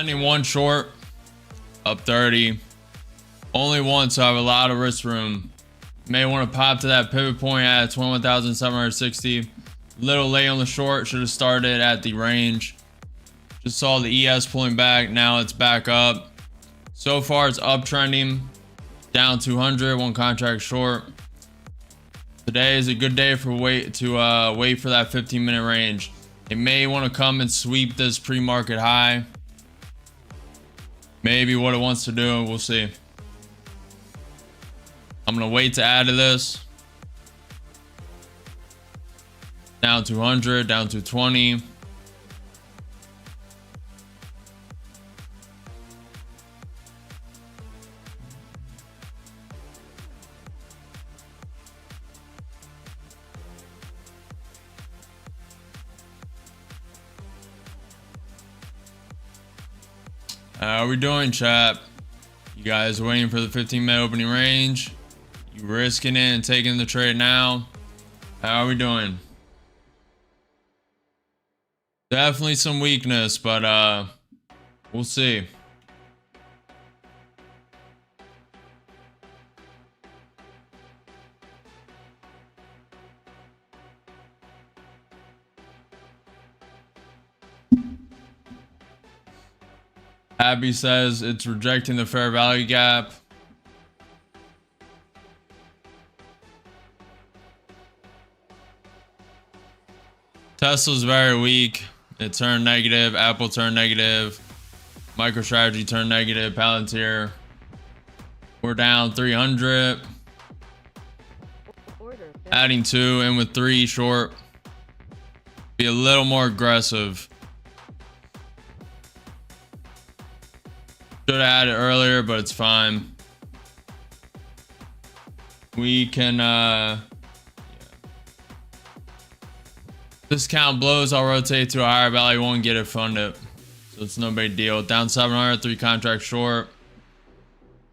Ending one short, up 30. Only one, so I have a lot of risk room. May want to pop to that pivot point at 21,760. Little late on the short, should have started at the range. Just saw the ES pulling back, now it's back up. So far it's uptrending, down 200, one contract short. Today is a good day for wait for that 15-minute range. It may want to come and sweep this pre-market high. Maybe what it wants to do, we'll see. I'm gonna wait to add to this. Down 200, down 220. How are we doing, chat? You guys waiting for the 15-minute opening range? You risking it and taking the trade now? How are we doing? Definitely some weakness, but we'll see. Abby says it's rejecting the fair value gap. Tesla's very weak. It turned negative. Apple turned negative. MicroStrategy turned negative. Palantir. We're down 300. Adding 2 in with 3 short. Be a little more aggressive. Should have added earlier, but it's fine. We can discount blows, I'll rotate to a higher value, won't get it funded, so it's no big deal. Down 700, 3 contracts short.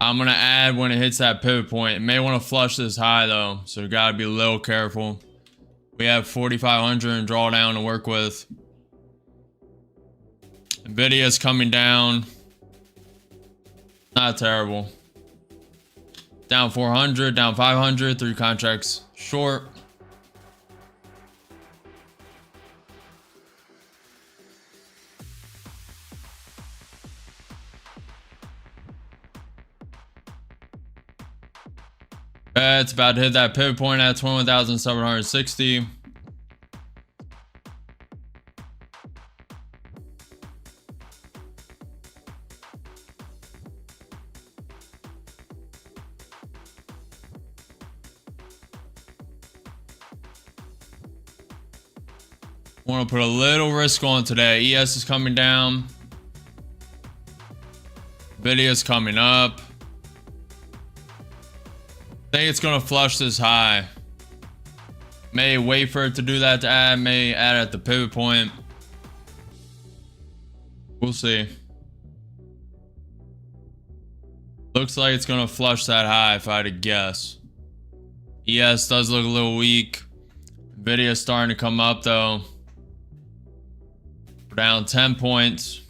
I'm gonna add when it hits that pivot point. It may want to flush this high though, so we gotta be a little careful. We have 4,500 in drawdown to work with. Nvidia's coming down. Not terrible. Down 400, down 500, 3 contracts short. It's about to hit that pivot point at 21,760. Want to put a little risk on today. ES is coming down. Nvidia's coming up. I think it's going to flush this high. May wait for it to do that to add. May add at the pivot point. We'll see. Looks like it's going to flush that high if I had to guess. ES does look a little weak. Nvidia's starting to come up though. We're down 10 points.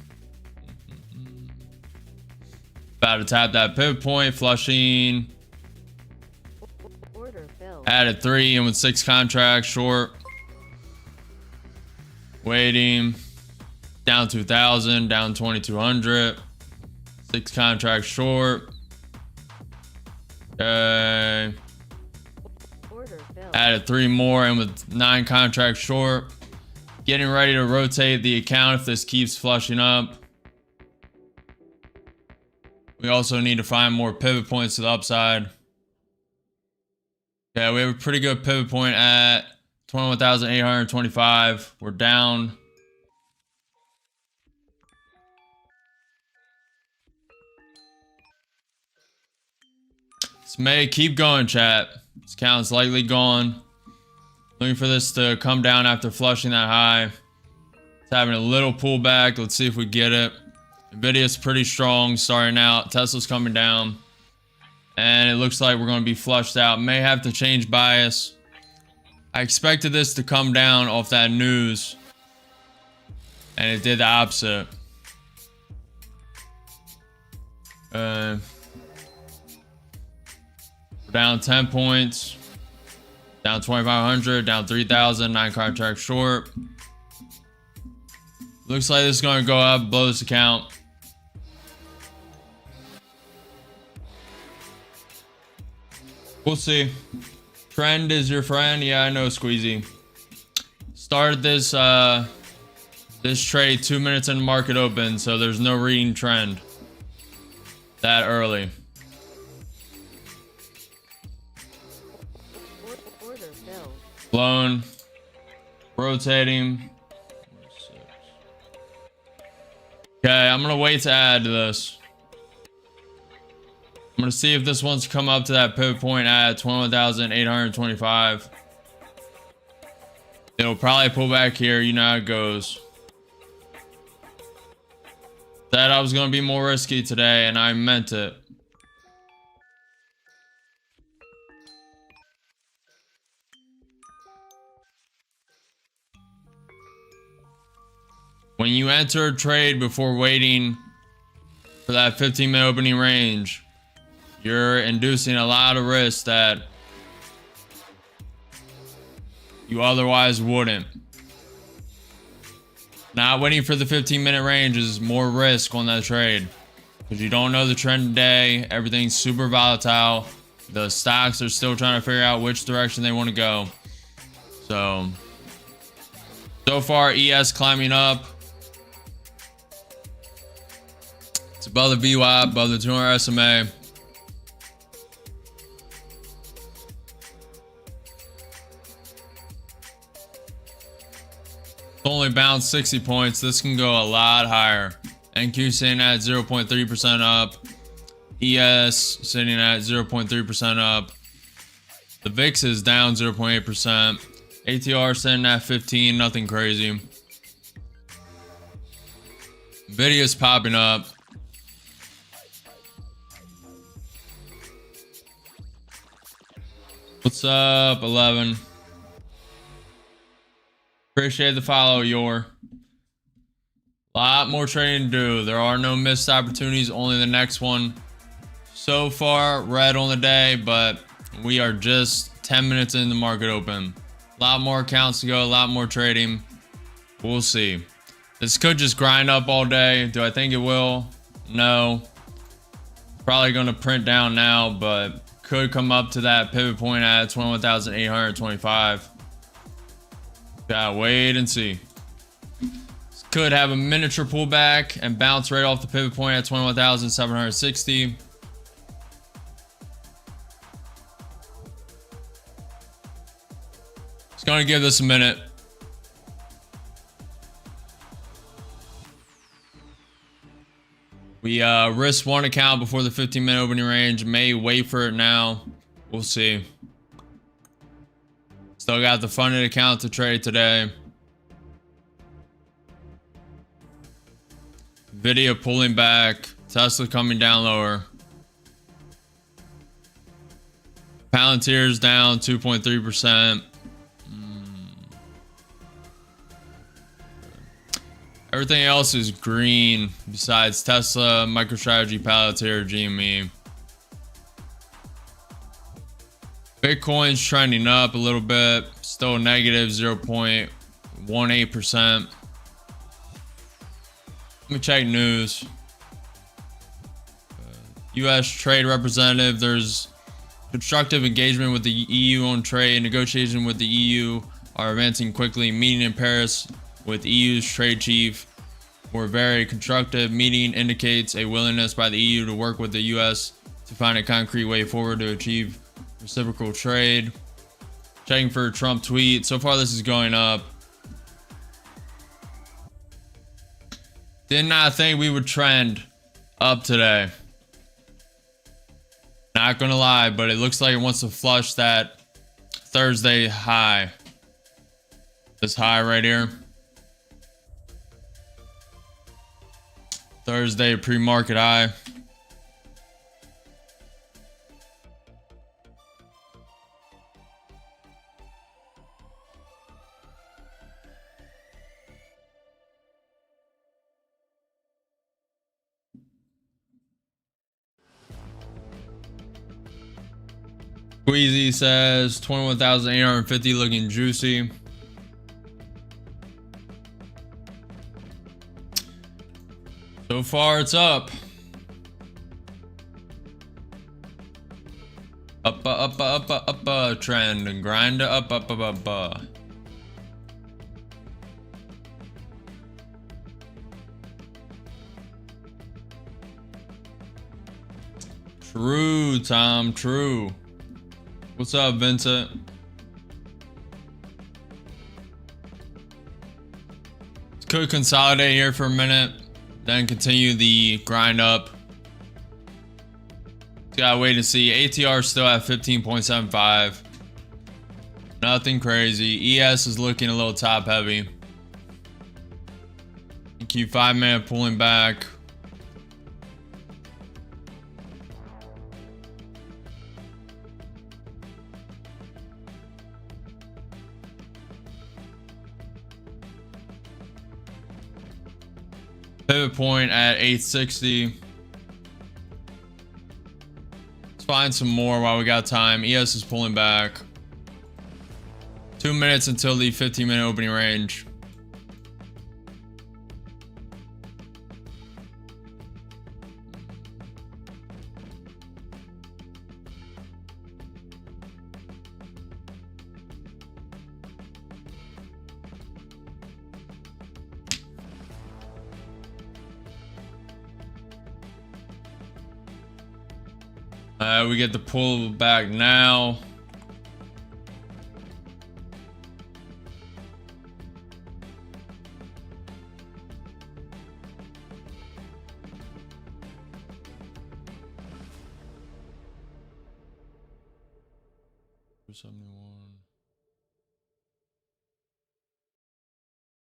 About to tap that pivot point, flushing. Added 3 and with 6 contracts short. Waiting. Down 2,000, down 2,200. 6 contracts short. Okay. Added 3 more and with 9 contracts short. Getting ready to rotate the account if this keeps flushing up. We also need to find more pivot points to the upside. Yeah, we have a pretty good pivot point at 21,825. We're down. This may keep going, chat. This count's likely gone. Looking for this to come down after flushing that high. It's having a little pullback. Let's see if we get it. Nvidia's pretty strong starting out. Tesla's coming down. And it looks like we're going to be flushed out. May have to change bias. I expected this to come down off that news. And it did the opposite. We're down 10 points. Down 2,500. Down 3,000. 9 contracts short. Looks like this is going to go up below this account. We'll see. Trend is your friend. Yeah, I know, Squeezy. Started this this trade 2 minutes in the market open, so there's no reading trend that early. Blown. Rotating. Okay, I'm gonna wait to add to this. I'm gonna see if this one's come up to that pivot point at 21,825. It'll probably pull back here. You know how it goes. Said I was gonna be more risky today, and I meant it. When you enter a trade before waiting for that 15-minute opening range, you're inducing a lot of risk that you otherwise wouldn't. Not waiting for the 15-minute range is more risk on that trade because you don't know the trend today. Everything's super volatile. The stocks are still trying to figure out which direction they want to go. So far, ES climbing up. It's above the VWAP, above the 200 SMA. Only bounced 60 points. This can go a lot higher. NQ sitting at 0.3% up. ES sitting at 0.3% up. The VIX is down 0.8%. ATR sitting at 15, nothing crazy. Nvidia's popping up. What's up, 11? Appreciate the follow, Yor. Lot more trading to do. There are no missed opportunities, only the next one. So far, red on the day, but we are just 10 minutes in the market open. A lot more accounts to go, a lot more trading. We'll see. This could just grind up all day. Do I think it will? No. Probably going to print down now, but could come up to that pivot point at 21,825. Gotta wait and see. This could have a miniature pullback and bounce right off the pivot point at 21,760. Just gonna give this a minute. We risked one account before the 15-minute opening range. May wait for it now. We'll see. Still got the funded account to trade today. Nvidia pulling back. Tesla coming down lower. Palantir's down 2.3%. Everything else is green besides Tesla, MicroStrategy, Palantir, GME. Bitcoin's trending up a little bit, still negative 0.18%. Let me check news. U.S. Trade Representative, there's constructive engagement with the EU on trade. Negotiations with the EU are advancing quickly. Meeting in Paris with EU's trade chief were very constructive. Meeting indicates a willingness by the EU to work with the US to find a concrete way forward to achieve reciprocal trade. Checking for a Trump tweet. So far this is going up. Did not think we would trend up today. Not gonna lie, but it looks like it wants to flush that Thursday high. This high right here. Thursday pre-market high. Squeezy says 21,850 looking juicy. So far it's up. Up, trend and grind up. True, Tom, true. What's up, Vincent? Could consolidate here for a minute, then continue the grind up. Gotta wait to see. ATR still at 15.75. Nothing crazy. ES is looking a little top heavy. EQ 5 minute pulling back. Pivot point at 860. Let's find some more while we got time. ES is pulling back. 2 minutes until the 15-minute opening range. We get the pull back now.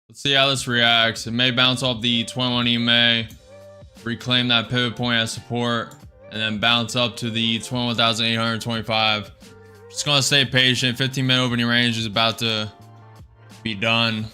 Let's see how this reacts. It may bounce off the 21 EMA, reclaim that pivot point as support, and then bounce up to the 21,825. Just gonna stay patient. 15-minute opening range is about to be done.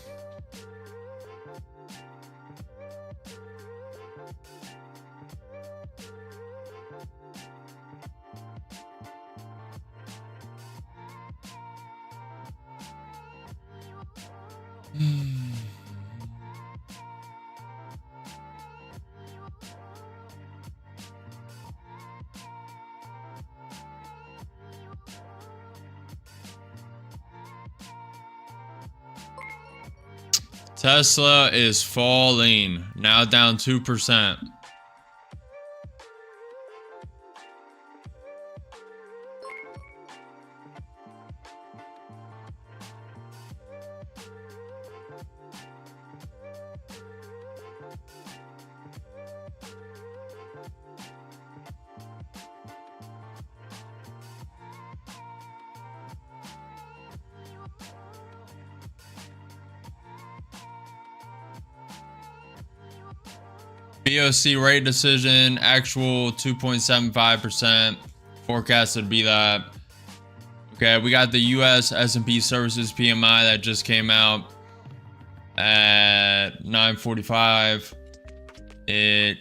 Tesla is falling, now down 2%. BOC rate decision, actual 2.75%. Forecasted to be that. Okay, we got the US S&P Services PMI that just came out at 9:45. The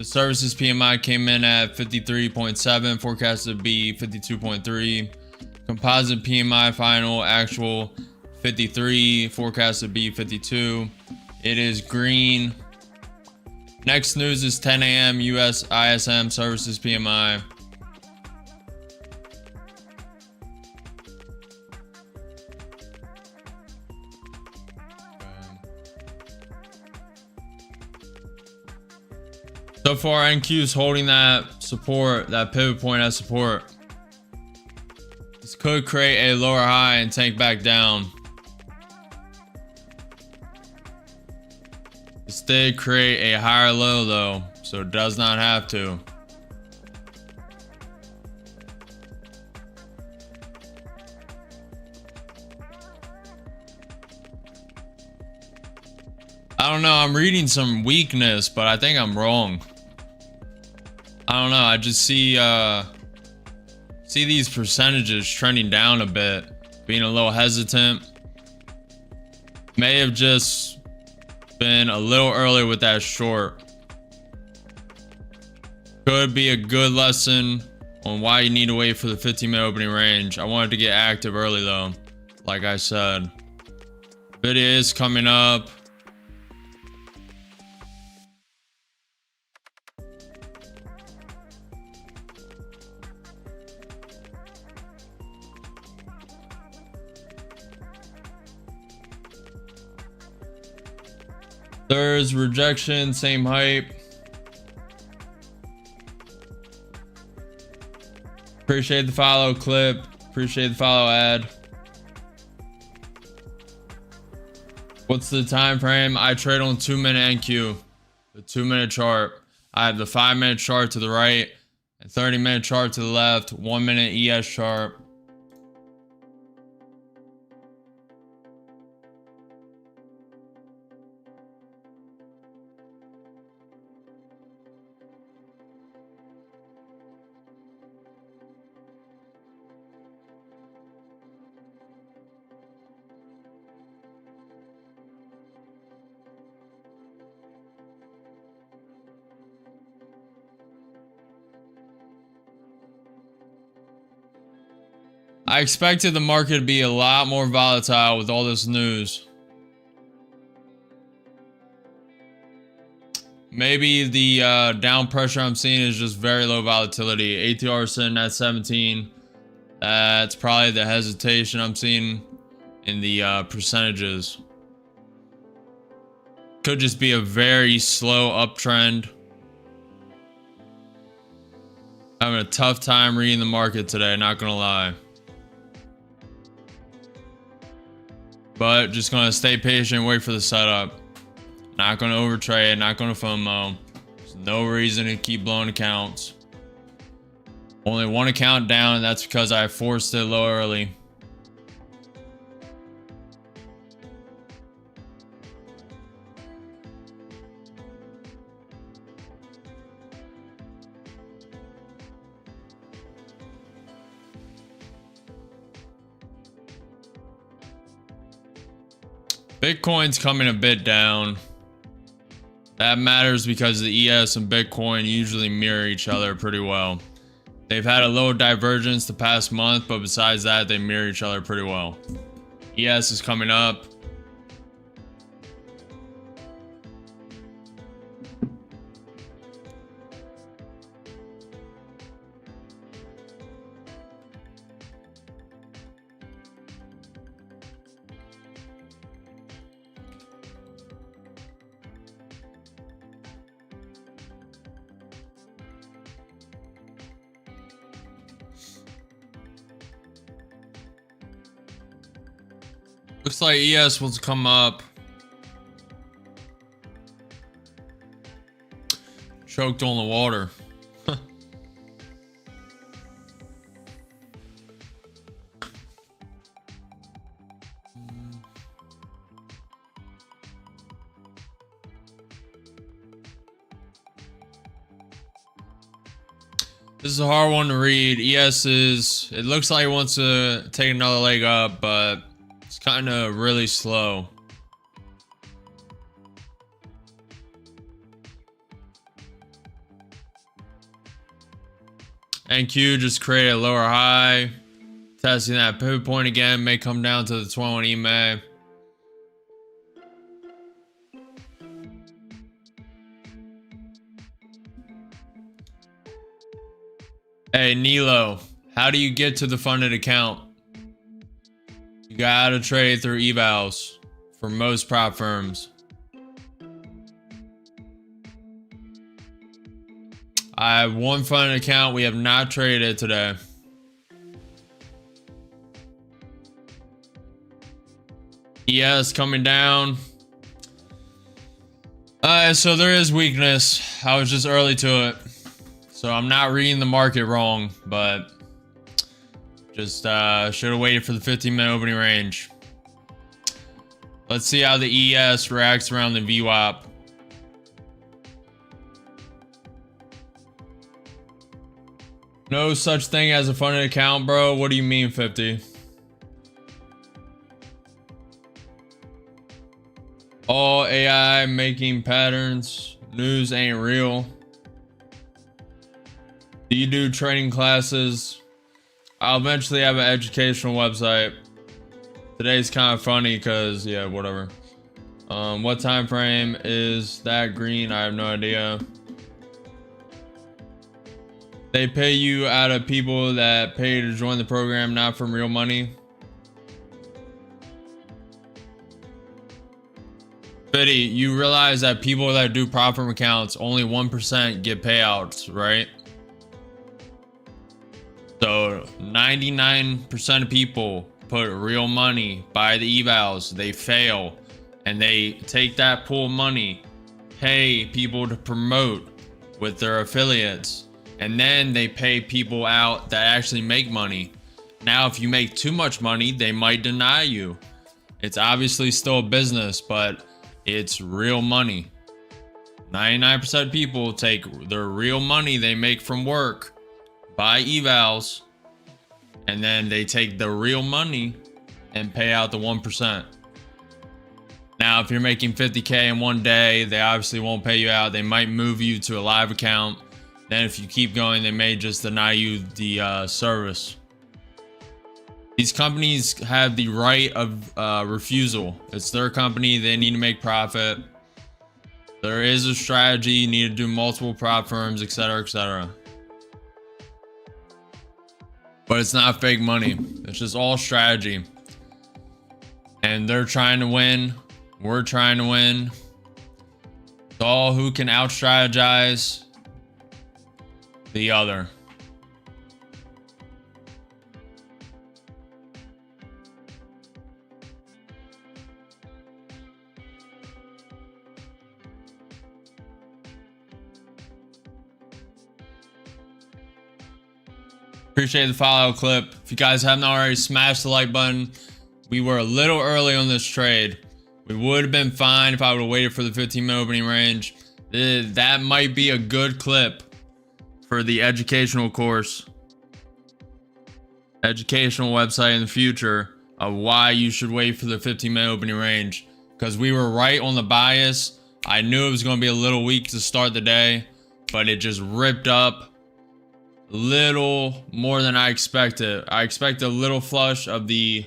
Services PMI came in at 53.7, forecasted to be 52.3. Composite PMI final, actual 53, forecasted to be 52. It is green. Next news is 10 a.m. US ISM Services PMI. So far, NQ is holding that support, that pivot point as support. This could create a lower high and tank back down. This did create a higher low though, so it does not have to. I don't know, I'm reading some weakness, but I think I'm wrong. I don't know, I just see these percentages trending down a bit, being a little hesitant. May have just been a little early with that short. Could be a good lesson on why you need to wait for the 15-minute opening range. I wanted to get active early though, like I said. Video is coming up. There's rejection, same hype. Appreciate the follow clip. Appreciate the follow ad. What's the time frame? I trade on 2-minute NQ, the 2-minute chart. I have the 5-minute chart to the right, and 30-minute chart to the left, 1-minute ES chart. I expected the market to be a lot more volatile with all this news. Maybe the down pressure I'm seeing is just very low volatility. ATR sitting at 17. That's probably the hesitation I'm seeing in the percentages. Could just be a very slow uptrend. Having a tough time reading the market today, not gonna lie. But just gonna stay patient, wait for the setup. Not gonna overtrade, not gonna FOMO. There's no reason to keep blowing accounts. Only one account down, and that's because I forced it low early. Bitcoin's coming a bit down. That matters because the ES and Bitcoin usually mirror each other pretty well. They've had a little divergence the past month, but besides that, they mirror each other pretty well. ES is coming up. Looks like ES wants to come up. Choked on the water. This is a hard one to read. ES is, it looks like it wants to take another leg up, but it's kind of really slow. NQ just created a lower high. Testing that pivot point again. May come down to the 21 EMA. Hey, Nilo, how do you get to the funded account? You gotta trade through evals for most prop firms. I have one funded account. We have not traded it today. ES coming down. So there is weakness. I was just early to it. So I'm not reading the market wrong, but just should have waited for the 15-minute opening range. Let's see how the ES reacts around the VWAP. No such thing as a funded account, bro. What do you mean, 50? All AI making patterns. News ain't real. Do you do trading classes? I'll eventually have an educational website. Today's kind of funny because, yeah, whatever. What time frame is that green? I have no idea. They pay you out of people that pay to join the program, not from real money. Biddy, you realize that people that do prop firm accounts, only 1% get payouts, right? So 99% of people put real money, buy the evals, they fail, and they take that pool of money, pay people to promote with their affiliates, and then they pay people out that actually make money. Now, if you make too much money, they might deny you. It's obviously still a business, but it's real money. 99% of people take their real money they make from work, buy evals, and then they take the real money and pay out the 1%. Now, if you're making 50K in one day, they obviously won't pay you out. They might move you to a live account. Then if you keep going, they may just deny you the service. These companies have the right of refusal. It's their company. They need to make profit. There is a strategy. You need to do multiple prop firms, etc., etc. But it's not fake money. It's just all strategy. And they're trying to win. We're trying to win. It's all who can out-strategize the other. Appreciate the follow clip. If you guys haven't already, smash the like button. We were a little early on this trade. We would have been fine if I would have waited for the 15-minute opening range. That might be a good clip for the educational course, educational website in the future of why you should wait for the 15-minute opening range. Because we were right on the bias. I knew it was going to be a little weak to start the day, but it just ripped up little more than I expected. I expected a little flush of the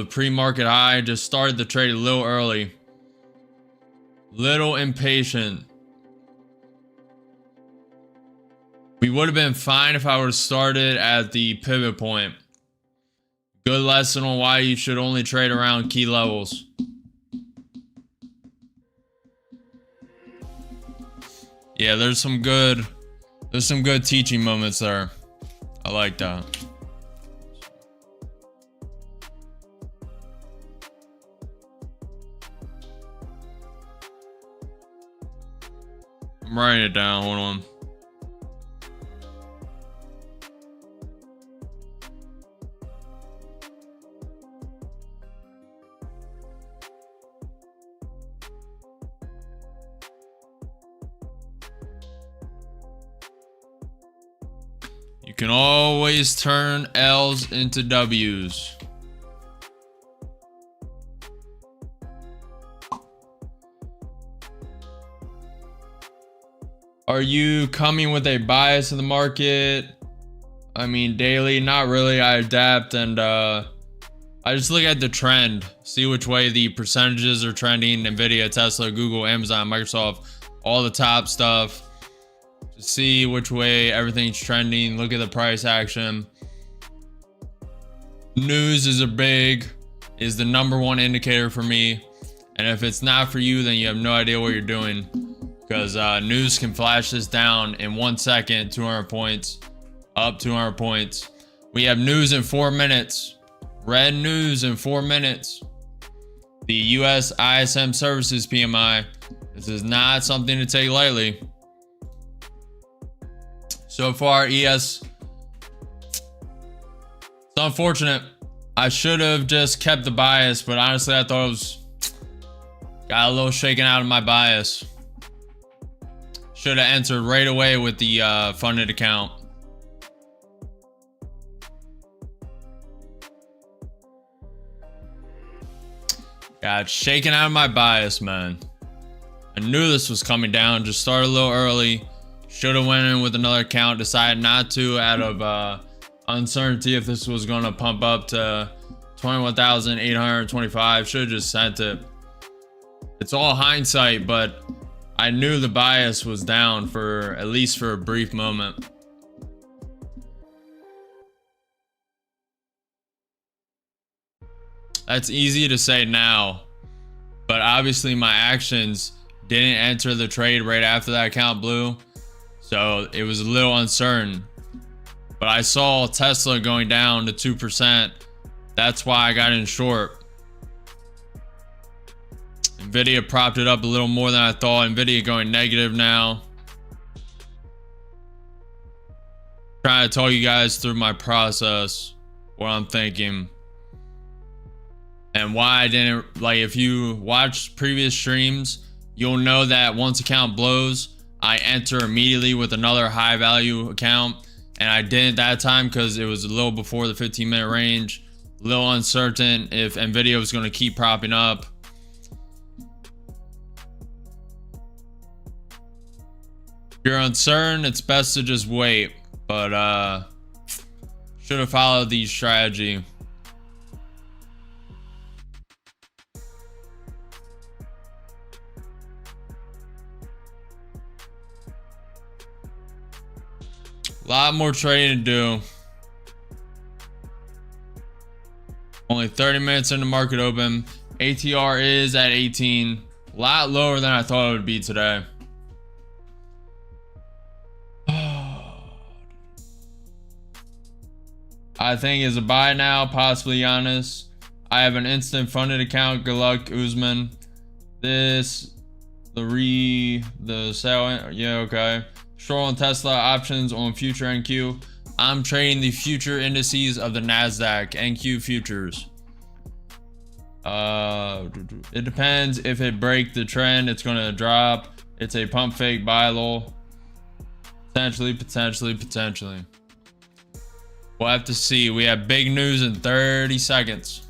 pre-market high. Just started the trade a little early, little impatient. We would have been fine if I would have started at the pivot point. Good lesson on why you should only trade around key levels. Yeah, there's some good teaching moments there. I like that. I'm writing it down. Hold on. You can always turn L's into W's. Are you coming with a bias in the market? I mean, daily, not really. I adapt and I just look at the trend, see which way the percentages are trending. Nvidia, Tesla, Google, Amazon, Microsoft, all the top stuff. To see which way everything's trending. Look at the price action. News is the number one indicator for me. And if it's not for you, then you have no idea what you're doing. Because news can flash this down in 1 second, 200 points, up 200 points. We have news in 4 minutes. Red news in 4 minutes. The US ISM Services PMI. This is not something to take lightly. So far, ES, it's unfortunate. I should have just kept the bias, but honestly, I thought got a little shaken out of my bias. Should have entered right away with the funded account. Got shaken out of my bias, man. I knew this was coming down. Just started a little early. Should have went in with another account, decided not to out of uncertainty if this was going to pump up to 21,825. Should have just sent it. It's all hindsight, but I knew the bias was down for at least for a brief moment. That's easy to say now, but obviously my actions didn't enter the trade right after that account blew, so it was a little uncertain. But I saw Tesla going down to 2%. That's why I got in short. Nvidia propped it up a little more than I thought. Nvidia going negative now. Trying to talk you guys through my process, what I'm thinking, and why I didn't, like, if you watch previous streams, you'll know that once account blows, I enter immediately with another high value account. And I didn't that time because it was a little before the 15-minute range, a little uncertain if Nvidia was going to keep propping up. If you're uncertain, it's best to just wait, but should have followed the strategy. A lot more trading to do. Only 30 minutes in the market open. ATR is at 18. A lot lower than I thought it would be today. I think is a buy now, possibly Giannis. I have an instant funded account. Good luck, Usman. The sell. Yeah, okay. Short on Tesla, options on future NQ. I'm trading the future indices of the NASDAQ, NQ futures. It depends. If it breaks the trend, it's going to drop. It's a pump fake buy low. Potentially. We'll have to see. We have big news in 30 seconds.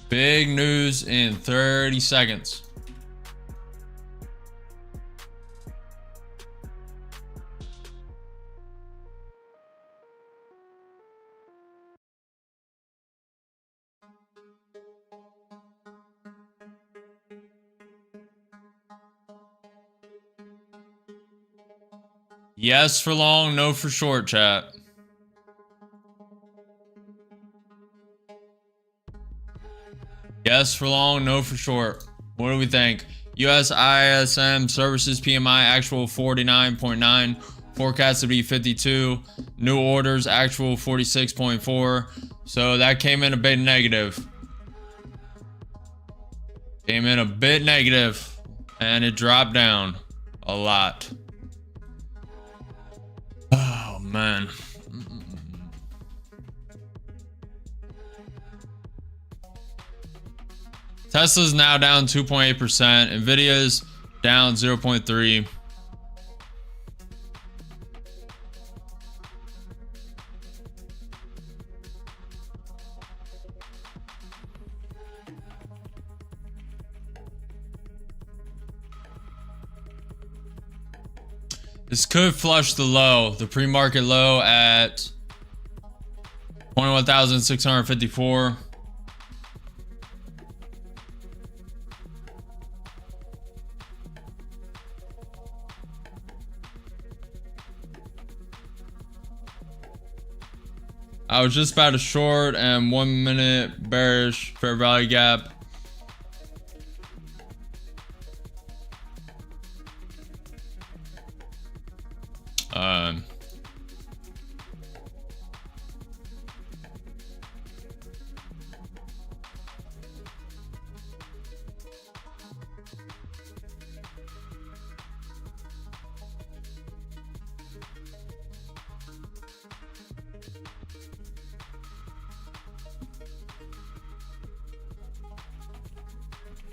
Big news in 30 seconds. Yes for long, no for short, chat. Yes for long, no for short. What do we think? US ISM services PMI actual 49.9, forecast to be 52. New orders actual 46.4. So that came in a bit negative. Came in a bit negative, and it dropped down a lot. Oh man. Tesla's now down 2.8%. Nvidia's down 0.3%. This could flush the low, the pre-market low at 21,654. I was just about to short and 1 minute bearish fair value gap.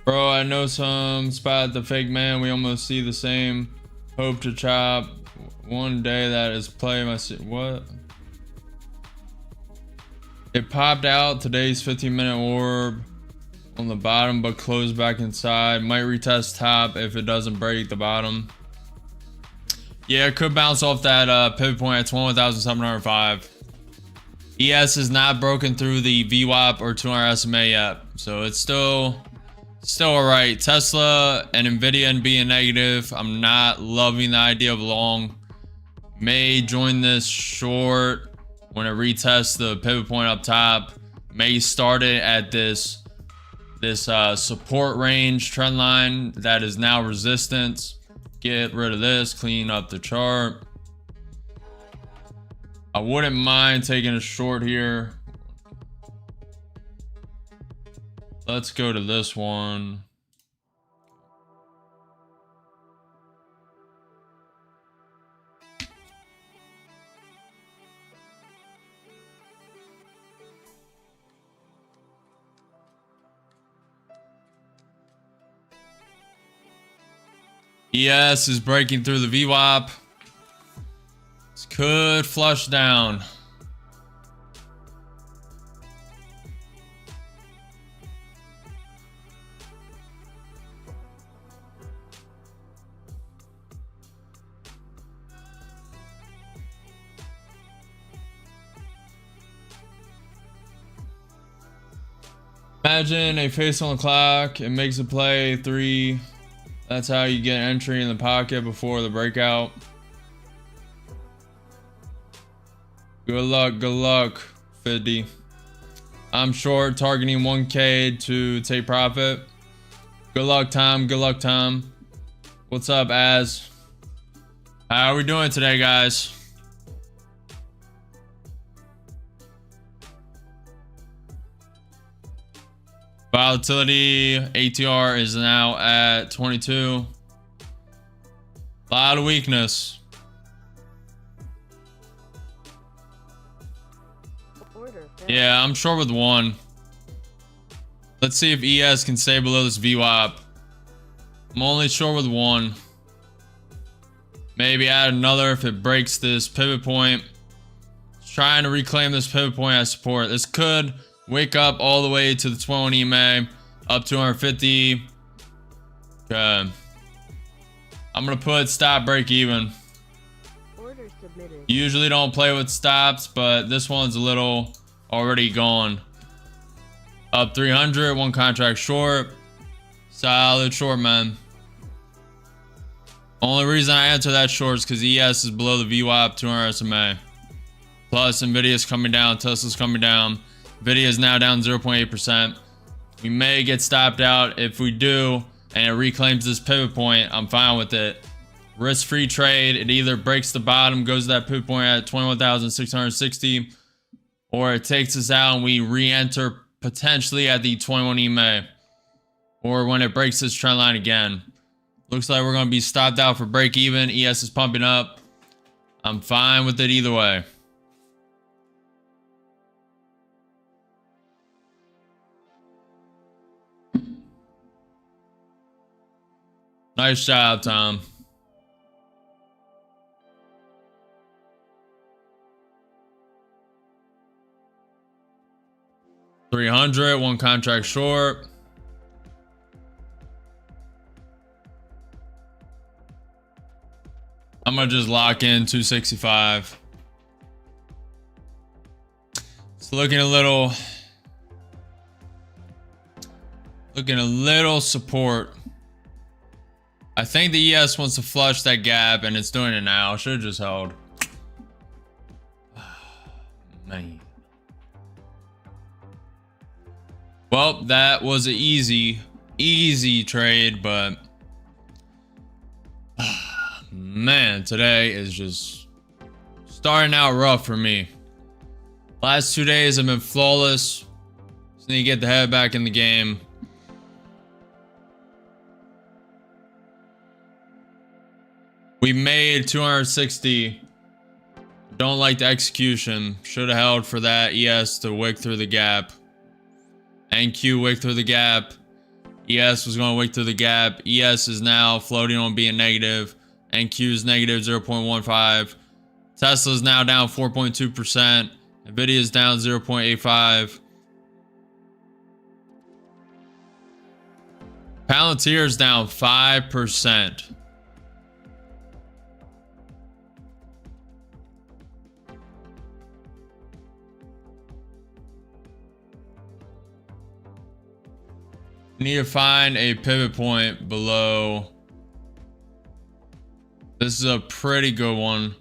Bro, I know some spot the fake man. We almost see the same. Hope to chop one day. That is play my what? It popped out today's 15-minute orb on the bottom, but close back inside. Might retest top if it doesn't break the bottom. Yeah, it could bounce off that pivot point at 21,705. ES is not broken through the VWAP or 200 SMA yet, so it's still alright. Tesla and Nvidia and being negative. I'm not loving the idea of long. May join this short when it retests the pivot point up top. May start it at this support range trend line that is now resistance. Get rid of this, clean up the chart. I wouldn't mind taking a short here. Let's go to this one. ES is breaking through the VWAP. This could flush down. Imagine a face on the clock. It makes a play 3. That's how you get entry in the pocket before the breakout. Good luck, 50. I'm short, targeting 1K to take profit. Good luck, Tom. What's up, Az? How are we doing today, guys? Volatility ATR is now at 22. A lot of weakness. Yeah, I'm short with 1. Let's see if ES can stay below this VWAP. I'm only short with 1. Maybe add another if it breaks this pivot point. It's trying to reclaim this pivot point as support. This could wake up all the way to the 21 EMA, up 250. Okay. I'm gonna put stop break even. Order submitted. Usually don't play with stops, but this one's a little already gone. Up 300, 1 contract short. Solid short, man. Only reason I enter that short is because ES is below the VWAP 200 SMA. Plus Nvidia's coming down, Tesla's coming down. Nvidia is now down 0.8%. We may get stopped out. If we do and it reclaims this pivot point, I'm fine with it. Risk-free trade. It either breaks the bottom, goes to that pivot point at 21,660, or it takes us out and we re-enter potentially at the 21 EMA, or when it breaks this trend line again. Looks like we're going to be stopped out for break even. ES is pumping up. I'm fine with it either way. Nice job, Tom. $300, 1 contract short. I'm gonna just lock in 265. It's looking a little support. I think the ES wants to flush that gap, and it's doing it now. Should have just held. Man. Well, that was an easy trade, but man, today is just starting out rough for me. Last 2 days have been flawless. Just need to get the head back in the game. We made 260. Don't like the execution. Should have held for that ES to wick through the gap. NQ wick through the gap. ES was going to wick through the gap. ES is now floating on being negative. NQ is negative 0.15. Tesla's now down 4.2%. Nvidia is down 0.85. Palantir's down 5%. Need to find a pivot point below. This is a pretty good one.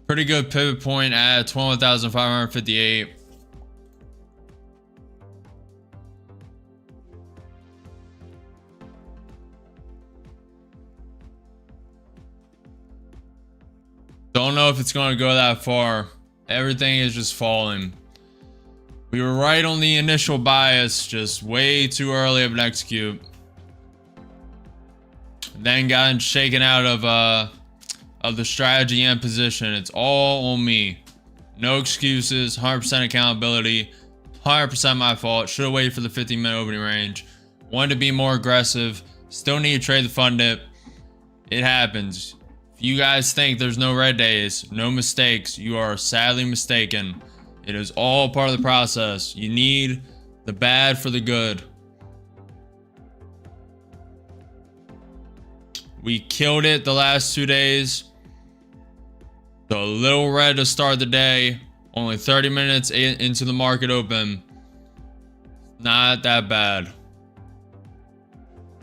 Pretty good pivot point at 21,558. Don't know if it's going to go that far. Everything is just falling. We were right on the initial bias, just way too early of an execute. Then got shaken out of the strategy and position. It's all on me. No excuses, 100% accountability, 100% my fault. Should have waited for the 15-minute opening range. Wanted to be more aggressive. Still need to trade the fund dip. It happens. If you guys think there's no red days, no mistakes, you are sadly mistaken. It is all part of the process. You need the bad for the good. We killed it the last 2 days. So a little red to start the day. Only 30 minutes into the market open. Not that bad.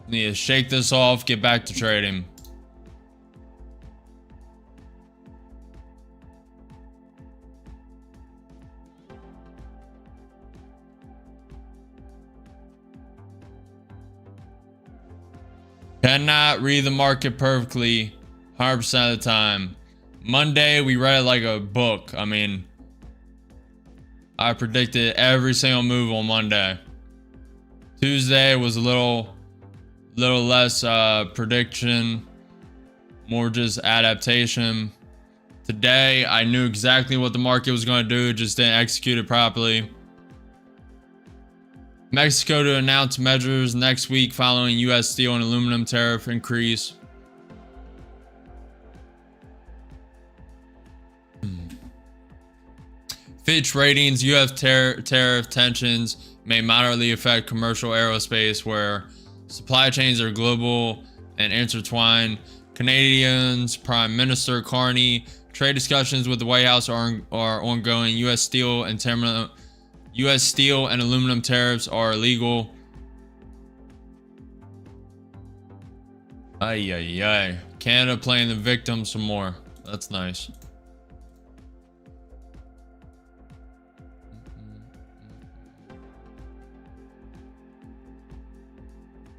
Need to shake this off, get back to trading. Cannot read the market perfectly 100% of the time. Monday, we read it like a book. I mean, I predicted every single move on Monday. Tuesday was a little less prediction, more just adaptation. Today, I knew exactly what the market was going to do, just didn't execute it properly. Mexico to announce measures next week following U.S. steel and aluminum tariff increase. Fitch ratings, U.S. tariff tensions may moderately affect commercial aerospace where supply chains are global and intertwined. Canadians, Prime Minister Carney, trade discussions with the White House are ongoing. U.S. steel and aluminum tariffs are illegal. Ay, ay, ay. Canada playing the victim some more. That's nice.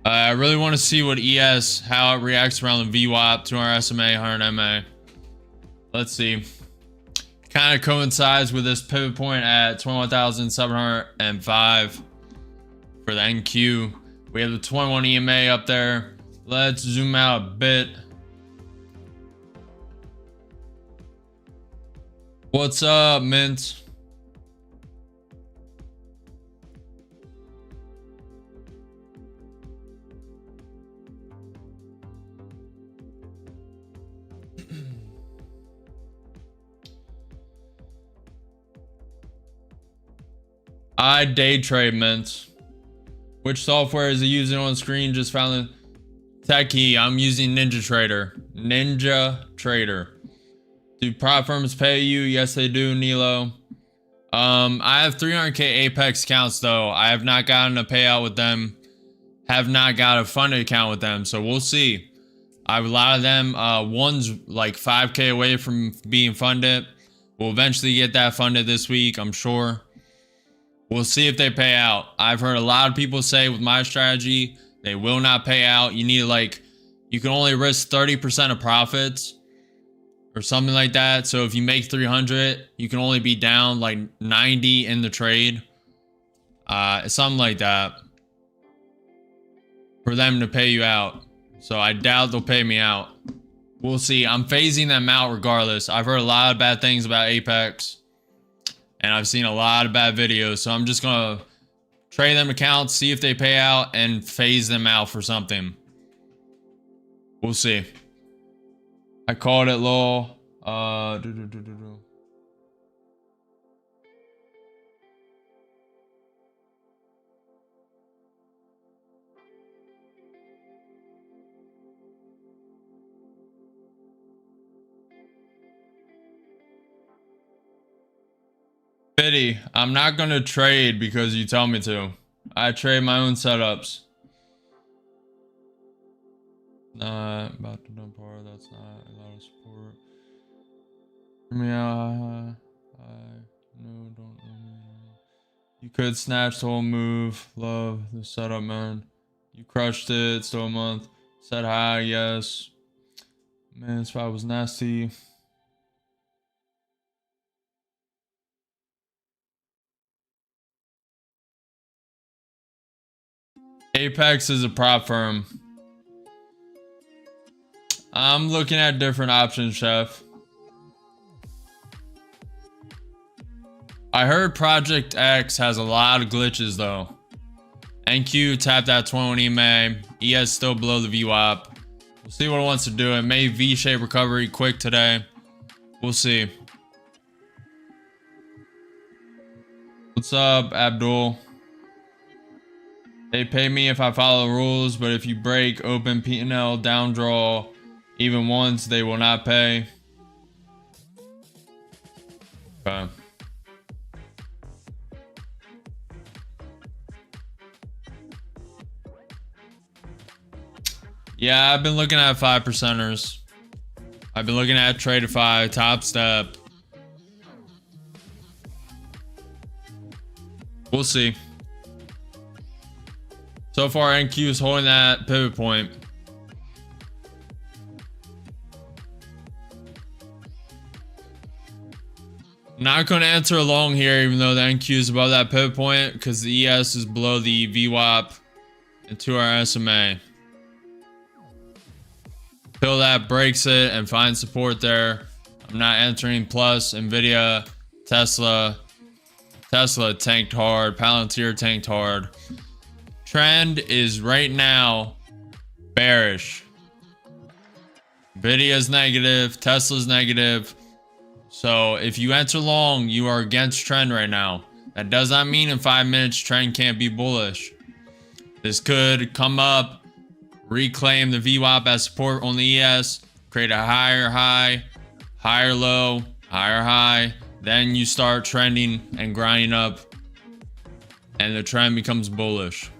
I really want to see what how it reacts around the VWAP, 200 SMA, 100 MA. Let's see. Kind of coincides with this pivot point at 21,705 for the NQ. We have the 21 EMA up there. Let's zoom out a bit. What's up, Mint? I day trade, Mint. Which software is he using on screen? Just found the techie. I'm using Ninja Trader. Ninja Trader. Do prop firms pay you? Yes, they do, Nilo. I have 300k Apex accounts though. I have not gotten a payout with them. Have not got a funded account with them, so we'll see. I have a lot of them. One's like 5k away from being funded. We'll eventually get that funded this week, I'm sure. We'll see if they pay out. I've heard a lot of people say with my strategy, they will not pay out. You need you can only risk 30% of profits or something like that. So if you make 300, you can only be down like 90 in the trade. Something like that for them to pay you out. So I doubt they'll pay me out. We'll see. I'm phasing them out regardless. I've heard a lot of bad things about Apex. And I've seen a lot of bad videos. So I'm just going to trade them accounts, see if they pay out, and phase them out for something. We'll see. I called it low. Biddy, I'm not going to trade because you tell me to. I trade my own setups. Not about to dump par. That's not a lot of support. Yeah, no, don't. You could snatch the whole move. Love the setup, man. You crushed it. Still a month. Said hi, yes. Man, this spot was nasty. Apex is a prop firm. I'm looking at different options, Chef. I heard Project X has a lot of glitches though. NQ tapped that 21 EMA. ES still below the VWAP. We'll see what it wants to do. It may V-shape recovery quick today. We'll see. What's up, Abdul? They pay me if I follow the rules, but if you break open P&L down draw even once, they will not pay. Okay. Yeah, I've been looking at 5%ers. I've been looking at Tradify, Top Step. We'll see. So far, NQ is holding that pivot point. Not going to answer long here, even though the NQ is above that pivot point, because the ES is below the VWAP and 2-hour SMA. Till that breaks it and finds support there, I'm not entering. Plus, Nvidia, Tesla tanked hard, Palantir tanked hard. Trend is right now bearish. Nvidia's negative, Tesla's negative. So if you enter long, you are against trend right now. That does not mean in 5 minutes trend can't be bullish. This could come up, reclaim the VWAP as support on the ES, create a higher high, higher low, higher high. Then you start trending and grinding up, and the trend becomes bullish.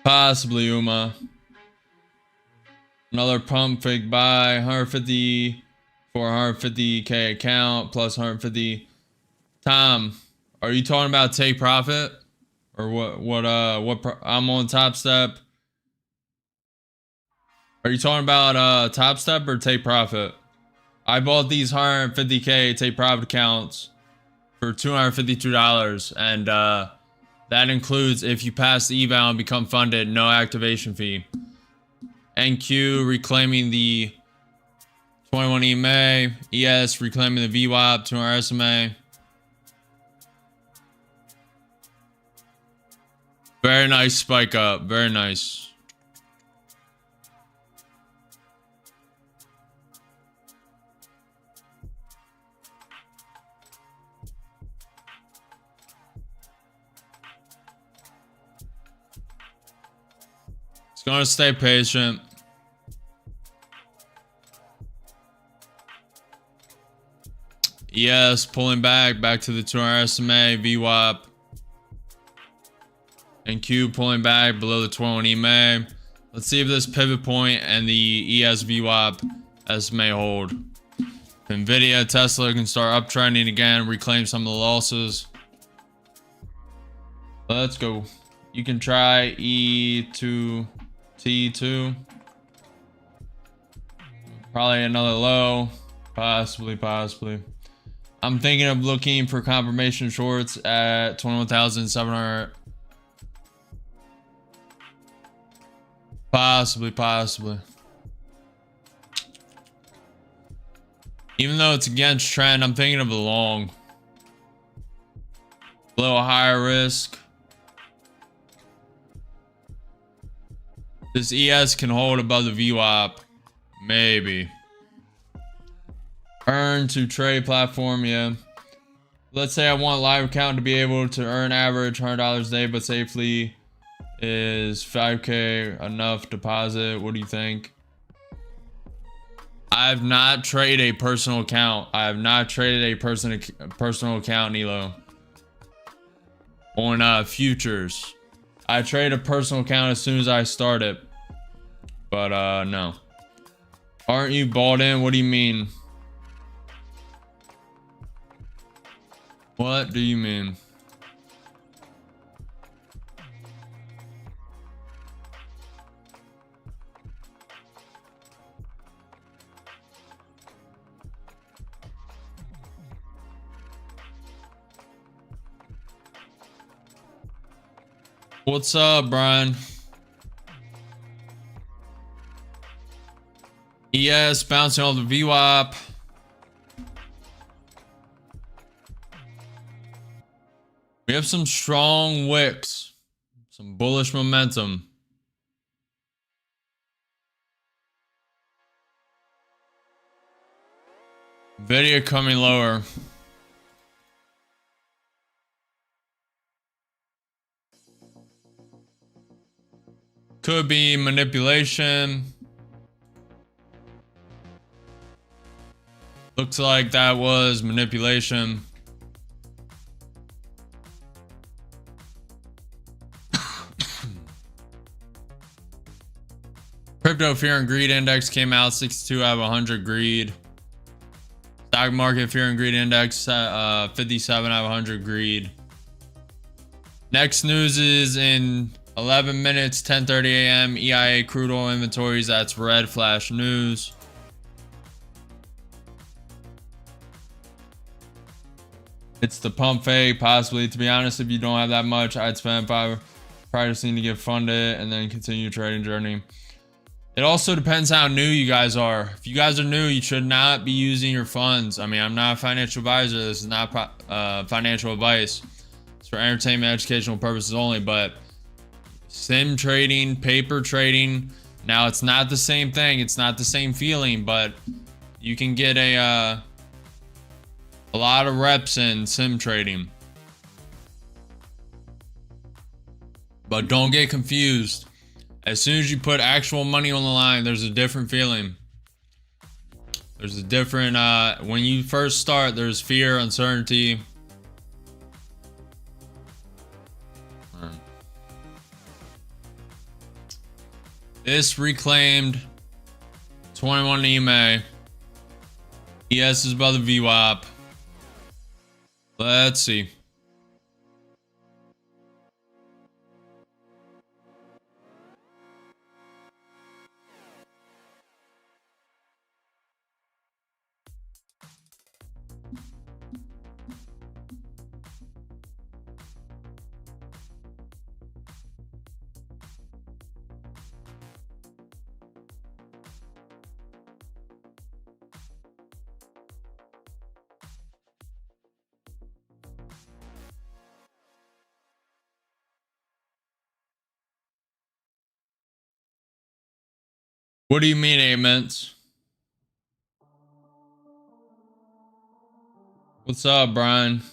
Possibly Uma. Another pump fake buy, 150 for 150k account plus 150. Tom, are you talking about take profit or what I'm on Top Step? Are you talking about Top Step or take profit? I bought these 150k take profit accounts for $252, and that includes if you pass the eval and become funded, no activation fee. NQ reclaiming the 21 EMA, ES reclaiming the VWAP, 2-hour SMA. Very nice spike up, very nice. It's gonna stay patient. Yes, pulling back to the 2-hour SMA, VWAP. And Q pulling back below the 21 EMA. Let's see if this pivot point and the ES VWAP SMA hold. Nvidia, Tesla can start uptrending again, reclaim some of the losses. Let's go. You can try E2, T2. Probably another low. Possibly. I'm thinking of looking for confirmation shorts at 21,700. Possibly. Even though it's against trend, I'm thinking of the long. A little higher risk. This ES can hold above the VWAP. Maybe. Earn to trade platform, yeah. Let's say I want live account to be able to earn average $100 a day, but safely. Is 5K enough deposit? What do you think? I have not traded a personal account. I have not traded a personal account, Nilo. On futures. I trade a personal account as soon as I start it. But no. Aren't you bought in? What do you mean? What do you mean? What's up, Brian? ES bouncing on the VWAP. We have some strong wicks, some bullish momentum. Video coming lower. Could be manipulation. Looks like that was manipulation. Crypto fear and greed index came out 62 out of 100 greed. Stock market fear and greed index 57 out of 100 greed. Next news is in 11 minutes, 10:30 a.m. EIA crude oil inventories. That's red flash news. It's the pump fake, possibly. To be honest, if you don't have that much, I'd spend $5 prior to get funded and then continue trading journey. It also depends how new you guys are. If you guys are new, you should not be using your funds. I mean, I'm not a financial advisor. This is not financial advice. It's for entertainment, educational purposes only. But sim trading, paper trading, now it's not the same thing. It's not the same feeling, but you can get a lot of reps in sim trading. But don't get confused. As soon as you put actual money on the line, there's a different feeling. There's a different, when you first start, there's fear, uncertainty. This reclaimed 21 EMA. ES is above the VWAP. Let's see. What do you mean, 8 minutes? What's up, Brian? Do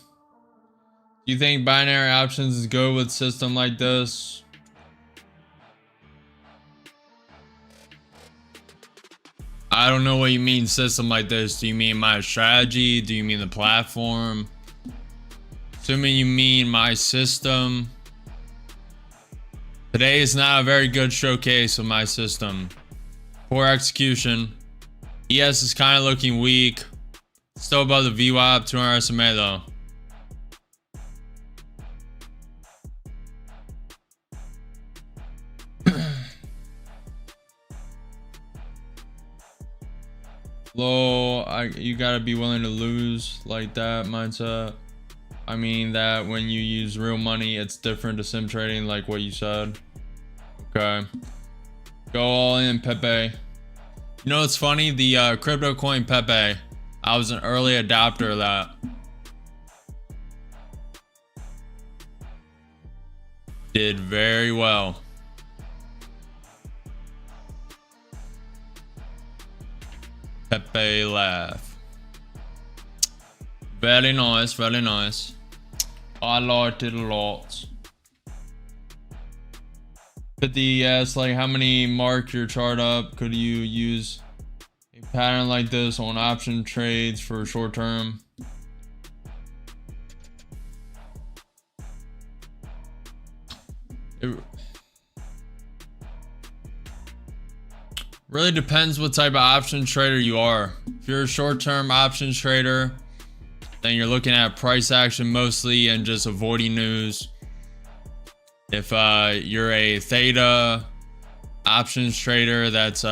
you think binary options is good with a system like this? I don't know what you mean system like this. Do you mean my strategy? Do you mean the platform? Assuming you mean my system. Today is not a very good showcase of my system. Poor execution. ES is kind of looking weak. Still above the VWAP, 200 SMA though. Low, you gotta be willing to lose like that mindset. I mean that when you use real money, it's different to sim trading, like what you said. Okay. Go all in, Pepe. You know, it's funny, the crypto coin Pepe, I was an early adopter of that. Did very well. Pepe laugh. Very nice, very nice. I liked it a lot. 50 asks, like, how many mark your chart up? Could you use a pattern like this on option trades for short term? It really depends what type of options trader you are. If you're a short-term options trader, then you're looking at price action mostly and just avoiding news. If you're a theta options trader that's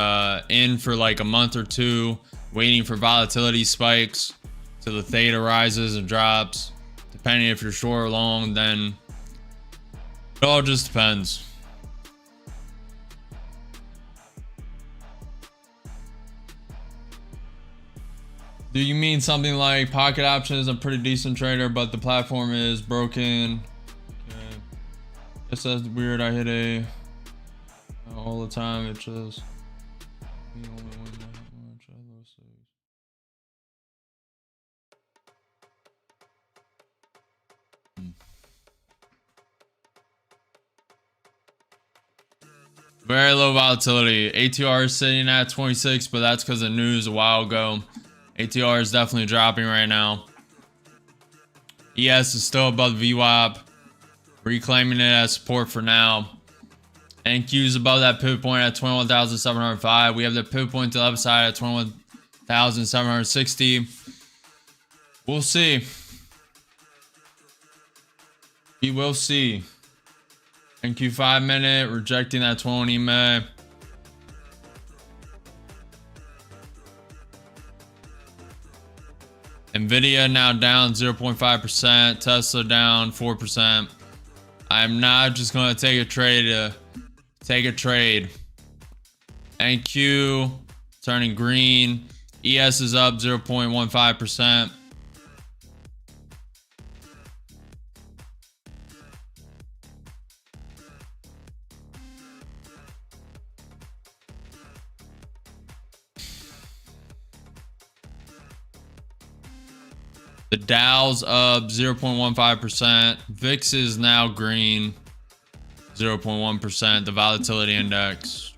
in for like a month or two, waiting for volatility spikes till the theta rises and drops, depending if you're short or long, then it all just depends. Do you mean something like pocket options is a pretty decent trader, but the platform is broken? Okay. This is weird. I hit a all the time. It just we only win that much. I love saves. Very low volatility. ATR is sitting at 26, but that's because of news a while ago. ATR is definitely dropping right now. ES is still above VWAP, reclaiming it as support for now. NQ is above that pivot point at 21,705. We have the pivot point to the upside at 21,760. We'll see. We will see. NQ 5 minute rejecting that 20 EMA. Nvidia now down 0.5%. Tesla down 4%. I'm not just going to take a trade to take a trade. NQ turning green. ES is up 0.15%. The Dow's up 0.15%. VIX is now green 0.1%. The volatility index.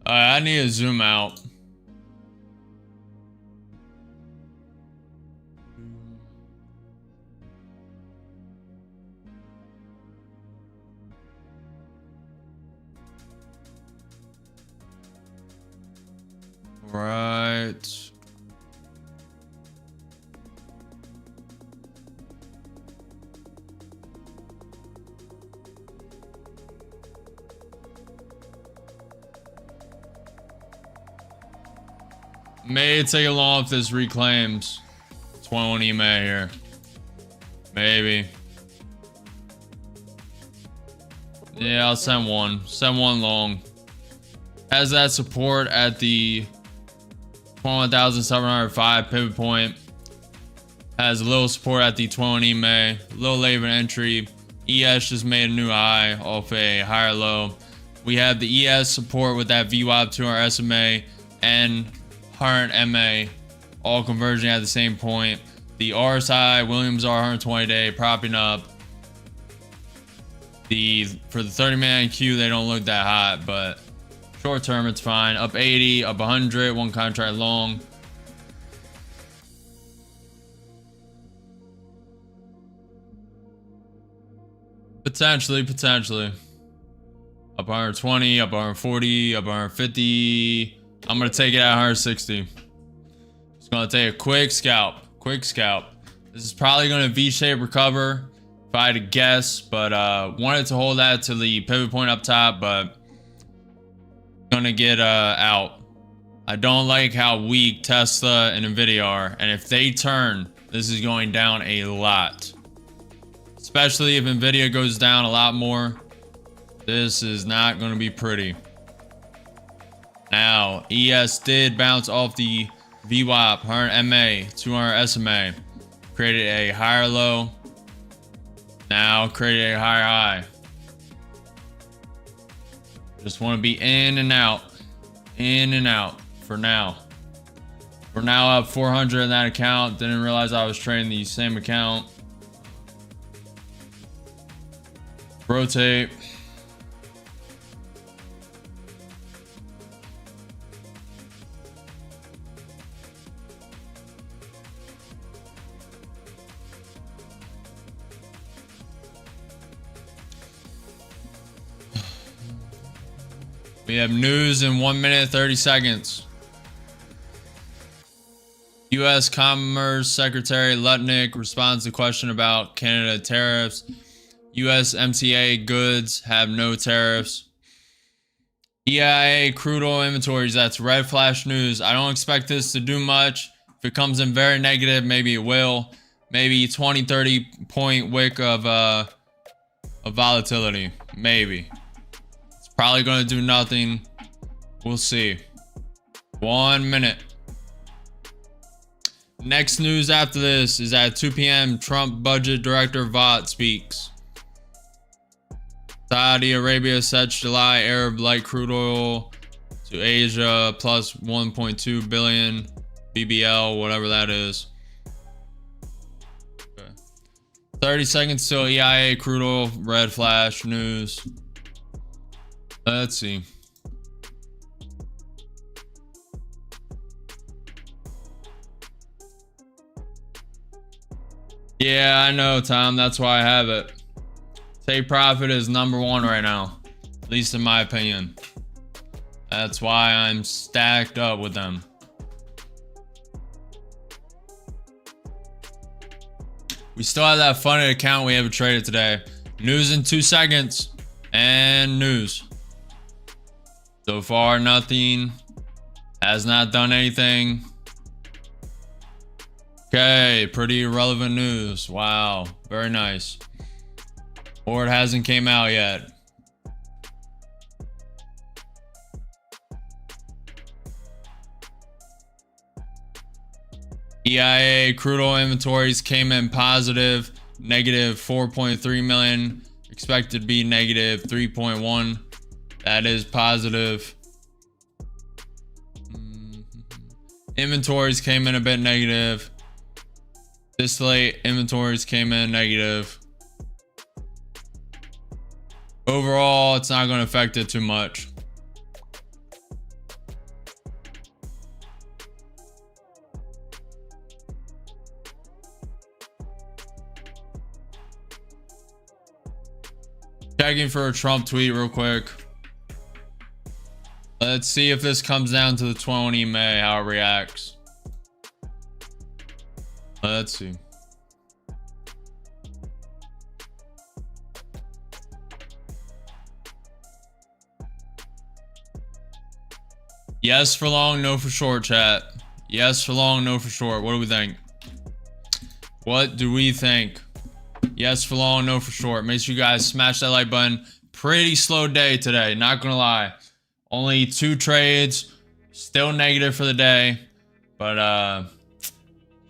I need to zoom out. Right. May take a long if this reclaims 21 EMA here. Maybe. Yeah, I'll send one. Send one long. Has that support at the 21,705 pivot point. Has a little support at the 20 EMA. A little late of an entry. ES just made a new high off a higher low. We have the ES support with that VWAP to our SMA and current MA all converging at the same point. The RSI, Williams R 120 day propping up. For the 30-minute NQ, they don't look that hot, but short term it's fine. Up 80, up 100, one contract long. Potentially. Up 120, up 140, up 150. I'm going to take it at 160. Just going to take a quick scalp. This is probably going to V-shape recover. if I had to guess, but wanted to hold that to the pivot point up top, but gonna get out. I don't like how weak Tesla and Nvidia are, and if they turn, this is going down a lot. Especially if Nvidia goes down a lot more, this is not going to be pretty. Now, ES did bounce off the VWAP, 100 MA, 200 SMA, created a higher low, now created a higher high. Just want to be in and out for now. We're now up 400 in that account. Didn't realize I was trading the same account. Rotate. We have news in 1 minute 30 seconds. U.S. Commerce Secretary Lutnick responds to question about Canada tariffs. U.S. MCA goods have no tariffs. EIA crude oil inventories, that's red flash news. I don't expect this to do much. If it comes in very negative, maybe it will. Maybe 20, 30 point wick of volatility. Maybe. It's probably going to do nothing. We'll see. 1 minute. Next news after this is at 2 p.m. Trump Budget Director Vought speaks. Saudi Arabia sets July Arab light crude oil to Asia plus 1.2 billion BBL, whatever that is. Okay. 30 seconds till EIA crude oil red flash news. Let's see. Yeah, I know, Tom. That's why I have it. Take profit is #1 right now, at least in my opinion. That's why I'm stacked up with them. We still have that funded account we haven't traded today. News in 2 seconds. And news. So far, nothing. Has not done anything. Okay, pretty irrelevant news. Wow, very nice. Or it hasn't came out yet. EIA crude oil inventories came in positive, negative 4.3 million, expected to be negative 3.1. That is positive. Inventories came in a bit negative. Distillate inventories came in negative. Overall, it's not going to affect it too much. Checking for a Trump tweet real quick. Let's see if this comes down to the 20 May, how it reacts. Let's see. Yes for long, no for short, chat. Yes for long, no for short. What do we think? What do we think? Yes for long, no for short. Make sure you guys smash that like button. Pretty slow day today, not gonna lie. Only 2 trades, still negative for the day, but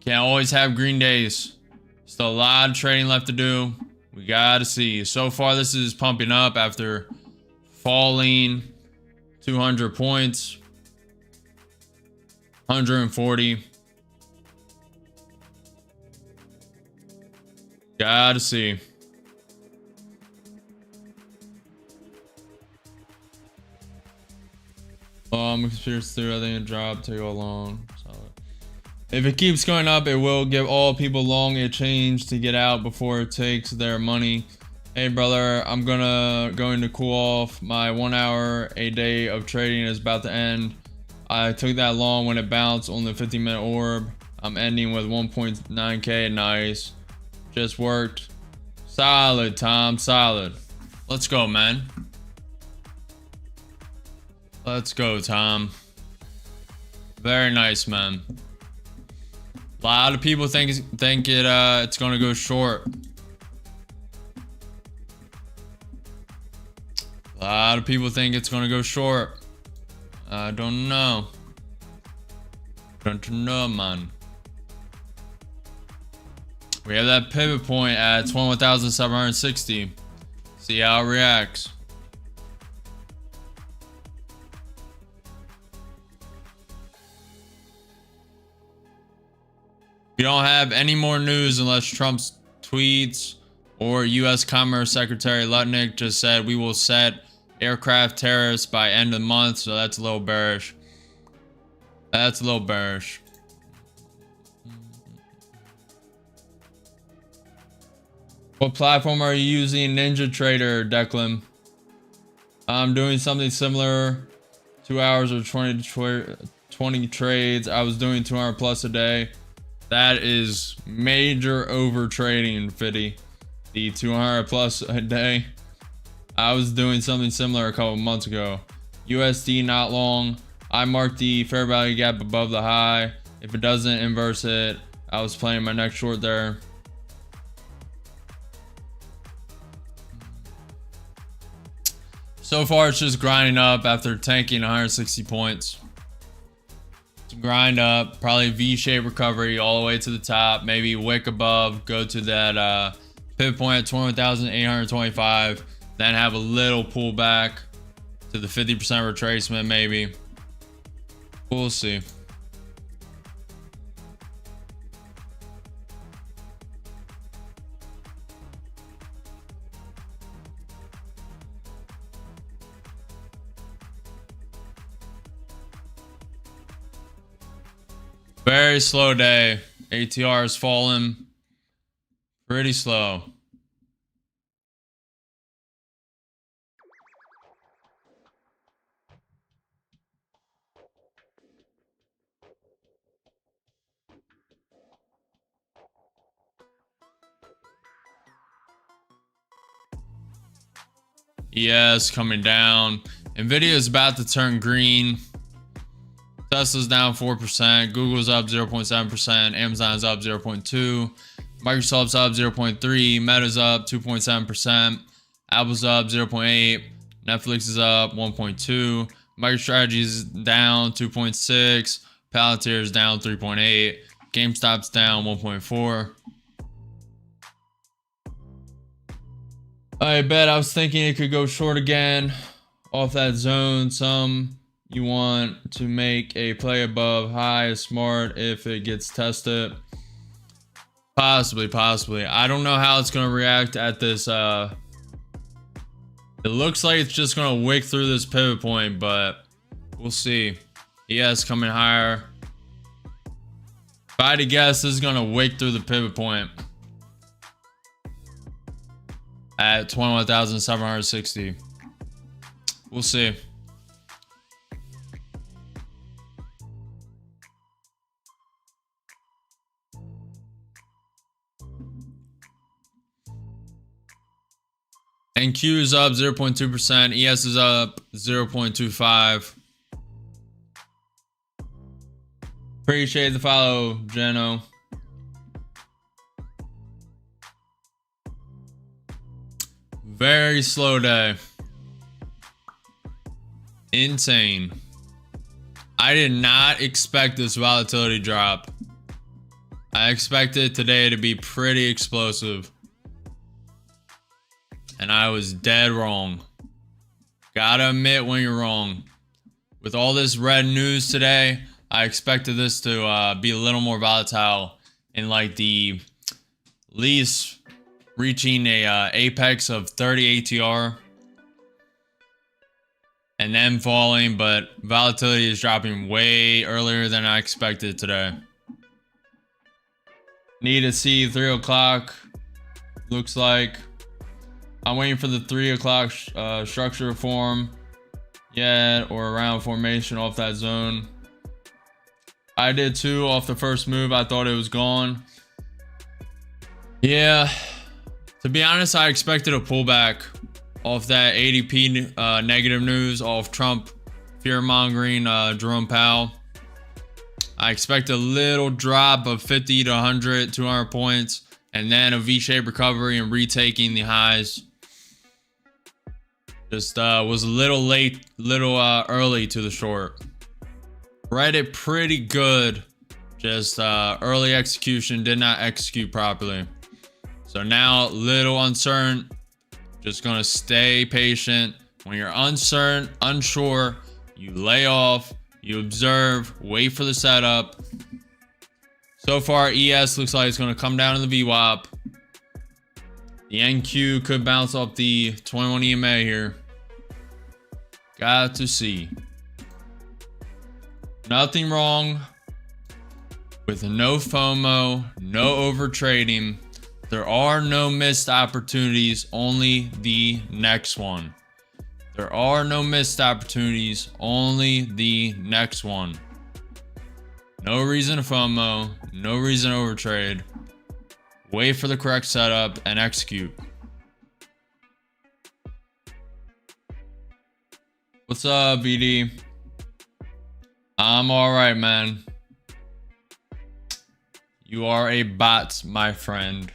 can't always have green days. Still a lot of trading left to do. We gotta see. So far, this is pumping up after falling 200 points, 140. Gotta see. Conspiracy theory, I think a drop take all long. Solid. If it keeps going up, it will give all people long a change to get out before it takes their money. Hey brother, I'm going to cool off. My 1 hour a day of trading is about to end. I took that long when it bounced on the 15-minute orb. I'm ending with 1.9k. Nice. Just worked Solid, Tom. Solid. Let's go, man. Let's go, Tom. Very nice, man. A lot of people think it's gonna go short. A lot of people think it's gonna go short. I don't know. Don't know, man. We have that pivot point at 21,760. See how it reacts. We don't have any more news unless Trump's tweets or U.S. Commerce Secretary LIQUIDITY just said we will set aircraft tariffs by end of the month. So that's a little bearish. That's a little bearish. What platform are you using? Ninja Trader, Declan. I'm doing something similar. 2 hours or 20 trades. I was doing 200 plus a day. That is major over trading, Fitty. The 200 plus a day. I was doing something similar a couple months ago. USD not long. I marked the fair value gap above the high. If it doesn't inverse it, I was playing my next short there. So far, it's just grinding up after tanking 160 points. It's grind up, probably V-shaped recovery all the way to the top. Maybe wick above, go to that pivot point at 21,825. Then have a little pullback to the 50% retracement, maybe. We'll see. Very slow day. ATR has fallen pretty slow. ES coming down. Nvidia is about to turn green. Tesla's down 4%. Google's up 0.7%. Amazon's up 0.2%. Microsoft's up 0.3%. Meta's up 2.7%. Apple's up 0.8%. Netflix is up 1.2%. MicroStrategy's down 2.6%. Palantir's down 3.8%. GameStop's down 1.4%. I bet I was thinking it could go short again off that zone. You want to make a play above high is smart if it gets tested. Possibly. I don't know how it's going to react at this. It looks like it's just going to wick through this pivot point, but we'll see. ES coming higher. If I had to guess, this is going to wick through the pivot point at 21,760. We'll see. NQ is up 0.2%. ES is up 0.25%. Appreciate the follow, Jeno. Very slow day. Insane. I did not expect this volatility drop. I expected today to be pretty explosive. And I was dead wrong. Gotta admit when you're wrong. With all this red news today, I expected this to be a little more volatile in like the least reaching a apex of 30 ATR and then falling, but volatility is dropping way earlier than I expected today. Need to see 3 o'clock. Looks like I'm waiting for the 3 o'clock structure form yet, or around formation off that zone. I did too off the first move. I thought it was gone. Yeah, To be honest, I expected a pullback off that ADP negative news off Trump fear-mongering Jerome Powell. I expect a little drop of 50 to 100, 200 points, and then a V-shaped recovery and retaking the highs. Just was a little late, early to the short. Read it pretty good. Just early execution, did not execute properly. So now, little uncertain. Just gonna stay patient. When you're uncertain, unsure, you lay off, you observe, wait for the setup. So far, ES looks like it's gonna come down in the VWAP. The NQ could bounce off the 21 EMA here. Got to see. Nothing wrong with no FOMO, no over trading. There are no missed opportunities, only the next one. There are no missed opportunities, only the next one. No reason to FOMO, no reason to overtrade. Wait for the correct setup and execute. What's up, BD? I'm alright, man. You are a bot, my friend.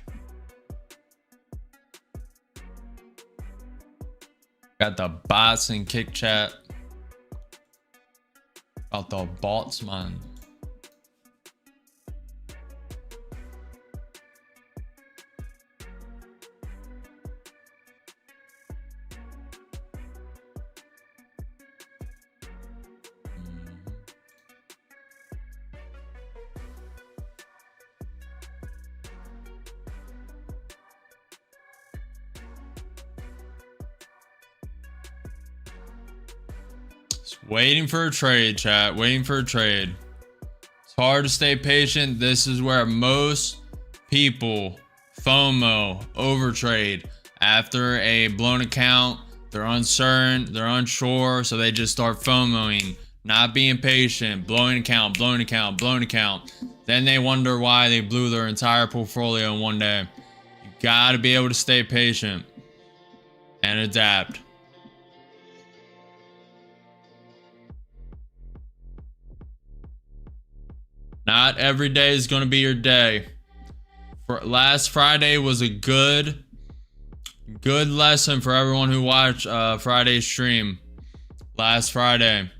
Got the bots in kick chat. Got the bots, man. Waiting for a trade, chat. Waiting for a trade. It's hard to stay patient. This is where most people FOMO, overtrade. After a blown account, they're uncertain, they're unsure, so they just start FOMOing, not being patient, blowing account, blowing account, blowing account. Then they wonder why they blew their entire portfolio in one day. You gotta be able to stay patient and adapt. Not every day is going to be your day. Last Friday was a good lesson for everyone who watched Friday's stream. Last Friday,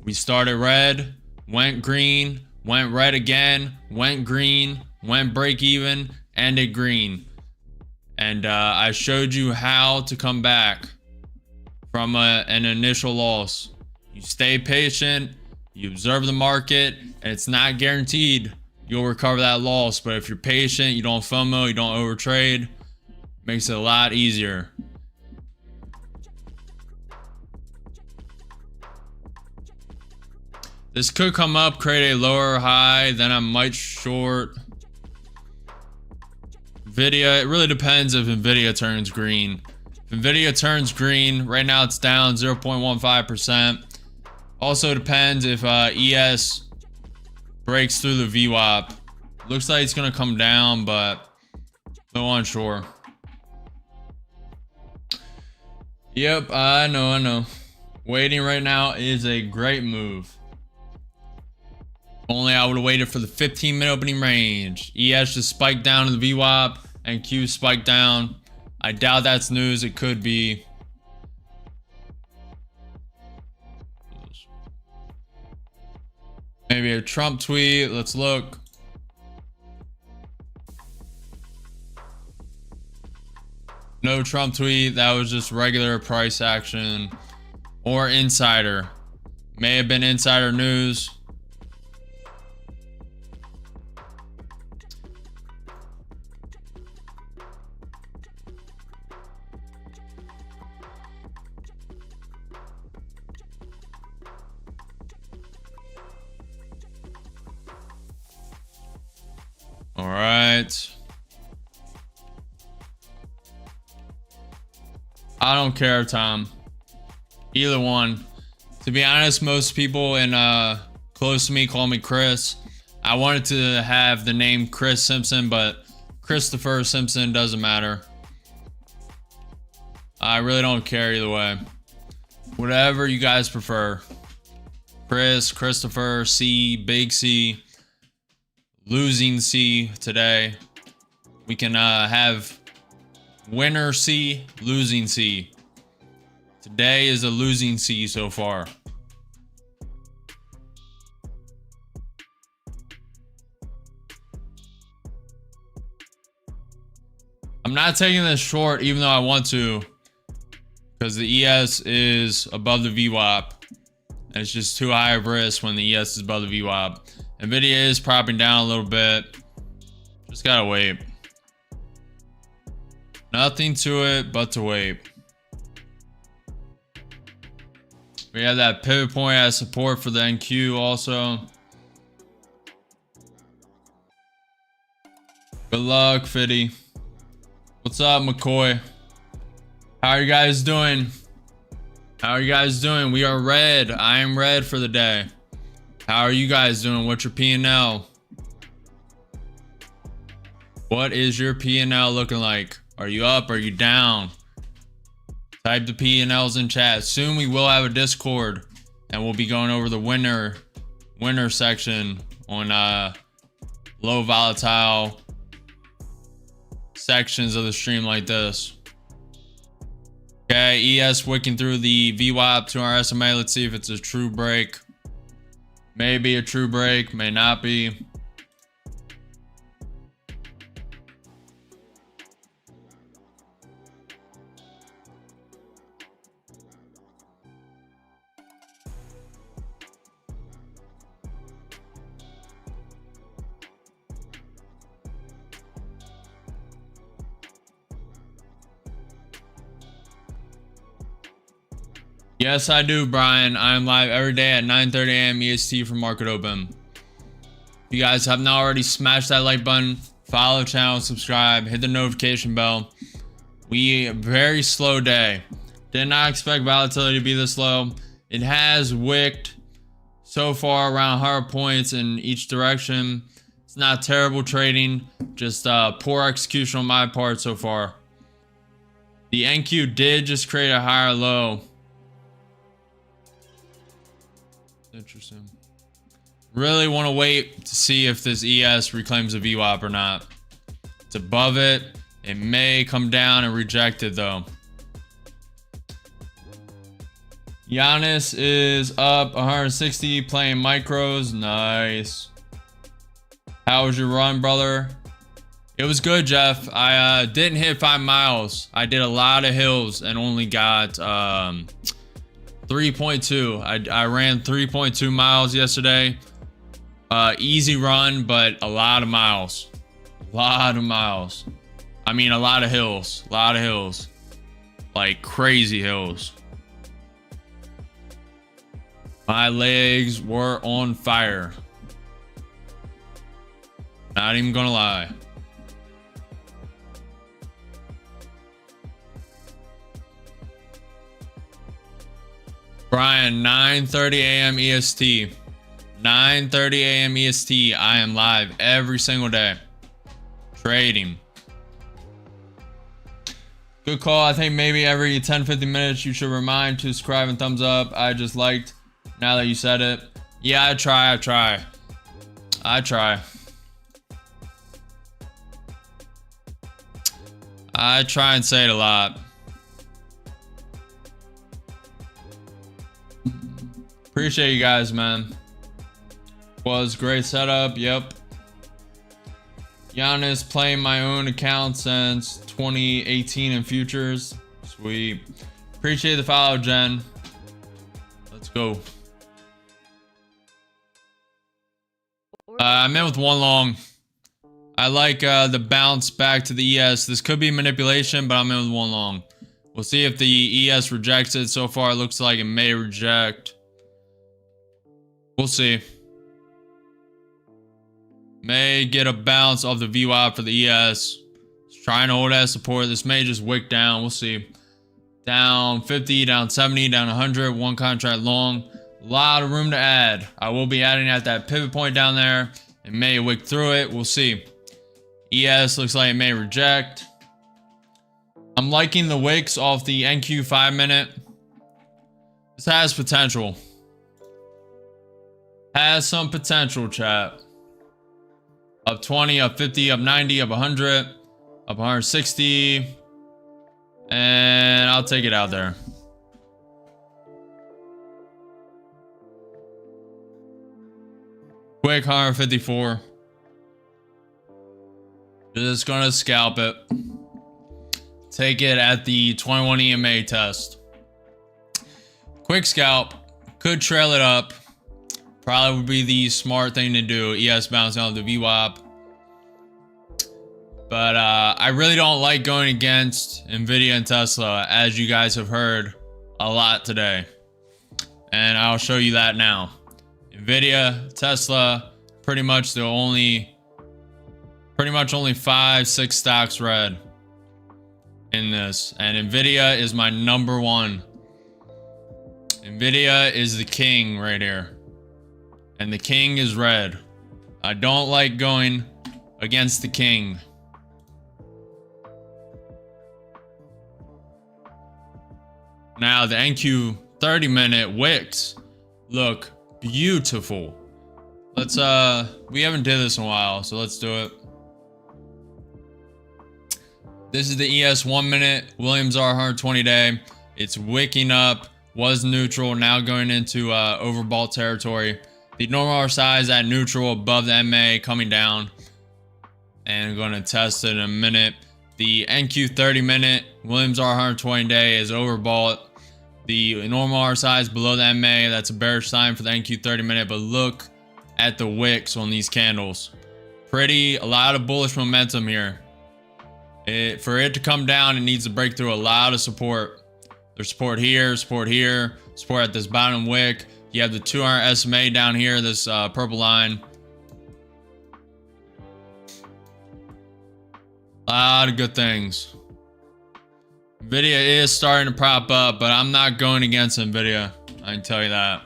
we started red, went green, went red again, went green, went break even, ended green. And I showed you how to come back from an initial loss. You stay patient. You observe the market, and it's not guaranteed you'll recover that loss. But if you're patient, you don't FOMO, you don't overtrade, makes it a lot easier. This could come up, create a lower high, then I might short. Nvidia, it really depends if Nvidia turns green. If Nvidia turns green, right now it's down 0.15%. Also depends if ES breaks through the VWAP. Looks like it's gonna come down, but no unsure. Yep, I know. Waiting right now is a great move. Only I would have waited for the 15-minute opening range. ES just spiked down to the VWAP and Q spiked down. I doubt that's news. It could be. Maybe a Trump tweet. Let's look. No Trump tweet. That was just regular price action or insider. May have been insider news. All right. I don't care, Tom. Either one. To be honest, most people in close to me call me Chris. I wanted to have the name Chris Simpson, but Christopher Simpson doesn't matter. I really don't care either way. Whatever you guys prefer. Chris, Christopher, C, Big C, losing C today. We can have winner C, losing C. Today is a losing C so far. I'm not taking this short even though I want to, because the ES is above the VWAP. And it's just too high of risk when the ES is above the VWAP. Nvidia is propping down a little bit. Just gotta wait. Nothing to it but to wait. We have that pivot point as support for the NQ also. Good luck, Fitty. What's up, McCoy? How are you guys doing? How are you guys doing? We are red. I am red for the day. How are you guys doing? What's your P&L? What is your P&L looking like? Are you up? Are you down? Type the P&Ls in chat. Soon we will have a Discord and we'll be going over the winner section on low volatile sections of the stream like this. Okay, ES wicking through the VWAP to our SMA. Let's see if it's a true break. Maybe a true break, may not be. Yes, I do, Brian. I am live every day at 9:30 a.m. EST for Market Open. If you guys have not already, smash that like button, follow the channel, subscribe, hit the notification bell. Very slow day. Did not expect volatility to be this low. It has wicked so far around 100 points in each direction. It's not terrible trading, just poor execution on my part so far. The NQ did just create a higher low. Interesting. Really want to wait to see if this ES reclaims a VWAP or not. It's above it. It may come down and reject it though. Giannis is up 160 playing micros. Nice. How was your run, brother? It was good, Jeff. I didn't hit 5 miles. I did a lot of hills and only got 3.2. I ran 3.2 miles yesterday. Easy run, but a lot of miles. I mean, a lot of hills. Like crazy hills. My legs were on fire. Not even gonna lie. Brian, 9:30 a.m. EST. 9:30 a.m. EST. I am live every single day. Trading. Good call. I think maybe every 10-15 minutes you should remind to subscribe and thumbs up. I just liked now that you said it. Yeah, I try. I try and say it a lot. Appreciate you guys, man. Was great setup. Yep. Giannis playing my own account since 2018 in futures. Sweet. Appreciate the follow, Jen. Let's go. I'm in with one long. I like the bounce back to the ES. This could be manipulation, but I'm in with one long. We'll see if the ES rejects it. So far, it looks like it may reject. We'll see. May get a bounce off the VWAP for the ES. It's trying to hold as support. This may just wick down. We'll see. Down 50, down 70, down 100. One contract long. A lot of room to add. I will be adding at that pivot point down there. It may wick through it. We'll see. ES looks like it may reject. I'm liking the wicks off the NQ 5-minute. This has potential. Has some potential, chat. Up 20, up 50, up 90, up 100, up 160. And I'll take it out there. Quick 154. Just gonna scalp it. Take it at the 21 EMA test. Quick scalp. Could trail it up. Probably would be the smart thing to do. ES bouncing off the VWAP. But I really don't like going against Nvidia and Tesla, as you guys have heard a lot today. And I'll show you that now. Nvidia, Tesla, pretty much only 5-6 stocks red in this. And Nvidia is my number one. Nvidia is the king right here. And the king is red. I don't like going against the king. Now the NQ 30-minute wicks look beautiful. Let's we haven't did this in a while, so let's do it. This is the ES 1-minute Williams R 120 day. It's wicking up, was neutral, now going into overbought territory. The normal R size at neutral above the MA coming down. And I'm going to test it in a minute. The NQ 30-minute Williams R 120 day is overbought. The normal R size below the MA, that's a bearish sign for the NQ 30-minute, but look at the wicks on these candles. A lot of bullish momentum here. For it to come down, it needs to break through a lot of support. There's support here, support at this bottom wick. You have the 200 SMA down here, this purple line. A lot of good things. Nvidia is starting to prop up, but I'm not going against Nvidia. I can tell you that.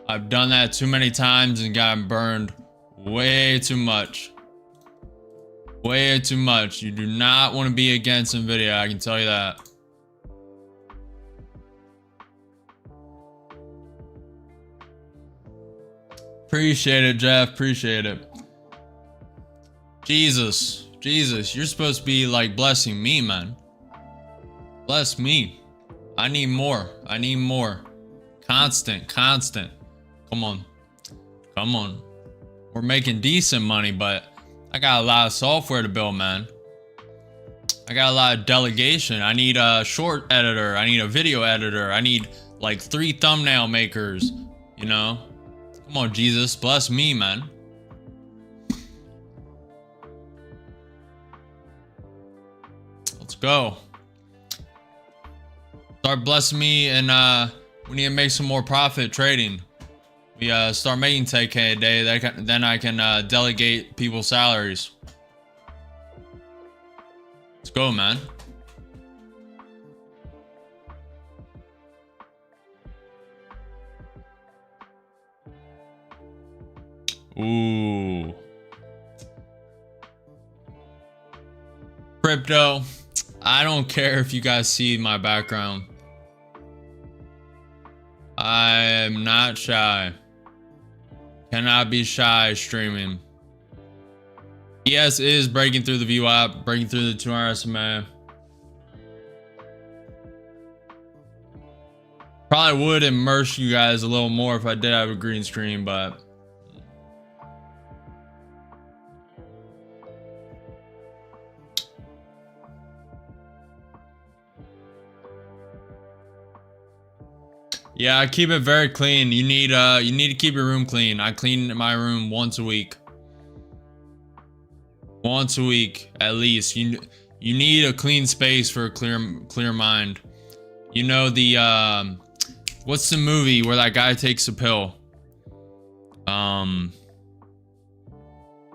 I've done that too many times and gotten burned way too much. Way too much. You do not want to be against Nvidia, I can tell you that. Appreciate it, Jeff. Appreciate it. Jesus, you're supposed to be like blessing me, man. Bless me. I need more. I need more. Constant. Come on. We're making decent money, but I got a lot of software to build, man. I got a lot of delegation. I need a short editor. I need a video editor. I need like 3 thumbnail makers, you know? Come on, Jesus. Bless me, man. Let's go. Start blessing me, and we need to make some more profit trading. We start making 10K a day, then I can delegate people's salaries. Let's go, man. Ooh. Crypto. I don't care if you guys see my background. I am not shy. Cannot be shy streaming. ES is breaking through the VWAP, breaking through the 200 SMA. Probably would immerse you guys a little more if I did have a green screen, but yeah, I keep it very clean. You need to keep your room clean. I clean my room once a week. Once a week at least. You need a clean space for a clear mind. You know the what's the movie where that guy takes a pill? I'm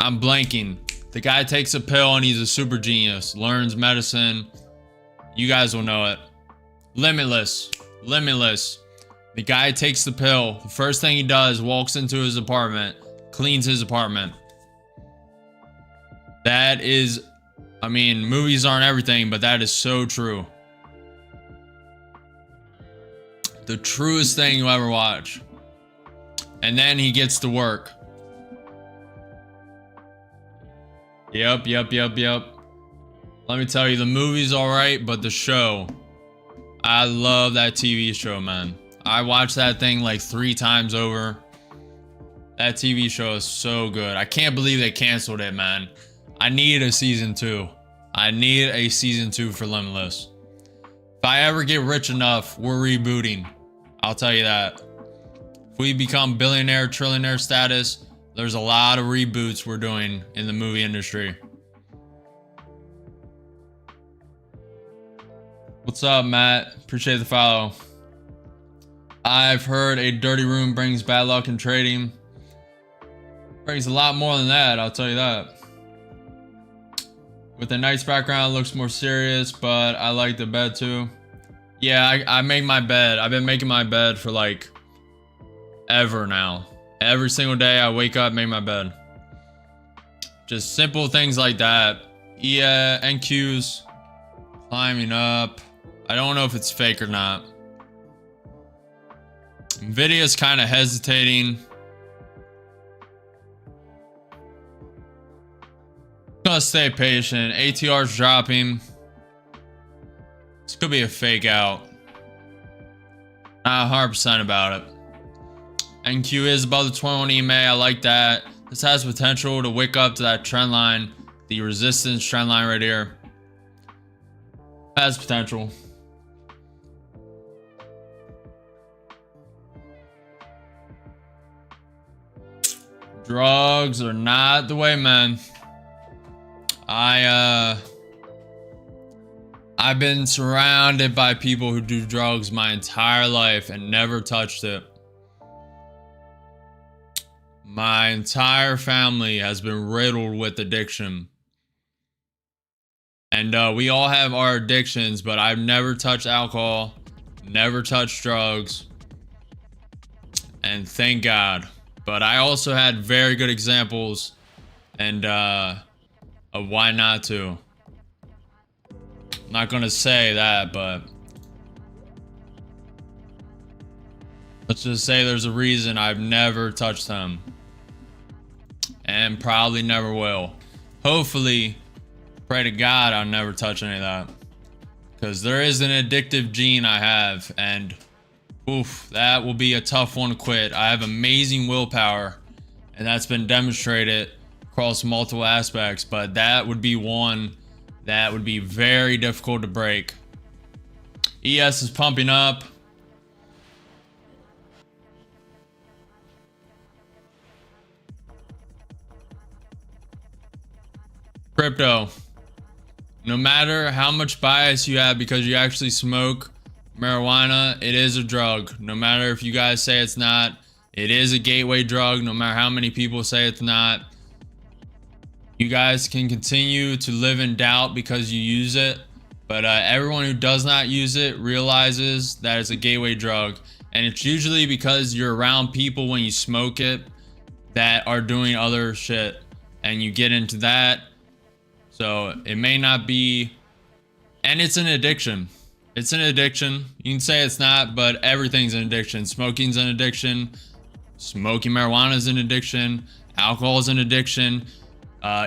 blanking. The guy takes a pill and he's a super genius. Learns medicine. You guys will know it. Limitless. The guy takes the pill. The first thing he does, walks into his apartment, cleans his apartment. That is I mean, movies aren't everything, but that is so true. The truest thing you ever watch. And then he gets to work. Yep. Let me tell you, the movie's alright, but the show, I love that TV show, man. I watched that thing like 3 times over. That TV show is so good. I can't believe they canceled it, man. I need a season 2. I need a season 2 for Limitless. If I ever get rich enough, we're rebooting. I'll tell you that. If we become billionaire, trillionaire status, there's a lot of reboots we're doing in the movie industry. What's up, Matt? Appreciate the follow. I've heard a dirty room brings bad luck in trading. Brings a lot more than that, I'll tell you that. With a nice background, it looks more serious, but I like the bed too. Yeah, I make my bed. I've been making my bed for like ever now. Every single day I wake up, make my bed. Just simple things like that. Yeah, NQs, climbing up. I don't know if it's fake or not. Nvidia's kind of hesitating. Gonna stay patient. ATR's dropping. This could be a fake out. Not 100% about it. NQ is above the 21 EMA. I like that. This has potential to wick up to that trend line, the resistance trend line right here. Has potential. Drugs are not the way, man. I've been surrounded by people who do drugs my entire life and never touched it. My entire family has been riddled with addiction. And we all have our addictions, but I've never touched alcohol, never touched drugs. And thank God. But I also had very good examples and of why not to. I'm not gonna say that, but let's just say there's a reason I've never touched them. And probably never will. Hopefully, pray to God I'll never touch any of that. Because there is an addictive gene I have, and oof, that will be a tough one to quit. I have amazing willpower, and that's been demonstrated across multiple aspects, but that would be one that would be very difficult to break. ES is pumping up. Crypto. No matter how much bias you have because you actually smoke marijuana, it is a drug. No matter if you guys say it's not, it is a gateway drug. No matter how many people say it's not, you guys can continue to live in doubt because you use it. But everyone who does not use it realizes that it's a gateway drug. And it's usually because you're around people when you smoke it that are doing other shit. And you get into that. So it may not be, and it's an addiction. It's an addiction. You can say it's not, but everything's an addiction. Smoking's an addiction. Smoking marijuana is an addiction. Alcohol is an addiction.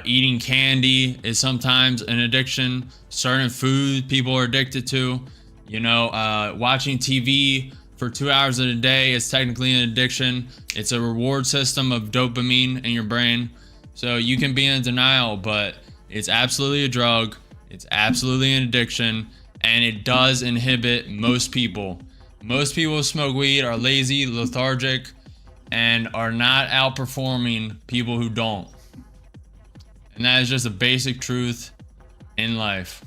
Eating candy is sometimes an addiction. Certain food people are addicted to. You know, watching TV for 2 hours a day is technically an addiction. It's a reward system of dopamine in your brain. So you can be in denial, but it's absolutely a drug. It's absolutely an addiction, and it does inhibit most people. Most people who smoke weed are lazy, lethargic, and are not outperforming people who don't. And that is just a basic truth in life.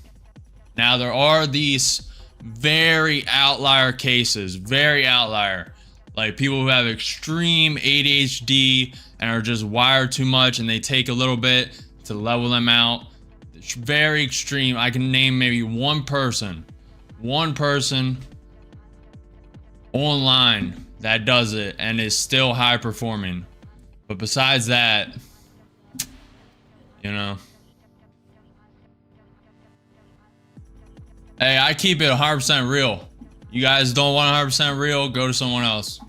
Now, there are these very outlier cases, very outlier, like people who have extreme ADHD and are just wired too much, and they take a little bit to level them out. It's very extreme. I can name maybe one person online that does it and is still high performing. But besides that, you know, Hey, I keep it 100% real. You guys don't want 100% real, go to someone else.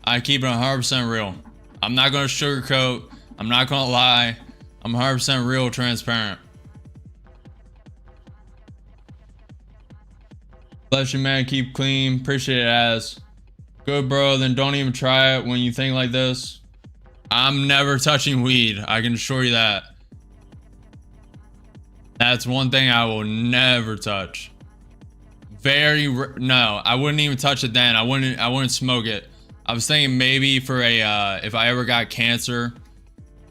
I keep it 100% real. I'm not going to sugarcoat. I'm not going to lie. I'm 100% real, transparent. Bless you, man. Keep clean. Appreciate it, as. Good, bro. Then don't even try it when you think like this. I'm never touching weed. I can assure you that. That's one thing I will never touch. No, I wouldn't even touch it then. I wouldn't smoke it. I was thinking maybe for a if I ever got cancer,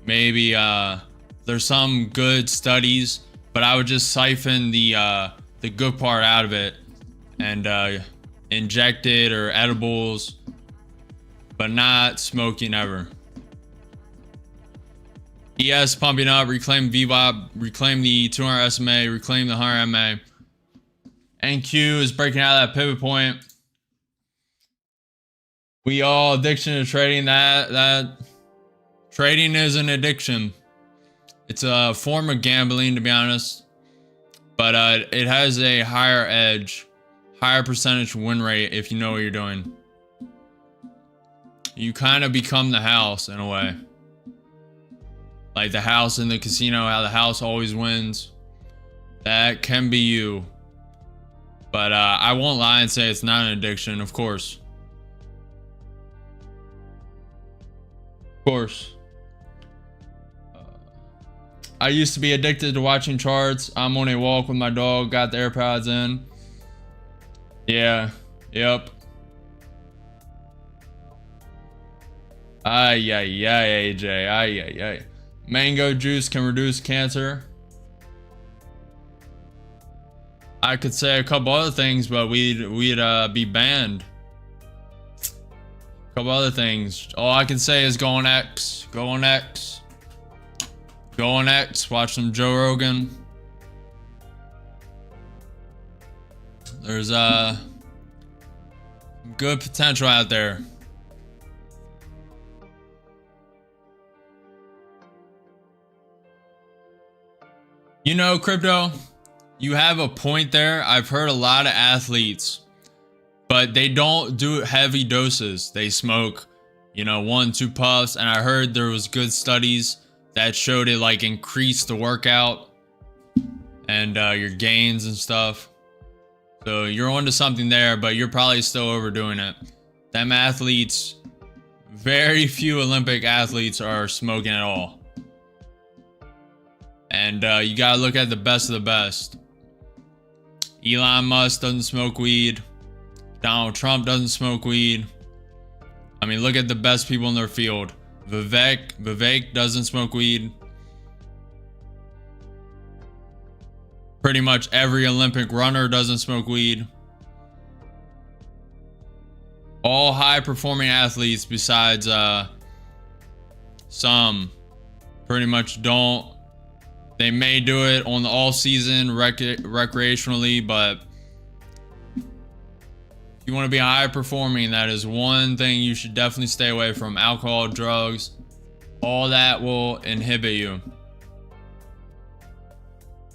maybe there's some good studies, but I would just siphon the good part out of it and inject it or edibles, but not smoking ever. ES pumping up, reclaim VWAP, reclaim the 200 SMA, reclaim the 100 MA. NQ is breaking out of that pivot point. We all addiction to trading. That trading is an addiction. It's a form of gambling, to be honest, but it has a higher edge, higher percentage win rate if you know what you're doing. You kind of become the house in a way. Like the house in the casino, how the house always wins. That can be you. But I won't lie and say it's not an addiction, of course. Of course. I used to be addicted to watching charts. I'm on a walk with my dog, got the AirPods in. Yeah, yep. Ay, AJ, ay. Mango juice can reduce cancer. I could say a couple other things, but we'd be banned. A couple other things. All I can say is go on X. Go on X. Go on X. Watch some Joe Rogan. There's good potential out there. You know, crypto, you have a point there. I've heard a lot of athletes, but they don't do heavy doses. They smoke, you know, 1-2 puffs. And I heard there was good studies that showed it like increased the workout and your gains and stuff. So you're onto something there, but you're probably still overdoing it. Them athletes, very few Olympic athletes are smoking at all. And you gotta look at the best of the best. Elon Musk doesn't smoke weed. Donald Trump doesn't smoke weed. I mean, look at the best people in their field. Vivek doesn't smoke weed. Pretty much every Olympic runner doesn't smoke weed. All high-performing athletes besides some pretty much don't. They may do it on the all season recreationally, but if you want to be high performing, that is one thing you should definitely stay away from. Alcohol, drugs, all that will inhibit you.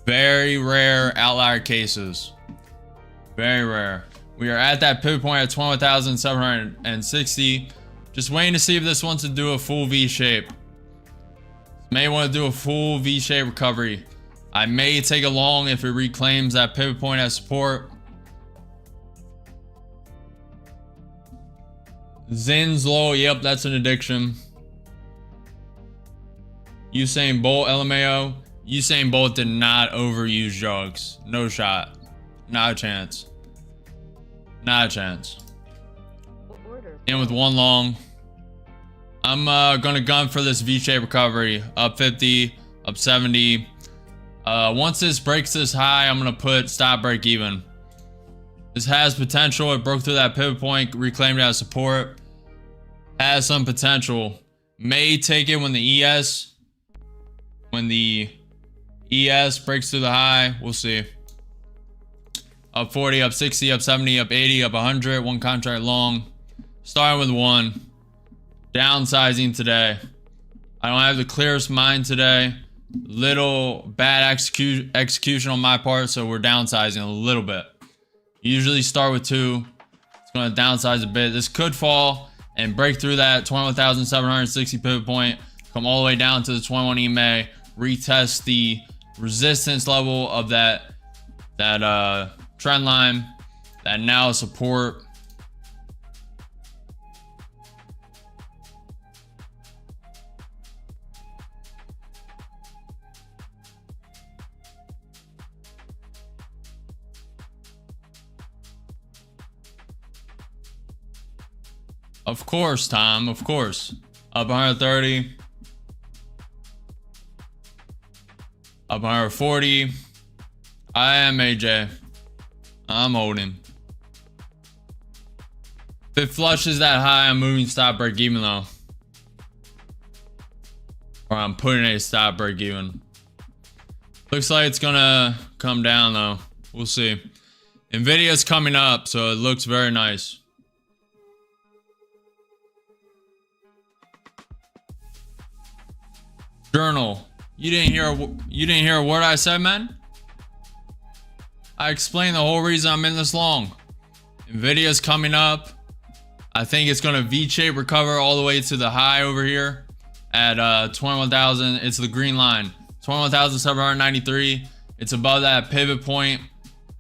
Very rare outlier cases. Very rare. We are at that pivot point at 21,760. Just waiting to see if this wants to do a full V shape. May want to do a full V-shaped recovery. I may take a long if it reclaims that pivot point as support. Zin's low. Yep, that's an addiction. Usain Bolt, LMAO. Usain Bolt did not overuse drugs. No shot. Not a chance. Not a chance. In with one long. I'm gonna gun for this V-shaped recovery. Up 50, up 70. Once this breaks this high, I'm gonna put stop break even. This has potential. It broke through that pivot point, reclaimed it as support. Has some potential. May take it when the ES breaks through the high. We'll see. Up 40, up 60, up 70, up 80, up 100. One contract long. Starting with one. Downsizing today. I don't have the clearest mind today. Little bad execution on my part, so we're downsizing a little bit. Usually start with 2. It's going to downsize a bit. This could fall and break through that 21,760 pivot point, come all the way down to the 21 EMA, retest the resistance level of that trend line, that now support. Of course, Tom, of course. Up 130. Up 140. I am AJ. I'm holding. If it flushes that high, I'm moving stop break even though. Or I'm putting a stop break even. Looks like it's gonna come down though. We'll see. Nvidia's coming up, so it looks very nice. Journal. You didn't hear a word I said, man? I explained the whole reason I'm in this long. Nvidia's coming up. I think it's gonna V-shape recover all the way to the high over here at 21,000. It's the green line, 21,793. It's above that pivot point,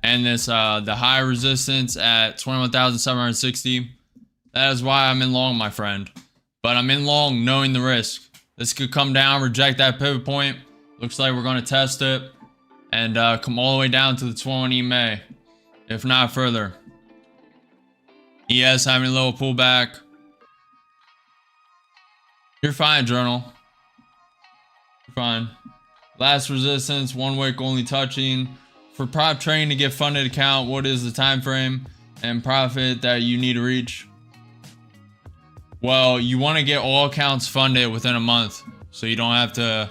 and this the high resistance at 21,760. That is why I'm in long, my friend. But I'm in long knowing the risk. This could come down, reject that pivot point. Looks like we're going to test it and come all the way down to the 20 EMA, if not further. ES having a little pullback. You're fine, Journal. You're fine. Last resistance, 1 wick only touching. For prop trading to get funded account, what is the time frame and profit that you need to reach? Well, you want to get all accounts funded within a month, so you don't have to.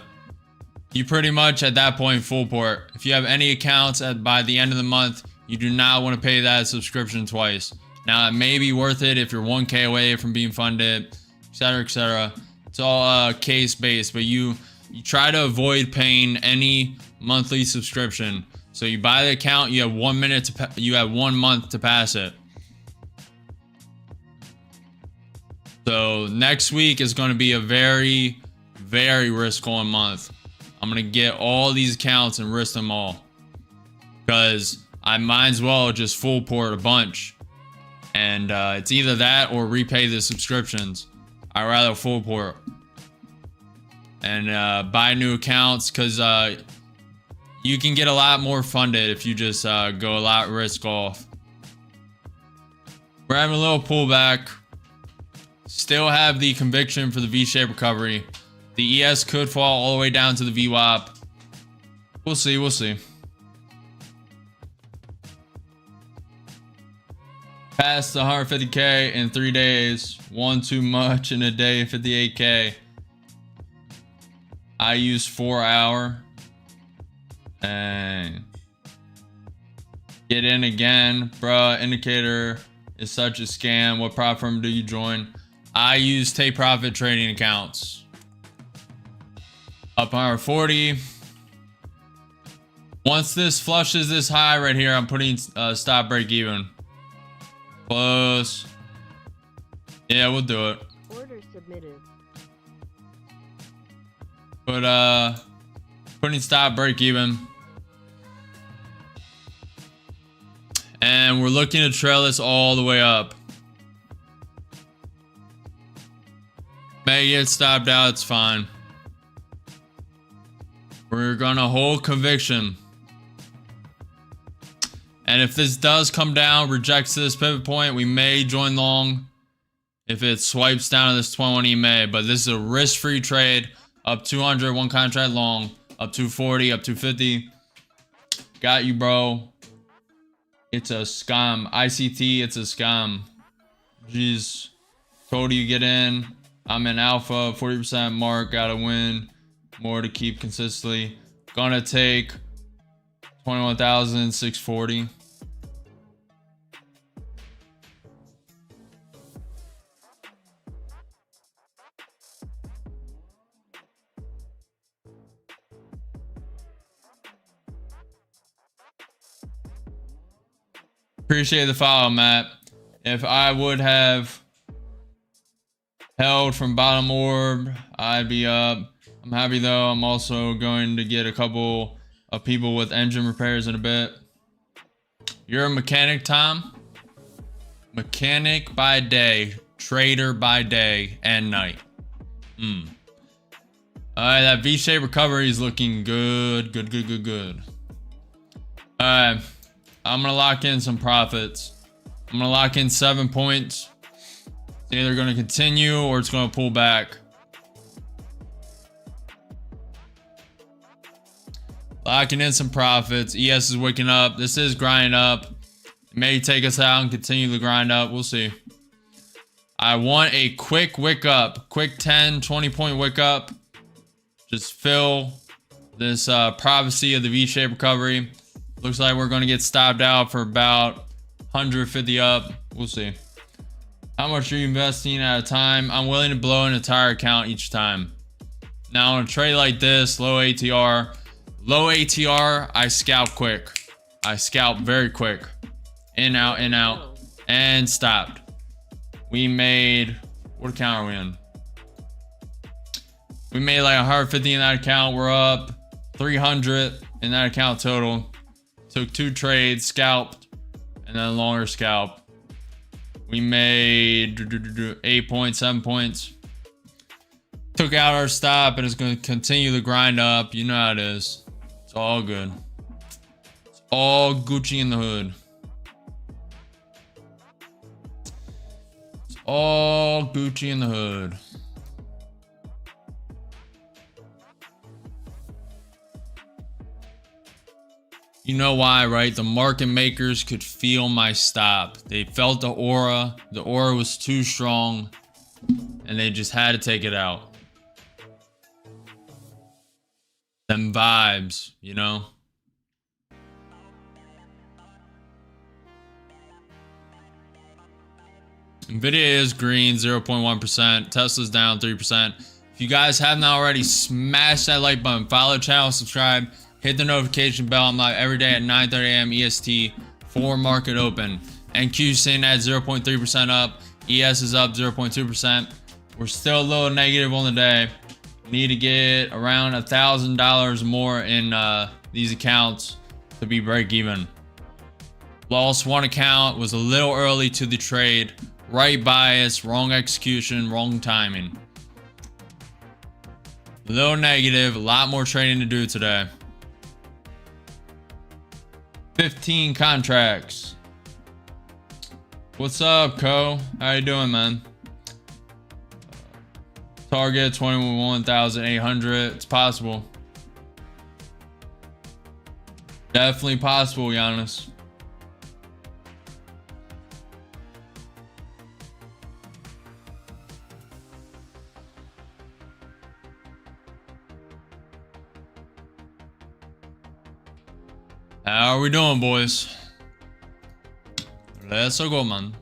You pretty much at that point full port. If you have any accounts by the end of the month, you do not want to pay that subscription twice. Now, it may be worth it if you're 1K away from being funded, etc., etc. It's all case based, but you try to avoid paying any monthly subscription. So you buy the account, you have 1 minute you have 1 month to pass it. So next week is going to be a very, very risk-on month. I'm going to get all these accounts and risk them all. Because I might as well just full port a bunch. And it's either that or repay the subscriptions. I'd rather full port. And buy new accounts because you can get a lot more funded if you just go a lot risk off. We're having a little pullback. Still have the conviction for the V-shape recovery. The ES could fall all the way down to the VWAP. We'll see, we'll see. Past the 150K in 3 days. One too much in a day, 58K. I use 4 hour. And get in again. Bruh, indicator is such a scam. What prop firm do you join? I use take profit trading accounts. Up 140. Once this flushes this high right here, I'm putting stop break even. Close. Yeah, we'll do it. Order submitted. But putting stop break even. And we're looking to trail this all the way up. May get stopped out, it's fine. We're gonna hold conviction. And if this does come down, rejects this pivot point, we may join long if it swipes down to this 21 EMA. But this is a risk-free trade. Up 200, 1 contract long. Up 240, up 250. Got you, bro. It's a scam. ICT, it's a scam. Jeez. Told you get in. I'm in alpha, 40% mark, gotta win. More to keep consistently. Gonna take 21,640. Appreciate the follow, Matt. If I would have held from bottom orb, I'd be up. I'm happy though. I'm also going to get a couple of people with engine repairs in a bit. You're a mechanic, Tom? Mechanic by day, trader by day and night. Alright, that V-shaped recovery is looking good. Good. Alright, I'm gonna lock in some profits. I'm gonna lock in 7 points. It's either gonna continue or it's gonna pull back. Locking in some profits. ES is waking up. This is grinding up. It may take us out and continue to grind up. We'll see. I want a quick wick up. Quick 10, 20 point wick up. Just fill this prophecy of the V-shaped recovery. Looks like we're going to get stopped out for about 150 up. We'll see. How much are you investing at a time? I'm willing to blow an entire account each time. Now on a trade like this, low ATR, I scalp quick. I scalp very quick. In, out, and stopped. We made, what account are we in? We made like 150 in that account. We're up 300 in that account total. Took 2 trades, scalped, and then a longer scalp. We made 8 points, 7 points. Took out our stop and it's going to continue to grind up. You know how it is. It's all good. It's all Gucci in the hood. It's all Gucci in the hood. You know why, right? The market makers could feel my stop. They felt the aura. The aura was too strong and they just had to take it out. Them vibes, you know? Nvidia is green, 0.1%. Tesla's down 3%. If you guys haven't already, smash that like button, follow the channel, subscribe, hit the notification bell. I'm live every day at 9:30 a.m. EST for market open. NQ sitting at 0.3% up. ES is up 0.2%. We're still a little negative on the day. Need to get around $1,000 more in these accounts to be break even. Lost one account, was a little early to the trade. Right bias, wrong execution, wrong timing. A little negative, a lot more trading to do today. 15 contracts. What's up, Co? How you doing, man? Target 21,800. It's possible. Definitely possible, Giannis. How are we doing, boys? Let's go, man.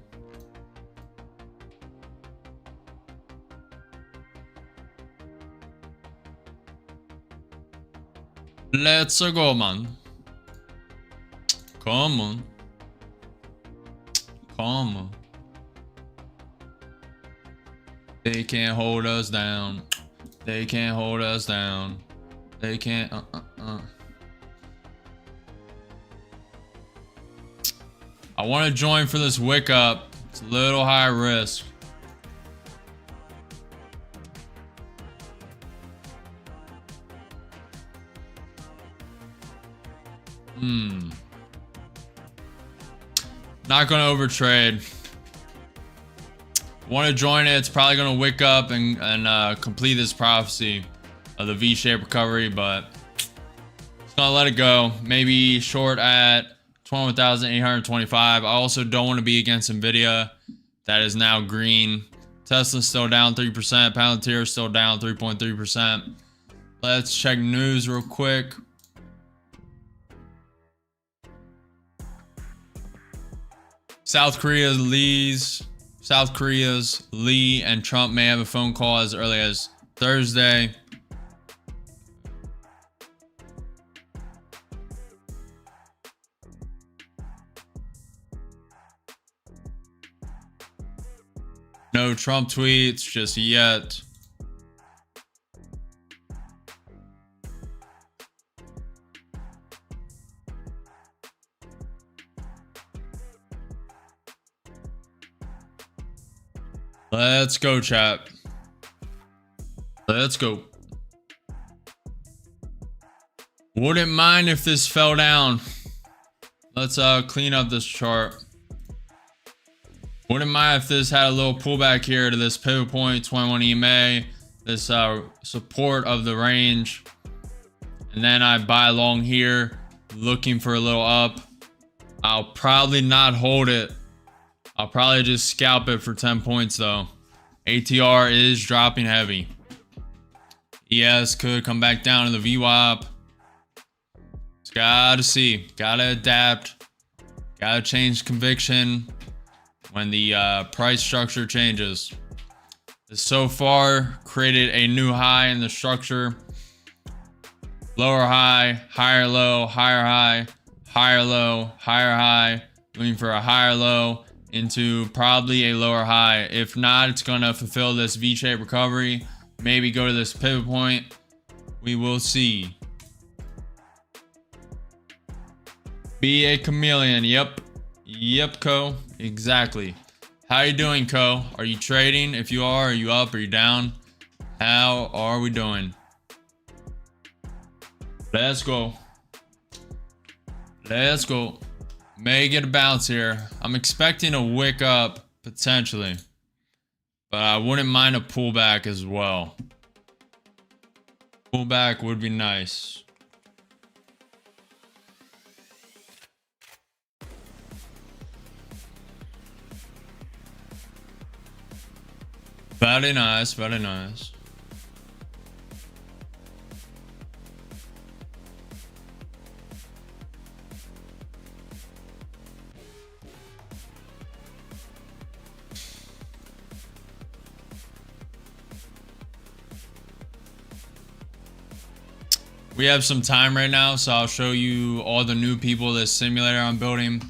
Let's go, man. Come on. Come on. They can't hold us down. They can't hold us down. They can't. I want to join for this wick up. It's a little high risk. Not gonna overtrade. Want to join it? It's probably gonna wick up and complete this prophecy of the V-shaped recovery, but it's gonna let it go. Maybe short at 21,825. I also don't want to be against Nvidia. That is now green. Tesla's still down 3%. Palantir still down 3.3%. Let's check news real quick. South Korea's Lee and Trump may have a phone call as early as Thursday. No Trump tweets just yet. Let's go, chat. Let's go. Wouldn't mind if this fell down. Let's clean up this chart. Wouldn't mind if this had a little pullback here to this pivot point, 21 EMA, this support of the range. And then I buy along here, looking for a little up. I'll probably not hold it. I'll probably just scalp it for 10 points though. ATR is dropping heavy. ES could come back down to the VWAP. Just gotta see, gotta adapt, gotta change conviction when the price structure changes. This so far created a new high in the structure. Lower high, higher low, higher high, higher low, higher high, looking for a higher low into probably a lower high. If not, it's gonna fulfill this V-shaped recovery, maybe go to this pivot point. We will see. Be a chameleon. Yep, Co. Exactly. How you doing, Co? Are you trading? If you are you up? Are you down? How are we doing? Let's go. Let's go. May get a bounce here. I'm expecting a wick up potentially, but I wouldn't mind a pullback as well. Pullback would be nice. Very nice, very nice. We have some time right now, so I'll show you all the new people this simulator I'm building.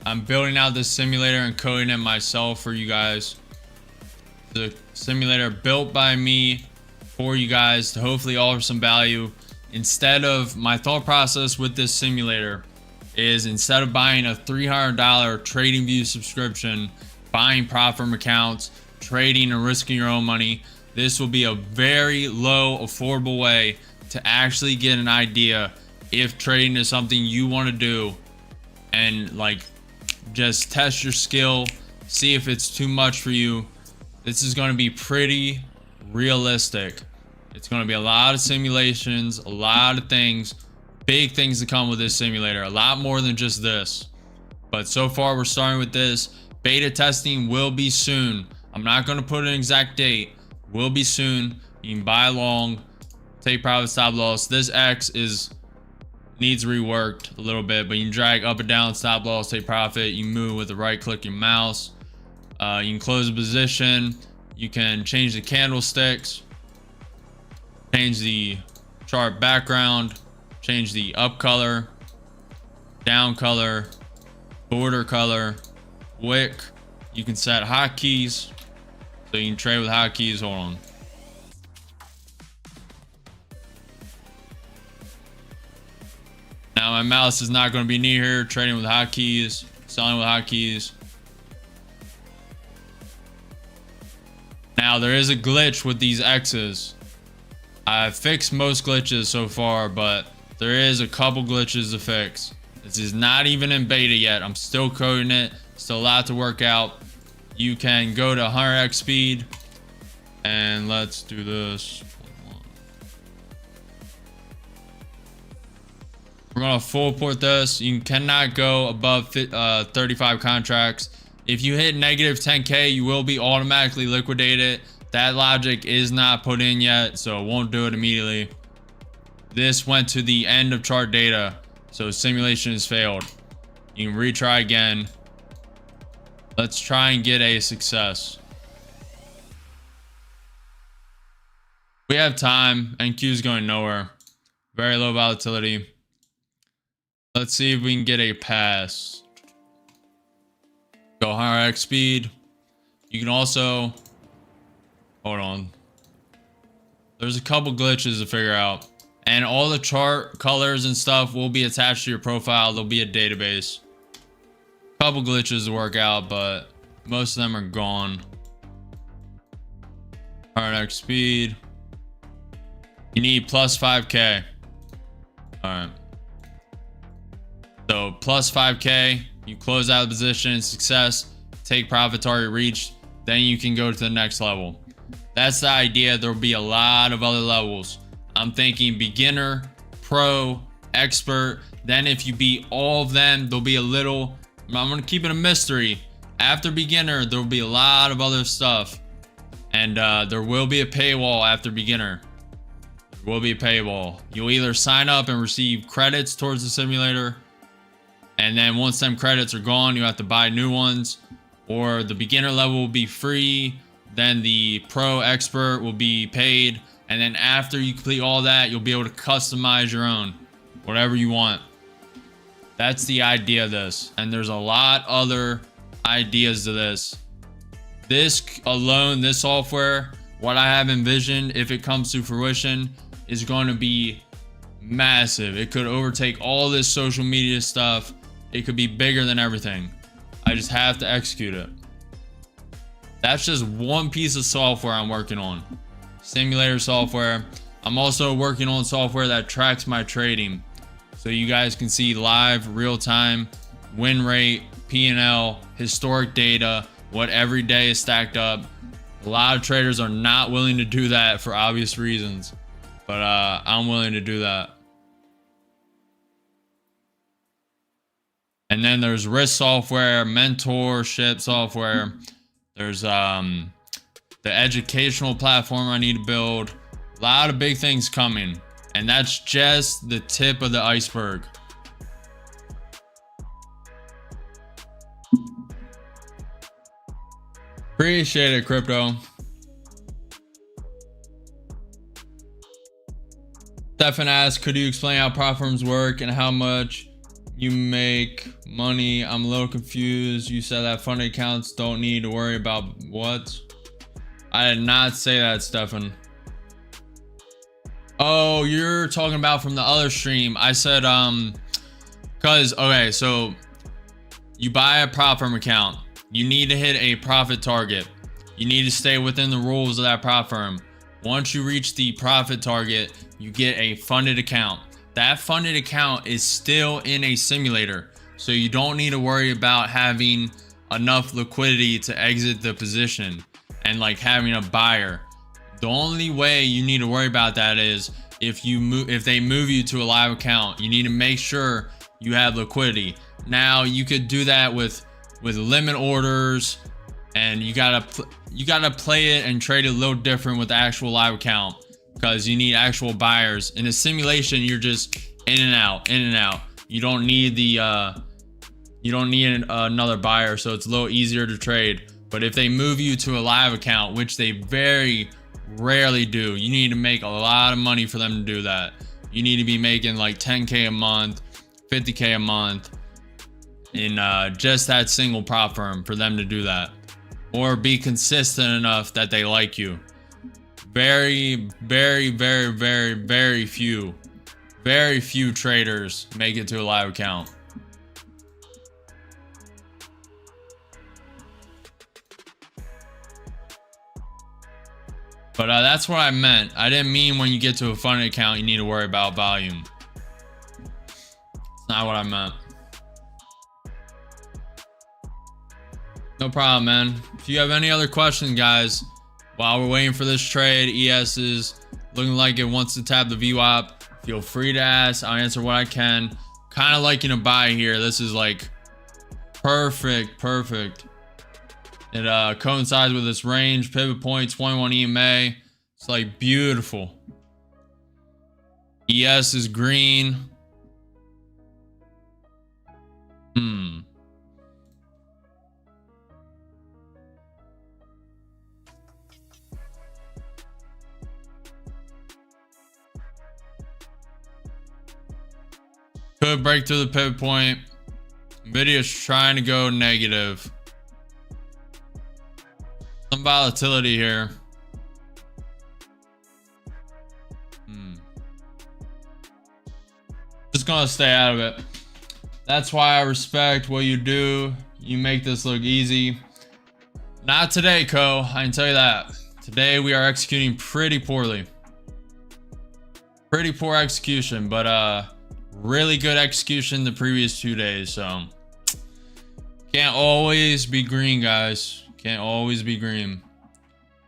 I'm building out this simulator and coding it myself for you guys. The simulator built by me for you guys to hopefully offer some value. Instead of my thought process with this simulator is, instead of buying a $300 TradingView subscription, buying prop firm accounts, trading and risking your own money, this will be a very low, affordable way to actually get an idea if trading is something you want to do, and like just test your skill, see if it's too much for you. This is going to be pretty realistic. It's going to be a lot of simulations, a lot of things, big things to come with this simulator, a lot more than just this. But so far we're starting with this. Beta testing will be soon. I'm not going to put an exact date. Will be soon. You can buy along, take profit, stop loss. This X needs reworked a little bit, but you can drag up and down, stop loss, take profit. You move with the right click your mouse. You can close a position. You can change the candlesticks, change the chart background, change the up color, down color, border color, wick. You can set hotkeys, so you can trade with hotkeys. Hold on. Now my mouse is not going to be near here. Trading with hotkeys, selling with hotkeys. Now there is a glitch with these X's. I've fixed most glitches so far, but there is a couple glitches to fix. This is not even in beta yet. I'm still coding it. Still a lot to work out. You can go to 100x speed, and let's do this. We're gonna full port this. You cannot go above 35 contracts. If you hit negative 10k, you will be automatically liquidated. That logic is not put in yet, so it won't do it immediately. This went to the end of chart data, so simulation has failed. You can retry again. Let's try and get a success. We have time. NQ is going nowhere. Very low volatility. Let's see if we can get a pass. Go 100x speed. You can also Hold on. There's a couple glitches to figure out. And all the chart colors and stuff will be attached to your profile. There'll be a database. Couple glitches to work out, but most of them are gone. RX speed. You need plus 5K. Alright. So plus 5K. You close out the position, success. Take profit target reached. Then you can go to the next level. That's the idea. There'll be a lot of other levels. I'm thinking beginner, pro, expert. Then if you beat all of them, there'll be a little, I'm going to keep it a mystery. After beginner, there'll be a lot of other stuff. And there will be a paywall after beginner. There will be a paywall. You'll either sign up and receive credits towards the simulator. And then once them credits are gone, you have to buy new ones. Or the beginner level will be free. Then the pro expert will be paid. And then after you complete all that, you'll be able to customize your own. Whatever you want. That's the idea of this. And there's a lot other ideas to this. This alone, this software, what I have envisioned, if it comes to fruition, is going to be massive. It could overtake all this social media stuff. It could be bigger than everything. I just have to execute it. That's just one piece of software I'm working on. Simulator software. I'm also working on software that tracks my trading. So you guys can see live, real time, win rate, P&L, historic data, what every day is stacked up. A lot of traders are not willing to do that for obvious reasons. But I'm willing to do that. And then there's risk software, mentorship software. There's the educational platform I need to build. A lot of big things coming. And that's just the tip of the iceberg. Appreciate it, crypto. Stefan asks, could you explain how prop firms work and how much you make money? I'm a little confused. You said that funded accounts don't need to worry about what? I did not say that, Stefan. Oh, you're talking about from the other stream. I said, okay, so you buy a prop firm account. You need to hit a profit target. You need to stay within the rules of that prop firm. Once you reach the profit target, you get a funded account. That funded account is still in a simulator. So you don't need to worry about having enough liquidity to exit the position and like having a buyer. The only way you need to worry about that is if they move you to a live account, you need to make sure you have liquidity. Now you could do that with limit orders, and you gotta play it and trade it a little different with the actual live account because you need actual buyers. In a simulation, you're just in and out, in and out. You don't need another buyer, so it's a little easier to trade. But if they move you to a live account, which they very rarely do, you need to make a lot of money for them to do that. You need to be making like 10K a month, 50K a month in just that single prop firm for them to do that, or be consistent enough that they like you. Very, very, very, very, very few traders make it to a live account. But that's what I meant. I didn't mean when you get to a funded account, you need to worry about volume. It's not what I meant. No problem, man. If you have any other questions, guys, while we're waiting for this trade, ES is looking like it wants to tap the VWAP. Feel free to ask. I'll answer what I can. Kind of liking a buy here. This is like perfect. It coincides with this range, pivot point, 21 EMA. It's like beautiful. ES is green. Could break through the pivot point. Nvidia's trying to go negative. Some volatility here. just gonna stay out of it. That's why I respect what you do. You make this look easy. Not today, Co. I can tell you that. Today we are executing pretty poorly. Pretty poor execution, but really good execution the previous 2 days. So can't always be green, guys. Can't always be green.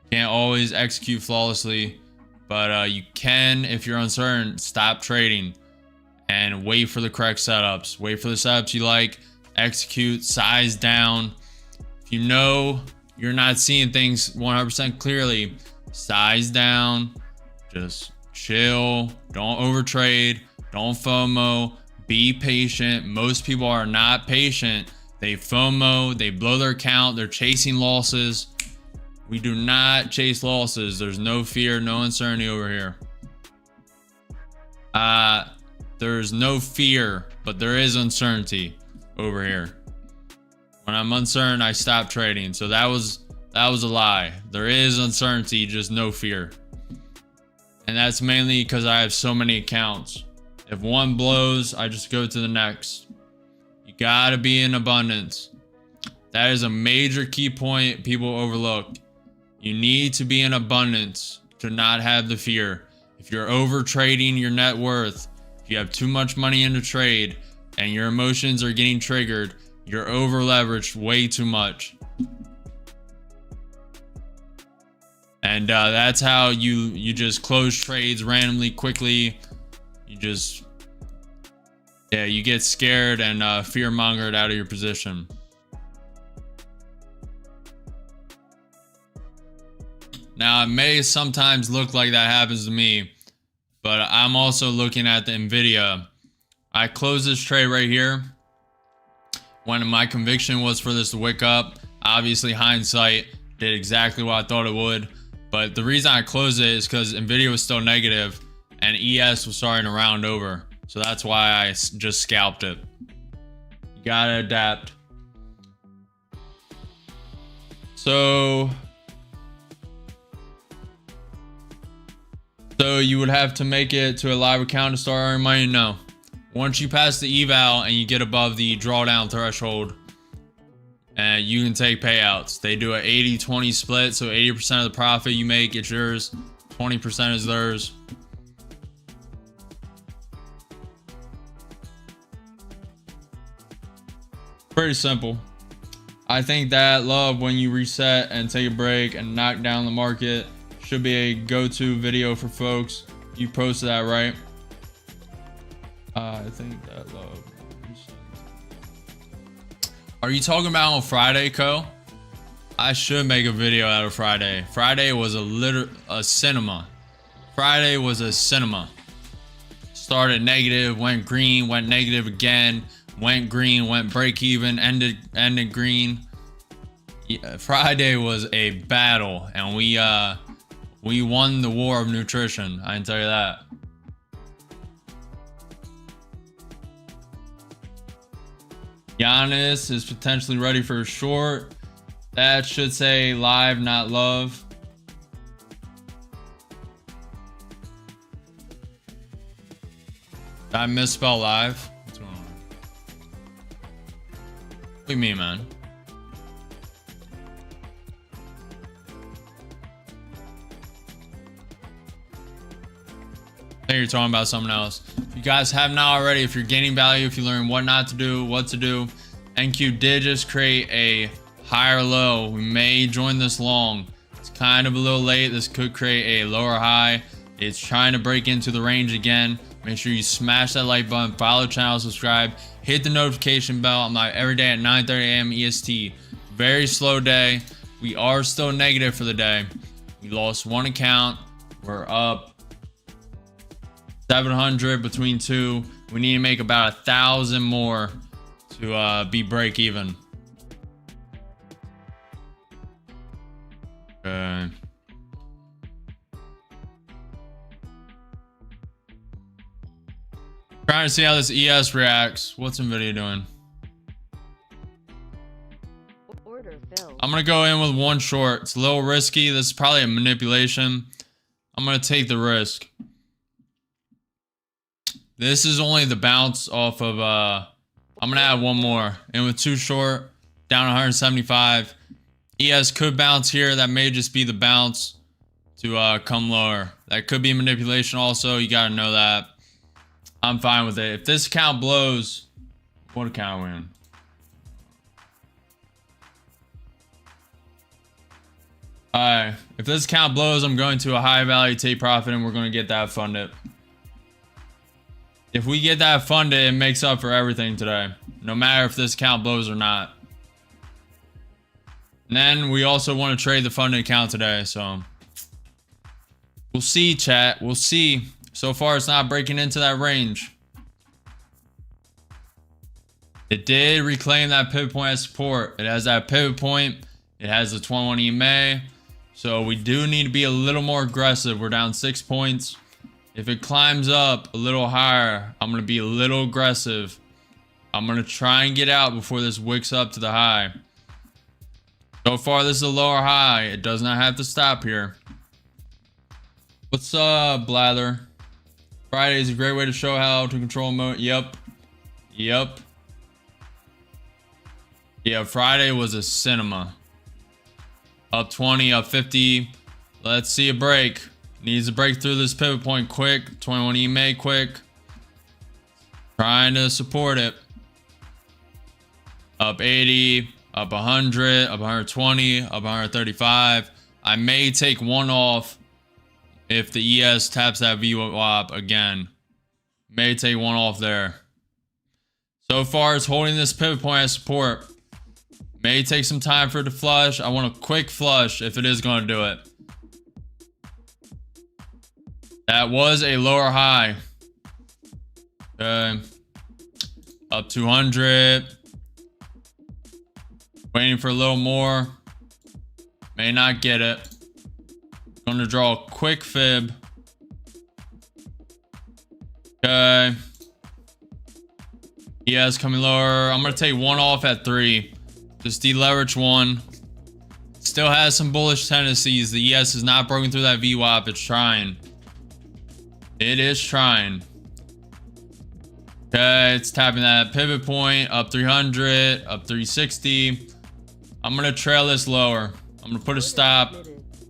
Can't always execute flawlessly, but you can, if you're uncertain, stop trading and wait for the correct setups. Wait for the setups you like, execute, size down. If you know you're not seeing things 100% clearly, size down, just chill, don't overtrade, don't FOMO, be patient. Most people are not patient. They FOMO, they blow their account, they're chasing losses. We do not chase losses. There's no fear, no uncertainty over here. There's no fear, but there is uncertainty over here. When I'm uncertain, I stop trading. So that was a lie. There is uncertainty, just no fear. And that's mainly because I have so many accounts. If one blows, I just go to the next. You gotta be in abundance. That is a major key point people overlook. You need to be in abundance to not have the fear. If you're over trading your net worth, if you have too much money in the trade and your emotions are getting triggered, you're over leveraged way too much. And that's how you just close trades randomly, quickly. You just, yeah, you get scared and fear mongered out of your position. Now, it may sometimes look like that happens to me, but I'm also looking at the Nvidia. I closed this trade right here when my conviction was for this to wick up. Obviously, hindsight did exactly what I thought it would. But the reason I closed it is because Nvidia was still negative and ES was starting to round over. So that's why I just scalped it. You gotta adapt. So you would have to make it to a live account to start earning money? No. Once you pass the eval and you get above the drawdown threshold, you can take payouts. They do an 80-20 split, so 80% of the profit you make is yours, 20% is theirs. Pretty simple. I think that love when you reset and take a break and knock down the market should be a go-to video for folks. You posted that, right? I think that love. Are you talking about on Friday, Co? I should make a video out of Friday. Friday was a cinema. Friday was a cinema. Started negative, went green, went negative again, went green, went break even, ended green. Yeah, Friday was a battle, and we won the war of nutrition. I can tell you that. Giannis is potentially ready for a short. That should say live, not love. Did I misspell live? What's going on? What do you mean, man? I think you're talking about something else. If you guys have not already, if you're gaining value, if you learn what not to do, what to do, NQ did just create a higher low. We may join this long. It's kind of a little late. This could create a lower high. It's trying to break into the range again. Make sure you smash that like button, follow the channel, subscribe, hit the notification bell. I'm live every day at 9:30 a.m. EST. Very slow day. We are still negative for the day. We lost one account. We're up 700 between two. We need to make about 1,000 more to be break even. Okay. Trying to see how this ES reacts. What's Nvidia doing? Order filled. I'm gonna go in with one short. It's a little risky. This is probably a manipulation. I'm gonna take the risk. This is only the bounce off of, I'm going to add one more. And with too short, down 175. ES could bounce here. That may just be the bounce to come lower. That could be manipulation also. You got to know that. I'm fine with it. If this account blows, what account are we in? Alright, if this account blows, I'm going to a high value take profit and we're going to get that funded. If we get that funded, it makes up for everything today. No matter if this account blows or not. And then we also want to trade the funded account today, so we'll see, chat. We'll see. So far, it's not breaking into that range. It did reclaim that pivot point as support. It has that pivot point. It has the 21 EMA. So we do need to be a little more aggressive. We're down 6 points. If it climbs up a little higher, I'm going to be a little aggressive. I'm going to try and get out before this wicks up to the high. So far, this is a lower high. It does not have to stop here. What's up, Blather? Friday is a great way to show how to control mode. Yep. Yeah, Friday was a cinema. Up 20, up 50. Let's see a break. Needs to break through this pivot point quick. 21 EMA quick. Trying to support it. Up 80, up 100, up 120, up 135. I may take one off if the ES taps that VWAP again. May take one off there. So far, it's holding this pivot point as support. May take some time for it to flush. I want a quick flush if it is going to do it. That was a lower high. Okay. Up 200. Waiting for a little more. May not get it. Going to draw a quick fib. Okay. ES coming lower. I'm going to take one off at 3. Just deleverage one. Still has some bullish tendencies. The ES is not broken through that VWAP. It's trying. It is trying. Okay, it's tapping that pivot point. Up 300. Up 360. I'm going to trail this lower. I'm going to put a stop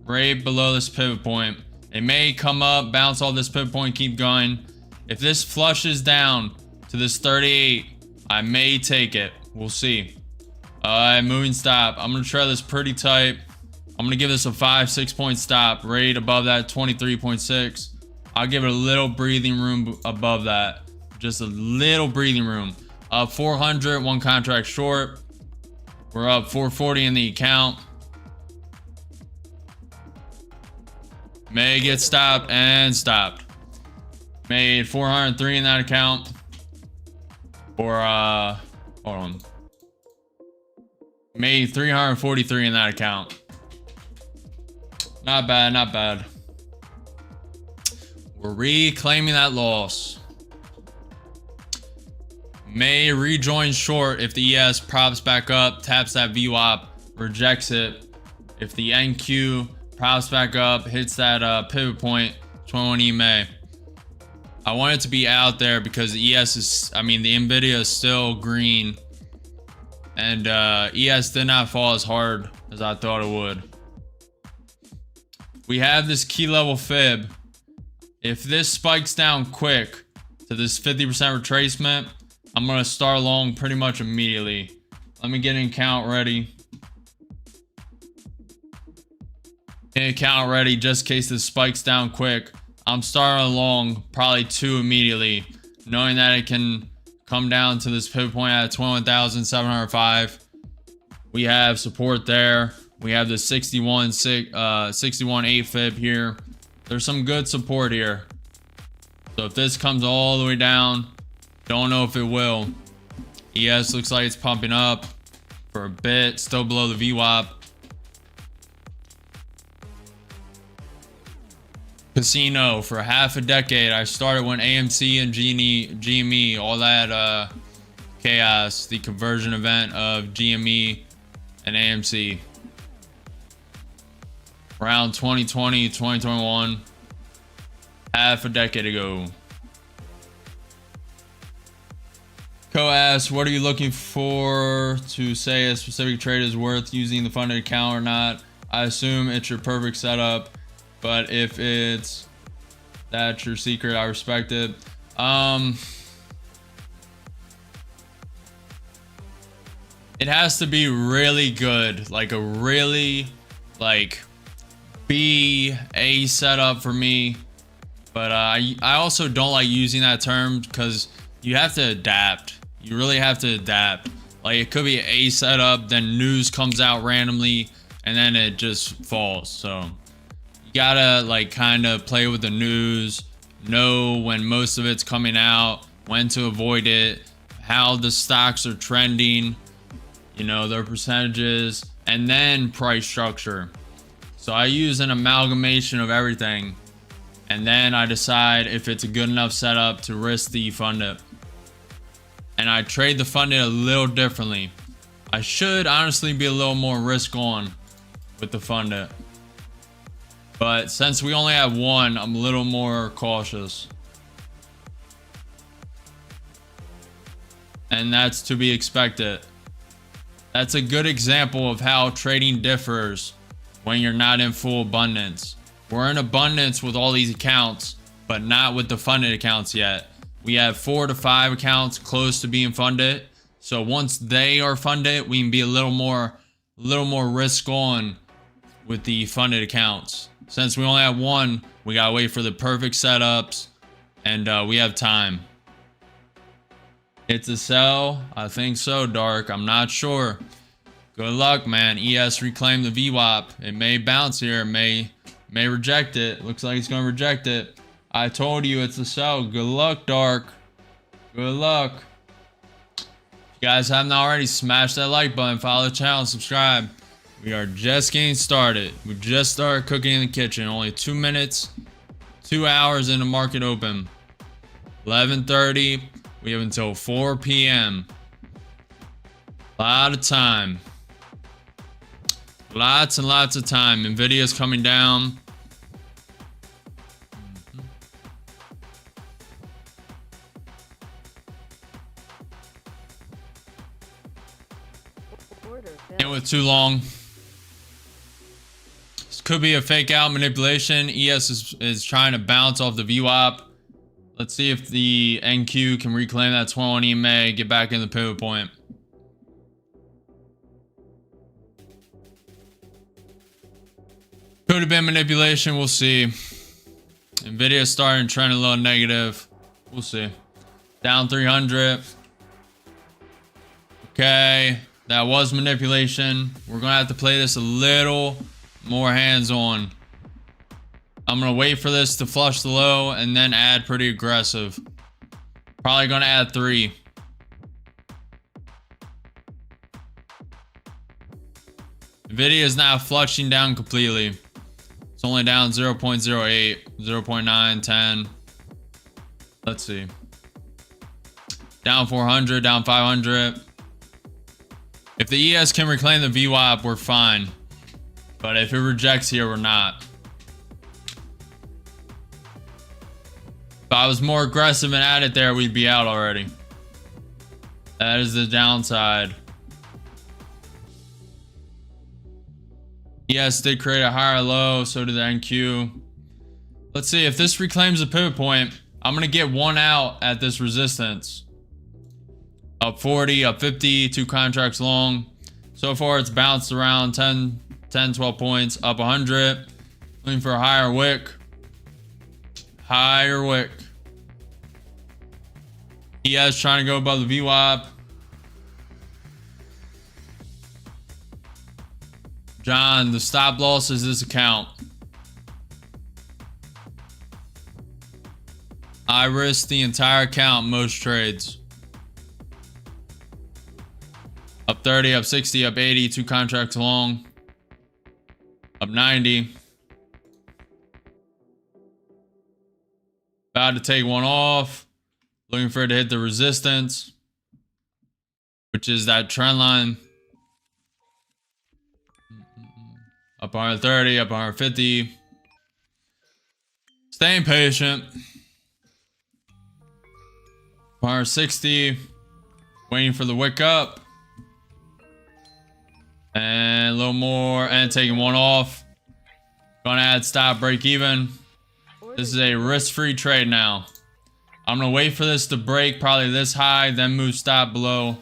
right below this pivot point. It may come up, bounce off this pivot point, keep going. If this flushes down to this 38, I may take it. We'll see. Moving stop. I'm going to trail this pretty tight. I'm going to give this a 5-6 point stop right above that 23.6. I'll give it a little breathing room above that. Just a little breathing room. Up 400, one contract short. We're up 440 in the account. May get stopped and stopped. Made 403 in that account. Or, hold on. Made 343 in that account. Not bad, not bad. We're reclaiming that loss. May rejoin short if the ES props back up, taps that VWAP, rejects it. If the NQ props back up, hits that pivot point, 21 EMA. I want it to be out there because the ES is, the NVIDIA is still green. And ES did not fall as hard as I thought it would. We have this key level fib. If this spikes down quick to this 50% retracement, I'm going to start long pretty much immediately. Let me get an account ready. Get an account ready just in case this spikes down quick. I'm starting long, probably 2 immediately, knowing that it can come down to this pivot point at 21,705. We have support there. We have the 61.8 fib here. There's some good support here. So if this comes all the way down, don't know if it will. ES looks like it's pumping up for a bit, still below the VWAP. Casino for half a decade. I started when AMC and GME, all that chaos, the conversion event of GME and AMC. Around 2020, 2021, half a decade ago. Co asks, what are you looking for to say a specific trade is worth using the funded account or not? I assume it's your perfect setup, but if that's your secret, I respect it. It has to be really good, like a really like A setup for me. But I also don't like using that term because you have to adapt. You really have to adapt. Like it could be an A setup, then news comes out randomly, and then it just falls. So you gotta like kind of play with the news, know when most of it's coming out, when to avoid it, how the stocks are trending, you know, their percentages, and then price structure. So I use an amalgamation of everything, and then I decide if it's a good enough setup to risk the funded. And I trade the funded a little differently. I should honestly be a little more risk on with the funded, but since we only have one, I'm a little more cautious, and that's to be expected. That's a good example of how trading differs when you're not in full abundance. We're in abundance with all these accounts, but not with the funded accounts yet. We have 4 to 5 accounts close to being funded. So once they are funded, we can be a little more risk on with the funded accounts. Since we only have one, we gotta wait for the perfect setups, and we have time. It's a sell? I think so, Dark. I'm not sure. Good luck, man. ES reclaimed the VWAP. It may bounce here. May reject it. Looks like it's gonna reject it. I told you it's a sell. Good luck, Dark. Good luck. If you guys haven't already, smash that like button, follow the channel, and subscribe. We are just getting started. We just started cooking in the kitchen. Only 2 minutes, 2 hours in the market open. 11:30. We have until 4 p.m. A lot of time. Lots and lots of time. Nvidia's coming down. Order It filled. was too long. This could be a fake out manipulation. ES is trying to bounce off the VWAP. Let's see if the NQ can reclaim that 21 EMA, get back in the pivot point. Could have been manipulation, we'll see. Nvidia starting trend a little negative. We'll see. Down 300. Okay, that was manipulation. We're gonna have to play this a little more hands-on. I'm gonna wait for this to flush the low and then add pretty aggressive. Probably gonna add 3. Nvidia is now flushing down completely. It's only down 0.08, 0.9, 10. Let's see. Down 400, down 500. If the ES can reclaim the VWAP, we're fine. But if it rejects here, we're not. If I was more aggressive and at it there, we'd be out already. That is the downside. ES did create a higher low, so did the NQ. Let's see, if this reclaims the pivot point, I'm gonna get one out at this resistance. Up 40, up 50, 2 contracts long. So far it's bounced around 10, 12 points, up 100. Looking for a higher wick. Higher wick. ES trying to go above the VWAP. John, the stop loss is this account. I risk the entire account most trades. Up 30, up 60, up 80, 2 contracts long. Up 90. About to take one off. Looking for it to hit the resistance, which is that trend line. Up 130, up 150. Staying patient. 160. Waiting for the wick up. And a little more. And taking one off. Gonna add stop, break even. This is a risk-free trade now. I'm gonna wait for this to break probably this high, then move stop below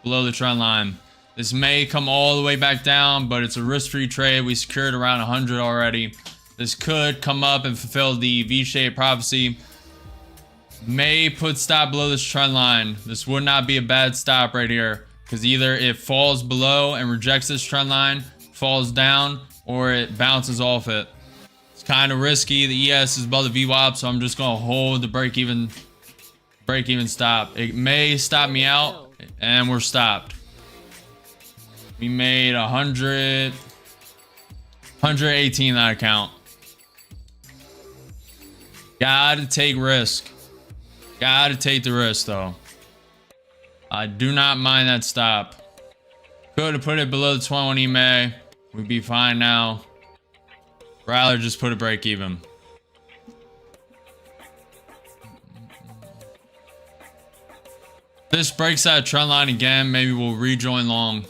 the trend line. This may come all the way back down, but it's a risk-free trade. We secured around 100 already. This could come up and fulfill the V-shaped prophecy. May put stop below this trend line. This would not be a bad stop right here, because either it falls below and rejects this trend line, falls down, or it bounces off it. It's kind of risky. The ES is above the VWAP, so I'm just gonna hold the break even stop. It may stop me out, and we're stopped. We made 118 that account. Gotta take risk. Gotta take the risk though. I do not mind that stop. Could have put it below the 21 EMA. We'd be fine now. Rather just put a break even. If this breaks that trend line again, maybe we'll rejoin long.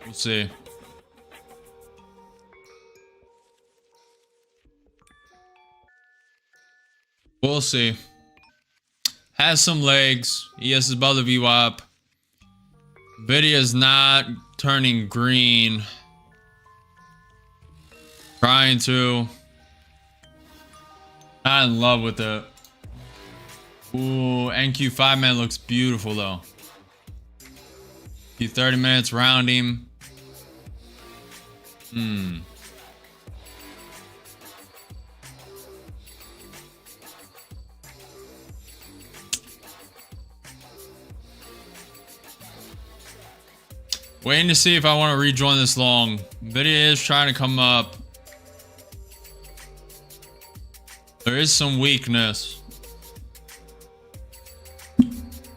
We'll see. We'll see. Has some legs. ES is above the VWAP. Nvidia is not turning green. Trying to. Not in love with it. Ooh, NQ 5-man looks beautiful though. 30 minutes rounding. Waiting to see if I want to rejoin this long. Nvidia is trying to come up. There is some weakness.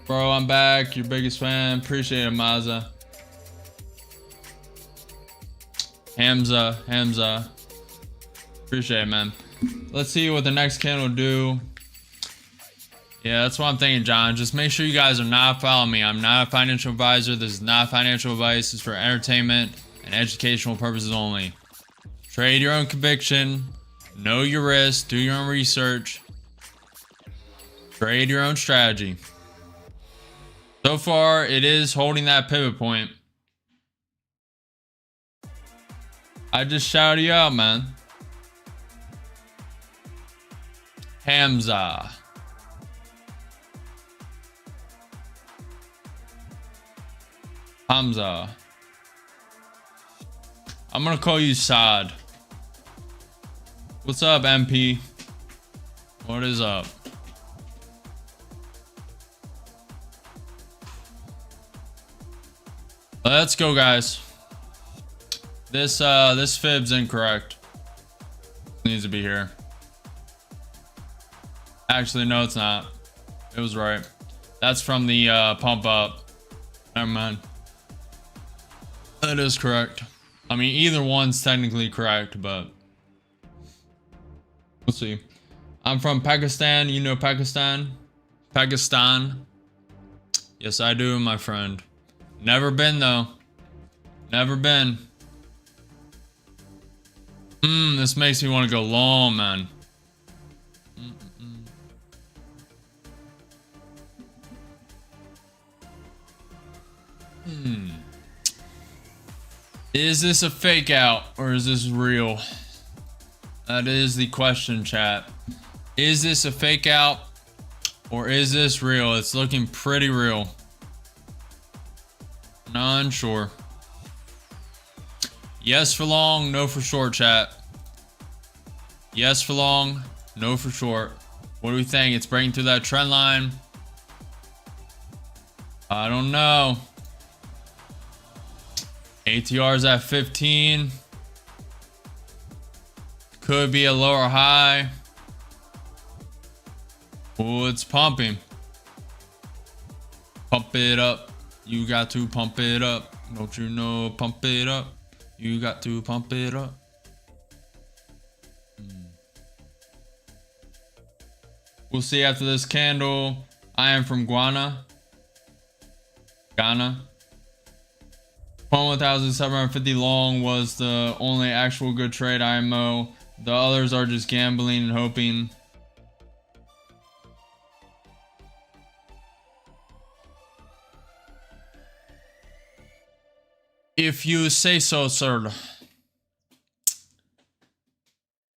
Bro, I'm back. Your biggest fan. Appreciate it, Mazza. Hamza. Appreciate it, man. Let's see what the next candle will do. Yeah, that's what I'm thinking, John. Just make sure you guys are not following me. I'm not a financial advisor. This is not financial advice. It's for entertainment and educational purposes only. Trade your own conviction. Know your risk. Do your own research. Trade your own strategy. So far, it is holding that pivot point. I just shouted you out, man. Hamza. I'm gonna call you Saad. What's up, MP? What is up? Let's go, guys. This fib's incorrect. Needs to be here. Actually, no, it's not. It was right. That's from the pump up. Never mind. That is correct. I mean, either one's technically correct, but we'll see. I'm from Pakistan. You know Pakistan? Pakistan. Yes, I do, my friend. Never been, though. Never been. This makes me want to go long, man. Is this a fake out or is this real? That is the question, chat. Is this a fake out or is this real? It's looking pretty real. Not unsure. Yes for long, no for short, chat. Yes for long, no for short. What do we think? It's breaking through that trend line. I don't know. ATR's at 15. Could be a lower high. Oh, it's pumping. Pump it up. You got to pump it up. Don't you know? Pump it up. You got to pump it up. We'll see after this candle. I am from Guana. Ghana. 21,750 long was the only actual good trade IMO. The others are just gambling and hoping. If you say so, sir.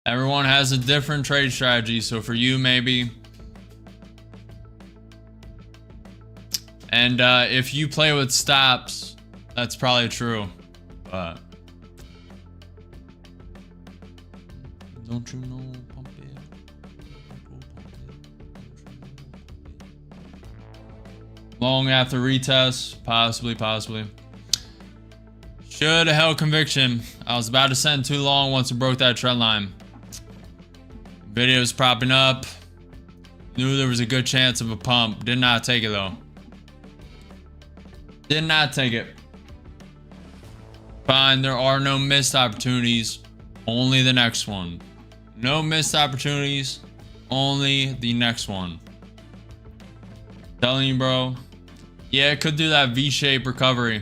Everyone has a different trade strategy, so for you, maybe. And if you play with stops, that's probably true. But don't you know, pump it. Long after retest, possibly. Should have held conviction. I was about to send too long once it broke that trend line. Videos propping up. Knew there was a good chance of a pump. Did not take it though. Did not take it. Fine, there are no missed opportunities. Only the next one. No missed opportunities. Only the next one. Telling you, bro. Yeah, it could do that V-shape recovery.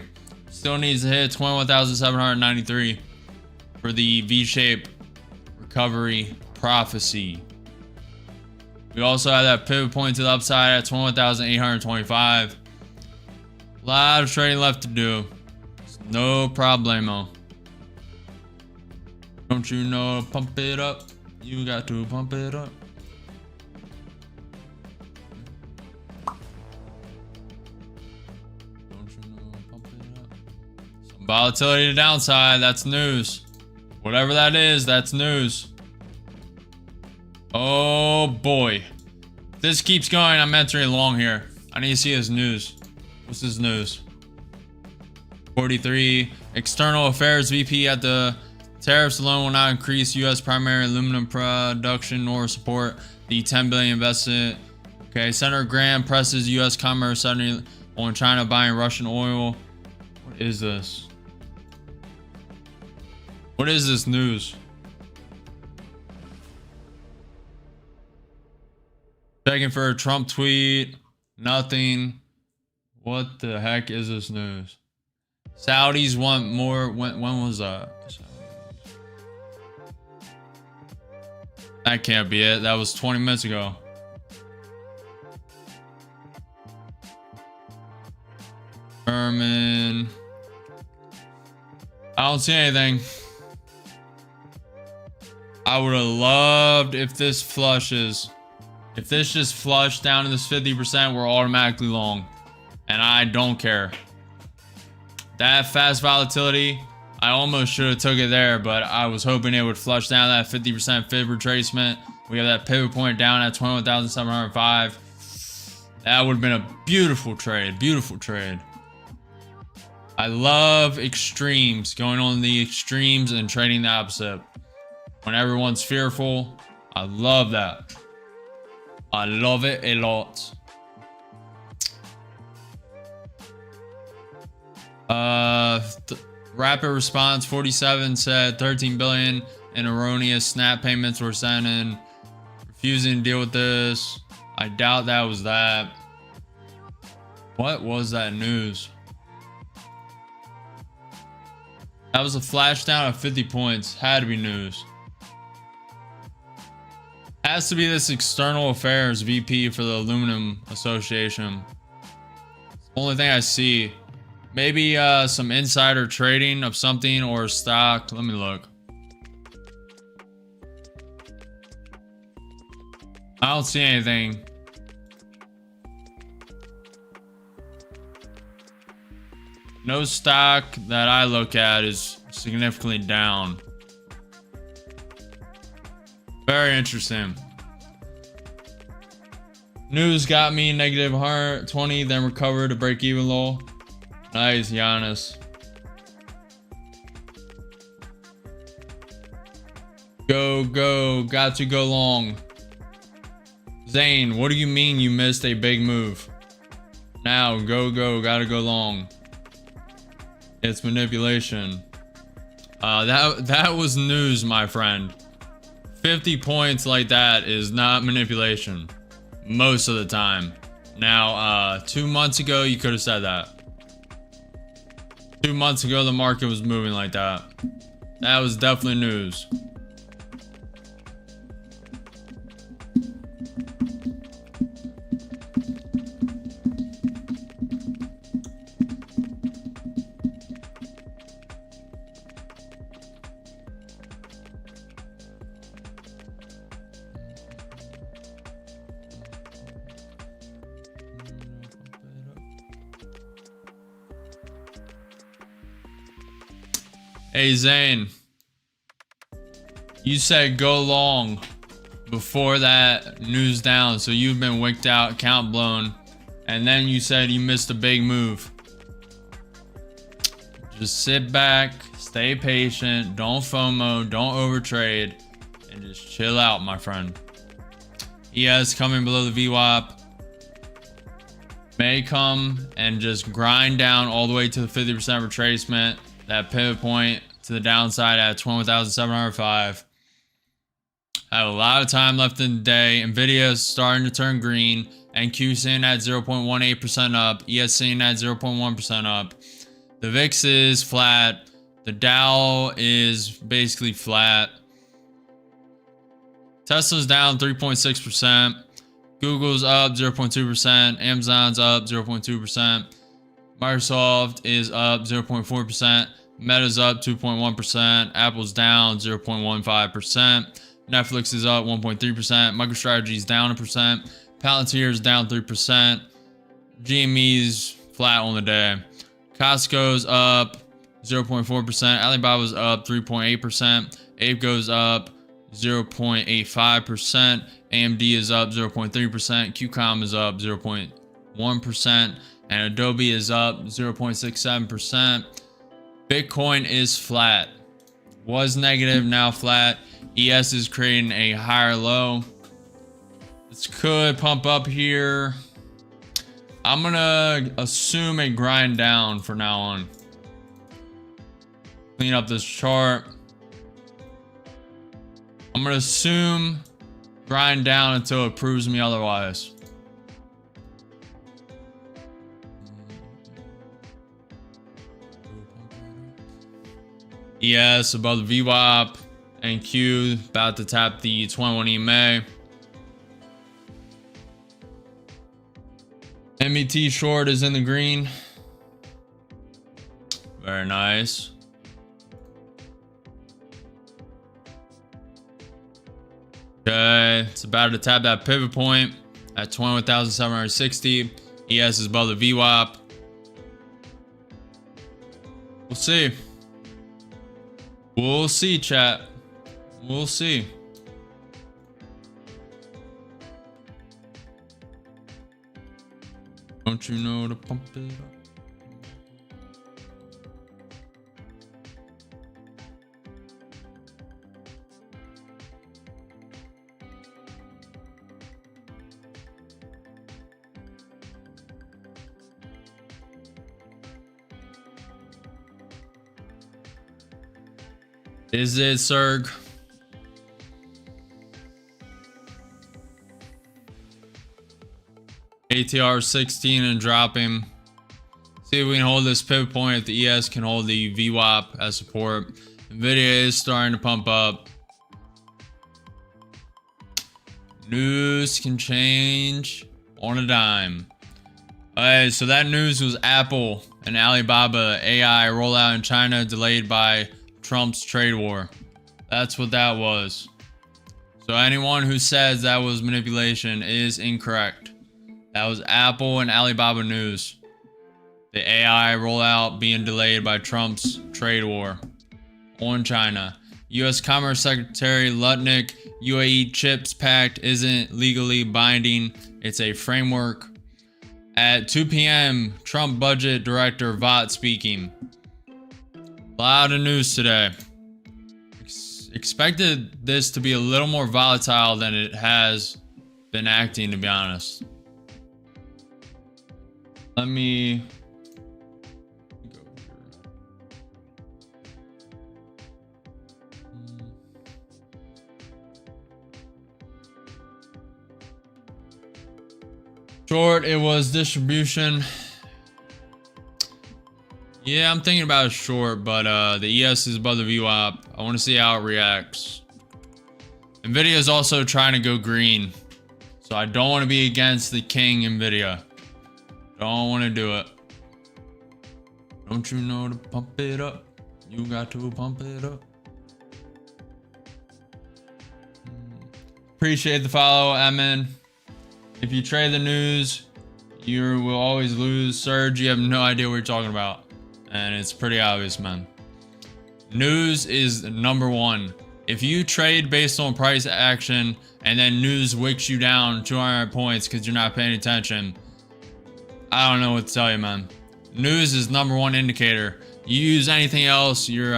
Still needs to hit 21,793 for the V-shape recovery prophecy. We also have that pivot point to the upside at 21,825. A lot of trading left to do. No problemo. Don't you know, pump it up. You got to pump it up. Don't you know, pump it up. Some volatility to downside, that's news. Whatever that is, that's news. Oh boy. If this keeps going, I'm entering long here. I need to see his news. What's his news? 43. External Affairs VP at the tariffs alone will not increase U.S. primary aluminum production nor support the $10 billion investment. Okay, Senator Graham presses U.S. commerce suddenly on China buying Russian oil. What is this? What is this news? Checking for a Trump tweet. Nothing. What the heck is this news? Saudis want more. When was that? That can't be it. That was 20 minutes ago. Herman. I don't see anything. I would have loved if this flushes. If this just flushed down to this 50%, we're automatically long. And I don't care. That fast volatility, I almost should have took it there, but I was hoping it would flush down that 50% fib retracement. We have that pivot point down at 21,705. That would have been a beautiful trade. Beautiful trade. I love extremes. Going on the extremes and trading the opposite. When everyone's fearful, I love that. I love it a lot. Rapid response 47 said 13 billion in erroneous snap payments were sent in. Refusing to deal with this. I doubt that was that. What was that news? That was a flash down of 50 points. Had to be news. Has to be this external affairs VP for the Aluminum Association. Only thing I see. Maybe some insider trading of something or stock. Let me look. I don't see anything. No stock that I look at is significantly down. Very interesting. News got me negative 120, then recovered to break even low. Nice, Giannis. Go, go. Got to go long. Zane, what do you mean you missed a big move? Now, go, go. Gotta go long. It's manipulation. That was news, my friend. 50 points like that is not manipulation. Most of the time. Now, 2 months ago, you could have said that. 2 months ago, the market was moving like that. That was definitely news. Hey Zane, you said go long before that news down, so you've been wicked out, count blown, and then you said you missed a big move. Just sit back, stay patient, don't FOMO, don't overtrade, and just chill out, my friend. ES coming below the VWAP. May come and just grind down all the way to the 50% retracement. That pivot point to the downside at 21,705. I have a lot of time left in the day. Nvidia is starting to turn green. NQ sitting at 0.18% up. ES sitting at 0.1% up. The VIX is flat. The Dow is basically flat. Tesla's down 3.6%. Google's up 0.2%. Amazon's up 0.2%. Microsoft is up 0.4%. Meta's up 2.1%. Apple's down 0.15%. Netflix is up 1.3%. MicroStrategy is down 1%. Palantir is down 3%. GME's flat on the day. Costco's up 0.4%. Alibaba's up 3.8%. Ape goes up 0.85%. AMD is up 0.3%. QCOM is up 0.1%. And Adobe is up 0.67%. Bitcoin is flat. Was negative, now flat. ES is creating a higher low. This could pump up here. I'm gonna assume a grind down for now on. Clean up this chart. I'm gonna assume grind down until it proves me otherwise. ES above the VWAP. And Q about to tap the 21 EMA. MET short is in the green. Very nice. Okay, it's about to tap that pivot point at 21,760. ES is above the VWAP. We'll see. We'll see, chat. We'll see. Don't you know to pump it up? Is it, Serg? ATR 16 and dropping. See if we can hold this pivot point. If the ES can hold the VWAP as support. Nvidia is starting to pump up. News can change on a dime. Alright, so that news was Apple and Alibaba AI rollout in China delayed by Trump's trade war. That's what that was. So anyone who says that was manipulation is incorrect. That was Apple and Alibaba news. The AI rollout being delayed by Trump's trade war on China. U.S. Commerce Secretary Lutnick, UAE CHIPS Pact isn't legally binding. It's a framework. At 2 p.m., Trump Budget Director Vought speaking. A lot of news today. Expected this to be a little more volatile than it has been acting, to be honest. Let me go here. Short, it was distribution. Yeah, I'm thinking about a short, but the ES is above the VWAP. I want to see how it reacts. Nvidia is also trying to go green, so I don't want to be against the king Nvidia. Don't want to do it. Don't you know to pump it up? You got to pump it up. Appreciate the follow, Emin. If you trade the news, you will always lose. Surge, you have no idea what you're talking about. And it's pretty obvious, man. News is number one. If you trade based on price action and then news wicks you down 200 points because you're not paying attention, I don't know what to tell you, man. News is number one indicator. You use anything else, you're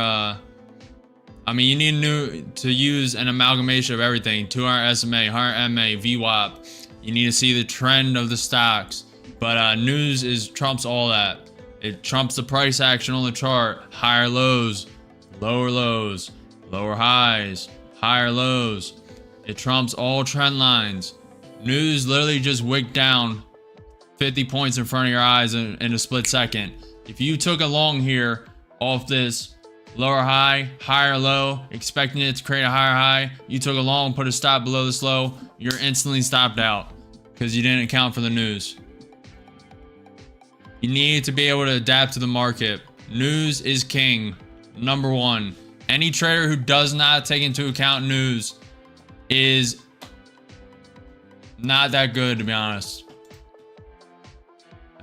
you need to use an amalgamation of everything. 200 SMA, 100 MA, VWAP. You need to see the trend of the stocks. But news trumps all that. It trumps the price action on the chart. Higher lows, lower highs, higher lows. It trumps all trend lines. News literally just wicked down 50 points in front of your eyes in a split second. If you took a long here off this lower high, higher low, expecting it to create a higher high, you took a long, put a stop below this low, you're instantly stopped out because you didn't account for the news. You need to be able to adapt to the market. News is king. Number one. Any trader who does not take into account news is not that good, to be honest.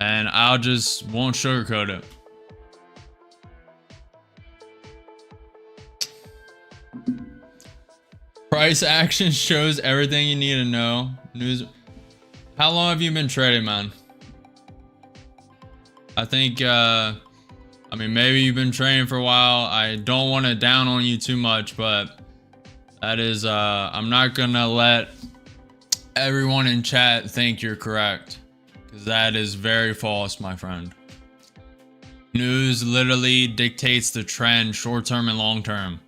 And I'll just won't sugarcoat it. Price action shows everything you need to know. News. How long have you been trading, man? I think, maybe you've been trading for a while. I don't want to down on you too much, but that is, I'm not gonna let everyone in chat think you're correct, because that is very false, my friend. News literally dictates the trend, short-term and long-term.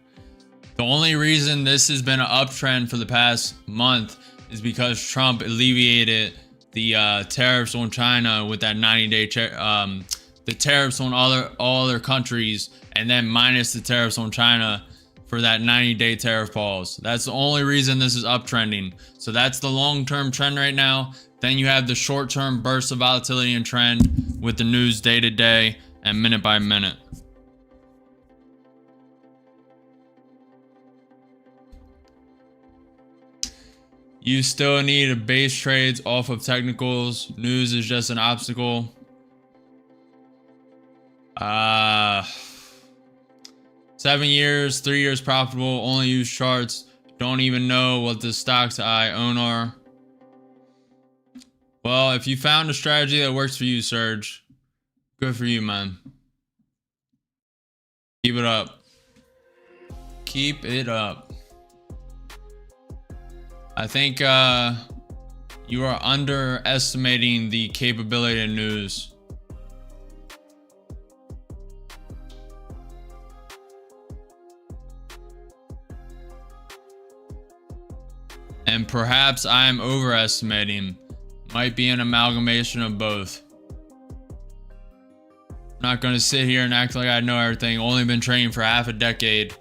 The only reason this has been an uptrend for the past month is because Trump alleviated the tariffs on China with that 90-day the tariffs on all other countries, and then minus the tariffs on China for that 90-day tariff pause. That's the only reason this is uptrending. So that's the long-term trend right now. Then you have the short-term bursts of volatility and trend with the news day to day and minute by minute. You still need a base trades off of technicals. News is just an obstacle. 7 years, 3 years profitable, only use charts. Don't even know what the stocks I own are. Well, if you found a strategy that works for you, Serge, good for you, man. Keep it up. Keep it up. I think you are underestimating the capability of news. And perhaps I am overestimating. Might be an amalgamation of both. I'm not going to sit here and act like I know everything. Only been training for half a decade.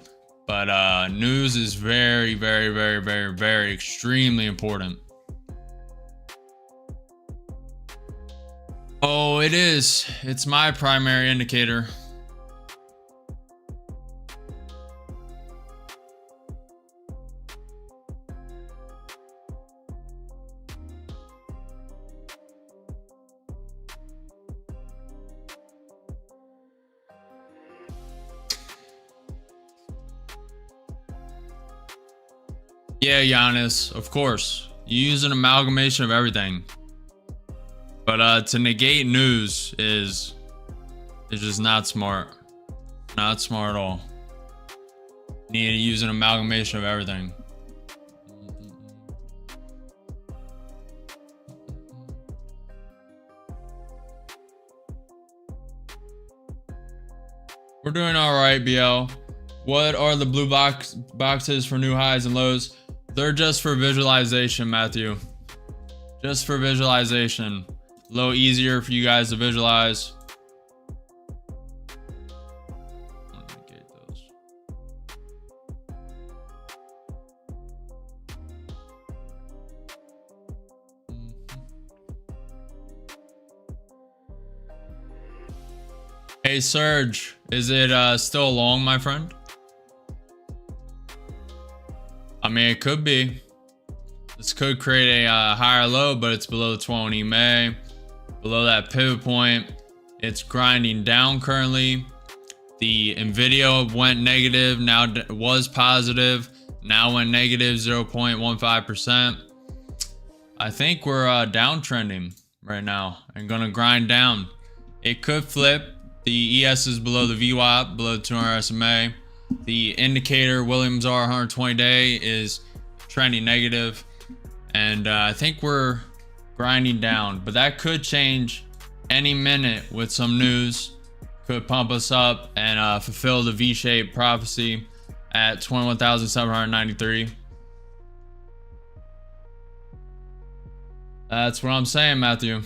But news is very, very, very, very, very extremely important. Oh, it is. It's my primary indicator. Yeah, Giannis, of course. You use an amalgamation of everything. But to negate news is just not smart. Not smart at all. You need to use an amalgamation of everything. We're doing all right, BL. What are the blue boxes for new highs and lows? They're just for visualization, Matthew. Just for visualization. A little easier for you guys to visualize. Hey Serge, is it still long, my friend? I mean, it could be. This could create a higher low, but it's below 20 EMA, below that pivot point. It's grinding down currently. The Nvidia went negative, now was positive, now went negative 0.15%. I think we're downtrending right now and gonna grind down. It could flip. The ES is below the VWAP, below 200 SMA. The indicator Williams R 120 day is trending negative, and I think we're grinding down, but that could change any minute with some news. Could pump us up and fulfill the V-shaped prophecy at 21,793. That's what I'm saying, Matthew.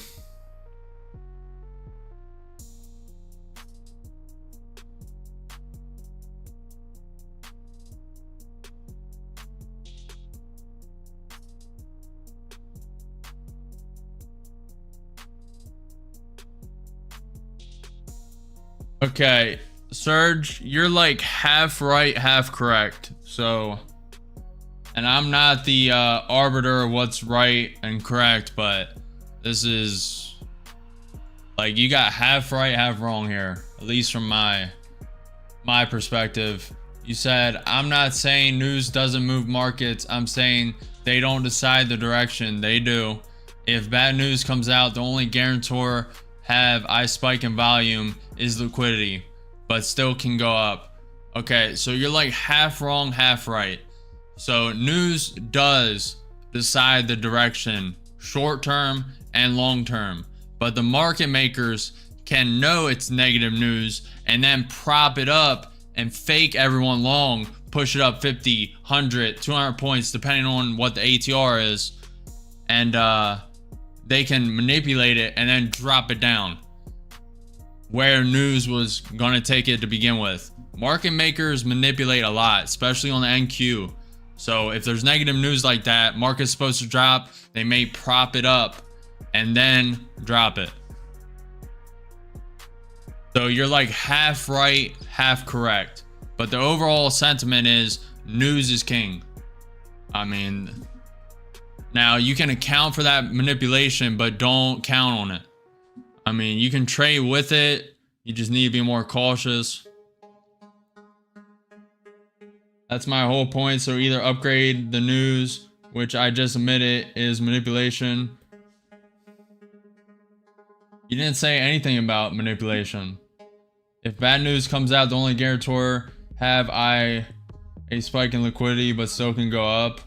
Okay, Serge, you're like half right, half correct. So, and I'm not the arbiter of what's right and correct, but this is like you got half right, half wrong here, at least from my perspective. You said, I'm not saying news doesn't move markets. I'm saying they don't decide the direction. They do. If bad news comes out, the only guarantor have I spike in volume is liquidity, but still can go up. Okay, so you're like half wrong, half right. So news does decide the direction, short term and long term, but the market makers can know it's negative news and then prop it up and fake everyone long, push it up 50, 100, 200 points depending on what the ATR is, and they can manipulate it and then drop it down where news was gonna take it to begin with. Market makers manipulate a lot, especially on the NQ. So if there's negative news like that, market's supposed to drop, they may prop it up and then drop it. So you're like half right, half correct, but the overall sentiment is news is king. I mean, now you can account for that manipulation, but don't count on it. I mean, you can trade with it. You just need to be more cautious. That's my whole point. So either upgrade the news, which I just admitted is manipulation. You didn't say anything about manipulation. If bad news comes out, the only guarantor have I a spike in liquidity, but still can go up.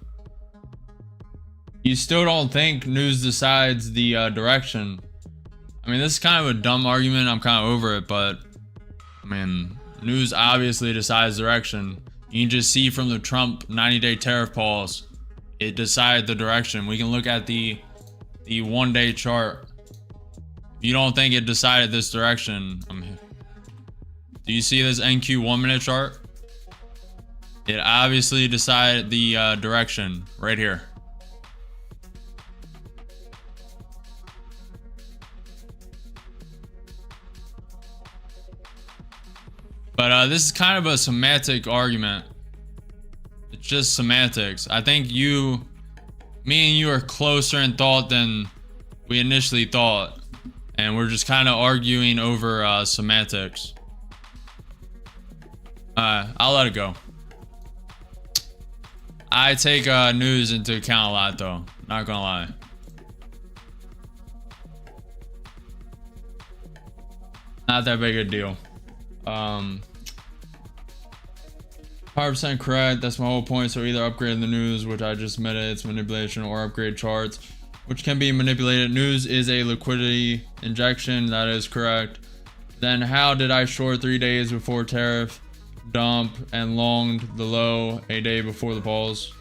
You still don't think news decides the direction. I mean, this is kind of a dumb argument. I'm kind of over it, but I mean, news obviously decides direction. You can just see from the Trump 90-day tariff pause, it decided the direction. We can look at the one-day chart. If you don't think it decided this direction, do you see this NQ 1-minute chart? It obviously decided the direction right here. But this is kind of a semantic argument. It's just semantics. I think me and you are closer in thought than we initially thought. And we're just kind of arguing over semantics. I'll let it go. I take news into account a lot though. Not gonna lie. Not that big a deal. 100% correct. That's my whole point. So either upgrade the news, which I just admitted it's manipulation, or upgrade charts, which can be manipulated. News is a liquidity injection. That is correct. Then how did I short 3 days before tariff dump and longed the low a day before the pause?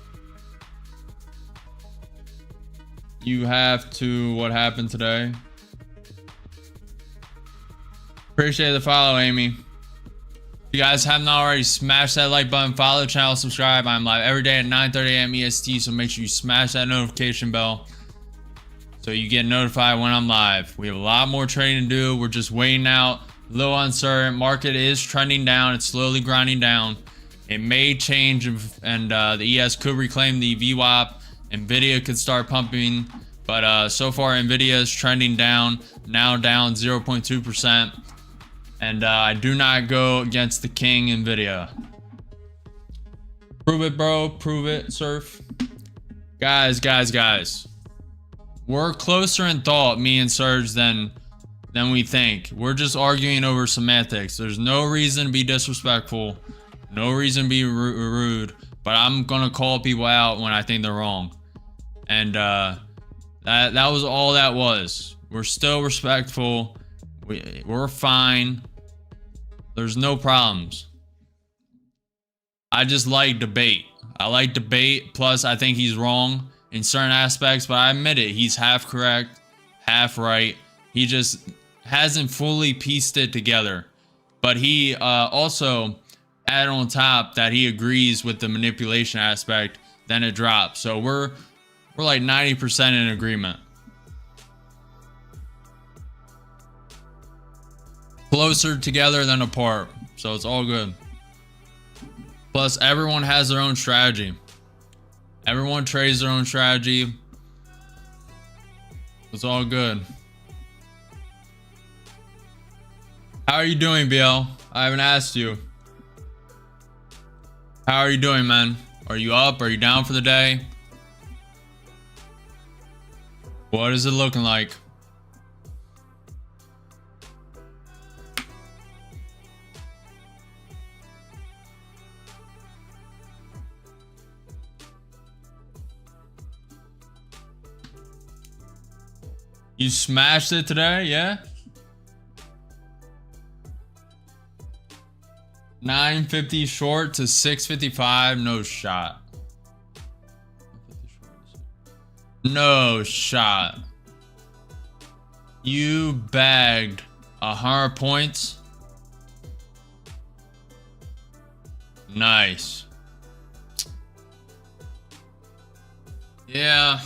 You have to what happened today. Appreciate the follow, Amy. If you guys haven't already, smash that like button, follow the channel, subscribe. I'm live every day at 9:30 a.m. EST, so make sure you smash that notification bell so you get notified when I'm live. We have a lot more trading to do. We're just waiting out little uncertain. Market is trending down. It's slowly grinding down. It may change, and the ES could reclaim the VWAP. Nvidia could start pumping, but so far Nvidia is trending down, now down 0.2%. And I do not go against the king Nvidia. Prove it, bro. Prove it, Surf. Guys. We're closer in thought, me and Serge, than we think. We're just arguing over semantics. There's no reason to be disrespectful. No reason to be rude. But I'm gonna call people out when I think they're wrong. And that was all that was. We're still respectful. We're fine. There's no problems. I just like debate. I like debate. Plus, I think he's wrong in certain aspects, but I admit it. He's half correct, half right. He just hasn't fully pieced it together. But he also added on top that he agrees with the manipulation aspect. Then it drops. So we're like 90% in agreement. Closer together than apart. So it's all good. Plus, everyone has their own strategy. Everyone trades their own strategy. It's all good. How are you doing, BL? I haven't asked you. How are you doing, man? Are you up? Are you down for the day? What is it looking like? You smashed it today, yeah? 950 short to 655, no shot. No shot. You bagged 100 points. Nice. Yeah.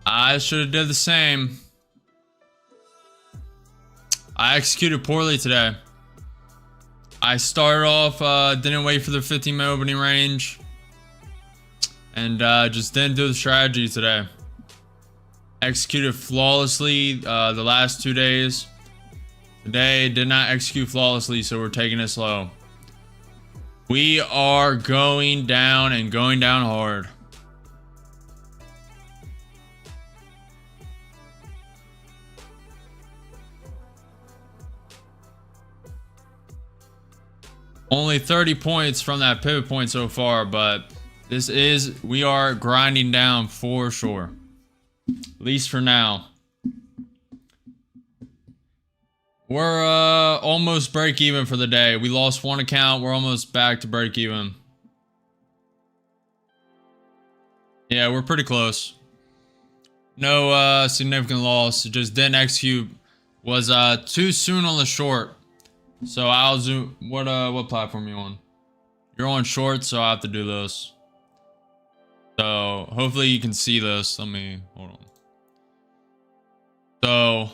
I should have did the same. I executed poorly today. I started off, didn't wait for the 15-minute opening range. And just didn't do the strategy today. Executed flawlessly the last 2 days. Today did not execute flawlessly, so we're taking it slow. We are going down and going down hard. Only 30 points from that pivot point so far, but we are grinding down for sure. At least for now. We're almost break even for the day. We lost one account. We're almost back to break even. Yeah, we're pretty close. No significant loss. Just didn't execute. Was too soon on the short. So I'll zoom. What platform you on? You're on short, so I have to do this. So hopefully you can see this. Let me hold on. So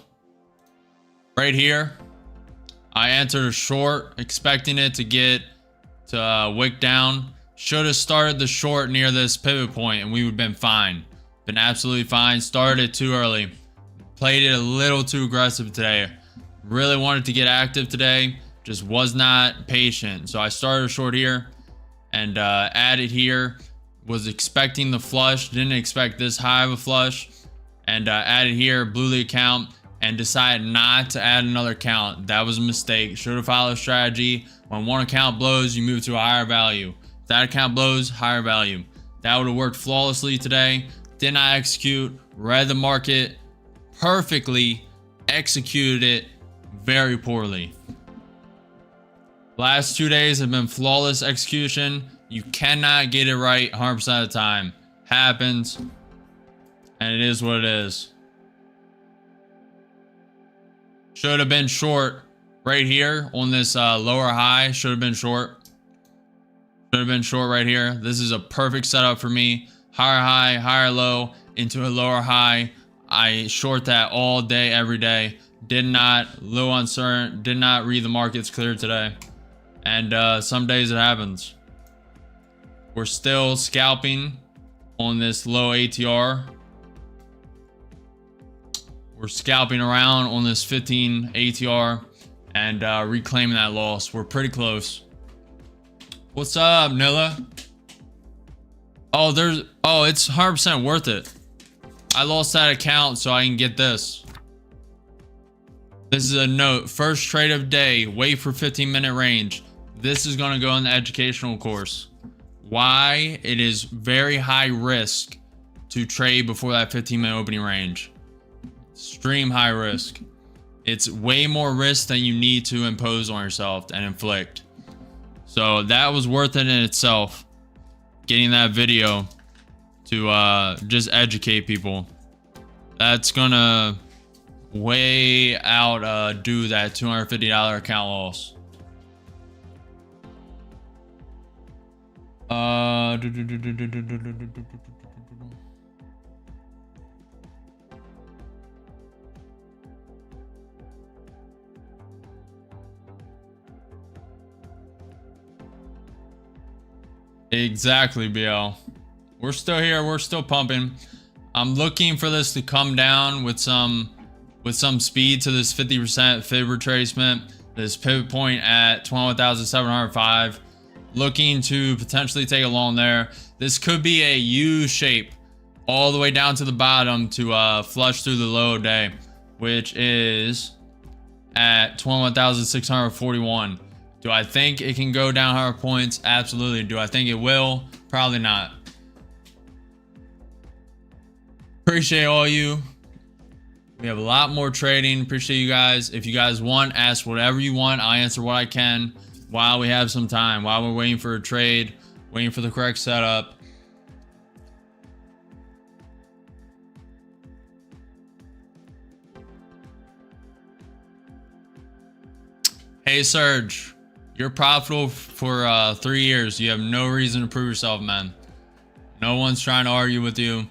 right here, I entered a short, expecting it to get to wick down. Should have started the short near this pivot point, and we would have been fine. Been absolutely fine. Started it too early. Played it a little too aggressive today. Really wanted to get active today, just was not patient. So I started a short here and added here. Was expecting the flush, didn't expect this high of a flush, and added here, blew the account, and decided not to add another account. That was a mistake. Should have followed strategy. When one account blows, you move to a higher value. If that account blows, higher value. That would have worked flawlessly today. Did not execute, read the market perfectly, executed it very poorly. Last 2 days have been flawless execution. You cannot get it right 100% of the time. Happens. And it is what it is. Should have been short right here on this lower high. Should have been short. Should have been short right here. This is a perfect setup for me. Higher high, higher low, into a lower high. I short that all day, every day. Did not, little uncertain, did not read the markets clear today. And some days it happens. We're still scalping on this low ATR. We're scalping around on this 15 ATR and reclaiming that loss. We're pretty close. What's up, Nilla? Oh, it's 100% worth it. I lost that account so I can get this. This is a note. First trade of day. Wait for 15-minute range. This is going to go in the educational course. Why it is very high risk to trade before that 15-minute opening range. Extreme high risk. It's way more risk than you need to impose on yourself and inflict. So that was worth it in itself. Getting that video to just educate people. That's gonna way outdo that $250 account loss. Exactly, BL. We're still here. We're still pumping. I'm looking for this to come down with some speed to this 50% fib retracement. This pivot point at 21,705. Looking to potentially take a long there. This could be a U shape all the way down to the bottom to flush through the low day, which is at 21,641. Do I think it can go down 100 points? Absolutely. Do I think it will? Probably not. Appreciate all you. We have a lot more trading. Appreciate you guys. If you guys want, ask whatever you want. I'll answer what I can while we have some time, while we're waiting for a trade, waiting for the correct setup. Hey, Serge. You're profitable for 3 years. You have no reason to prove yourself, man. No one's trying to argue with you.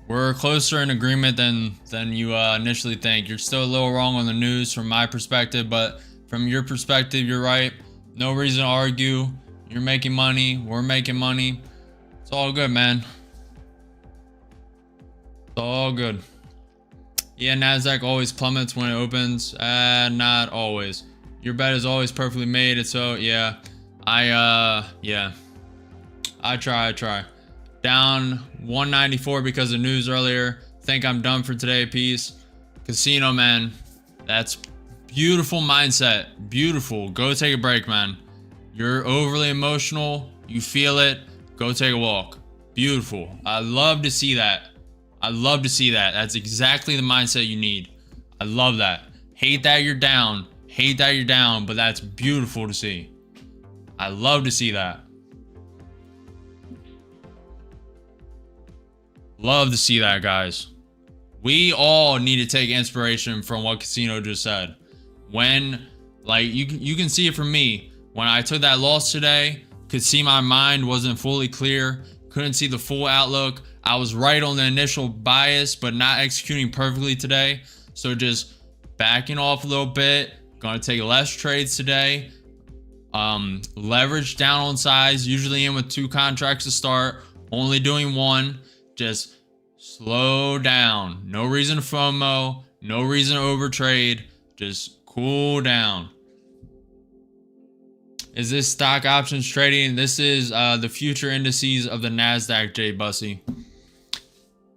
We're closer in agreement than you initially think. You're still a little wrong on the news from my perspective, but from your perspective, you're right. No reason to argue. You're making money. We're making money. It's all good, man. It's all good. Yeah, NASDAQ always plummets when it opens. Not always. Your bet is always perfectly made. It's so, yeah. Yeah. I try. Down 194 because of news earlier. Think I'm done for today. Peace. Casino, man. That's beautiful mindset. Beautiful. Go take a break, man. You're overly emotional. You feel it. Go take a walk. Beautiful. I love to see that. I love to see that. That's exactly the mindset you need. I love that. Hate that you're down. Hate that you're down, but that's beautiful to see. I love to see that. Love to see that, guys. We all need to take inspiration from what Casino just said. When, like, you can see it from me. When I took that loss today, could see my mind wasn't fully clear. Couldn't see the full outlook. I was right on the initial bias, but not executing perfectly today. So just backing off a little bit. Gonna take less trades today. Leverage down on size. Usually in with 2 contracts to start. Only doing 1. Just slow down. No reason to FOMO. No reason to overtrade. Just cool down. Is this stock options trading? This is the future indices of the NASDAQ, J Bussy.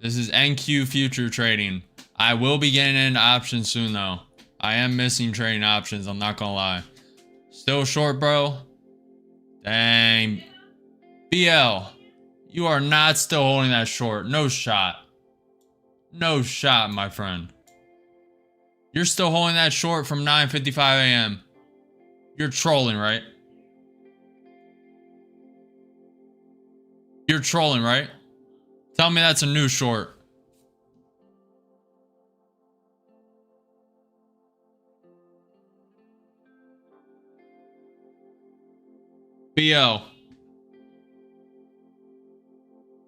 This is NQ future trading. I will be getting into options soon, though. I am missing trading options. I'm not gonna lie. Still short, bro. Dang. BL. You are not still holding that short. No shot. No shot, my friend. You're still holding that short from 9:55 a.m. You're trolling, right? You're trolling, right? Tell me that's a new short. BL.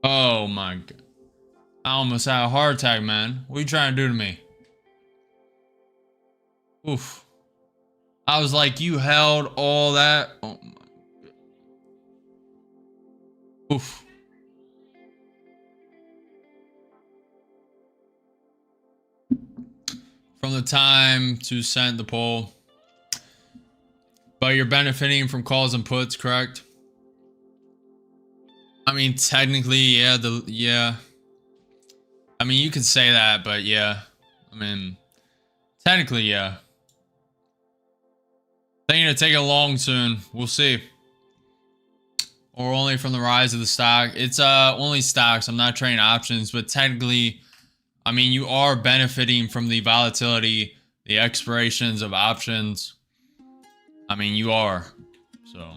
Oh my God. I almost had a heart attack, man. What are you trying to do to me? Oof. I was like, you held all that. Oh my. Oof. From the time to send the poll. But you're benefiting from calls and puts, correct? I mean, technically, yeah, yeah. I mean, you could say that, but yeah. I mean, technically, yeah. Thinking to take it long soon. We'll see. Or only from the rise of the stock. It's only stocks. I'm not trading options, but technically, I mean, you are benefiting from the volatility, the expirations of options. I mean, you are. So.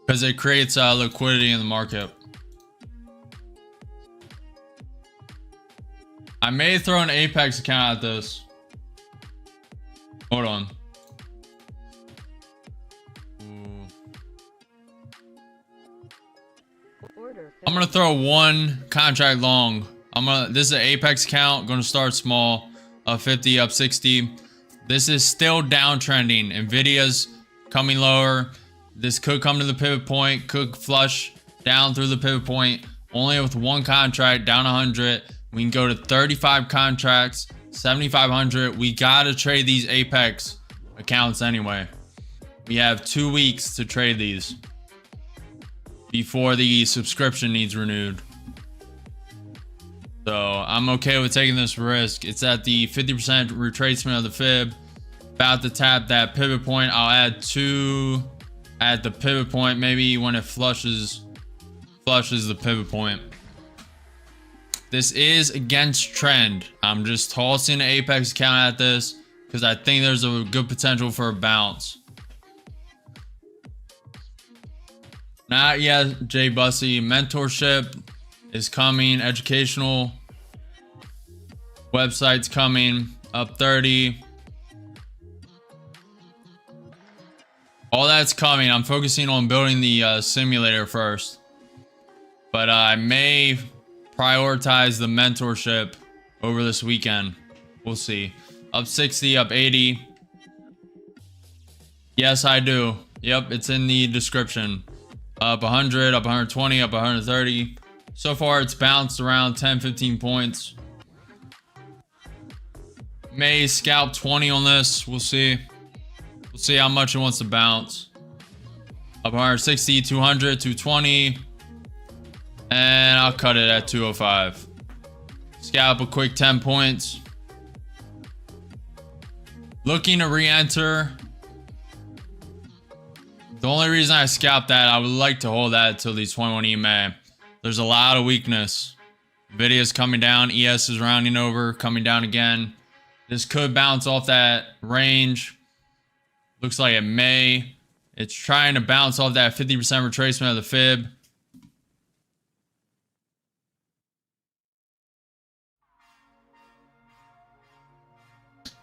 Because it creates liquidity in the market. I may throw an Apex account at this. Hold on. I'm gonna throw one contract long. This is an Apex account. Gonna start small. Up 50, up 60. This is still downtrending. Nvidia's coming lower. This could come to the pivot point. Could flush down through the pivot point. Only with one contract, down 100. We can go to 35 contracts, 7,500. We gotta trade these Apex accounts anyway. We have 2 weeks to trade these before the subscription needs renewed. So I'm okay with taking this risk. It's at the 50% retracement of the fib. About to tap that pivot point. I'll add 2 at the pivot point, maybe when it flushes the pivot point. This is against trend. I'm just tossing an Apex account at this because I think there's a good potential for a bounce. Not yet, Jay Bussy. Mentorship is coming. Educational websites coming. Up 30. All that's coming. I'm focusing on building the simulator first. But I may prioritize the mentorship over this weekend. We'll see. Up 60, up 80. Yes, I do. Yep, it's in the description. Up 100, up 120, up 130. So far, it's bounced around 10, 15 points. May scalp 20 on this. We'll see. We'll see how much it wants to bounce. Up 160, 200, 220. And I'll cut it at 205. Scalp a quick 10 points. Looking to re-enter. The only reason I scalped that, I would like to hold that until these 21 EMA. There's a lot of weakness. Nvidia's coming down. ES is rounding over, coming down again. This could bounce off that range. Looks like it may. It's trying to bounce off that 50% retracement of the fib.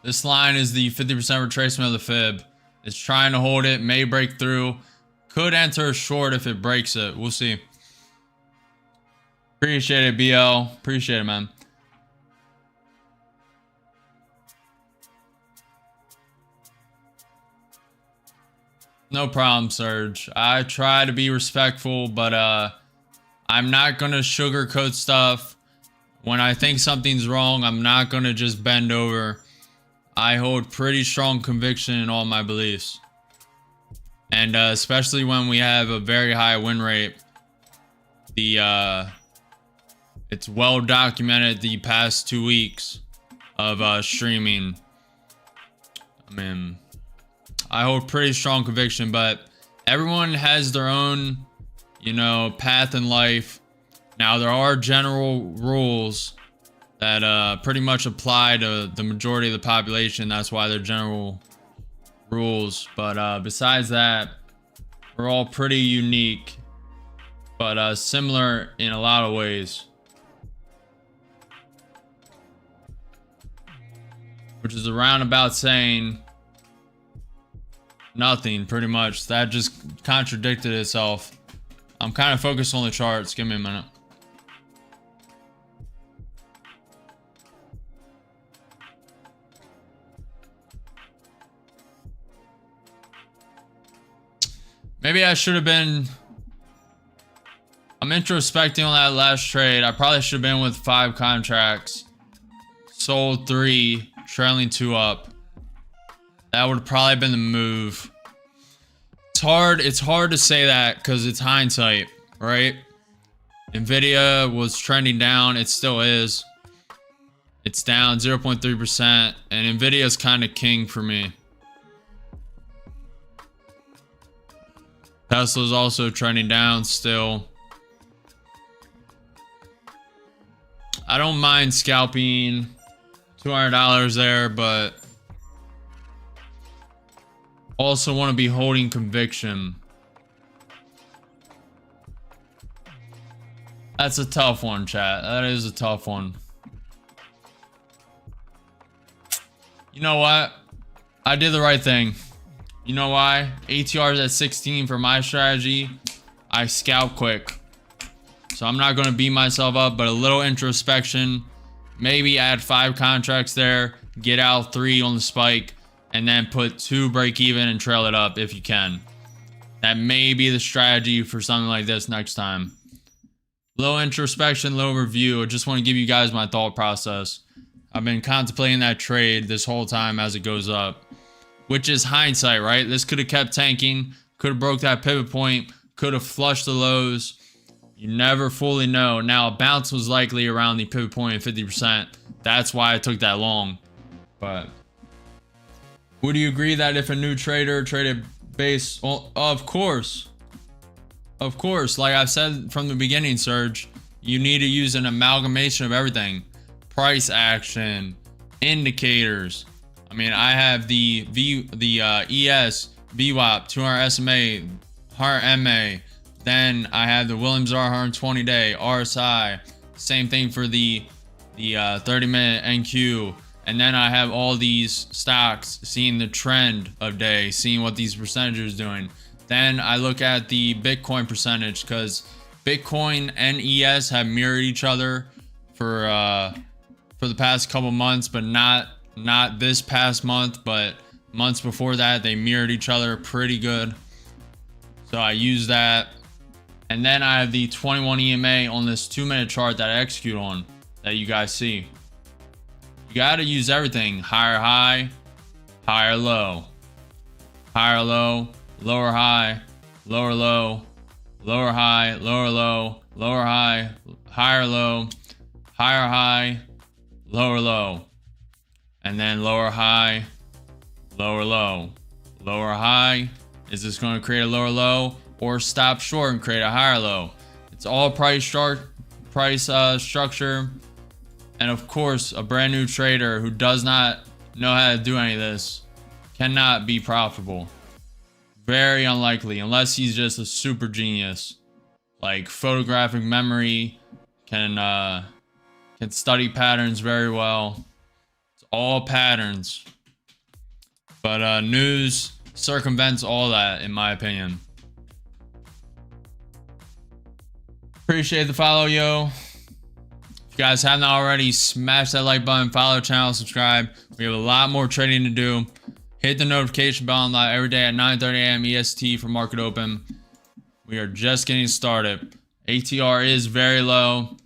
This line is the 50% retracement of the fib. It's trying to hold it, may break through. Could enter short if it breaks it. We'll see. Appreciate it, BL. Appreciate it, man. No problem, Serge. I try to be respectful, but I'm not going to sugarcoat stuff. When I think something's wrong, I'm not going to just bend over. I hold pretty strong conviction in all my beliefs. And especially when we have a very high win rate. It's well documented the past 2 weeks of streaming. I mean, I hold pretty strong conviction, but everyone has their own, you know, path in life. Now, there are general rules that pretty much apply to the majority of the population. That's why they're general rules. But besides that, we're all pretty unique, but similar in a lot of ways. Which is a roundabout saying nothing, pretty much. That just contradicted itself. I'm kind of focused on the charts. Give me a minute. Maybe I should have been... I'm introspecting on that last trade. I probably should have been with 5 contracts. Sold 3, trailing 2 up. That would have probably been the move. It's hard to say that because it's hindsight, right? Nvidia was trending down. It still is. It's down 0.3%. And Nvidia is kind of king for me. Tesla's also trending down still. I don't mind scalping $200 there, but also want to be holding conviction. That's a tough one, chat. That is a tough one. You know what? I did the right thing. You know why? ATR is at 16 for my strategy. I scalp quick. So I'm not going to beat myself up, but a little introspection. Maybe add 5 contracts there. Get out 3 on the spike. And then put 2 break even and trail it up if you can. That may be the strategy for something like this next time. Little introspection, little review. I just want to give you guys my thought process. I've been contemplating that trade this whole time as it goes up. Which is hindsight, right? This could have kept tanking. Could have broke that pivot point. Could have flushed the lows. You never fully know. Now, a bounce was likely around the pivot point of 50%. That's why I took that long. But would you agree that if a new trader traded base... Well, of course. Of course. Like I've said from the beginning, Serge, you need to use an amalgamation of everything. Price action, indicators. I mean, I have the ES, VWAP, 200 SMA, 100 MA. Then I have the Williams R 120 day, RSI. Same thing for the 30-minute NQ. And then I have all these stocks, seeing the trend of day, seeing what these percentages are doing. Then I look at the Bitcoin percentage because Bitcoin and ES have mirrored each other for the past couple months, but not this past month, but months before that. They mirrored each other pretty good. So I use that. And then I have the 21 EMA on this 2-minute chart that I execute on that you guys see. You got to use everything. Higher high, higher low, higher low, lower high, lower low, lower high, lower low, lower high, higher low, higher high, lower low, and then lower high, lower low, lower high. Is this going to create a lower low or stop short and create a higher low? It's all price structure. And of course, a brand new trader who does not know how to do any of this cannot be profitable. Very unlikely, unless he's just a super genius. Like photographic memory, can study patterns very well. It's all patterns. But news circumvents all that, in my opinion. Appreciate the follow, yo. If you guys haven't already, smash that like button, follow the channel, subscribe. We have a lot more trading to do. Hit the notification bell on live every day at 9:30 a.m. EST for market open. We are just getting started. ATR is very low.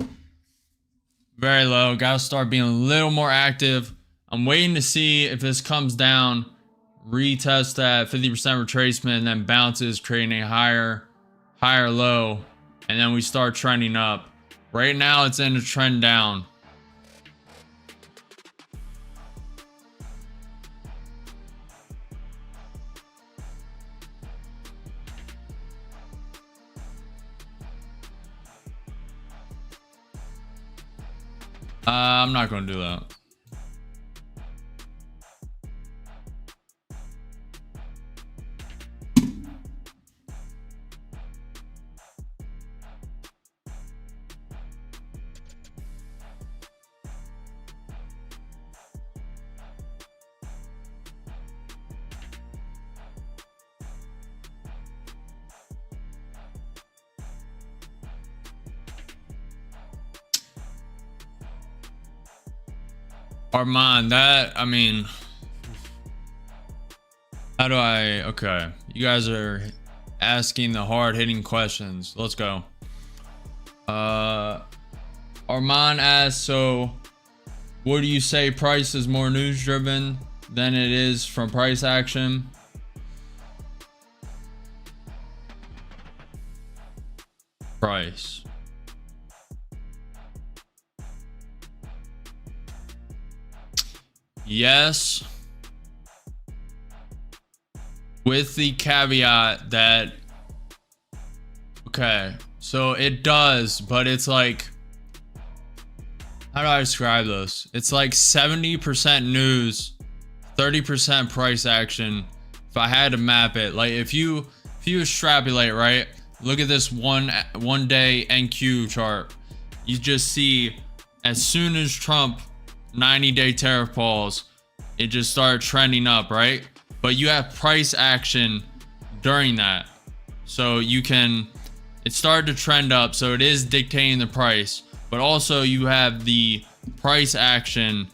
Very low. Gotta start being a little more active. I'm waiting to see if this comes down, retest that 50% retracement, and then bounces, creating a higher low, and then we start trending up. Right now, it's in a trend down. I'm not going to do that. Armand, that, I mean, how do I, okay. You guys are asking the hard hitting questions. Let's go. Armand asks, so would you say price is more news driven than it is from price action? Price. Yes, with the caveat that, okay, so it does, but it's like, how do I describe this? It's like 70% news, 30% price action. If I had to map it, like if you extrapolate, right? Look at this one day NQ chart. You just see as soon as Trump 90-day tariff pause, it just started trending up, right? But you have price action during that. So it started to trend up, so it is dictating the price. But also you have the price action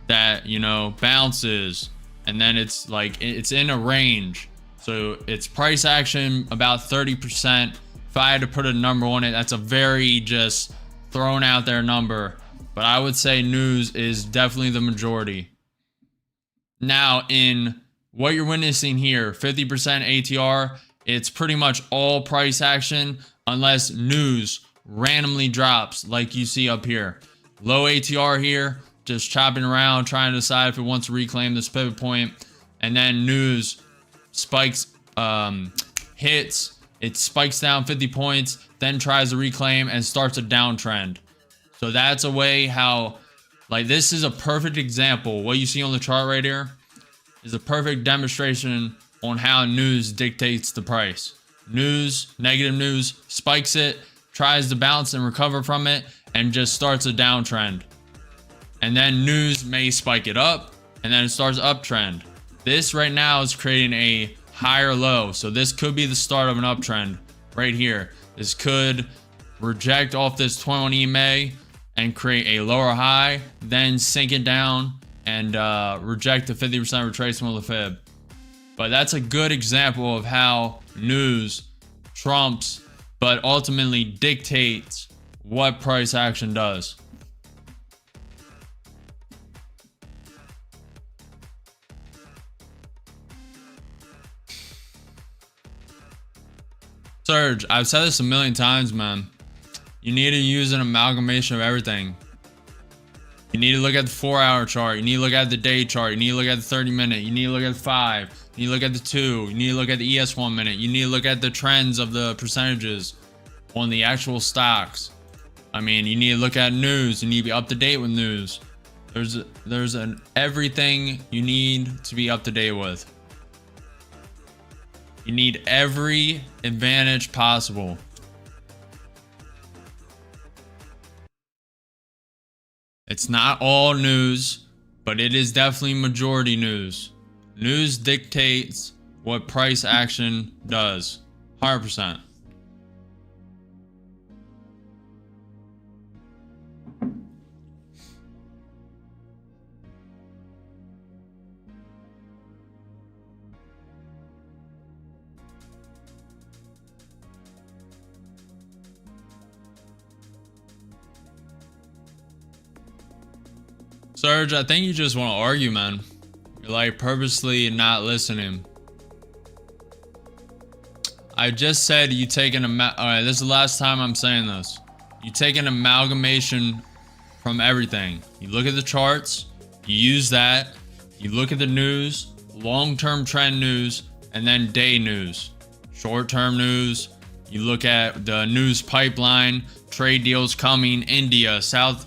that, you know, bounces, and then it's like, it's in a range. So it's price action about 30%. If I had to put a number on it, that's a very just thrown out there number. But I would say news is definitely the majority. Now, in what you're witnessing here, 50% ATR, it's pretty much all price action unless news randomly drops like you see up here. Low ATR here, just chopping around, trying to decide if it wants to reclaim this pivot point. And then news spikes, hits, it spikes down 50 points, then tries to reclaim and starts a downtrend. So that's a way how, like, this is a perfect example. What you see on the chart right here is a perfect demonstration on how news dictates the price. News, negative news, spikes it, tries to bounce and recover from it, and just starts a downtrend. And then news may spike it up, and then it starts uptrend. This right now is creating a higher low. So this could be the start of an uptrend right here. This could reject off this 21 EMA and create a lower high, then sink it down and reject the 50% retracement of the fib. But that's a good example of how news trumps but ultimately dictates what price action does. Serge, I've said this a million times, man. You need to use an amalgamation of everything. You need to look at the 4-hour chart. You need to look at the day chart. You need to look at the 30-minute. You need to look at the 5. You need to look at the 2. You need to look at the ES1 minute. You need to look at the trends of the percentages on the actual stocks. I mean, you need to look at news. You need to be up to date with news. There's everything you need to be up to date with. You need every advantage possible. It's not all news, but it is definitely majority news. News dictates what price action does. 100%. Serge, I think you just want to argue, man. You're like purposely not listening. I just said you take an alright, this is the last time I'm saying this. You take an amalgamation from everything. You look at the charts, you use that, you look at the news, long-term trend news, and then day news. Short-term news, you look at the news pipeline, trade deals coming, India, South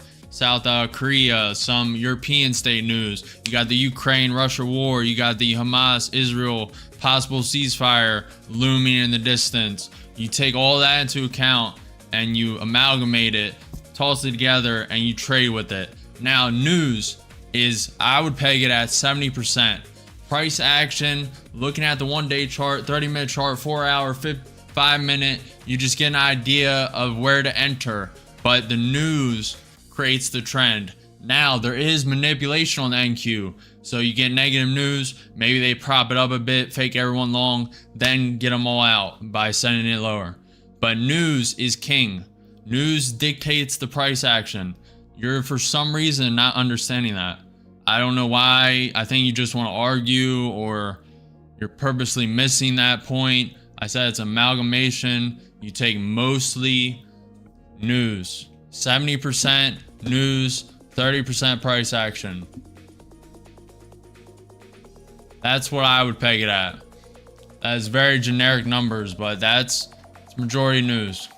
Korea, some European state news. You got the Ukraine-Russia war. You got the Hamas-Israel possible ceasefire looming in the distance. You take all that into account and you amalgamate it, toss it together, and you trade with it. Now, news is, I would peg it at 70%. Price action, looking at the 1-day chart, 30-minute chart, 4-hour, 5-minute, you just get an idea of where to enter. But the news creates the trend. Now there is manipulation on the NQ. So you get negative news, maybe they prop it up a bit, fake everyone long, then get them all out by sending it lower. But news is king. News dictates the price action. You're for some reason not understanding that. I don't know why. I think you just want to argue, or you're purposely missing that point. I said it's amalgamation. You take mostly news. 70% news, 30% price action. That's what I would peg it at. That's very generic numbers, but it's majority news.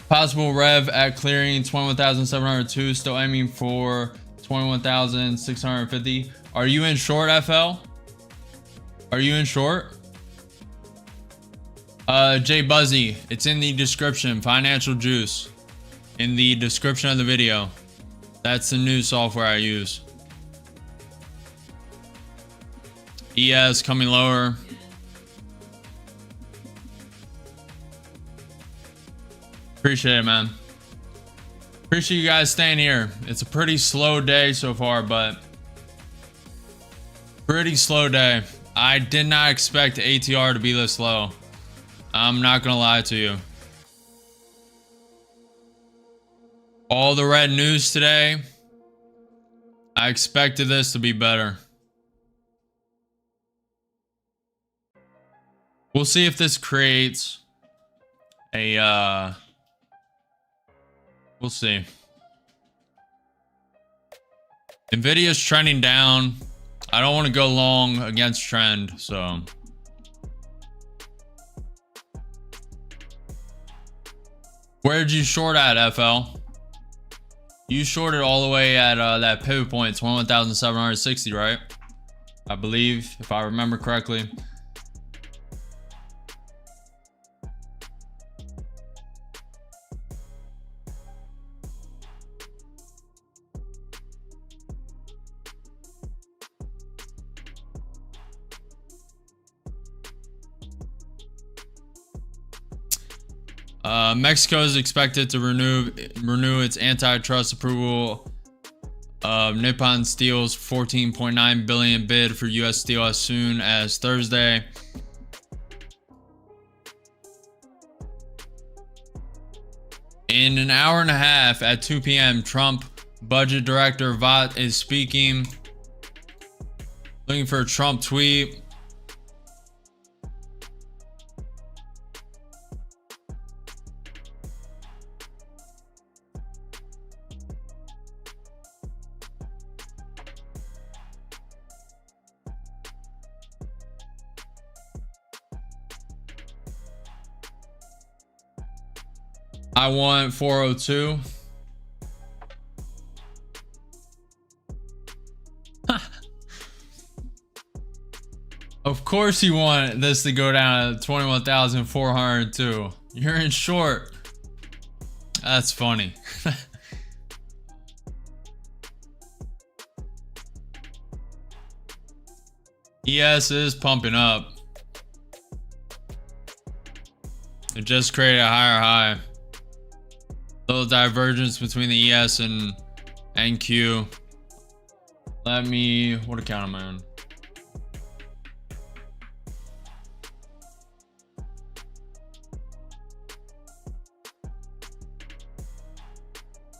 Possible rev at clearing 21,702, still aiming for 21,650. Are you in short, FL? Are you in short? Jay Buzzy, it's in the description. FinancialJuice in the description of the video. That's the new software I use. ES coming lower. Appreciate it, man. Appreciate you guys staying here. It's a pretty slow day so far, but pretty slow day. I did not expect ATR to be this low. I'm not gonna lie to you. All the red news today, I expected this to be better. We'll see if this creates a we'll see. Nvidia's trending down. I don't want to go long against trend, so where did you short at, FL? You shorted all the way at that pivot point, 21,760, right? I believe, if I remember correctly. Mexico is expected to renew its antitrust approval of Nippon Steel's $14.9 billion bid for U.S. Steel as soon as Thursday. In an hour and a half at 2 p.m., Trump budget director Vought is speaking. Looking for a Trump tweet. I want 402. Of course you want this to go down to 21,402. You're in short. That's funny. ES is pumping up. It just created a higher high. Little divergence between the ES and NQ. What account am I on?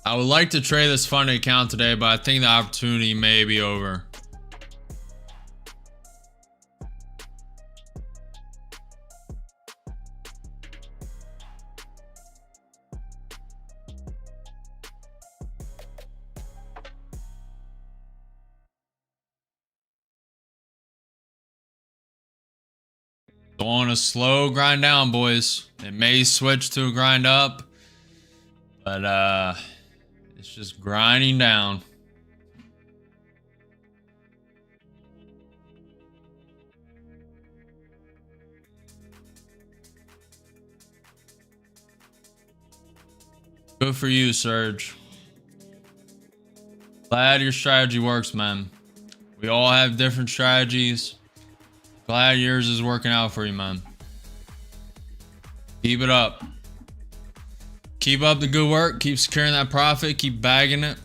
I would like to trade this funded account today, but I think the opportunity may be over. On a slow grind down, boys. It may switch to a grind up, but it's just grinding down. Good for you, Serge. Glad your strategy works, man. We all have different strategies. Glad yours is working out for you, man. Keep it up. Keep up the good work. Keep securing that profit. Keep bagging it.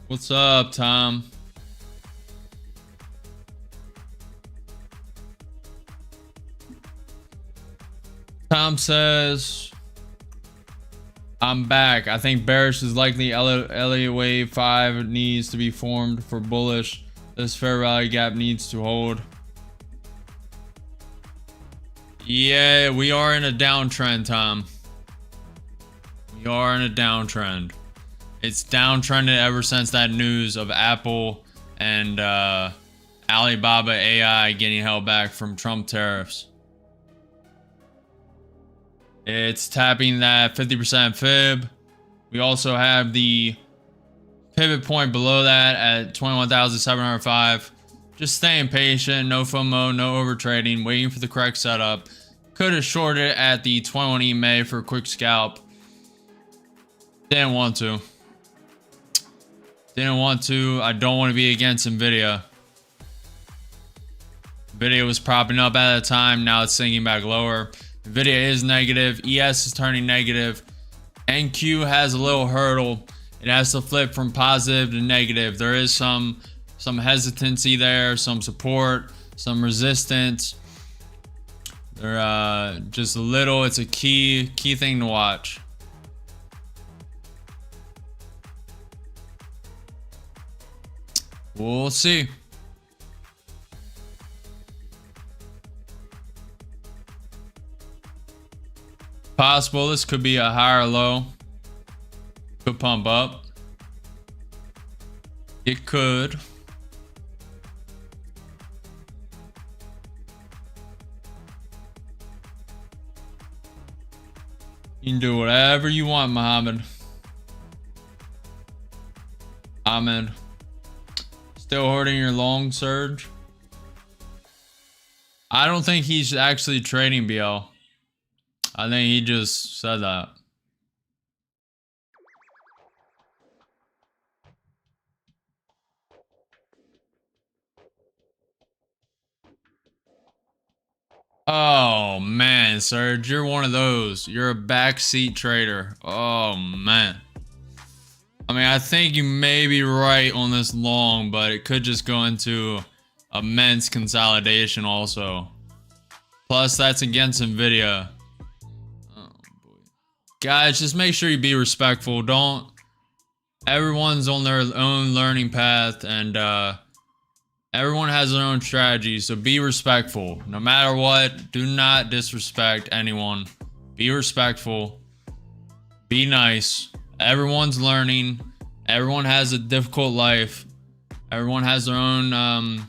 What's up, Tom? Tom says, I'm back. I think bearish is likely. Elliott wave 5 needs to be formed for bullish. This fair value gap needs to hold. Yeah, we are in a downtrend, Tom. We are in a downtrend. It's downtrended ever since that news of Apple and Alibaba AI getting held back from Trump tariffs. It's tapping that 50% fib. We also have the pivot point below that at 21,705. Just staying patient, no FOMO, no overtrading, waiting for the correct setup. Could have shorted it at the 21 EMA for a quick scalp. Didn't want to. Didn't want to. I don't want to be against Nvidia. Nvidia was propping up at the time. Now it's sinking back lower. Nvidia is negative. ES is turning negative. NQ has a little hurdle. It has to flip from positive to negative. There is some hesitancy there, some support, some resistance. There just a little. It's a key thing to watch. We'll see. Possible this could be a higher low. Could pump up. It could. You can do whatever you want, Muhammad. Ahmed. Still holding your long surge? I don't think he's actually trading BL. I think he just said that. Oh man, Serge, you're one of those. You're a backseat trader. Oh man. I mean, I think you may be right on this long, but it could just go into immense consolidation also. Plus, that's against Nvidia. Oh boy. Guys, just make sure you be respectful. Don't. Everyone's on their own learning path, and everyone has their own strategy, so be respectful. No matter what, do not disrespect anyone. Be respectful. Be nice. Everyone's learning. Everyone has a difficult life. Everyone has their own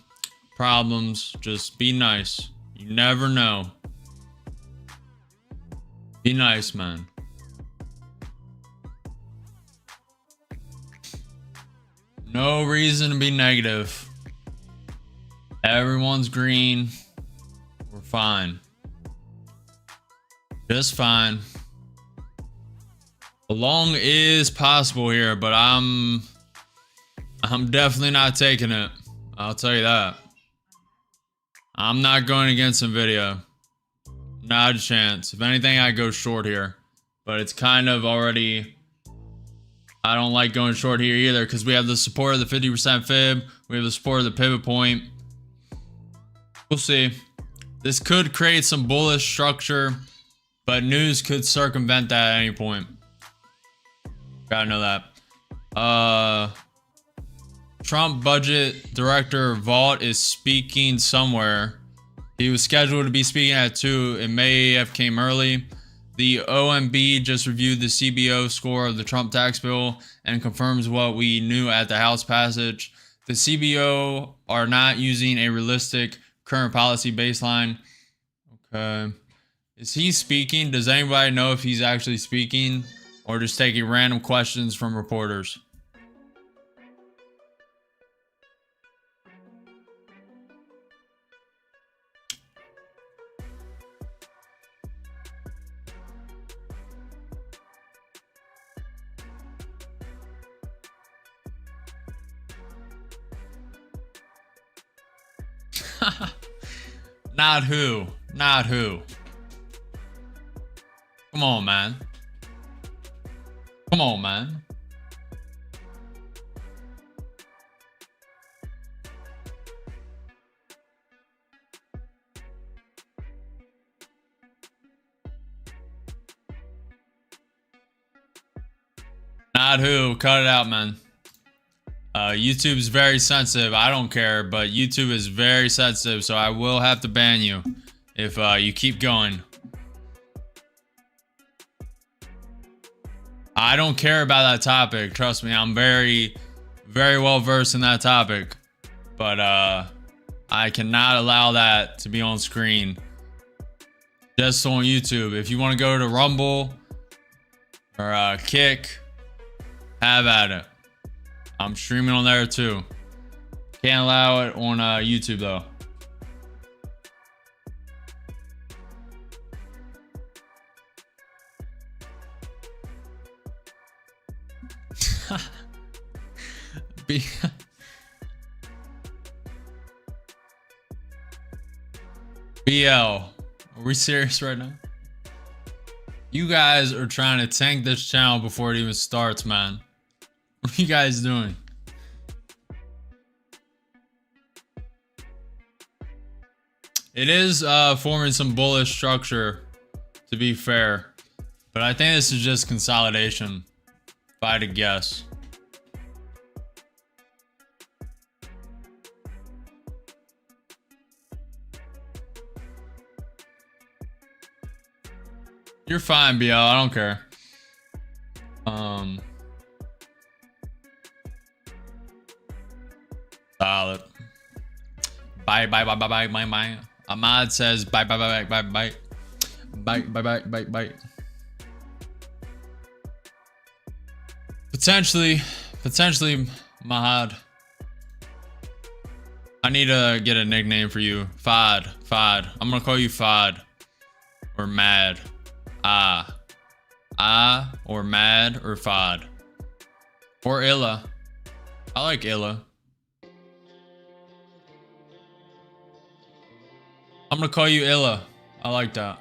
problems. Just be nice. You never know. Be nice, man. No reason to be negative. Everyone's green. We're fine. Just fine. A long is possible here, but I'm definitely not taking it. I'll tell you that. I'm not going against Nvidia. Not a chance. If anything, I go short here. But it's kind of already... I don't like going short here either because we have the support of the 50% fib. We have the support of the pivot point. We'll see. This could create some bullish structure, but news could circumvent that at any point. Gotta know that. Trump budget director Vault is speaking somewhere. He was scheduled to be speaking at 2. It may have came early. The OMB just reviewed the CBO score of the Trump tax bill and confirms what we knew at the House passage. The CBO are not using a realistic current policy baseline. Okay. Is he speaking? Does anybody know if he's actually speaking or just taking random questions from reporters? Not who. Not who. Come on, man. Come on, man. Not who. Cut it out, man. YouTube's very sensitive. I don't care, but YouTube is very sensitive, so I will have to ban you if you keep going. I don't care about that topic. Trust me, I'm very, very well versed in that topic. But I cannot allow that to be on screen. Just on YouTube. If you want to go to Rumble or Kick, have at it. I'm streaming on there too. Can't allow it on YouTube though. BL, are we serious right now? You guys are trying to tank this channel before it even starts, man. What are you guys doing? It is forming some bullish structure, to be fair. But I think this is just consolidation, if I had to guess. You're fine, BL. I don't care. Solid. Bye. Ahmad says bye. Bye. Potentially, Mahad. I need to get a nickname for you. Fad. I'm gonna call you Fad. Or Mad. Or Mad or Fad. Or Illa. I like Illa. I'm gonna call you Illa. I like that.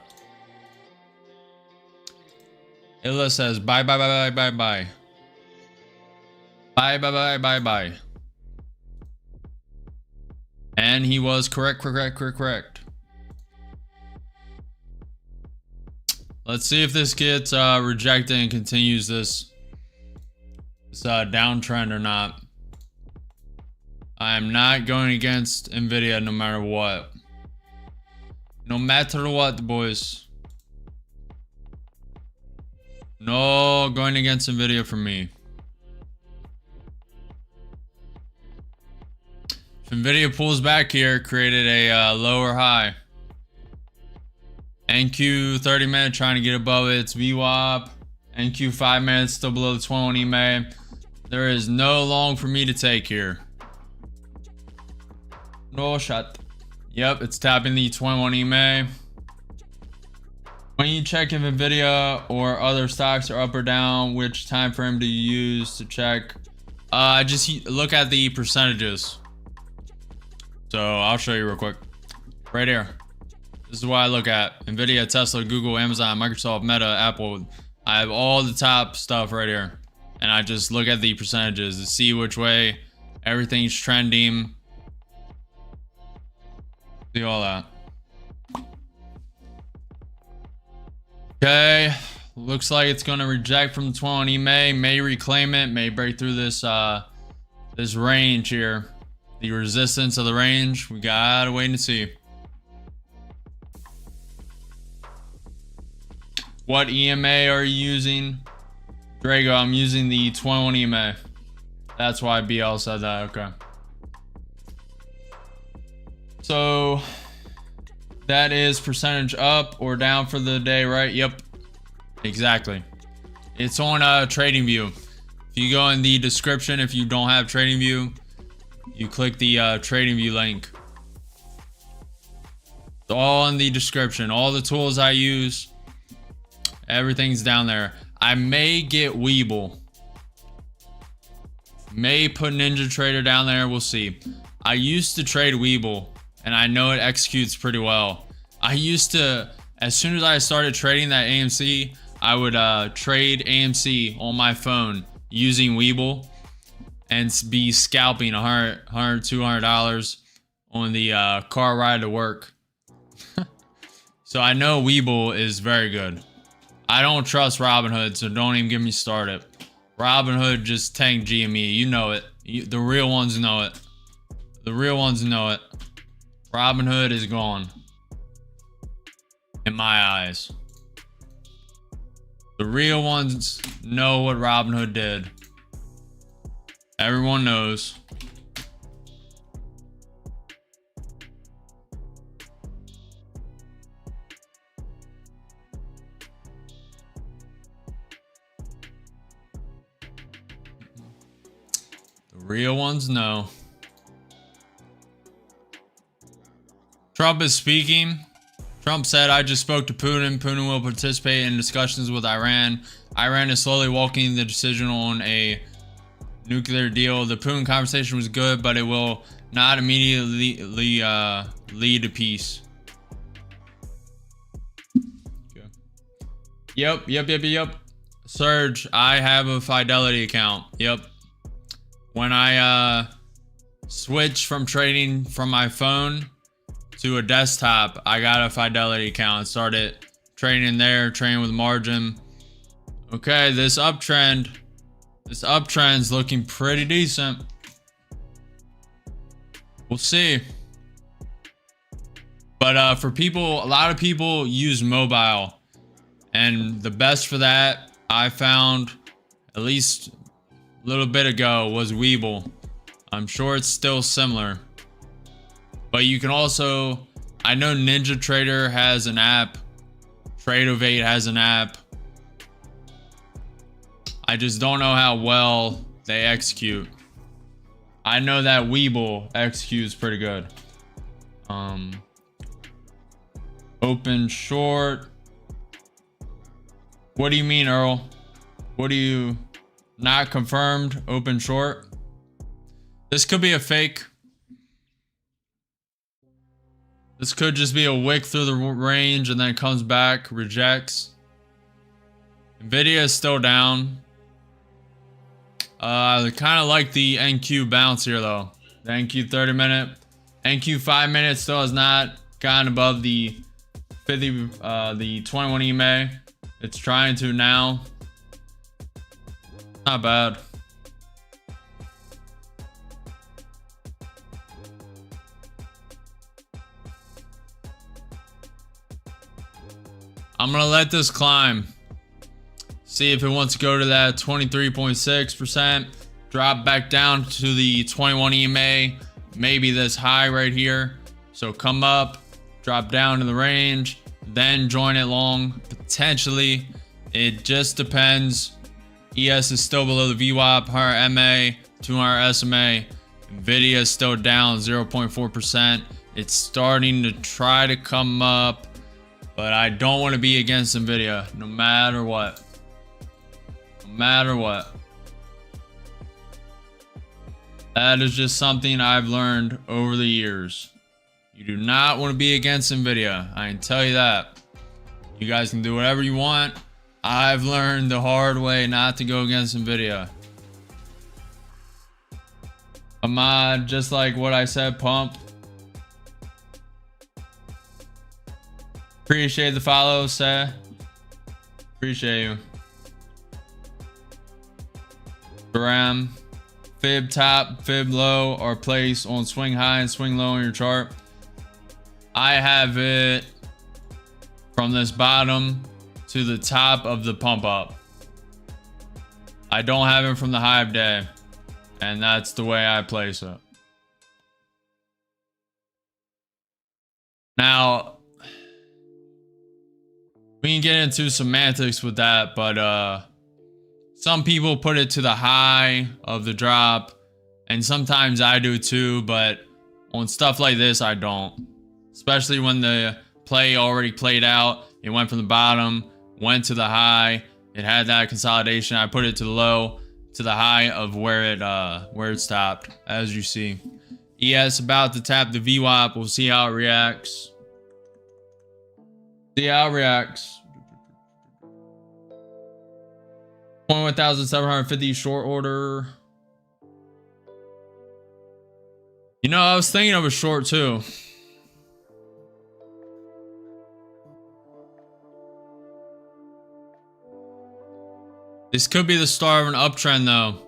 Illa says bye. Bye. And he was correct. Let's see if this gets rejected and continues this downtrend or not. I am not going against Nvidia no matter what. No matter what, boys. No going against Nvidia for me. If Nvidia pulls back here, created a lower high. NQ 30 minute trying to get above its VWAP. NQ 5 minutes still below the 21 EMA. There is no long for me to take here. No shot. Yep, it's tapping the 21 EMA. When you check if Nvidia or other stocks are up or down, which time frame do you use to check? Just look at the percentages. So I'll show you real quick. Right here. This is what I look at. Nvidia, Tesla, Google, Amazon, Microsoft, Meta, Apple. I have all the top stuff right here. And I just look at the percentages to see which way everything's trending. See all that. Okay. Looks like it's going to reject from the 20 may reclaim it, may break through this this range here. The resistance of the range. We gotta wait and see. What EMA are you using? Drago, I'm using the 21 EMA. That's why BL said that. Okay. So that is percentage up or down for the day, right? Yep. Exactly. It's on TradingView. If you go in the description, if you don't have TradingView, you click the TradingView link. It's all in the description. All the tools I use, everything's down there. I may get Weeble. May put Ninja Trader down there. We'll see. I used to trade Weeble and I know it executes pretty well. I used to, as soon as I started trading that AMC, I would trade AMC on my phone using Webull and be scalping $100, $200 on the car ride to work. So I know Webull is very good. I don't trust Robinhood, so don't even get me started. Robinhood just tanked GME. You know it. The real ones know it. The real ones know it. Robinhood is gone. In my eyes. The real ones know what Robinhood did. Everyone knows. The real ones know. Trump is speaking. Trump said, I just spoke to Putin. Putin will participate in discussions with Iran. Iran is slowly walking the decision on a nuclear deal. The Putin conversation was good, but it will not immediately lead to peace. Okay. Yep. Serge, I have a Fidelity account. Yep. When I switched from trading from my phone to a desktop, I got a Fidelity account. Started trading there, trading with margin. Okay, this uptrend's looking pretty decent. We'll see. But for people, a lot of people use mobile, and the best for that I found, at least a little bit ago, was Webull. I'm sure it's still similar. But you can also, I know Ninja Trader has an app. Tradeovate has an app. I just don't know how well they execute. I know that Webull executes pretty good. Open short. What do you mean, Earl? What do you, not confirmed, open short? This could be a fake. This could just be a wick through the range and then it comes back, rejects. Nvidia is still down. I kind of like the NQ bounce here though. The NQ 30 minute. NQ 5 minutes still has not gotten above the 50, the 21 EMA. It's trying to now. Not bad. I'm gonna let this climb. See if it wants to go to that 23.6%. Drop back down to the 21 EMA. Maybe this high right here. So come up, drop down to the range, then join it long. Potentially. It just depends. ES is still below the VWAP, 100 MA, 200 SMA. Nvidia is still down 0.4%. It's starting to try to come up. But I don't want to be against Nvidia, no matter what. No matter what. That is just something I've learned over the years. You do not want to be against Nvidia. I can tell you that. You guys can do whatever you want. I've learned the hard way not to go against Nvidia. Ahmad, just like what I said, pump. Appreciate the follow, Seth. Appreciate you. Ram, fib top, fib low, or place on swing high and swing low on your chart. I have it from this bottom to the top of the pump up. I don't have it from the high of day, and that's the way I place it. Now, we can get into semantics with that, but some people put it to the high of the drop, and sometimes I do too, but on stuff like this, I don't. Especially when the play already played out. It went from the bottom, went to the high. It had that consolidation. I put it to the low, to the high of where it stopped, as you see. ES about to tap the VWAP. We'll see how it reacts. See how it reacts. 21,750 short order. You know, I was thinking of a short too. This could be the start of an uptrend though.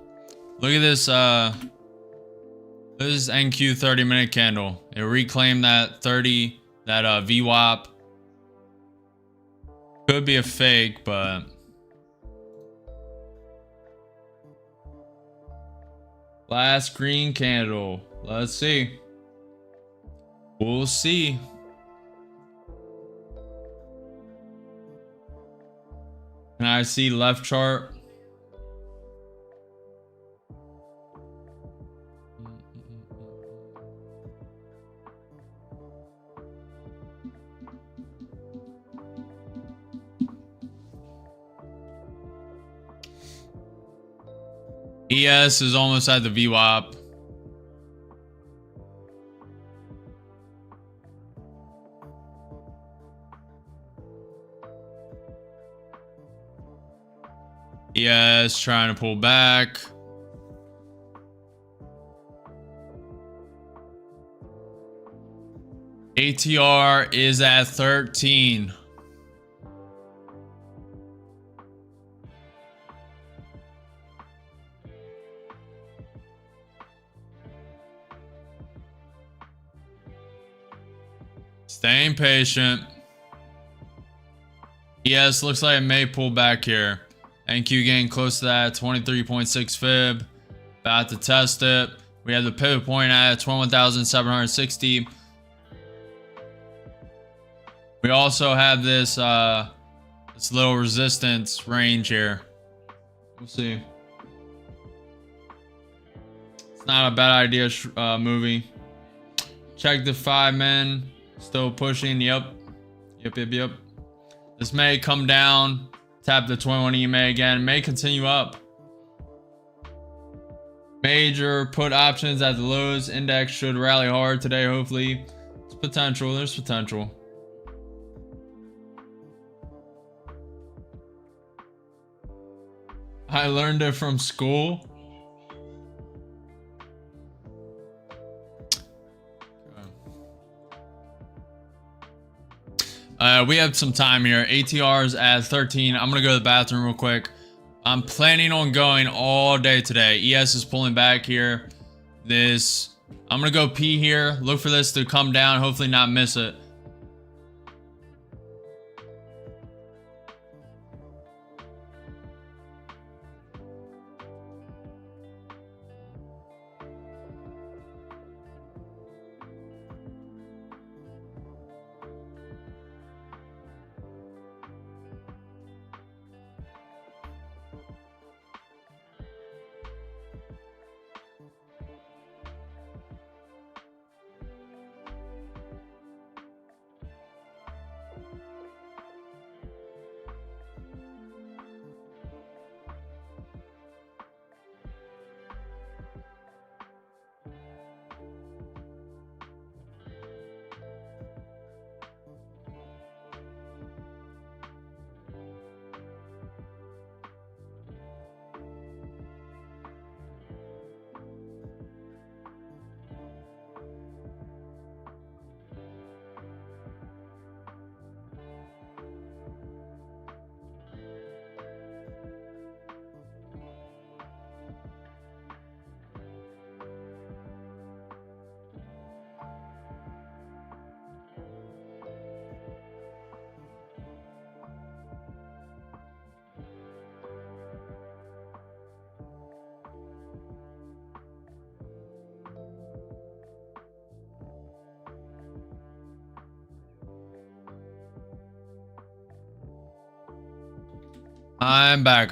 Look at this, this is NQ 30-minute candle. It reclaimed that VWAP. Could be a fake, but last green candle. Let's see. We'll see. Can I see left chart? ES is almost at the VWAP. ES trying to pull back. ATR is at 13. Staying patient. Yes, looks like it may pull back here. NQ getting close to that 23.6 fib. About to test it. We have the pivot point at 21,760. We also have this this little resistance range here. We'll see. It's not a bad idea movie. Check the 5 men. Still pushing. Yep. This may come down. Tap the 21 EMA again. May continue up. Major put options at the lows. Index should rally hard today, hopefully. It's potential. There's potential. I learned it from school. We have some time here. ATR is at 13. I'm gonna go to the bathroom real quick. I'm planning on going all day today. ES is pulling back here. I'm gonna go pee here. Look for this to come down. Hopefully not miss it. I'm back.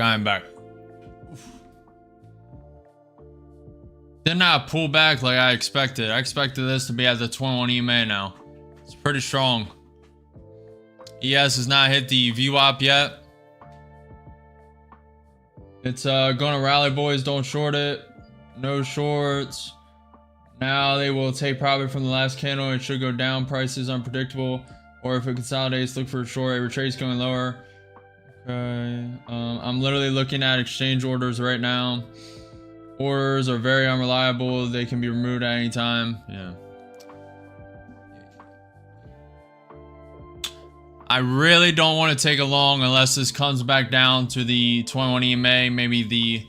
Did not pull back like I expected. I expected this to be at the 21 EMA now. It's pretty strong. ES has not hit the VWAP yet. It's gonna rally, boys. Don't short it. No shorts. Now they will take profit from the last candle. It should go down. Price is unpredictable. Or if it consolidates, look for a short. Every trade's going lower. Okay. I'm literally looking at exchange orders right now. Orders are very unreliable. They can be removed at any time. Yeah. I really don't want to take a long unless this comes back down to the 21 EMA. Maybe the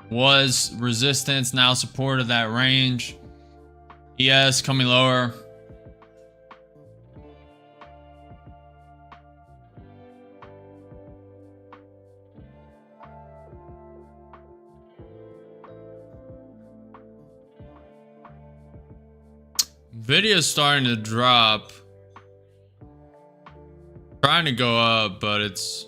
was resistance, now support of that range. ES coming lower. Video's starting to drop. Trying to go up, but it's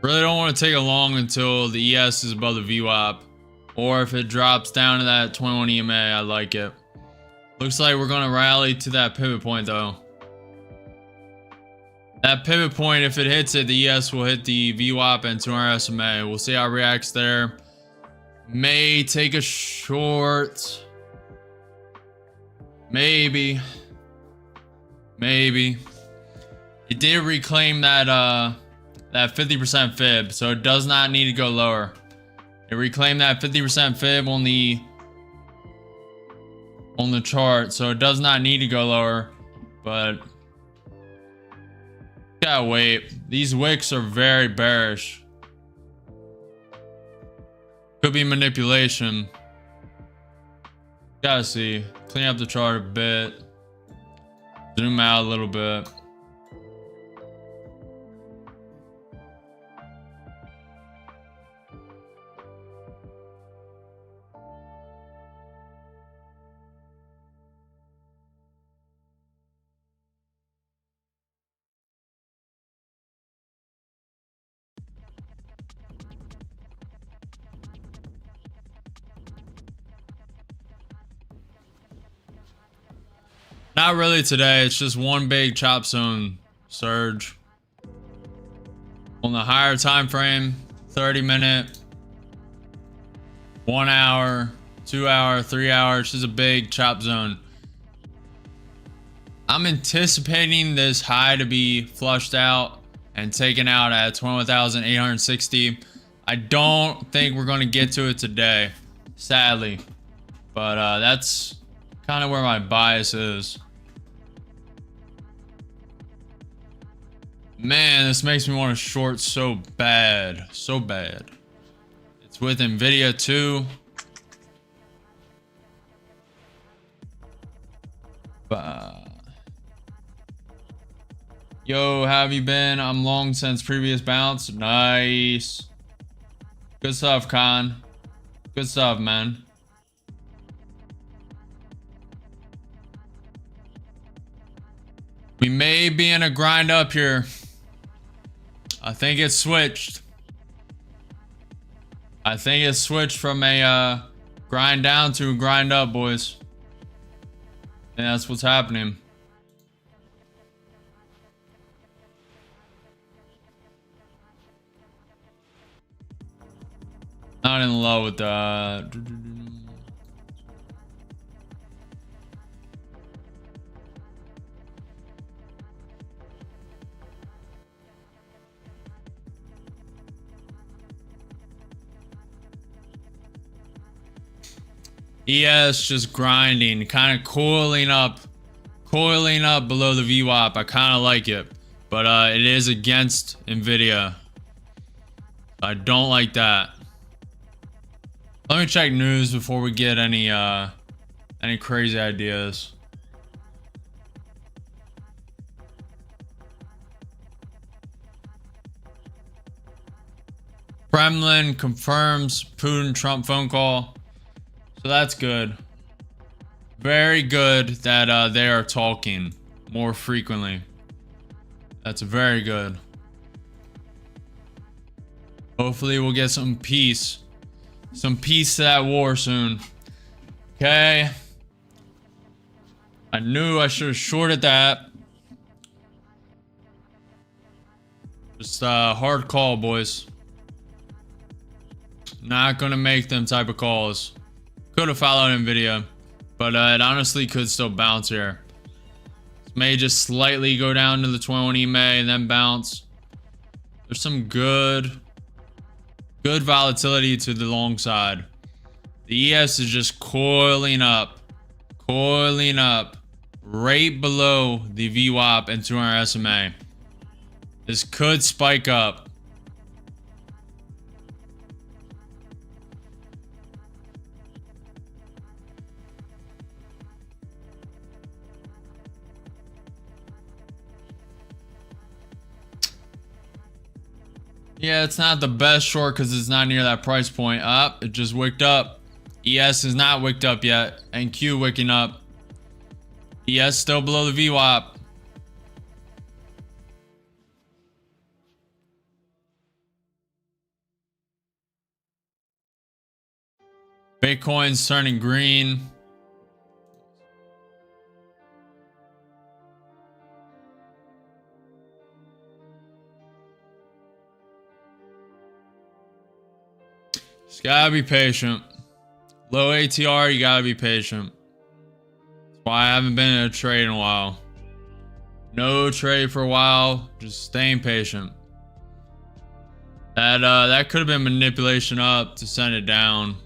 really don't want to take a long until the ES is above the VWAP, or if it drops down to that 21 EMA. I like it. Looks like we're gonna rally to that pivot point though. That pivot point, if it hits it, the ES will hit the VWAP and 200 SMA. We'll see how it reacts there. May take a short. Maybe. Maybe. It did reclaim that that 50% fib, so it does not need to go lower. It reclaimed that 50% fib on the chart, so it does not need to go lower, but gotta wait. These wicks are very bearish. Could be manipulation. Gotta see. Clean up the chart a bit. Zoom out a little bit. Not really today. It's just one big chop zone surge. On the higher time frame, 30-minute, 1 hour, 2 hour, 3 hours. It's just a big chop zone. I'm anticipating this high to be flushed out and taken out at 21,860. I don't think we're going to get to it today, sadly. But that's kind of where my bias is. Man, this makes me want to short so bad. So bad. It's with Nvidia too. Yo, how have you been? I'm long since previous bounce. Nice. Good stuff, Khan. Good stuff, man. We may be in a grind up here. I think it's switched. I think it's switched from a grind down to a grind up, boys. And that's what's happening. Not in love with that. ES just grinding, kind of coiling up below the VWAP. I kind of like it, but it is against Nvidia. I don't like that. Let me check news before we get any crazy ideas. Kremlin confirms Putin-Trump phone call. So that's good. Very good that they are talking more frequently. That's very good. Hopefully we'll get some peace. Some peace to that war soon. Okay. I knew I should have shorted that. Just hard call, boys. Not gonna make them type of calls. Could have followed NVIDIA, but it honestly could still bounce here. This may just slightly go down to the 21 EMA and then bounce. There's some good volatility to the long side. The ES is just coiling up right below the VWAP and 200 SMA. This could spike up. Yeah, it's not the best short because it's not near that price point. Up, it just wicked up. ES is not wicked up yet, and Q wicking up. ES still below the VWAP. Bitcoin's turning green. Just gotta be patient. Low ATR, you gotta be patient. That's why I haven't been in a trade in a while. No trade for a while, just staying patient. That could have been manipulation up to send it down.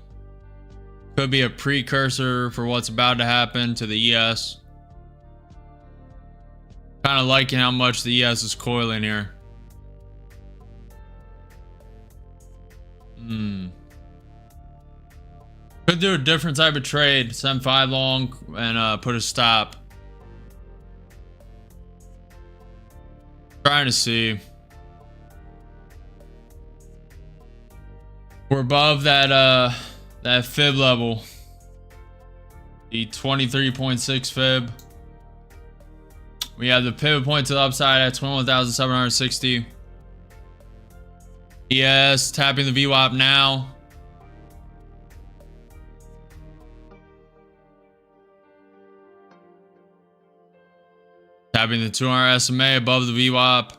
Could be a precursor for what's about to happen to the ES. Kind of liking how much the ES is coiling here. Could do a different type of trade. Send 5 long and put a stop. Trying to see. We're above that fib level. The 23.6 fib. We have the pivot point to the upside at 21,760. ES tapping the VWAP now. Tapping the 200 SMA above the VWAP.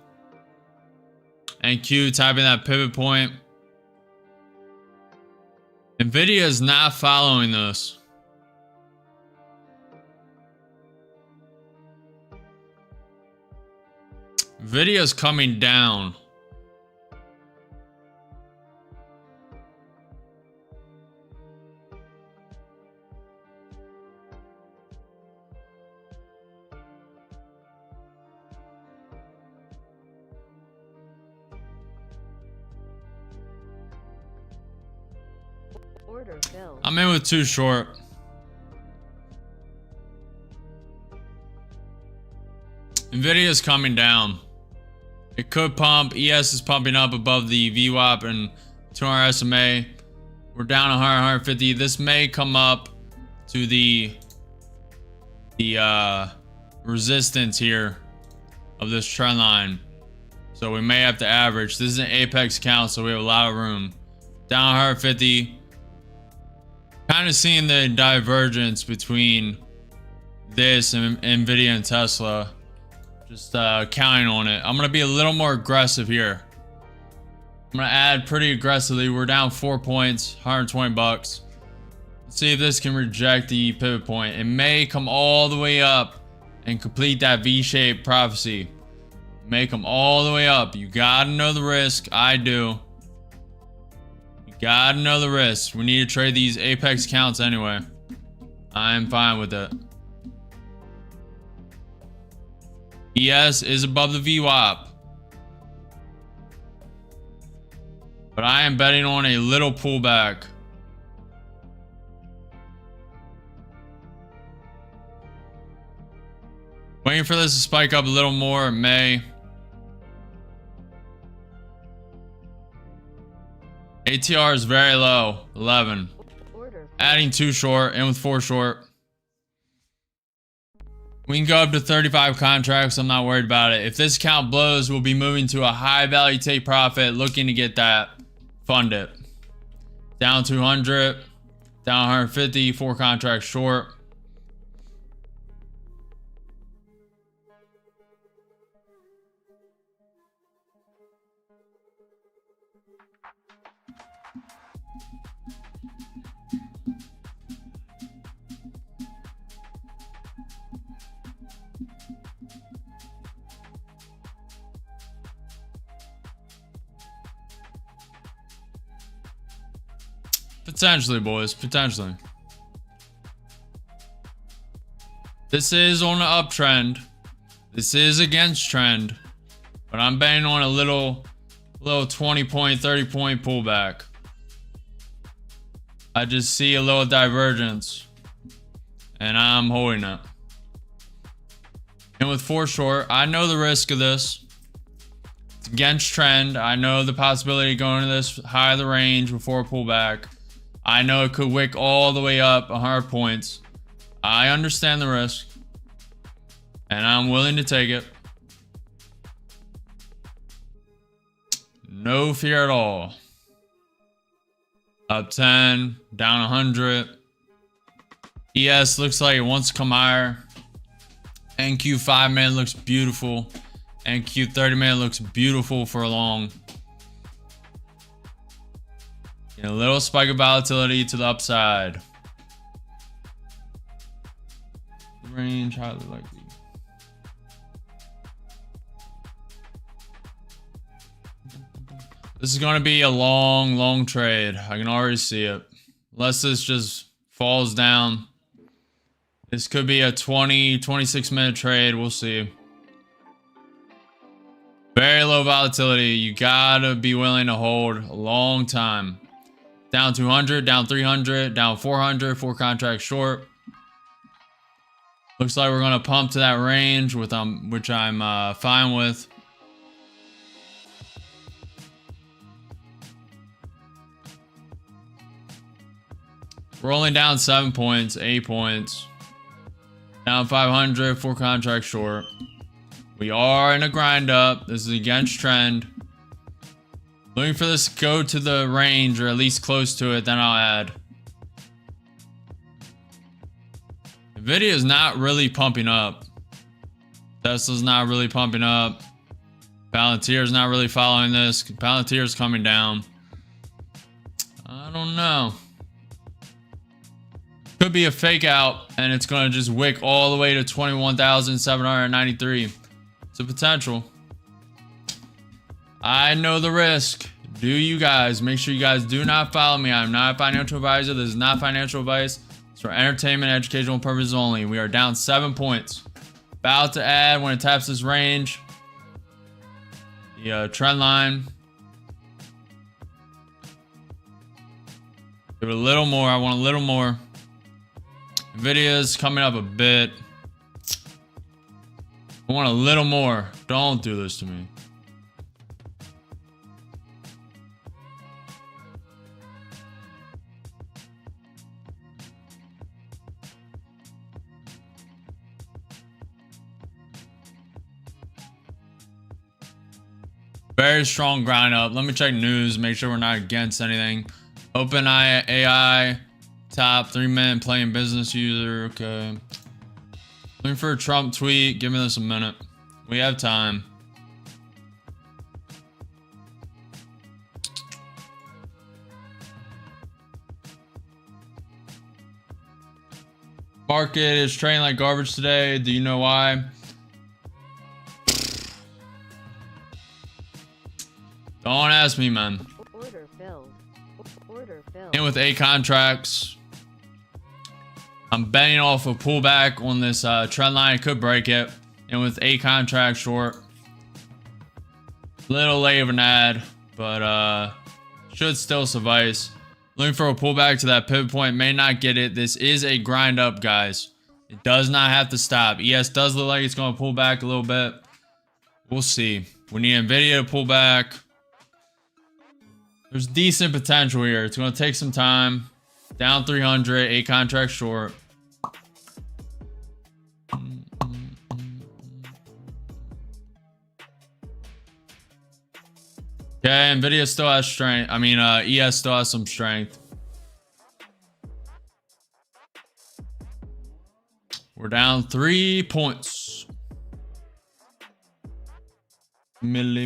And Q tapping that pivot point. NVIDIA is not following this. NVIDIA is coming down. Order filled. I'm in with too short. NVIDIA is coming down. It could pump. ES is pumping up above the VWAP and 200 SMA. We're down 100, 150. This may come up to the resistance here of this trend line. So we may have to average. This is an apex count, so we have a lot of room. Down 150. Kind of seeing the divergence between this and NVIDIA and Tesla. Just counting on it. I'm going to be a little more aggressive here. I'm going to add pretty aggressively. We're down 4 points, 120 bucks. Let's see if this can reject the pivot point. It may come all the way up and complete that V-shaped prophecy. Make them all the way up. You got to know the risk. I do. You got to know the risk. We need to trade these apex counts anyway. I'm fine with it. ES is above the VWAP. But I am betting on a little pullback. Waiting for this to spike up a little more. It may. ATR is very low. 11. Adding 2 short and with 4 short. We can go up to 35 contracts. I'm not worried about it. If this count blows, we'll be moving to a high value take profit, looking to get that funded. Down 200. down 150, 4 contracts short. Potentially, boys. Potentially. This is on the uptrend. This is against trend. But I'm betting on a little 20 point, 30 point pullback. I just see a little divergence. And I'm holding it. And with 4 short, I know the risk of this. It's against trend. I know the possibility of going to this high of the range before a pullback. I know it could wick all the way up 100 points. I understand the risk. And I'm willing to take it. No fear at all. Up 10, down 100. ES looks like it wants to come higher. NQ 5-minute looks beautiful. NQ 30-minute looks beautiful for a long. A little spike of volatility to the upside. Range highly likely. This is going to be a long trade. I can already see it. Unless this just falls down. This could be a 26 minute trade. We'll see. Very low volatility. You gotta be willing to hold a long time. Down 200, down 300, down 400, 4 contracts short. Looks like we're going to pump to that range, which I'm fine with. We're only down 7 points, 8 points. Down 500, 4 contracts short. We are in a grind up. This is against trend. Looking for this to go to the range or at least close to it, then I'll add. Nvidia is not really pumping up. Tesla's not really pumping up. Palantir's not really following this. Palantir's coming down. I don't know. Could be a fake out and it's going to just wick all the way to 21,793. It's a potential. I know the risk. Do you guys? Make sure you guys do not follow me. I'm not a financial advisor. This is not financial advice. It's for entertainment and educational purposes only. We are down 7 points. About to add when it taps this range. The trend line. Give it a little more. I want a little more. Nvidia's coming up a bit. I want a little more. Don't do this to me. Very strong grind up. Let me check news. Make sure we're not against anything. OpenAI AI top 3-minute playing business user. Okay. Looking for a Trump tweet. Give me this a minute. We have time. Market is trading like garbage today. Do you know why? Don't ask me, man. Order filled. Order filled. And with 8 contracts, I'm betting off a pullback on this trend line. It could break it. And with 8 contracts short, little late of an ad, but should still suffice. Looking for a pullback to that pivot point. May not get it. This is a grind up, guys. It does not have to stop. ES does look like it's going to pull back a little bit. We'll see. We need Nvidia to pull back. There's decent potential here. It's going to take some time. Down 300, 8 contracts short. Okay, Nvidia still has strength. I mean, ES still has some strength. down 3 points. Milli.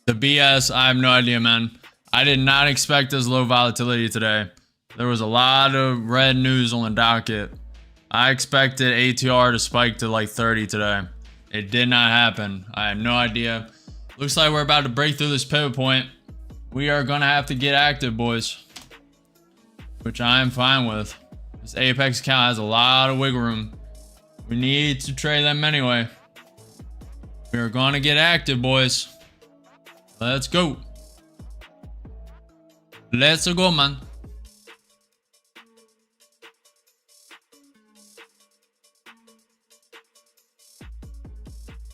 The BS, I have no idea, man. I did not expect this low volatility today. There was a lot of red news on the docket. I expected ATR to spike to like 30 today. It did not happen. I have no idea. Looks like we're about to break through this pivot point. We are going to have to get active, boys. Which I am fine with. This Apex account has a lot of wiggle room. We need to trade them anyway. We are going to get active, boys. Let's go. Let's go, man.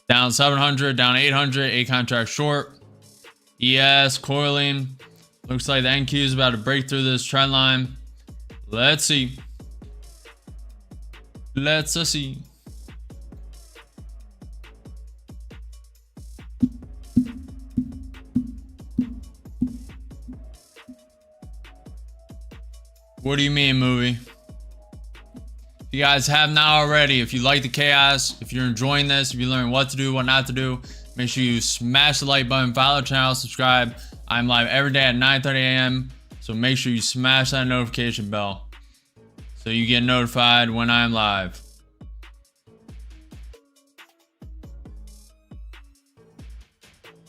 Down 700, down 800, 8 contracts short. ES coiling. Looks like the NQ is about to break through this trend line. Let's see. Let's see. What do you mean, movie? If you guys have not already, if you like the chaos, if you're enjoying this, if you learn what to do, what not to do, make sure you smash the like button, follow the channel, subscribe. I'm live every day at 9:30 a.m. So make sure you smash that notification bell so you get notified when I'm live.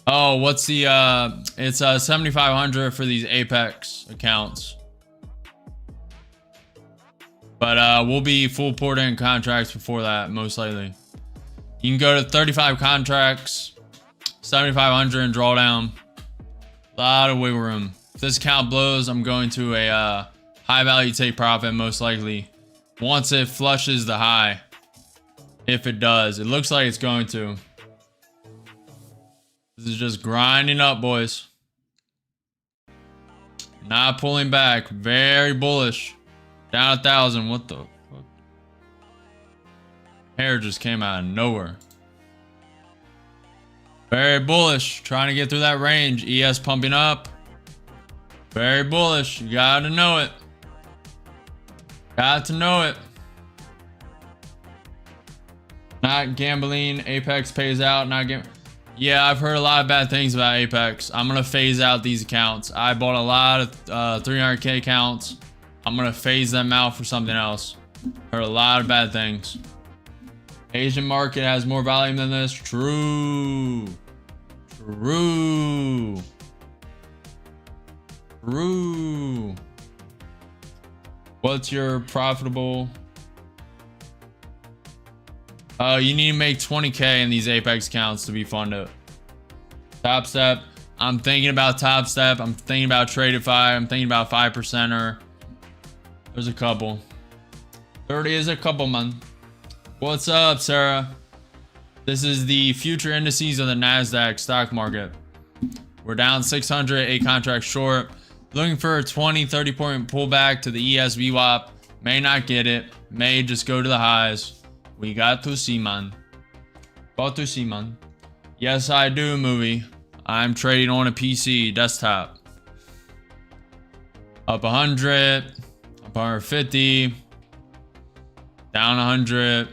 Oh, what's the it's 7,500 for these Apex accounts. But we'll be full porting contracts before that, most likely. You can go to 35 contracts, 7,500 and draw down. A lot of wiggle room. If this account blows, I'm going to a high value take profit, most likely. Once it flushes the high. If it does. It looks like it's going to. This is just grinding up, boys. Not pulling back. Very bullish. Down 1,000. What the fuck? Hair just came out of nowhere. Very bullish. Trying to get through that range. ES pumping up. Very bullish. You gotta know it. Got to know it. Not gambling. Apex pays out. Not gambling. Yeah, I've heard a lot of bad things about Apex. I'm gonna phase out these accounts. I bought a lot of 300k accounts. I'm gonna phase them out for something else. Heard a lot of bad things. Asian market has more volume than this. True. True. True. What's your profitable? You need to make 20k in these Apex accounts to be fun to. Top Step. I'm thinking about Top Step. I'm thinking about Tradify. I'm thinking about 5%er. There's a couple. 30 is a couple, man. What's up, Sarah? This is the future indices of the NASDAQ stock market. We're down 600, 8 contracts short. Looking for a 20, 30 point pullback to the ES VWAP. May not get it. May just go to the highs. We got to see, man. Got to see, man. Yes, I do, movie. I'm trading on a PC desktop. Up 100. 150, down 100,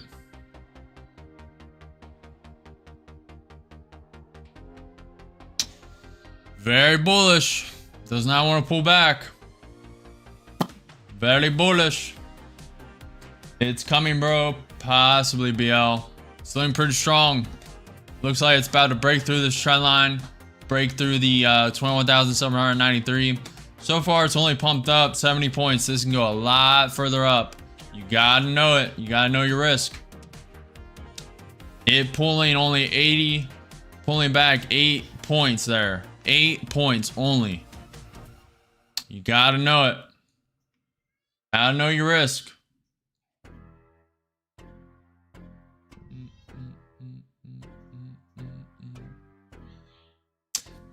very bullish, does not want to pull back, very bullish. It's coming, bro. Possibly BL. It's looking pretty strong. Looks like it's about to break through this trend line, break through the 21,793. So far, it's only pumped up 70 points. This can go a lot further up. You gotta know it. You gotta know your risk. It pulling only 80, pulling back 8 points there. 8 points only. You gotta know it. Gotta know your risk.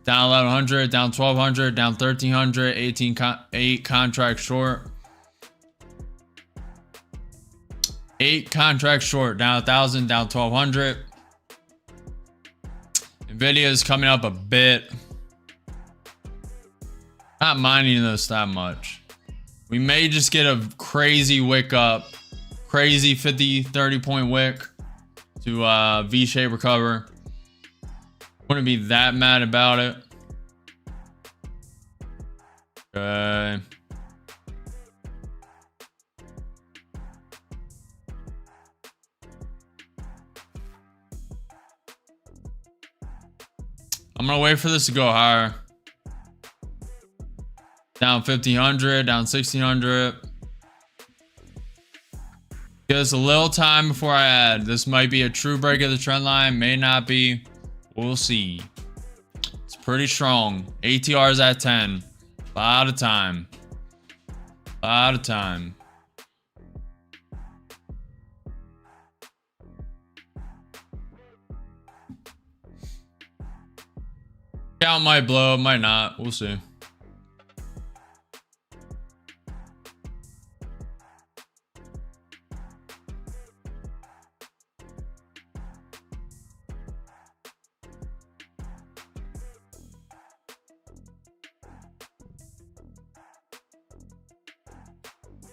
Down 1,100, down 1,200, down 1,300, 8 contracts short. 8 contracts short, down 1,000, down 1,200. Nvidia is coming up a bit. Not minding this that much. We may just get a crazy wick up. Crazy 50, 30 point wick to V-shape recover. Wouldn't be that mad about it. Okay. I'm gonna wait for this to go higher. Down 1500, down 1600. Give us a little time before I add. This might be a true break of the trend line, may not be. We'll see. It's pretty strong. ATR is at 10. A lot of time. A lot of time. Count might blow, might not. We'll see.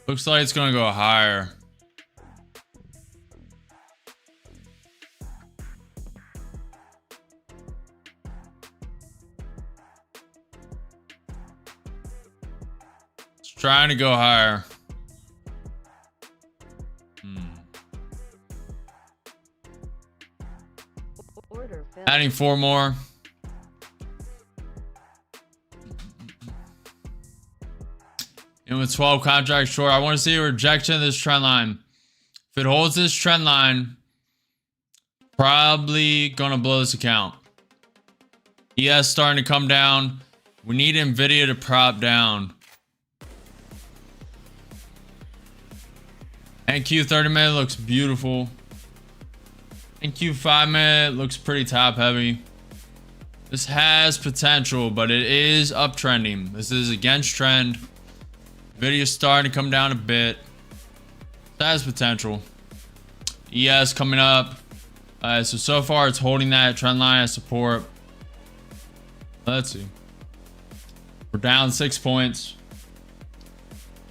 Looks like it's gonna go higher. It's trying to go higher. Order filled. Adding 4 more. And with 12 contracts short, I want to see a rejection of this trend line. If it holds this trend line, probably gonna blow this account. ES starting to come down. We need Nvidia to prop down. NQ 30 minute looks beautiful. NQ 5 minute looks pretty top heavy. This has potential, but it is uptrending. This is against trend. Video's starting to come down a bit. That has potential. ES coming up. So far it's holding that trend line as support. Let's see. We're down 6 points.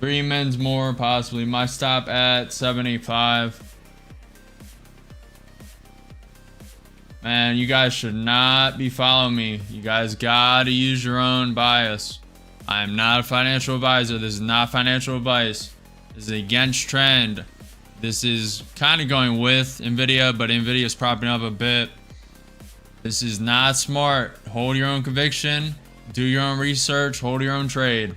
3 mins more possibly. My stop at 785. Man, you guys should not be following me. You guys gotta use your own bias. I am not a financial advisor. This is not financial advice. This is against trend. This is kind of going with Nvidia, but Nvidia is propping up a bit. This is not smart. Hold your own conviction. Do your own research. Hold your own trade.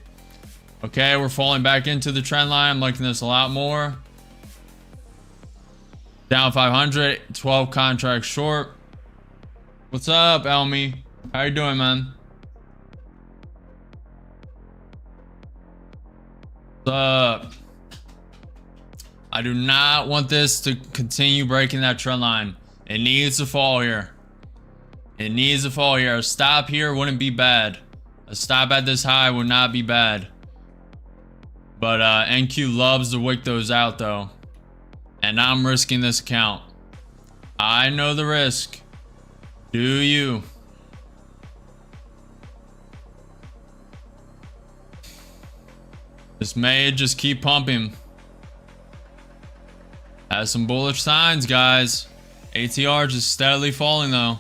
Okay, we're falling back into the trend line. I'm liking this a lot more. Down 500. 12 contracts short. What's up, Elmi? How you doing, man? Up. I do not want this to continue breaking that trend line. It needs to fall here. It needs to fall here. A stop here wouldn't be bad. A stop at this high would not be bad. But NQ loves to wick those out though. And I'm risking this account. I know the risk. Do you? This may just keep pumping. Has some bullish signs, guys. ATR just steadily falling though.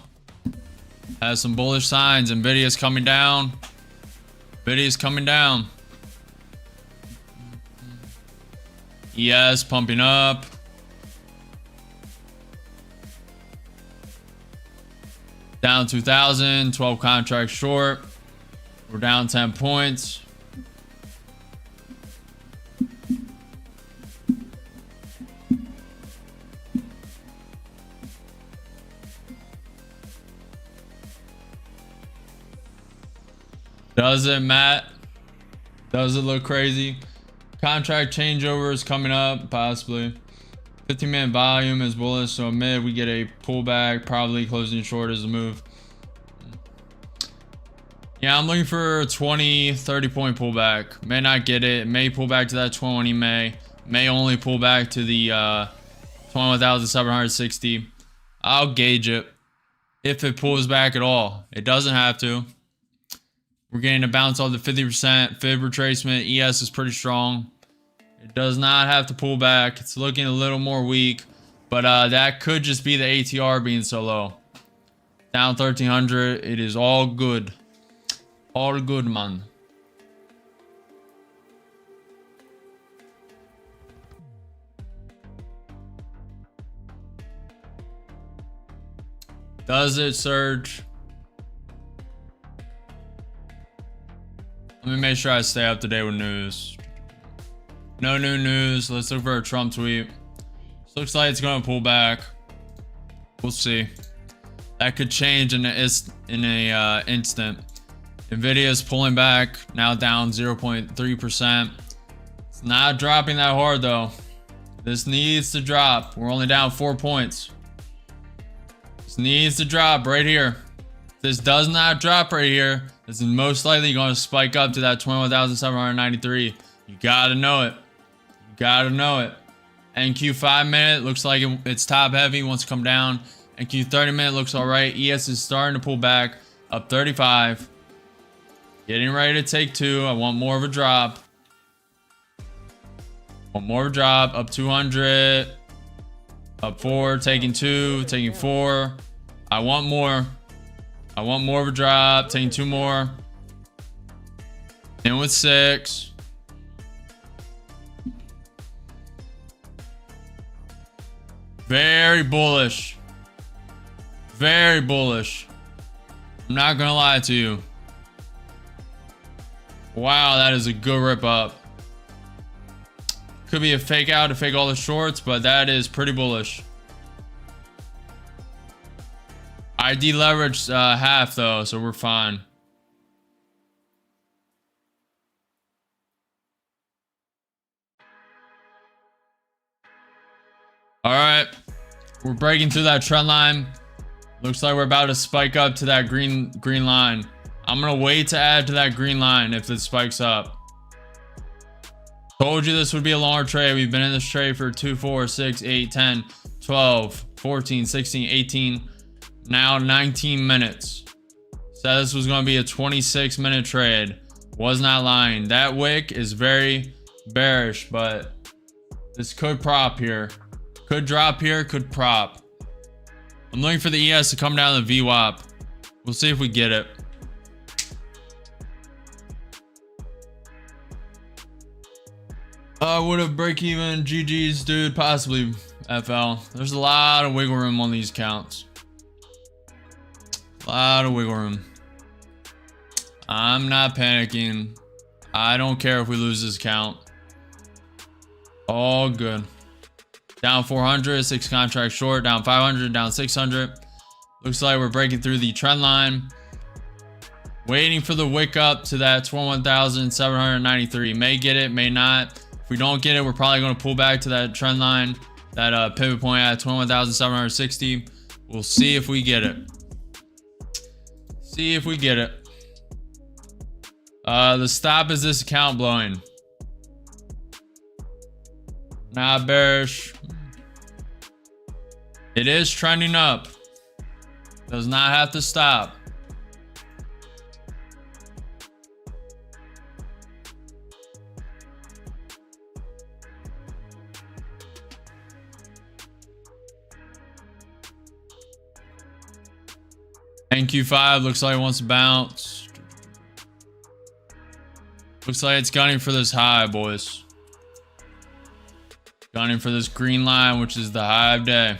Has some bullish signs. Nvidia's coming down. Nvidia's coming down. ES pumping up. Down 2,000. 12 contracts short. We're down 10 points. Does it, Matt? Does it look crazy? Contract changeover is coming up, possibly. 15-minute volume is bullish, so mid we get a pullback, probably closing short is a move. Yeah, I'm looking for a 20, 30 point pullback. May not get it. May pull back to that 20, may only pull back to the 21,760. I'll gauge it. if it pulls back at all. It doesn't have to. We're getting a bounce off the 50% fib retracement. ES is pretty strong. It does not have to pull back. It's looking a little more weak, but that could just be the ATR being so low. Down 1300. It is all good. All good, man. Does it surge? Let me make sure I stay up to date with news. No new news. Let's look for a Trump tweet. This looks like it's going to pull back. We'll see. That could change in an instant. Nvidia is pulling back, now down 0.3%. It's not dropping that hard though. This needs to drop. We're only down 4 points. This needs to drop right here. If this does not drop right here, this is most likely going to spike up to that 21,793. You gotta know it. You gotta know it. NQ 5-minute looks like it's top heavy, wants to come down. NQ 30-minute looks alright. ES is starting to pull back, up 35. Getting ready to take 2. I want more of a drop. Want more of a drop, up 200. Up 4, taking 2, taking 4. I want more. I want more of a drop, taking 2 more. In with 6. Very bullish. Very bullish. I'm not gonna lie to you. Wow, that is a good rip up. Could be a fake out to fake all the shorts, but that is pretty bullish. I deleveraged half though, so we're fine. All right, we're breaking through that trend line. Looks like we're about to spike up to that green line. I'm gonna wait to add to that green line if it spikes up. Told you this would be a longer trade. We've been in this trade for 2, 4, 6, 8, 10, 12, 14, 16, 18, now 19 minutes. Said this was gonna be a 26-minute trade. Was not lying. That wick is very bearish, but this could prop here. Could drop here, could prop. I'm looking for the ES to come down to the VWAP. We'll see if we get it. Would have break even. GG's, dude. Possibly FL. There's a lot of wiggle room on these counts. A lot of wiggle room. I'm not panicking. I don't care if we lose this count. All good. Down 400, 6 contracts short, down 500, down 600. Looks like we're breaking through the trend line. Waiting for the wick up to that 21,793. May get it, may not. If we don't get it, we're probably going to pull back to that trend line, that pivot point at 21,760. We'll see if we get it. See if we get it. The stop is this account blowing. Not bearish. It is trending up. Does not have to stop. NQ5 looks like it wants to bounce. Looks like it's gunning for this high, boys. Gunning for this green line, which is the high of day.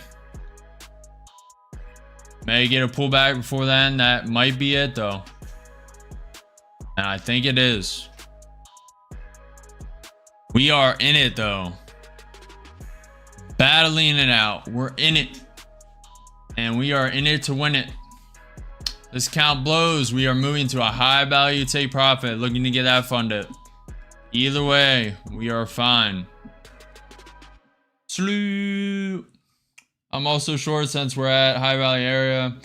May get a pullback before then. That might be it though. And I think it is. We are in it though. Battling it out. We're in it. And we are in it to win it. This count blows. We are moving to a high value take profit, looking to get that funded. Either way, we are fine. Salute. I'm also short since we're at high value area.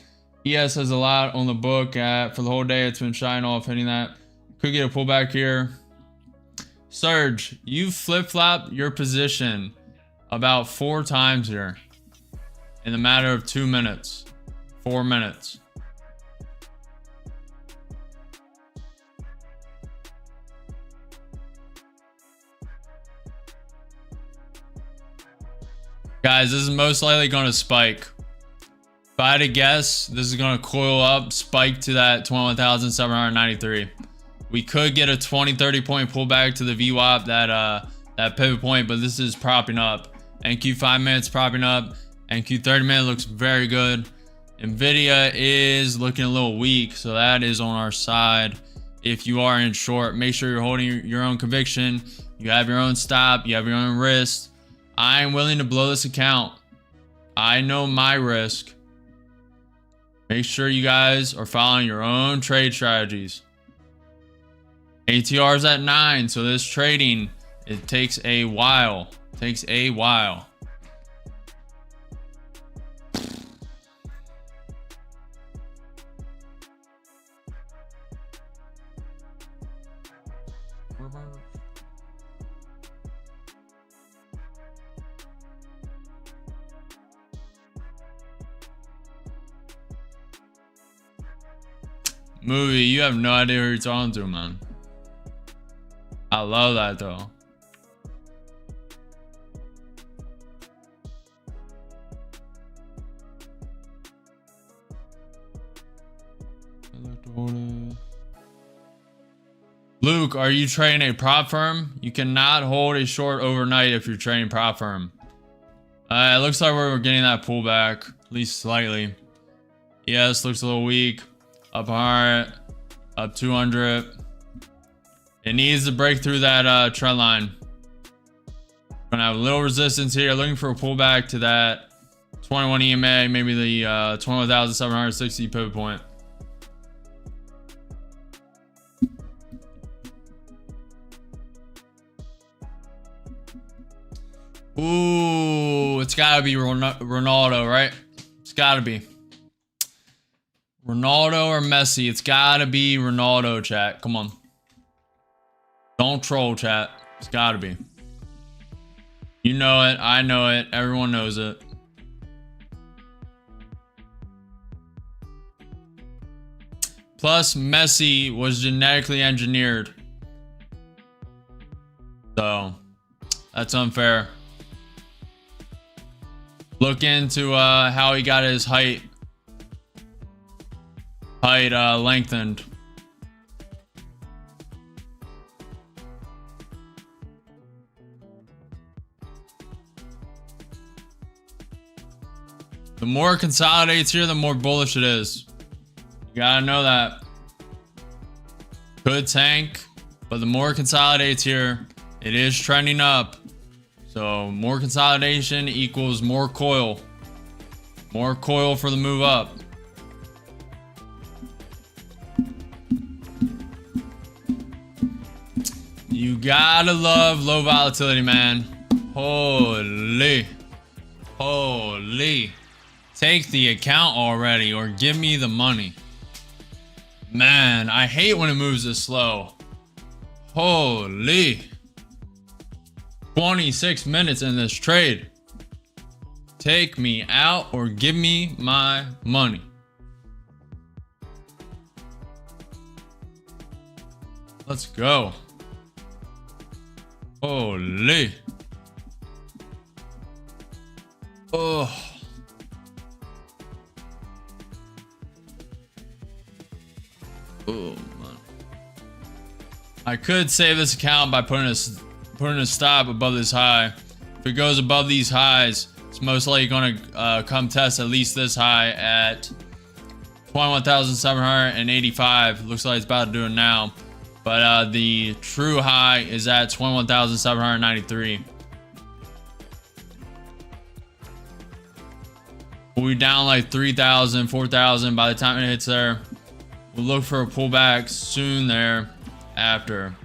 ES has a lot on the book for the whole day. It's been shying off hitting that. Could get a pullback here. Surge, you flip-flop your position about 4 times here in the matter of 2 minutes. 4 minutes. Guys, this is most likely going to spike. If I had to guess, this is going to coil up, spike to that 21,793. We could get a 20-30 point pullback to the VWAP, that pivot point, but this is propping up. NQ 5 minutes propping up. NQ 30 minute looks very good. Nvidia is looking a little weak, so that is on our side. If you are in short, make sure you're holding your own conviction. You have your own stop. You have your own risk. I am willing to blow this account. I know my risk. Make sure you guys are following your own trade strategies. ATR is at 9, so this trading, it takes a while. It takes a while. Movie, you have no idea who you're talking to, man. I love that though. Luke, are you trading a prop firm? You cannot hold a short overnight if you're trading prop firm. It looks like we're getting that pullback, at least slightly. Yes, looks a little weak. Up 100, up 200. It needs to break through that trend line. Gonna have a little resistance here. Looking for a pullback to that 21 EMA, maybe the 21,760 pivot point. Ooh, it's gotta be Ronaldo, right? It's gotta be. Ronaldo or Messi? It's gotta be Ronaldo, chat. Come on. Don't troll, chat. It's gotta be. You know it. I know it. Everyone knows it. Plus, Messi was genetically engineered. So, that's unfair. Look into how he got his height lengthened. The more it consolidates here, the more bullish it is. You gotta know that. Could tank, but the more it consolidates here, it is trending up. So more consolidation equals more coil. More coil for the move up. You gotta love low volatility, man. Holy. Holy. Take the account already or give me the money. Man, I hate when it moves this slow. Holy. 26 minutes in this trade. Take me out or give me my money. Let's go. Holy. Oh. Oh man. I could save this account by putting a stop above this high. If it goes above these highs, it's most likely going to come test at least this high at 21,785. Looks like it's about to do it now. But the true high is at 21,793. We'll be down like 3,000, 4,000 by the time it hits there. We'll look for a pullback soon thereafter.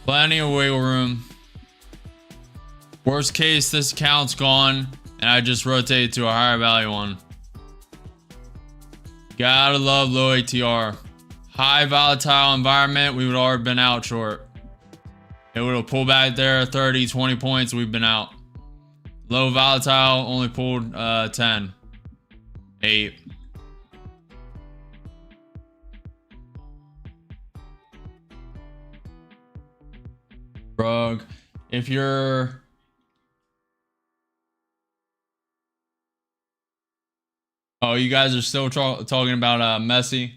Plenty of wiggle room. Worst case, this account's gone and I just rotate to a higher value one. Gotta love low ATR. High volatile environment, we would already been out short. It would have pulled back there 30, 20 points, we've been out. Low volatile, only pulled 10. 8. Rug. If you're... Oh, you guys are still talking about Messi.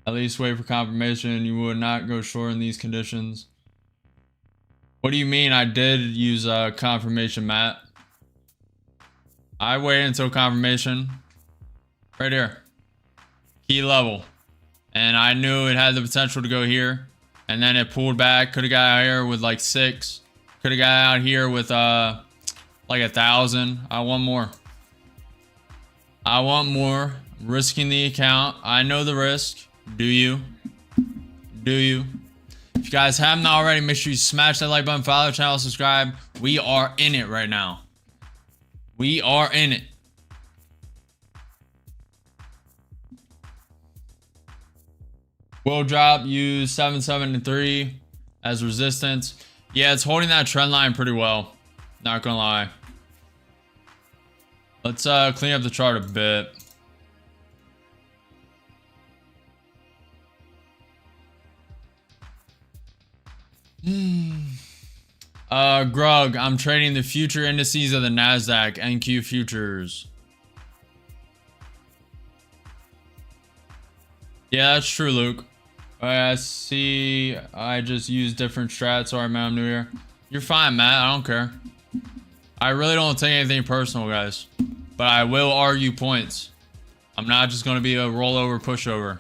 At least wait for confirmation. You would not go short in these conditions. What do you mean? I did use confirmation, Matt. I waited until confirmation. Right here. Key level. And I knew it had the potential to go here. And then it pulled back. Could have got out here with like 6. Could have got out here with like 1,000. I want more. I want more. Risking the account. I know the risk. Do you? Do you? If you guys haven't already, make sure you smash that like button, follow the channel, subscribe. We are in it right now. We are in it. Will drop, use 773 as resistance. Yeah, it's holding that trend line pretty well. Not gonna lie. Let's clean up the chart a bit. Grug, I'm trading the future indices of the NASDAQ, NQ futures. Yeah, that's true, Luke. I see. I just use different strats. Sorry, man, I'm new here. You're fine, Matt. I don't care. I really don't take anything personal, guys. But I will argue points. I'm not just going to be a rollover pushover.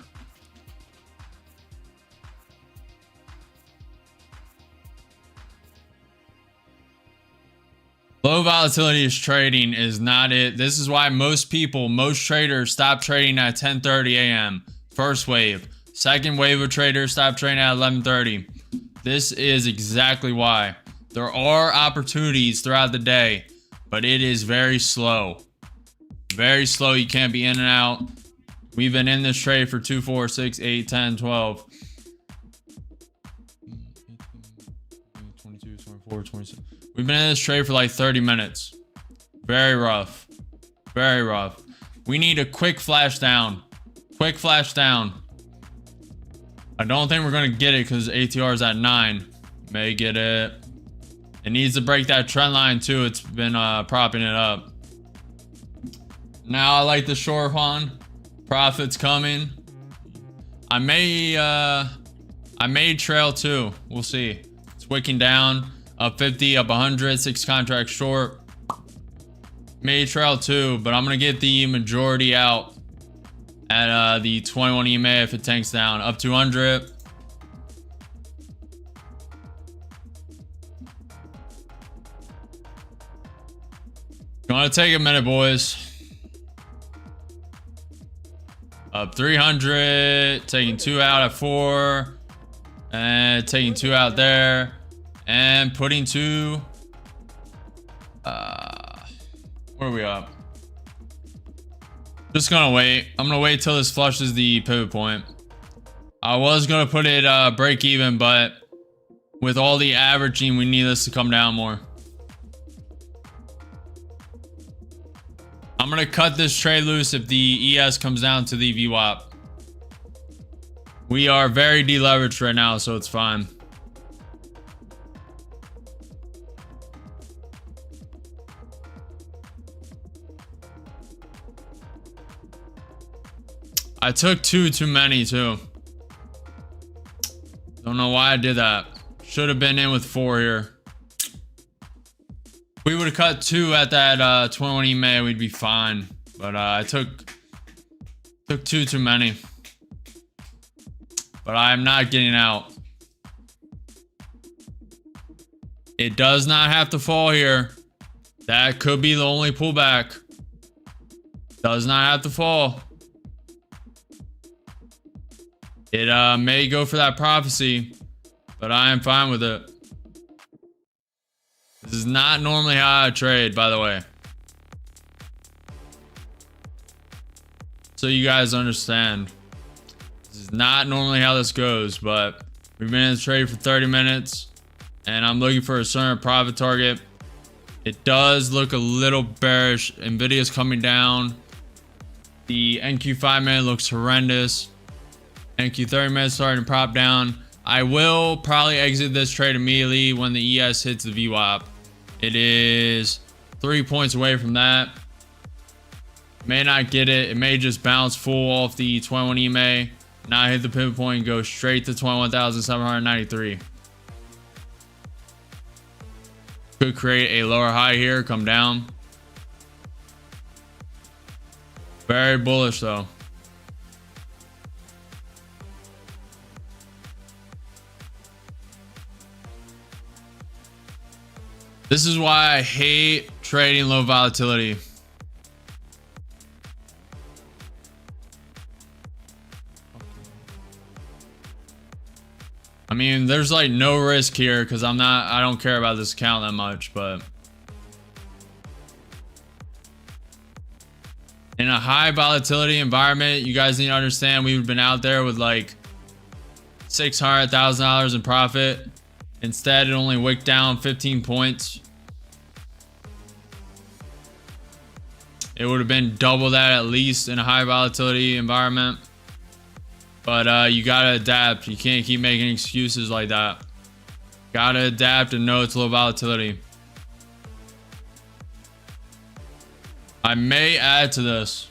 Low volatility is trading is not it. This is why most traders stop trading at 10:30 a.m. First wave. Second wave of traders stop trading at 11:30. This is exactly why. There are opportunities throughout the day, but it is very slow. Very slow. You can't be in and out. We've been in this trade for 2, 4, 6, 8, 10, 12. 22, 24, 26. We've been in this trade for like 30 minutes. Very rough. Very rough. We need a quick flash down. Quick flash down. I don't think we're going to get it because ATR is at 9. May get it. It needs to break that trend line too. It's been propping it up. Now I like the short one. Profits coming. I may trail too. We'll see. It's wicking down. Up 50, up 100, 6 contracts short. May trail too, but I'm going to get the majority out at the 21 EMA if it tanks down. Up 200. Gonna take a minute, boys. Up 300. Taking 2 out at 4. And taking 2 out there. And putting 2. Where are we up? Just gonna wait. I'm gonna wait till this flushes the pivot point. I was gonna put it break even, but with all the averaging, we need this to come down more. I'm gonna cut this trade loose if the ES comes down to the VWAP. We are very deleveraged right now, so it's fine. I took 2 too many too. Don't know why I did that. Should have been in with 4 here. If we would have cut 2 at that 21 EMA, we'd be fine. But I took 2 too many. But I am not getting out. It does not have to fall here. That could be the only pullback. Does not have to fall. It may go for that prophecy, but I am fine with it. This is not normally how I trade, by the way. So you guys understand. This is not normally how this goes, but we've been in this trade for 30 minutes, and I'm looking for a certain profit target. It does look a little bearish. Nvidia's coming down. The NQ 5-minute looks horrendous. NQ 30-minute starting to prop down. I will probably exit this trade immediately when the ES hits the VWAP. It is 3 points away from that. May not get it. It may just bounce full off the 21 EMA. Not hit the pivot point and go straight to 21,793. Could create a lower high here, come down. Very bullish though. This is why I hate trading low volatility. I mean, there's like no risk here because I don't care about this account that much, but in a high volatility environment, you guys need to understand we've been out there with like $600,000 in profit. Instead, it only wicked down 15 points. It would have been double that at least in a high volatility environment. But you gotta adapt. You can't keep making excuses like that. Gotta adapt and know it's low volatility. I may add to this.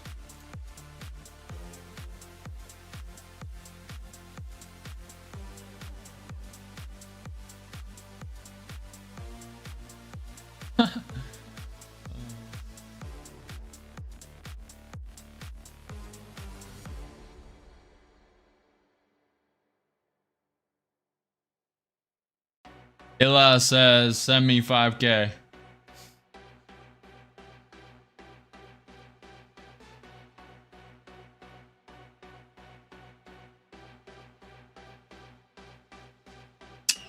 Illa says, send me 5K.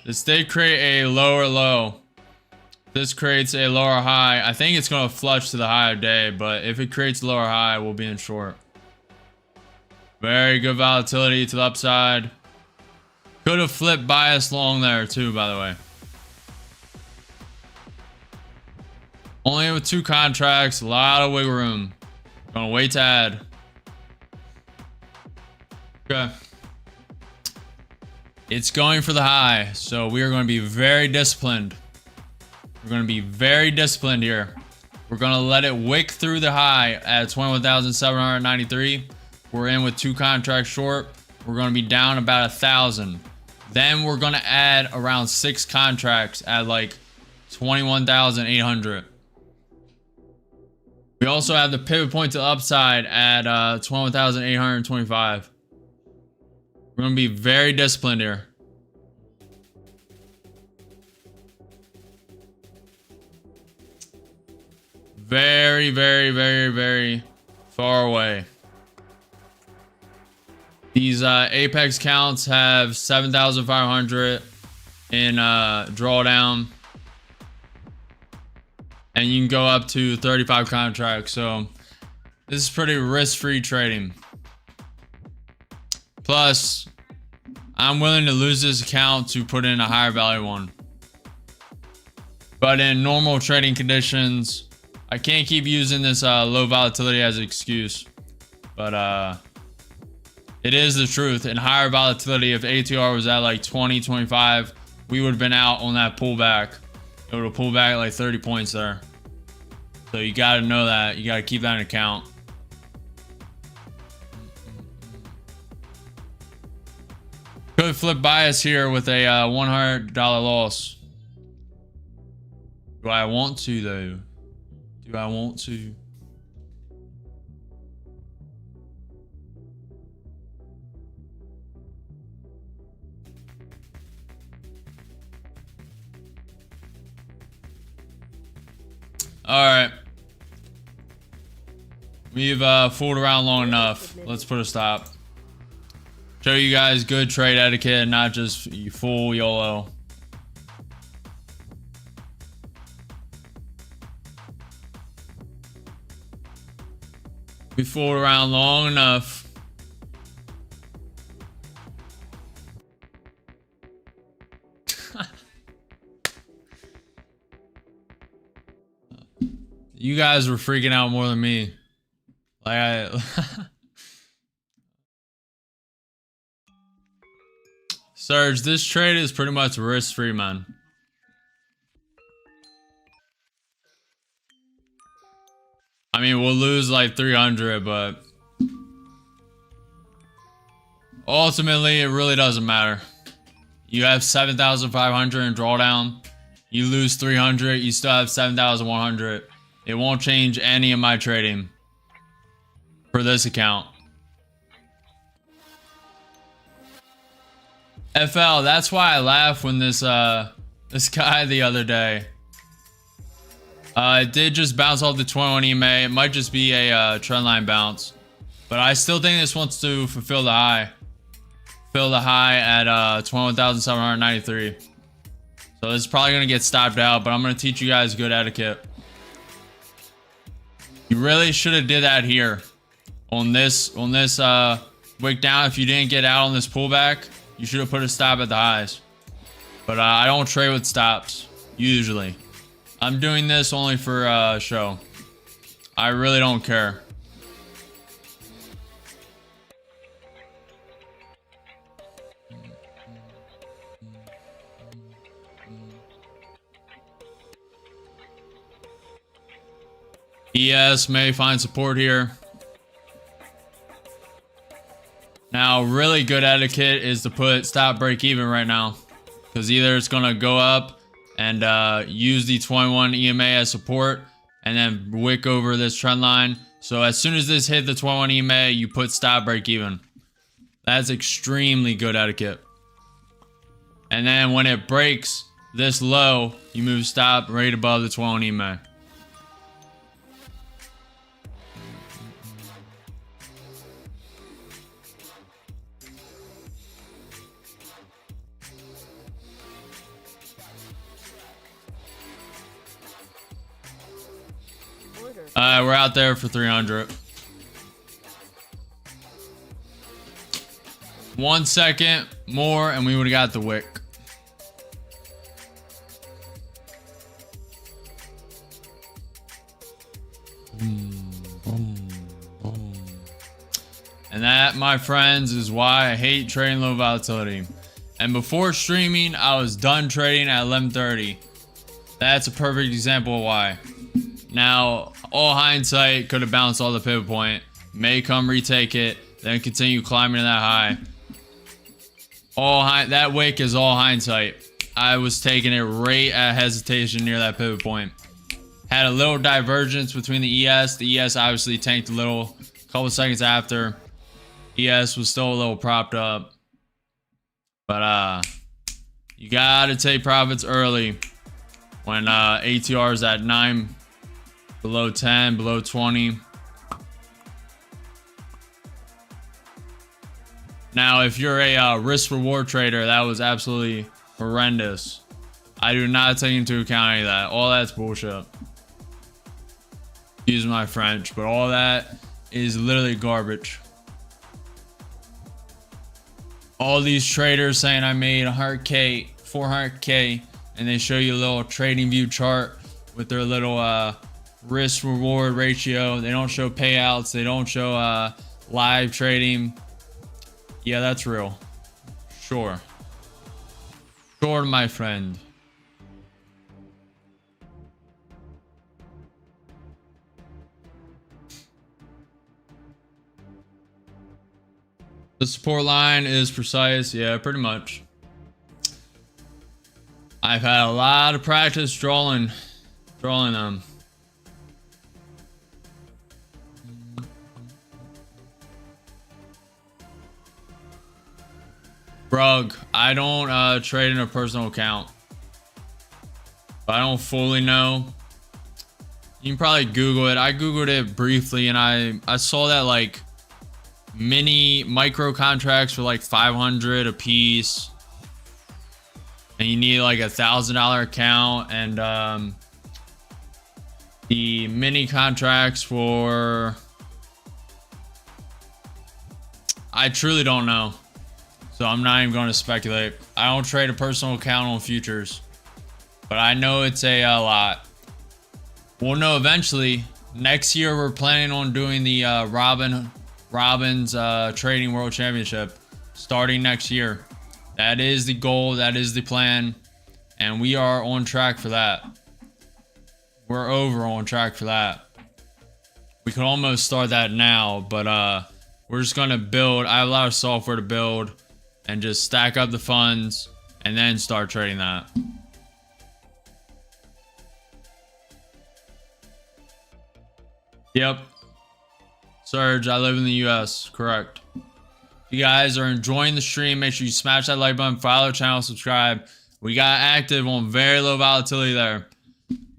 Does they create a lower low? This creates a lower high. I think it's going to flush to the higher day, but if it creates a lower high, we'll be in short. Very good volatility to the upside. Could have flipped bias long there too, by the way. Only with 2 contracts, a lot of wiggle room. Gonna wait to add. Okay. It's going for the high, so we are going to be very disciplined. We're going to be very disciplined here. We're going to let it wick through the high at 21,793. We're in with 2 contracts short. We're going to be down about 1,000. Then we're going to add around 6 contracts at like 21,800. We also have the pivot point to the upside at 21,825. We're going to be very disciplined here. Very, very, very, very far away. These Apex counts have 7,500 in drawdown. And you can go up to 35 contracts. So this is pretty risk-free trading. Plus, I'm willing to lose this account to put in a higher value one. But in normal trading conditions, I can't keep using this low volatility as an excuse. But it is the truth. In higher volatility, if ATR was at like 20, 25, we would have been out on that pullback. It would have pulled back like 30 points there. So you got to know that. You got to keep that in account. Could flip bias here with a $100 loss. Do I want to though? Do I want to? All right. We've fooled around long enough. Let's put a stop. Show you guys good trade etiquette, not just you full YOLO. We fooled around long enough. You guys were freaking out more than me. Like I Serge, this trade is pretty much risk-free, man. I mean, we'll lose like 300, but ultimately, it really doesn't matter. You have 7,500 in drawdown. You lose 300, you still have 7,100. It won't change any of my trading for this account. FL, that's why I laughed when this guy the other day. It did just bounce off the 21 EMA. It might just be a trend line bounce. But I still think this wants to fulfill the high. Fill the high at 21,793. So this is probably going to get stopped out, but I'm going to teach you guys good etiquette. You really should have did that here. On this wick down, if you didn't get out on this pullback, you should have put a stop at the highs. But I don't trade with stops, usually. I'm doing this only for show. I really don't care. ES may find support here. Now, really good etiquette is to put stop break even right now, because either it's going to go up and use the 21 EMA as support and then wick over this trend line. So as soon as this hit the 21 EMA, you put stop break even. That's extremely good etiquette. And then when it breaks this low, you move stop right above the 21 EMA. We're out there for 300. 1 second more and we would have got the wick. And that, my friends, is why I hate trading low volatility. And before streaming, I was done trading at 11:30. That's a perfect example of why. Now, all hindsight, could have bounced all the pivot point. May come retake it, then continue climbing to that high. That wick is all hindsight. I was taking it right at hesitation near that pivot point. Had a little divergence between the ES. The ES obviously tanked a little. A couple seconds after, ES was still a little propped up. But you gotta take profits early when ATR is at 9. Below 10, below 20. Now, if you're a risk reward trader, that was absolutely horrendous. I do not take into account any of that. All that's bullshit. Excuse my French, but all that is literally garbage. All these traders saying I made 100K, 400K, and they show you a little TradingView chart with their little risk reward ratio. They don't show payouts. They don't show live trading. Yeah, that's real. Sure, my friend. The support line is precise. Yeah, pretty much. I've had a lot of practice drawing them. Brug, I don't trade in a personal account. I don't fully know. You can probably Google it. I Googled it briefly and I saw that like micro contracts for like 500 a piece. And you need like $1,000 account, and the mini contracts for, I truly don't know. So I'm not even going to speculate. I don't trade a personal account on futures, but I know it's a lot. We'll know eventually. Next year, we're planning on doing the Robin's Trading World Championship starting next year. That is the goal. That is the plan. And we are on track for that. We're over on track for that. We could almost start that now, but we're just going to build. I have a lot of software to build and just stack up the funds and then start trading that. Yep. Serge, I live in the US. Correct. If you guys are enjoying the stream, make sure you smash that like button, follow the channel, subscribe. We got active on very low volatility there.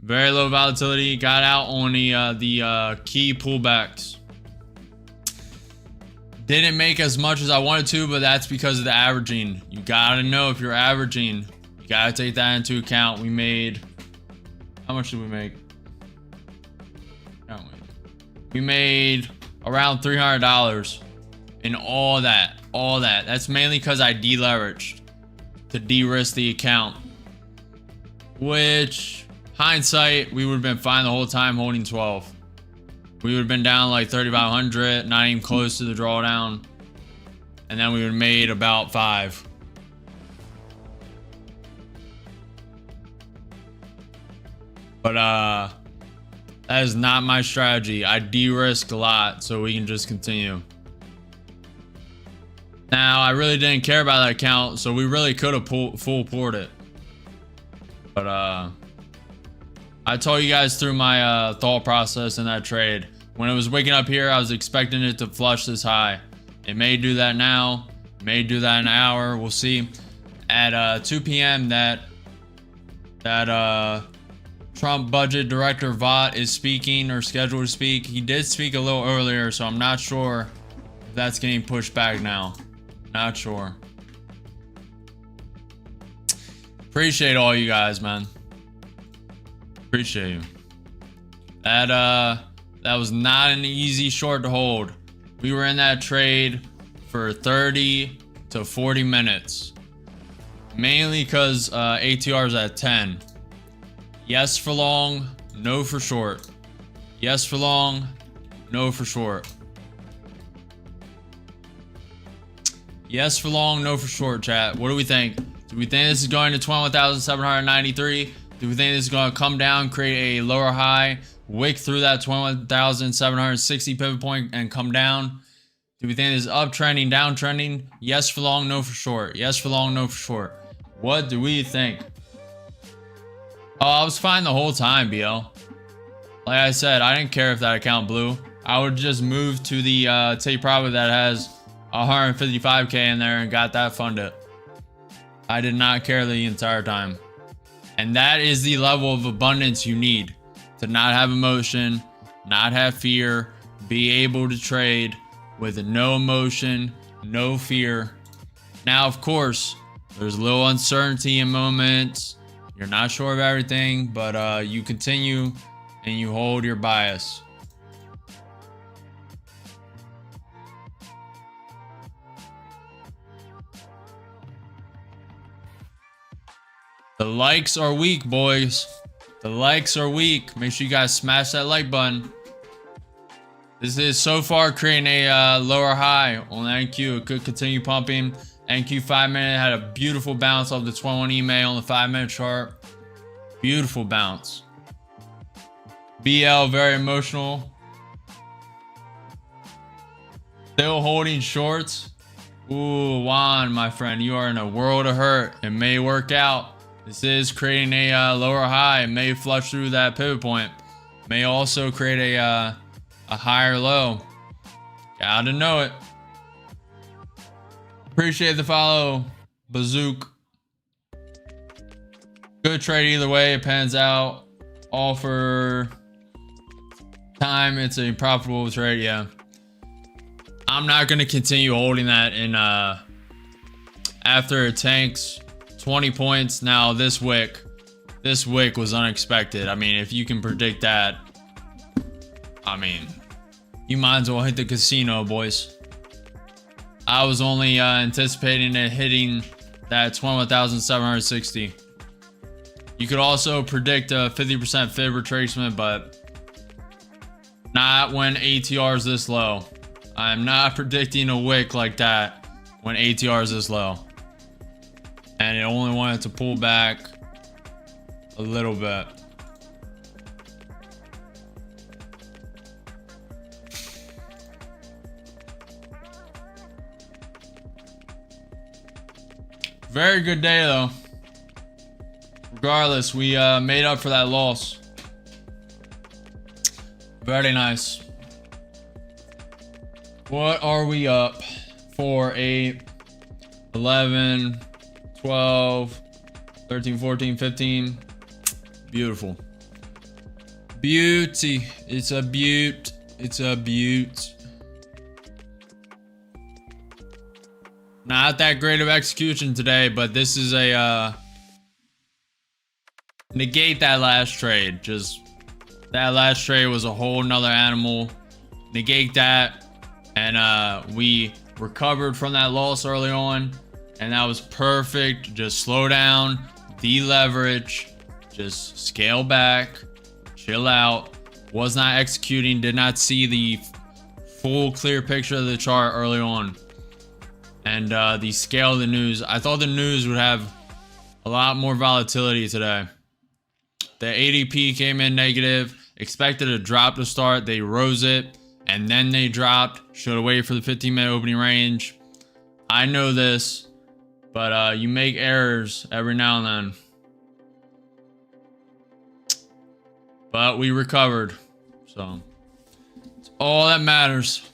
Very low volatility. Got out on the key pullbacks. Didn't make as much as I wanted to, but that's because of the averaging. You gotta know if you're averaging. You gotta take that into account. We made... How much did we make? We made around $300 in all that. That's mainly because I deleveraged to de-risk the account. Which, hindsight, we would have been fine the whole time holding 12. We would have been down like 3,500, not even close to the drawdown. And then we would have made about 5. But, that is not my strategy. I de-risked a lot so we can just continue. Now, I really didn't care about that account, so we really could have full poured it. But, I told you guys through my thought process in that trade. When it was waking up here, I was expecting it to flush this high. It may do that now. It may do that in an hour. We'll see. At 2 p.m. that Trump budget director Vought is speaking or scheduled to speak. He did speak a little earlier, so I'm not sure if that's getting pushed back now. Not sure. Appreciate all you guys, man. Appreciate you. That was not an easy short to hold. We were in that trade for 30 to 40 minutes. Mainly because ATR is at 10. Yes for long, no for short. Yes for long, no for short. Yes for long, no for short, chat. What do we think? Do we think this is going to 21,793? Do we think this is going to come down, create a lower high, wick through that 21,760 pivot point and come down? Do we think this is uptrending, downtrending? Yes for long, no for short. Yes for long, no for short. What do we think? Oh, I was fine the whole time, BL. Like I said, I didn't care if that account blew. I would just move to the take profit that has 155k in there and got that funded. I did not care the entire time. And that is the level of abundance you need to not have emotion, not have fear, be able to trade with no emotion, no fear. Now, of course, there's a little uncertainty in moments. You're not sure of everything, but you continue and you hold your bias. The likes are weak, boys. The likes are weak. Make sure you guys smash that like button. This is so far creating a lower high on NQ. It could continue pumping. NQ 5 minute had a beautiful bounce off the 21 EMA on the 5 minute chart. Beautiful bounce. BL very emotional. Still holding shorts. Ooh, Juan, my friend, you are in a world of hurt. It may work out. This is creating a lower high. It may flush through that pivot point. May also create a higher low. Gotta know it. Appreciate the follow, Bazook. Good trade either way. It pans out. All for time. It's a profitable trade. Yeah. I'm not going to continue holding that in after it tanks 20 points. Now this wick was unexpected. I mean, if you can predict that, I mean, you might as well hit the casino, boys. I was only anticipating it hitting that 21,760. You could also predict a 50% fib retracement, but not when ATR is this low. I'm not predicting a wick like that when ATR is this low. And it only wanted to pull back a little bit. Very good day though. Regardless, we made up for that loss. Very nice. What are we up for? 8, 11, 12, 13, 14, 15. Beautiful. Beauty. It's a beaut. It's a beaut. Not that great of execution today, but this is a negate that last trade. Just that last trade was a whole nother animal. Negate that, and we recovered from that loss early on, and that was perfect. Just slow down, deleverage, just scale back, chill out. Was not executing, did not see the full clear picture of the chart early on. And the scale of the news, I thought the news would have a lot more volatility today. The ADP came in negative, expected a drop to start, they rose it, and then they dropped. Should have waited for the 15-minute opening range. I know this, but you make errors every now and then. But we recovered, so it's all that matters.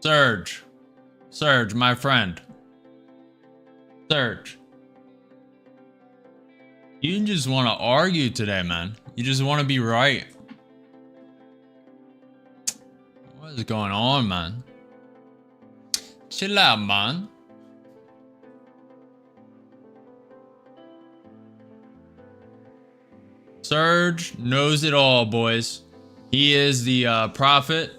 Surge, my friend. Surge. You just want to argue today, man. You just want to be right. What is going on, man? Chill out, man. Surge knows it all, boys. He is the prophet.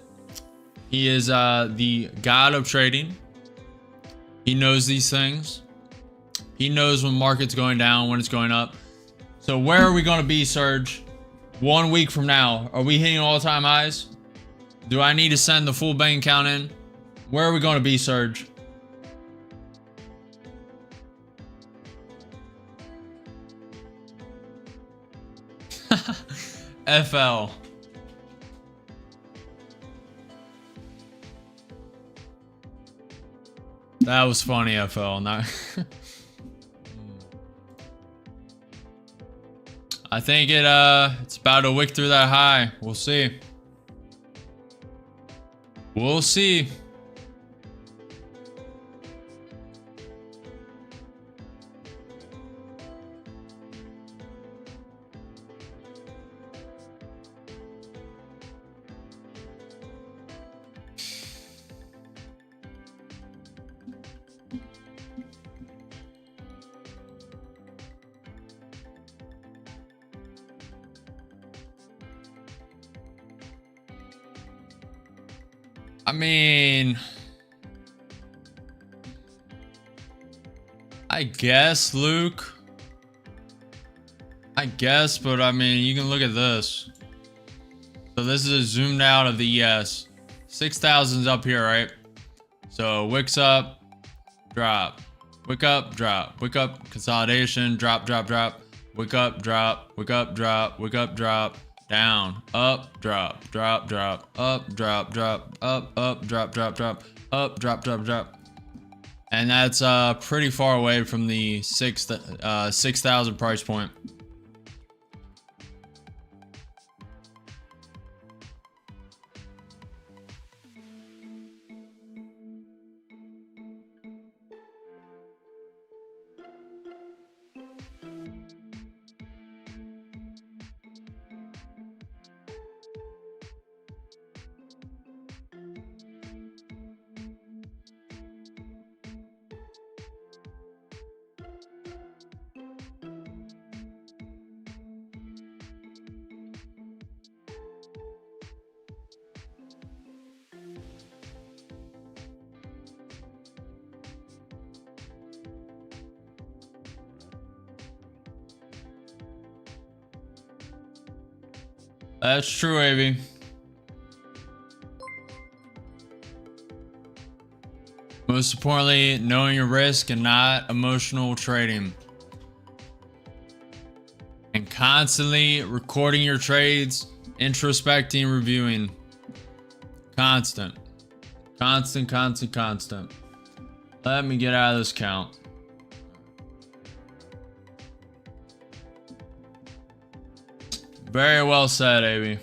He is the god of trading. He knows these things. He knows when market's going down, when it's going up. So where are we going to be, Surge? 1 week from now, are we hitting all-time highs? Do I need to send the full bank account in? Where are we going to be, Surge? FL. That was funny, FL. Not I think it's about to wick through that high. We'll see. We'll see. I mean, I guess, Luke. I guess, but I mean, you can look at this. So this is a zoomed out of the ES. 6,000's up here, right? So wicks up, drop. Wick up, drop. Wick up, consolidation, drop, drop, drop. Wick up, drop. Wick up, drop. Wick up, drop. Down, up, drop, drop, drop, up, drop, drop, up, drop, drop, drop, up, drop, drop, drop. And that's pretty far away from the 6,000 price point. That's true, AB. Most importantly, knowing your risk and not emotional trading. And constantly recording your trades, introspecting, reviewing. Constant. Constant, constant, constant. Let me get out of this count. Very well said, AB.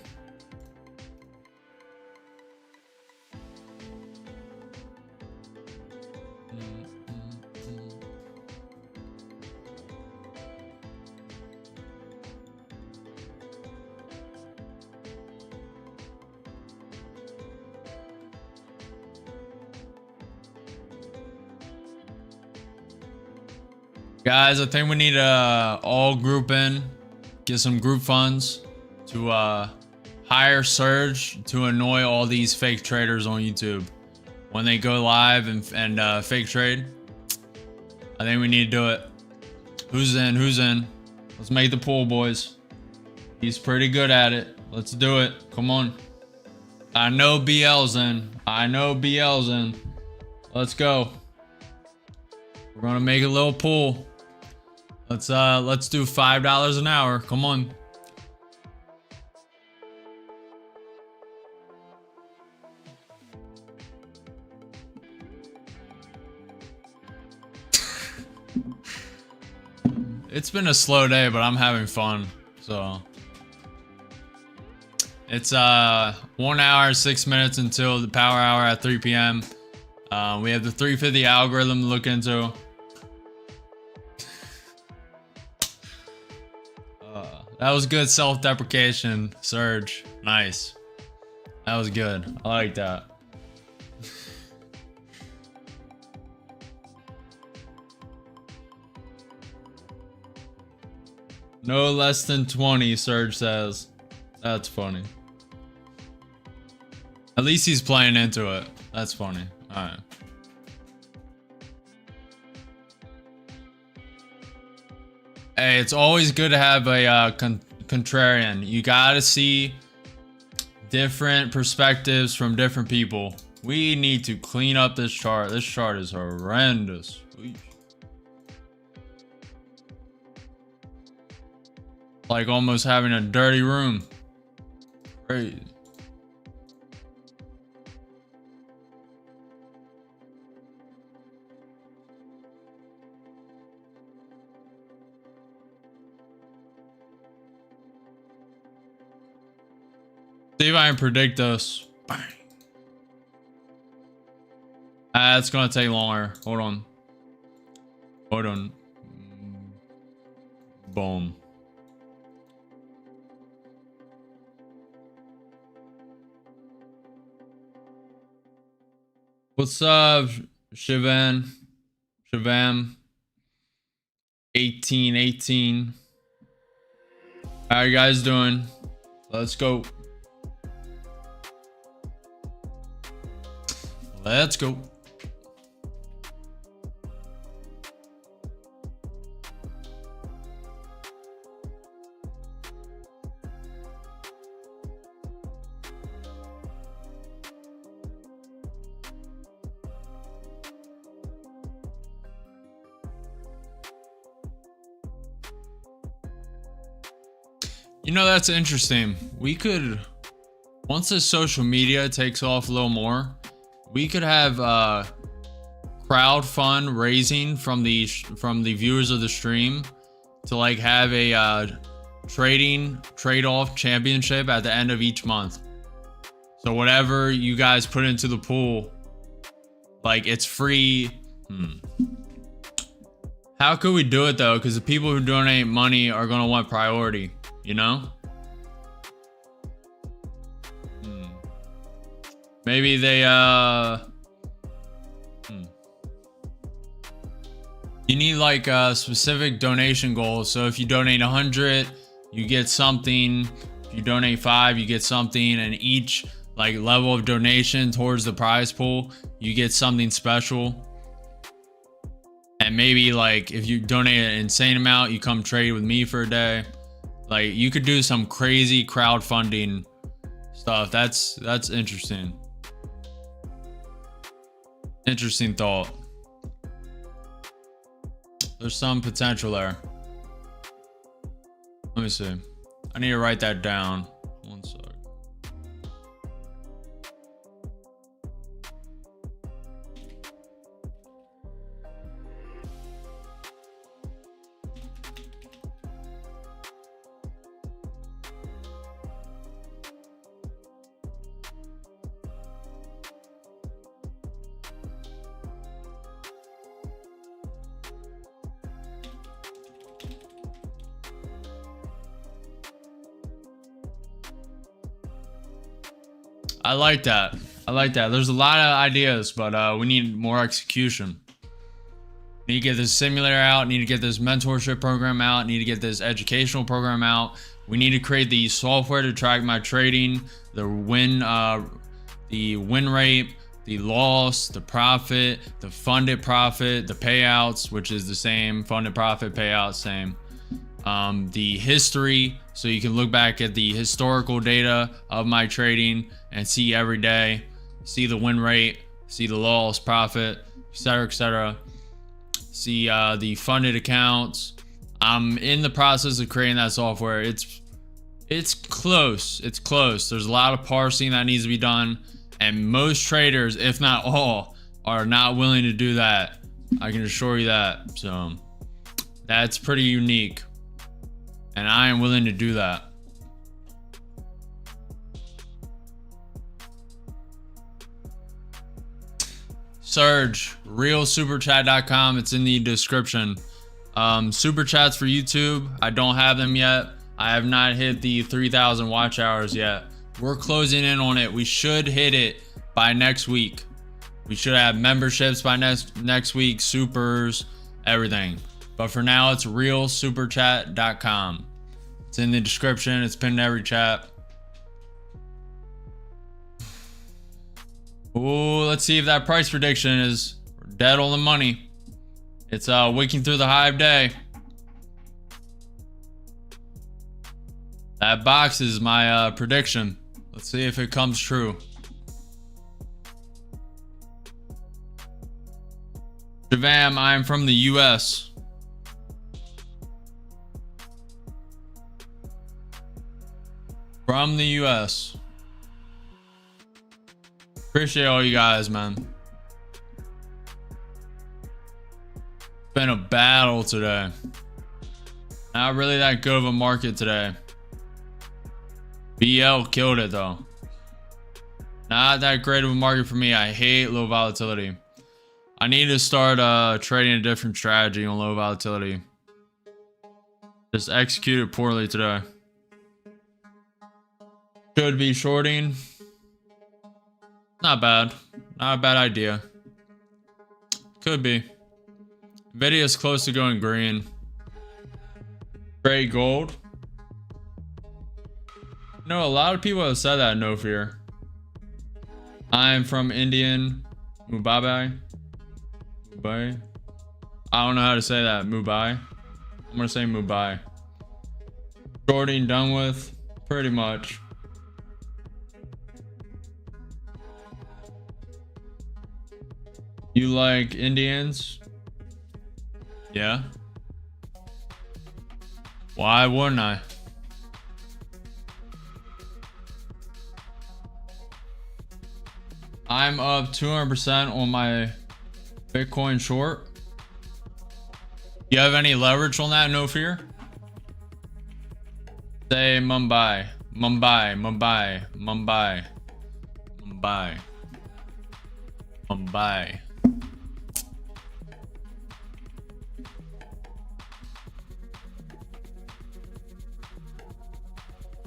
Guys, I think we need to all group in, get some group funds to hire Surge to annoy all these fake traders on YouTube when they go live and fake trade. I think we need to do it. Who's in? Who's in? Let's make the pool, boys. He's pretty good at it. Let's do it. Come on. I know BL's in. I know BL's in. Let's go. We're gonna make a little pool. Let's do $5 an hour. Come on. It's been a slow day, but I'm having fun. So it's 1 hour 6 minutes until the power hour at 3 p.m. We have the 350 algorithm to look into. That was good self-deprecation, Surge. Nice. That was good. I like that. No less than 20, Surge says. That's funny. At least he's playing into it. That's funny. Alright. Hey, it's always good to have a contrarian. You gotta see different perspectives from different people. We need to clean up this chart. This chart is horrendous. Like almost having a dirty room. Crazy. See if I can predict us. Bang. It's gonna take longer. Hold on. Hold on. Boom. What's up, Shivan? 1818. How you guys doing? Let's go. Let's go. You know, that's interesting. We could, once this social media takes off a little more, we could have crowd fund raising from the viewers of the stream to like have a trade-off championship at the end of each month. So whatever you guys put into the pool, like it's free. How could we do it though? Because the people who donate money are gonna want priority, you know? Maybe they you need like a specific donation goal. So if you donate 100, you get something. If you donate 5, you get something, and each like level of donation towards the prize pool, you get something special. And maybe like if you donate an insane amount, you come trade with me for a day. Like you could do some crazy crowdfunding stuff. That's interesting. Interesting thought. There's some potential there. Let me see. I need to write that down. One sec. I like that. I like that. There's a lot of ideas, but we need more execution. Need to get this simulator out. Need to get this mentorship program out. Need to get this educational program out. We need to create the software to track my trading, the win rate, the loss, the profit, the funded profit, the payouts, which is the same. Funded profit, payouts, same. The history, so you can look back at the historical data of my trading and see every day, see the win rate, see the loss, profit, etc., etc. See the funded accounts. I'm in the process of creating that software. It's close. It's close. There's a lot of parsing that needs to be done, and most traders, if not all, are not willing to do that. I can assure you that. So that's pretty unique, and I am willing to do that. Surge, realsuperchat.com. It's in the description. Super chats for YouTube, I don't have them yet. I have not hit the 3,000 watch hours yet. We're closing in on it. We should hit it by next week. We should have memberships by next week, supers, everything. But for now, it's realsuperchat.com. It's in the description. It's pinned to every chat. Ooh, let's see if that price prediction is dead on the money. It's wicking through the high of day. That box is my prediction. Let's see if it comes true. Javam, I'm from the US. From the US. Appreciate all you guys, man. It's been a battle today. Not really that good of a market today. BL killed it though. Not that great of a market for me. I hate low volatility. I need to start trading a different strategy on low volatility. Just executed poorly today. Should be shorting. Not bad. Not a bad idea. Could be. Nvidia's close to going green. Trade gold. No, a lot of people have said that, no fear. I'm from Indian Mumbai. Mumbai. I don't know how to say that. Mumbai. I'm gonna say Mumbai. Shorting done with. Pretty much. You like Indians? Yeah. Why wouldn't I? I'm up 200% on my Bitcoin short. You have any leverage on that? No fear. Say Mumbai, Mumbai, Mumbai, Mumbai, Mumbai, Mumbai.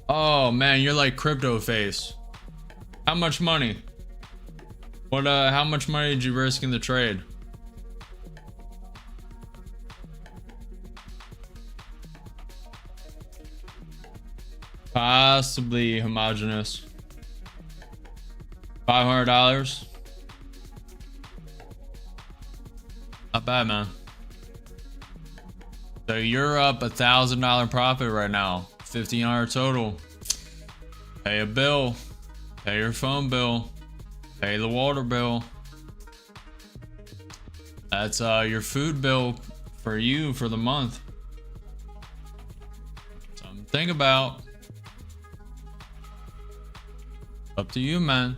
Oh man, you're like crypto face. How much money? What how much money did you risk in the trade? Possibly homogeneous. $500. Not bad, man. So you're up $1,000 profit right now. $1,500 total. Pay a bill. Pay your phone bill. Pay the water bill. That's your food bill for you for the month. Something to think about. Up to you, man.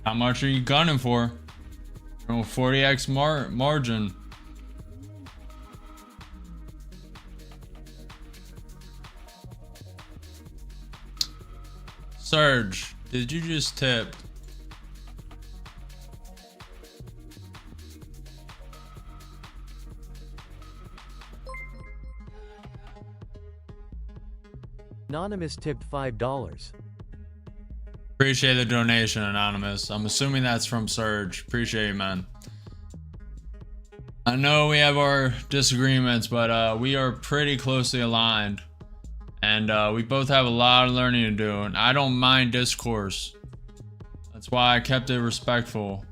How much are you gunning for? 40x margin. Surge, did you just tip? Anonymous tipped $5. Appreciate the donation, Anonymous. I'm assuming that's from Surge. Appreciate it, man. I know we have our disagreements, but we are pretty closely aligned. And we both have a lot of learning to do. And I don't mind discourse. That's why I kept it respectful.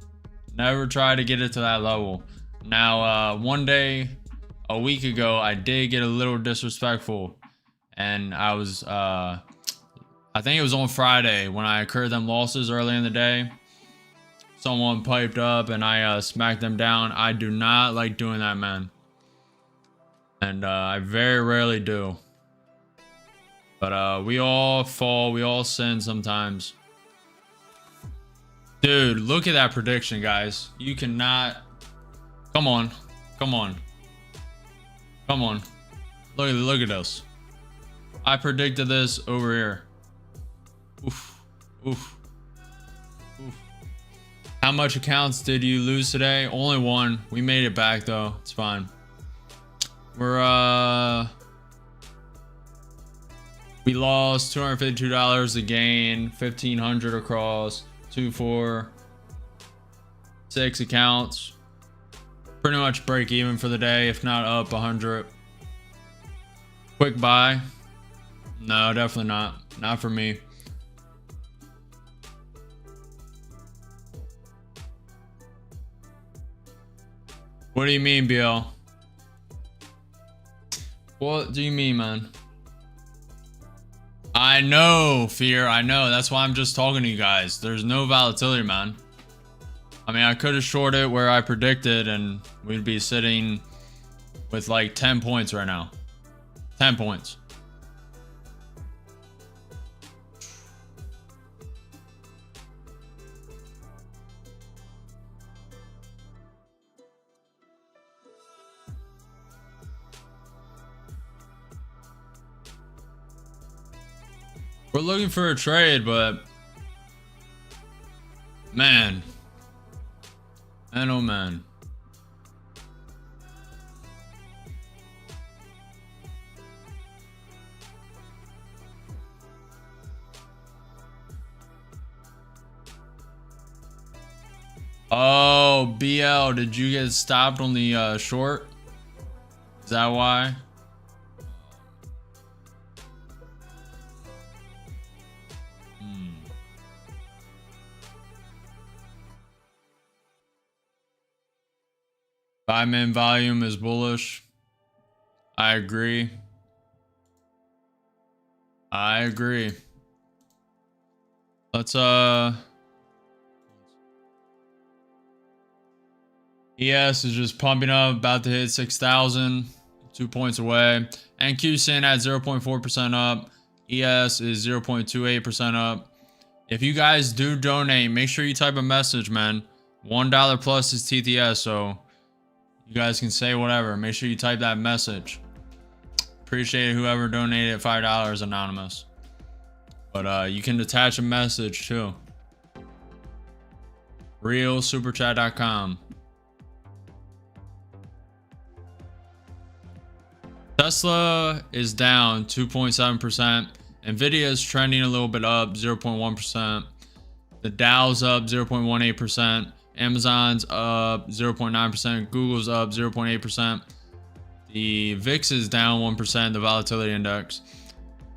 Never try to get it to that level. Now, one day, a week ago, I did get a little disrespectful. And I was... I think it was on Friday when I incurred them losses early in the day. Someone piped up and I smacked them down. I do not like doing that, man. And I very rarely do. But we all fall. We all sin sometimes. Dude, look at that prediction, guys. You cannot... Come on. Come on. Come on. Look at this. I predicted this over here. Oof. Oof. Oof. How much accounts did you lose today? Only one. We made it back though. It's fine. We lost $252 a gain, $1,500 across, 2, 4, 6 accounts. Pretty much break even for the day, if not up 100. Quick buy? No, definitely not. Not for me. What do you mean, BL? What do you mean, man? I know, Fear. I know. That's why I'm just talking to you guys. There's no volatility, man. I mean, I could have shorted where I predicted and we'd be sitting with like 10 points right now. 10 points. We're looking for a trade, but man, oh man. Oh, BL, did you get stopped on the short? Is that why? Buy-min volume is bullish. I agree. I agree. Let's ES is just pumping up, about to hit 6,000, 2 points away. And QSIN at 0.4% up. ES is 0.28% up. If you guys do donate, make sure you type a message, man. $1 plus is TTS, so you guys can say whatever. Make sure you type that message. Appreciate whoever donated $5 anonymous. But you can attach a message too. realsuperchat.com. Tesla is down 2.7%. Nvidia is trending a little bit up 0.1%. The Dow's up 0.18%. Amazon's up 0.9%. Google's up 0.8%. The VIX is down 1%, the volatility index.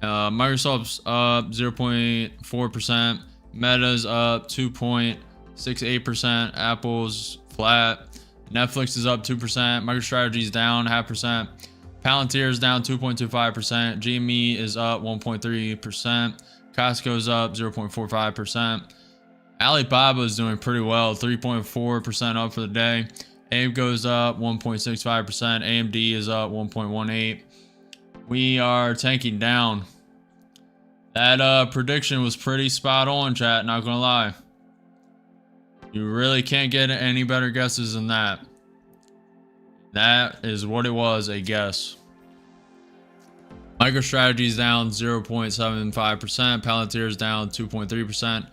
Microsoft's up 0.4%. Meta's up 2.68%. Apple's flat. Netflix is up 2%. MicroStrategy's down 0.5%. Palantir is down 2.25%. GME is up 1.3%. Costco's up 0.45%. Alibaba is doing pretty well, 3.4% up for the day. AIB goes up 1.65%. AMD is up 1.18%. We are tanking down. That prediction was pretty spot on, chat, not gonna lie. You really can't get any better guesses than that. That is what it was, a guess. MicroStrategy is down 0.75%. Palantir is down 2.3%.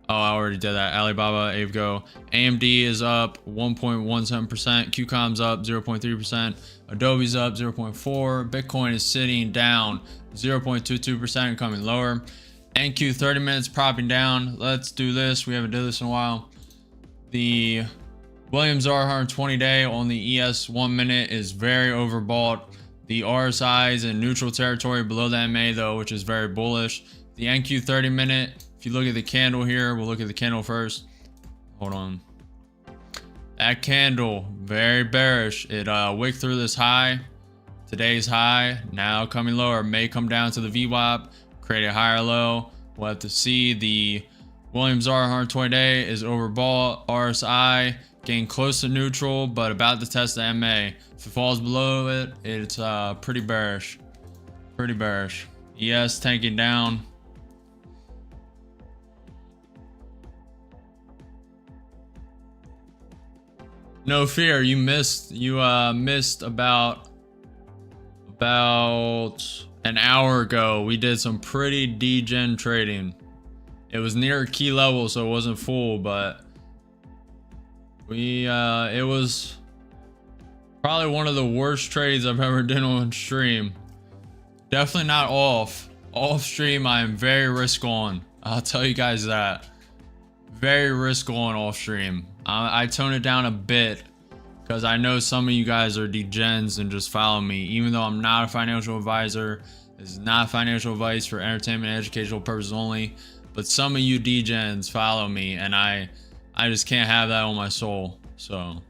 Oh, I already did that. Alibaba, AVGO. AMD is up 1.17%. QCOM's up 0.3%. Adobe's up 0.4%. Bitcoin is sitting down 0.22%, coming lower. NQ 30 minutes propping down. Let's do this. We haven't done this in a while. The Williams R120 day on the ES 1 minute is very overbought. The RSI is in neutral territory below the MA though, which is very bullish. The NQ 30 minute, if you look at the candle here, we'll look at the candle first. Hold on. That candle, very bearish. It wicked through this high. Today's high, now coming lower, may come down to the VWAP, create a higher low. We'll have to see. The Williams R120 day is overbought. RSI getting close to neutral, but about to test the MA. If it falls below it, it's pretty bearish. Pretty bearish. ES tanking down. No fear, you missed about an hour ago. We did some pretty degen trading. It was near a key level, so it wasn't full, but it was probably one of the worst trades I've ever done on stream. Definitely not off. Off stream, I am very risk on. I'll tell you guys that. Very risk on off stream. I tone it down a bit because I know some of you guys are degens and just follow me. Even though I'm not a financial advisor, this is not financial advice for entertainment and educational purposes only. But some of you degens follow me, and I just can't have that on my soul. So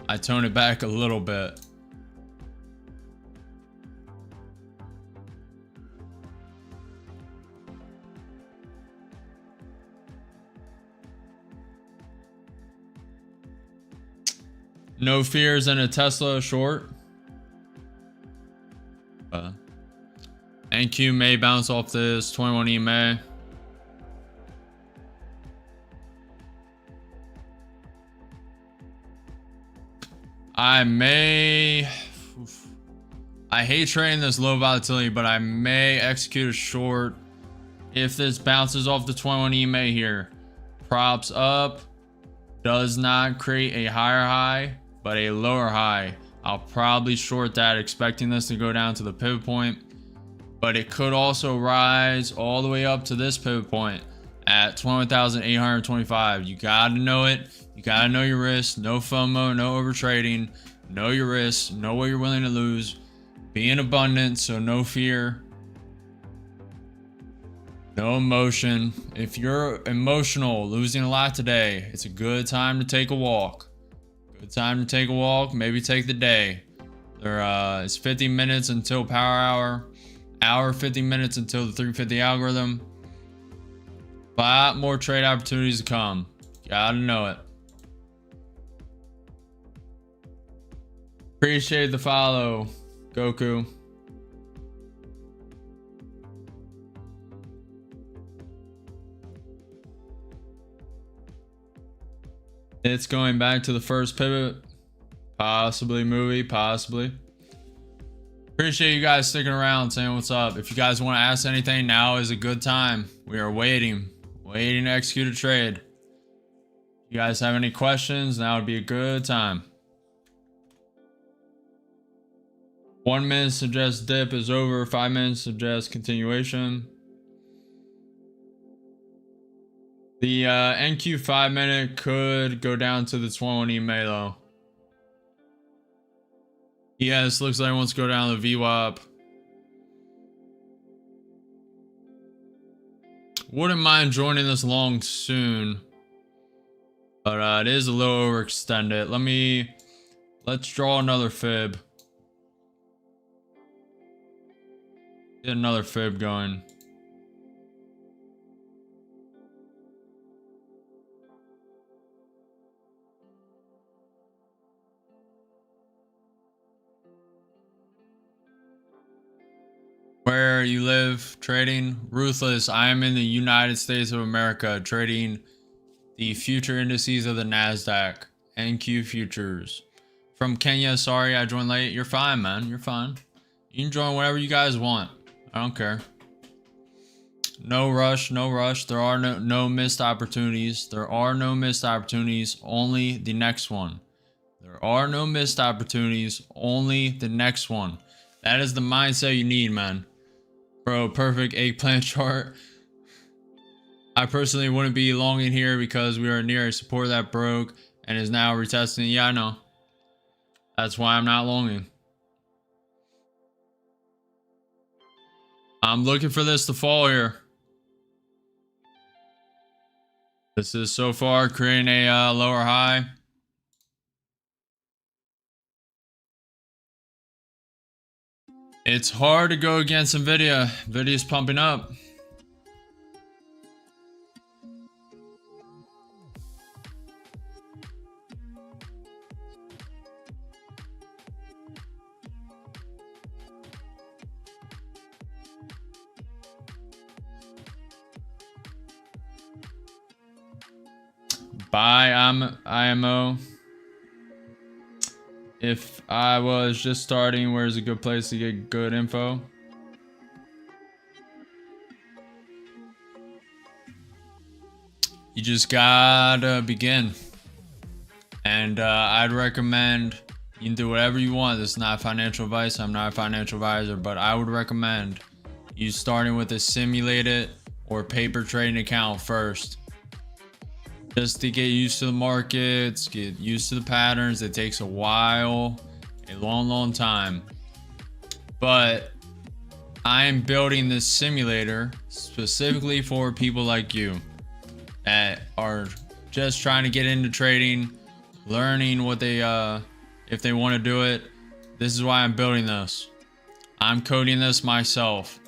I tone it back a little bit. No fears in a Tesla short. NQ may bounce off this 21 EMA. I hate trading this low volatility, but I may execute a short if this bounces off the 21 EMA here. Props up, does not create a higher high, but a lower high. I'll probably short that, expecting this to go down to the pivot point, but it could also rise all the way up to this pivot point at 21,825. You gotta know it. You gotta know your risk. No FOMO, no over trading. Know your risks. Know what you're willing to lose. Be in abundance, so no fear. No emotion. If you're emotional, losing a lot today, it's a good time to take a walk. Good time to take a walk. Maybe take the day. It's 50 minutes until power hour. 50 minutes until the 350 algorithm. A lot more trade opportunities to come. Gotta know it. Appreciate the follow, Goku. It's going back to the first pivot. Possibly movie, possibly. Appreciate you guys sticking around, saying what's up. If you guys want to ask anything, now is a good time. We are waiting to execute a trade. If you guys have any questions, now would be a good time. 1 minute suggests dip is over. 5 minutes suggests continuation. The NQ 5 minute could go down to the 21 EMA though. Yes, looks like it wants to go down to the VWAP. Wouldn't mind joining this long soon, but it is a little overextended. Let's draw another fib. Get another fib going. Where you live trading? Ruthless. I am in the United States of America trading the future indices of the NASDAQ. NQ futures. From Kenya. Sorry I joined late. You're fine, man. You're fine. You can join whatever you guys want. I don't care. No rush. No rush. There are no missed opportunities. There are no missed opportunities. Only the next one. There are no missed opportunities. Only the next one. That is the mindset you need, man. Bro, perfect eggplant chart. I personally wouldn't be longing here because we are near a support that broke and is now retesting. Yeah, I know. That's why I'm not longing. I'm looking for this to fall here. This is so far creating a lower high. It's hard to go against Nvidia. Nvidia's pumping up. Buy IMO. If I was just starting, where's a good place to get good info? You just gotta begin. And I'd recommend you can do whatever you want. This is not financial advice. I'm not a financial advisor, but I would recommend you starting with a simulated or paper trading account first. Just to get used to the markets, get used to the patterns. It takes a while, a long time. But I am building this simulator specifically for people like you that are just trying to get into trading, learning what they, if they want to do it. This is why I'm building this. I'm coding this myself.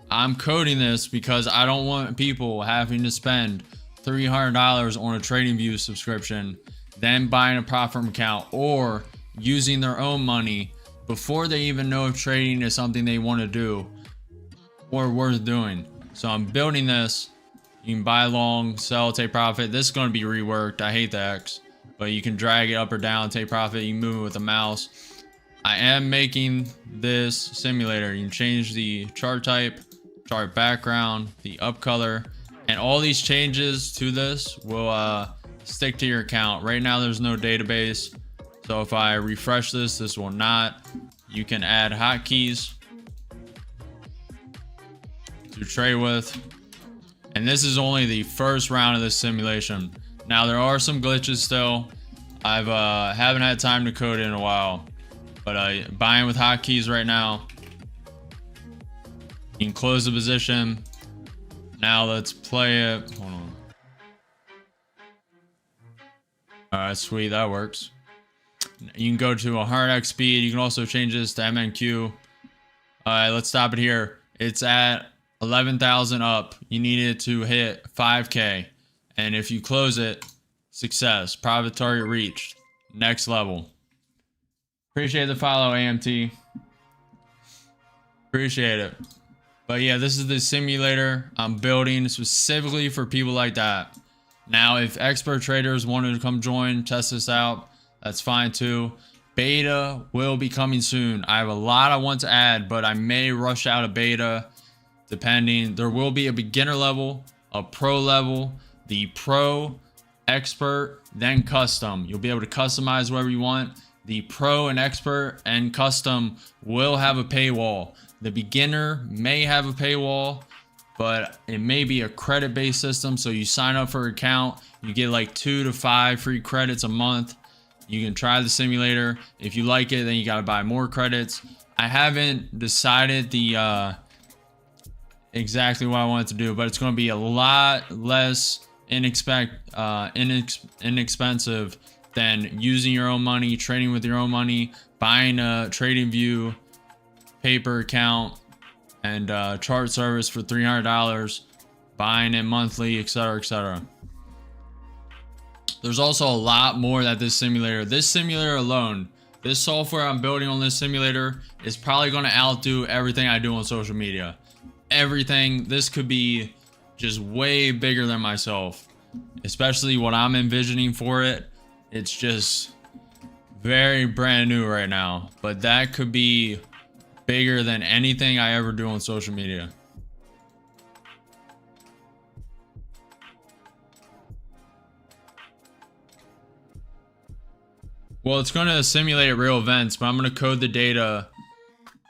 I'm coding this because I don't want people having to spend $300 on a TradingView subscription, then buying a prop firm account or using their own money before they even know if trading is something they want to do or worth doing. So I'm building this. You can buy long, sell, take profit. This is going to be reworked. I hate the X, but you can drag it up or down, take profit. You can move it with the mouse. I am making this simulator. You can change the chart type, chart background, the up color. And all these changes to this will stick to your account. Right now, there's no database. So if I refresh this, this will not. You can add hotkeys to trade with. And this is only the first round of this simulation. Now, there are some glitches still. I haven't had time to code it in a while. But buying with hotkeys right now. You can close the position. Now let's play it. Hold on. All right, sweet, that works. You can go to 100x speed. You can also change this to MNQ. All right, let's stop it here. It's at 11,000 up. You need it to hit 5K. And if you close it, success. Private target reached. Next level. Appreciate the follow, AMT. Appreciate it. But yeah, this is the simulator I'm building specifically for people like that. Now, if expert traders wanted to come join, test this out, that's fine too. Beta will be coming soon. I have a lot I want to add, but I may rush out a beta depending. There will be a beginner level, a pro level, the pro, expert, then custom. You'll be able to customize whatever you want. The pro and expert and custom will have a paywall. The beginner may have a paywall, but it may be a credit-based system. So you sign up for an account, you get like 2 to 5 free credits a month. You can try the simulator. If you like it, then you got to buy more credits. I haven't decided the exactly what I want to do, but it's going to be a lot less inexpensive than using your own money, trading with your own money, buying a TradingView paper account, and chart service for $300, buying it monthly, etc., etc. There's also a lot more that this simulator alone, this software I'm building on this simulator is probably going to outdo everything I do on social media. Everything. This could be just way bigger than myself, especially what I'm envisioning for it. It's just very brand new right now, but that could be bigger than anything I ever do on social media. Well, it's going to simulate real events, but I'm going to code the data.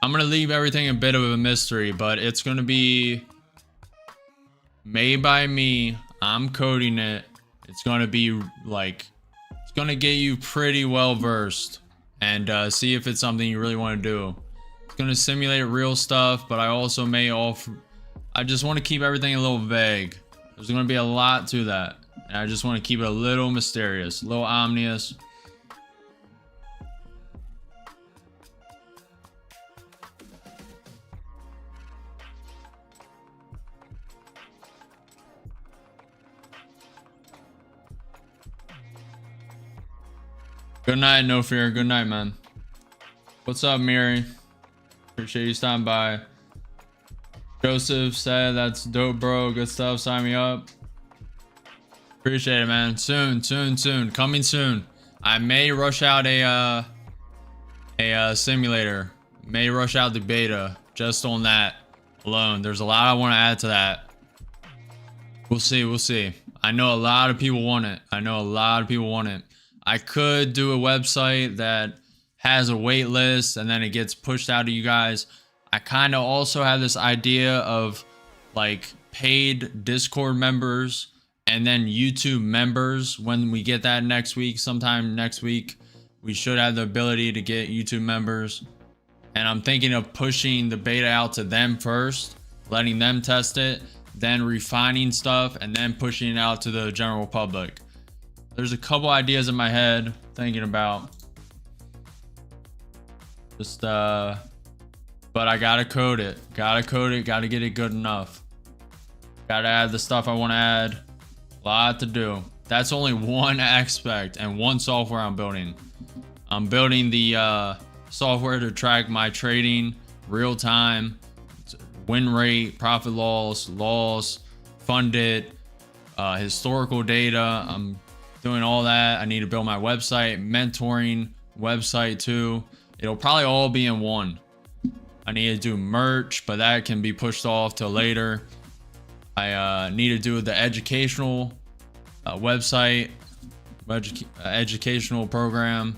I'm going to leave everything a bit of a mystery, but it's going to be made by me. I'm coding it. It's going to be like, it's going to get you pretty well versed and see if it's something you really want to do. It's going to simulate real stuff, but I also may I just want to keep everything a little vague. There's going to be a lot to that. And I just want to keep it a little mysterious, a little ominous. Good night, No Fear. Good night, man. What's up, Miri? Appreciate you stopping by. Joseph said, that's dope, bro. Good stuff. Sign me up. Appreciate it, man. Soon. Coming soon. I may rush out a simulator. May rush out the beta just on that alone. There's a lot I want to add to that. We'll see. I know a lot of people want it. I could do a website that has a wait list and then it gets pushed out to you guys. I kind of also have this idea of like paid Discord members and then YouTube members. When we get that next week, sometime next week, we should have the ability to get YouTube members. And I'm thinking of pushing the beta out to them first, letting them test it, then refining stuff, and then pushing it out to the general public. There's a couple ideas in my head thinking about. Just, but I gotta code it. Gotta get it good enough. Gotta add the stuff I want to add. A lot to do. That's only one aspect and one software I'm building. I'm building the software to track my trading real time, win rate, profit loss, funded, historical data. I'm doing all that. I need to build my website, mentoring website too. It'll probably all be in one. I need to do merch, but that can be pushed off till later. I need to do the educational website, educational program.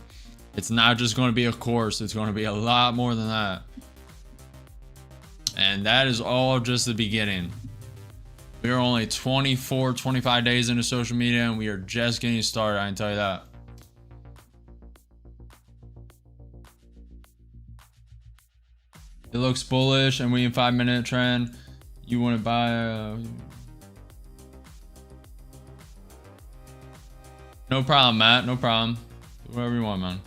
It's not just going to be a course. It's going to be a lot more than that. And that is all just the beginning. We are only 25 days into social media and we are just getting started, I can tell you that. It looks bullish and we in 5-minute trend. You want to buy no problem, Matt. No problem. Do whatever you want, man.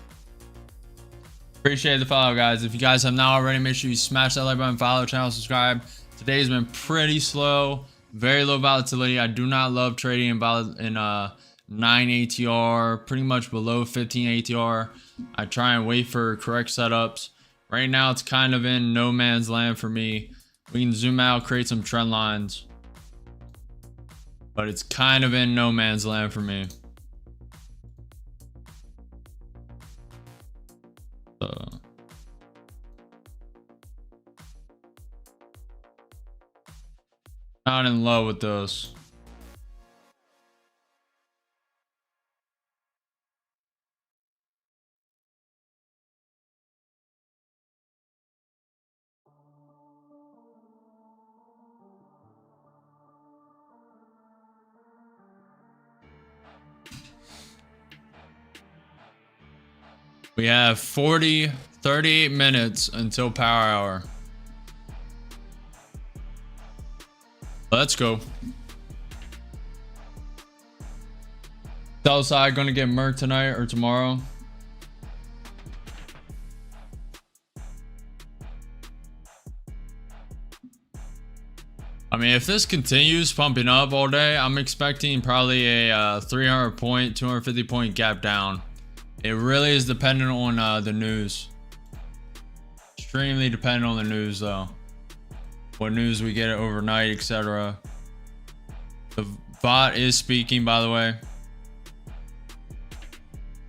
Appreciate the follow, guys. If you guys have not already, make sure you smash that like button, follow the channel, subscribe. Today's been pretty slow. Very low volatility. I do not love trading in 9 ATR, pretty much below 15 ATR. I try and wait for correct setups. Right now, it's kind of in no man's land for me. We can zoom out, create some trend lines, but it's kind of in no man's land for me. Not in love with those. We have 38 minutes until power hour. Let's go. Sell side gonna get murked tonight or tomorrow. I mean, if this continues pumping up all day, I'm expecting probably a 300 point, 250 point gap down. It really is dependent on the news. Extremely dependent on the news though. What news we get overnight, etc. The bot is speaking, by the way.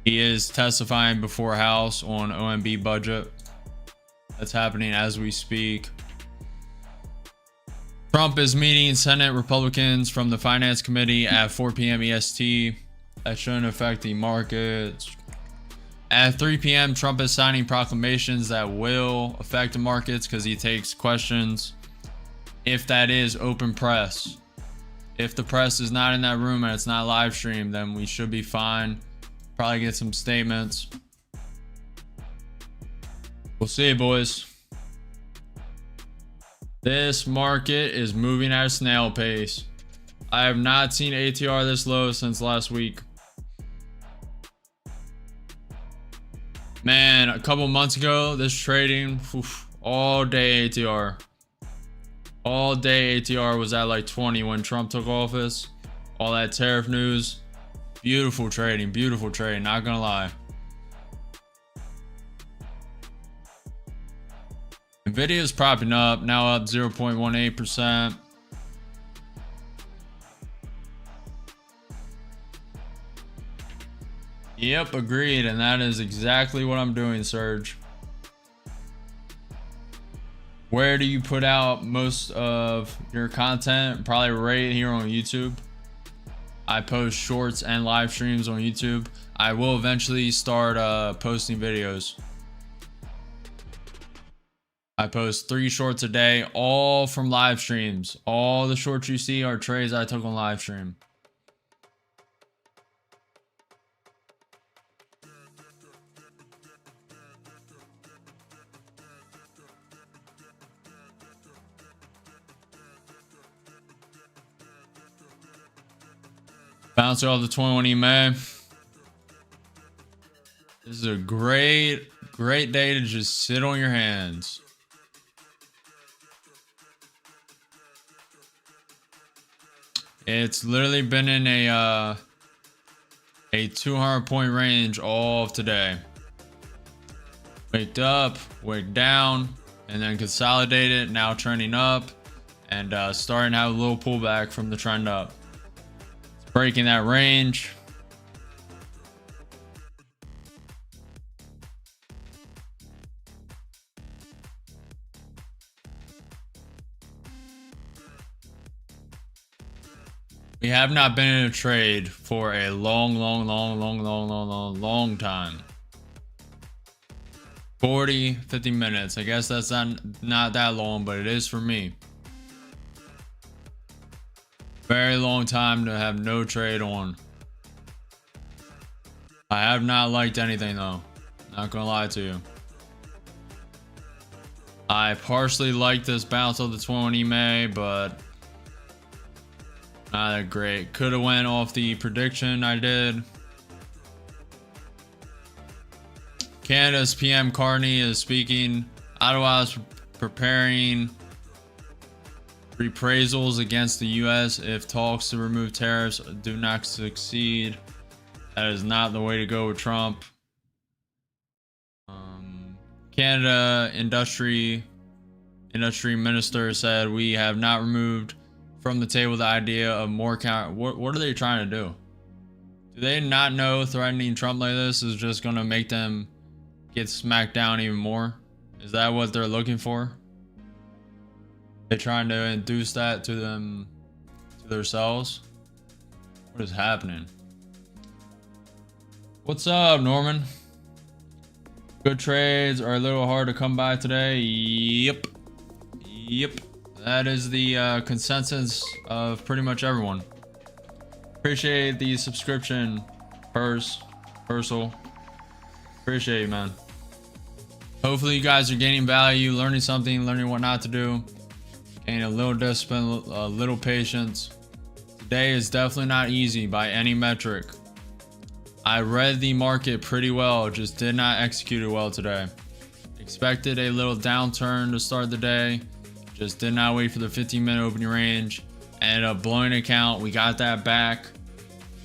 He is testifying before House on OMB budget. That's happening as we speak. Trump is meeting Senate Republicans from the Finance Committee at 4 p.m. EST. That shouldn't affect the markets. At 3 p.m., Trump is signing proclamations that will affect the markets because he takes questions. If that is open press. If the press is not in that room and it's not live streamed, then we should be fine. Probably get some statements. We'll see, boys. This market is moving at a snail pace. I have not seen ATR this low since last week. Man, a couple months ago, this trading, all day ATR. All day ATR was at like 20 when Trump took office. All that tariff news. Beautiful trading, not gonna lie. Nvidia is propping up, now up 0.18%. Yep, agreed, and that is exactly what I'm doing, Serge. Where do you put out most of your content? Probably right here on YouTube. I post shorts and live streams on YouTube. I will eventually start posting videos. I post 3 shorts a day, all from live streams. All the shorts you see are trades I took on live stream. Bounce off the 21 EMA. This is a great day to just sit on your hands. It's literally been in a 200 point range all of today. Waked up, waked down, and then consolidated, now trending up, and starting to have a little pullback from the trend up. It's breaking that range. We have not been in a trade for a long time. 40, 50 minutes. I guess that's not that long, but it is for me. Very long time to have no trade on. I have not liked anything though. Not gonna lie to you. I partially like this bounce of the 20 EMA, but not that great. Could have went off the prediction I did. Canada's PM Carney is speaking. Ottawa is preparing reprisals against the US if talks to remove tariffs do not succeed. That is not the way to go with Trump. Canada industry minister said we have not removed from the table the idea of more counter. What are they trying to do? Do they not know threatening Trump like this is just gonna make them get smacked down even more? Is that what they're looking for? They're trying to induce that to them, to themselves? What is happening? What's up, Norman? Good trades are a little hard to come by today. Yep. That is the consensus of pretty much everyone. Appreciate the subscription, Pursel. Appreciate you, man. Hopefully you guys are gaining value, learning something, learning what not to do, gaining a little discipline, a little patience. Today is definitely not easy by any metric. I read the market pretty well, just did not execute it well today. Expected a little downturn to start the day. Just did not wait for the 15-minute opening range. Ended up blowing an account. We got that back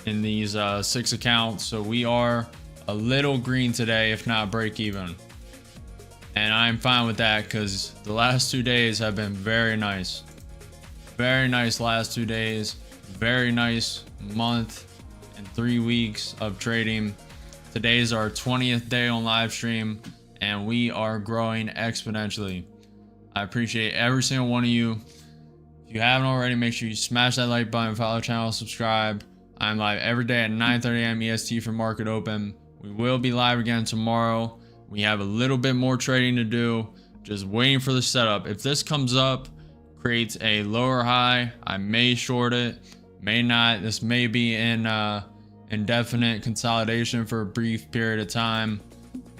in these 6 accounts. So we are a little green today, if not break even. And I'm fine with that because the last 2 days have been very nice. Very nice last 2 days. Very nice month and 3 weeks of trading. Today's our 20th day on live stream and we are growing exponentially. I appreciate every single one of you. If you haven't already, make sure you smash that like button, follow the channel, subscribe. I'm live every day at 9:30 a.m. EST for market open. We will be live again tomorrow. We have a little bit more trading to do. Just waiting for the setup. If this comes up, creates a lower high, I may short it, may not. This may be in indefinite consolidation for a brief period of time.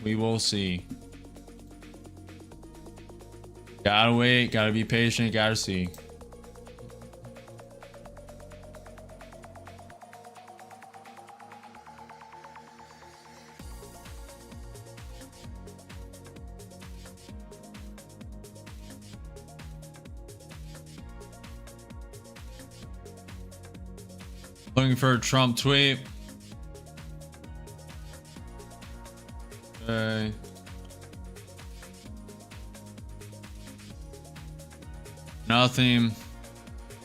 We will see. Gotta wait, gotta be patient, gotta see. Looking for a Trump tweet. Okay. Nothing.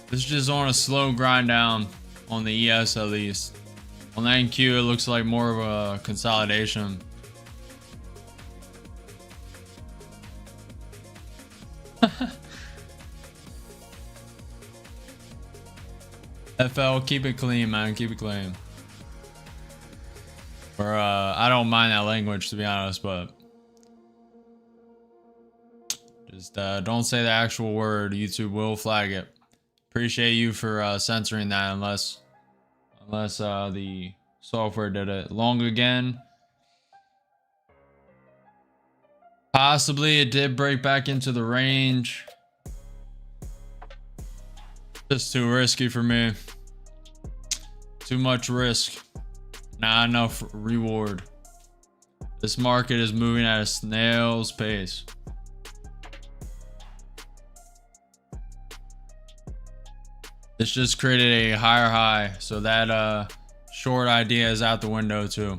This is just on a slow grind down on the ES at least. On the NQ, it looks like more of a consolidation. FL, keep it clean, man. Keep it clean. Or I don't mind that language, to be honest, but just don't say the actual word. YouTube will flag it. Appreciate you for censoring that, unless the software did it. Long again. Possibly it did break back into the range. Just too risky for me. Too much risk. Not enough reward. This market is moving at a snail's pace. This just created a higher high. So that short idea is out the window too.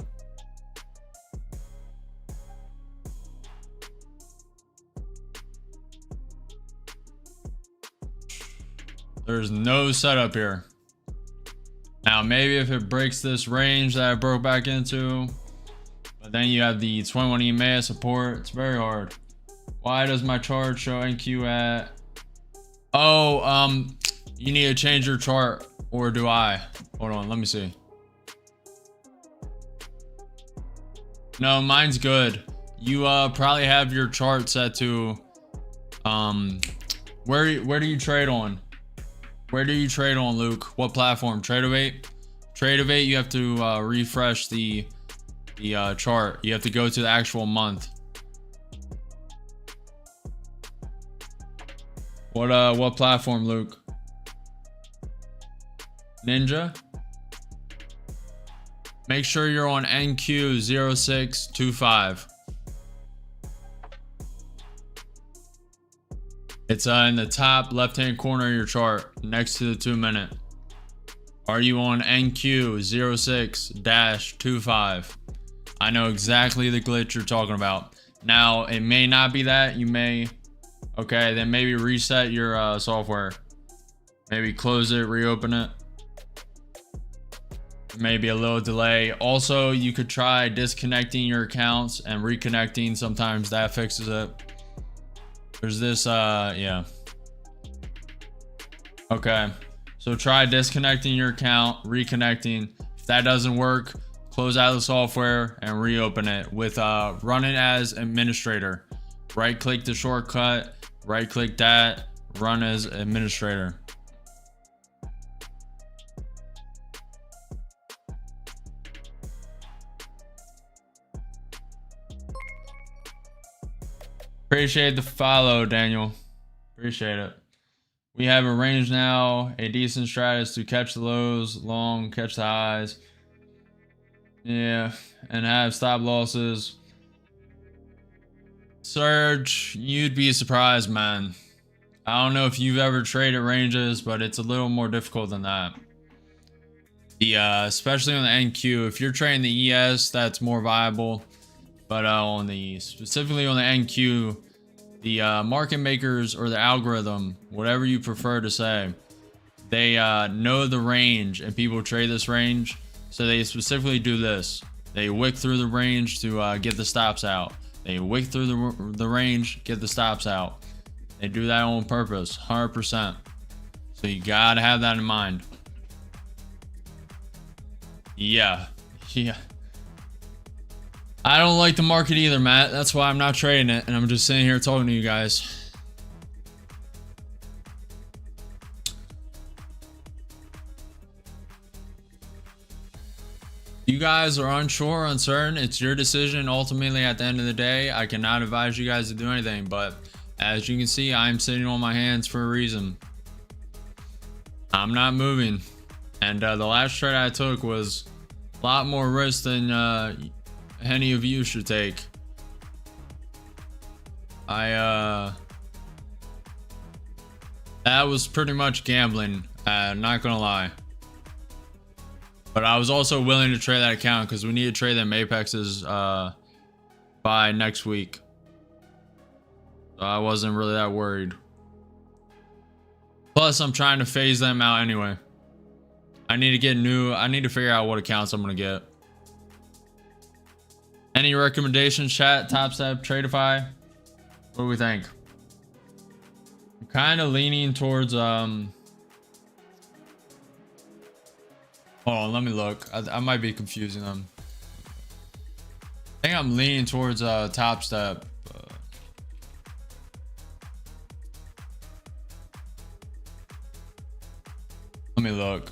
There's no setup here. Now, maybe if it breaks this range that I broke back into, but then you have the 21 EMA support, it's very hard. Why does my chart show NQ at? Oh, you need to change your chart, or do I? Hold on, let me see. No, mine's good. You probably have your chart set to where do you trade on? Where do you trade on, Luke? What platform? TradingView? TradingView, you have to refresh the chart. You have to go to the actual month. What platform, Luke? Ninja? Make sure you're on NQ0625. It's in the top left-hand corner of your chart, next to the 2-minute. Are you on NQ06-25? I know exactly the glitch you're talking about. Now, it may not be that. You may... Okay, then maybe reset your software. Maybe close it, reopen it. Maybe a little delay. Also, you could try disconnecting your accounts and reconnecting. Sometimes that fixes it. There's this, yeah. Okay, so try disconnecting your account, reconnecting. If that doesn't work, close out the software and reopen it with run it as administrator. Right click the shortcut, right click that, run as administrator. Appreciate the follow, Daniel. Appreciate it. We have a range now. A decent strat is to catch the lows, long, catch the highs. Yeah, and have stop losses. Surge, you'd be surprised, man. I don't know if you've ever traded ranges, but it's a little more difficult than that. The especially on the NQ, if you're trading the ES, that's more viable. But on the specifically on the NQ, the market makers or the algorithm, whatever you prefer to say, they know the range and people trade this range. So they specifically do this. They wick through the range to get the stops out. They wick through the range, get the stops out. They do that on purpose, 100%. So you gotta have that in mind. Yeah. I don't like the market either, Matt. That's why I'm not trading it, and I'm just sitting here talking to you guys. You guys are unsure, uncertain. It's your decision. Ultimately, at the end of the day, I cannot advise you guys to do anything, but as you can see, I'm sitting on my hands for a reason. I'm not moving. And the last trade I took was a lot more risk than any of you should take. That was pretty much gambling, not gonna lie. But I was also willing to trade that account because we need to trade them apexes by next week. So I wasn't really that worried. Plus, I'm trying to phase them out anyway. I need to figure out what accounts I'm gonna get. Any recommendations, chat? Top Step, Tradeify? What do we think? I'm kind of leaning towards hold on, let me look. I might be confusing them. I think I'm leaning towards Top Step. Let me look.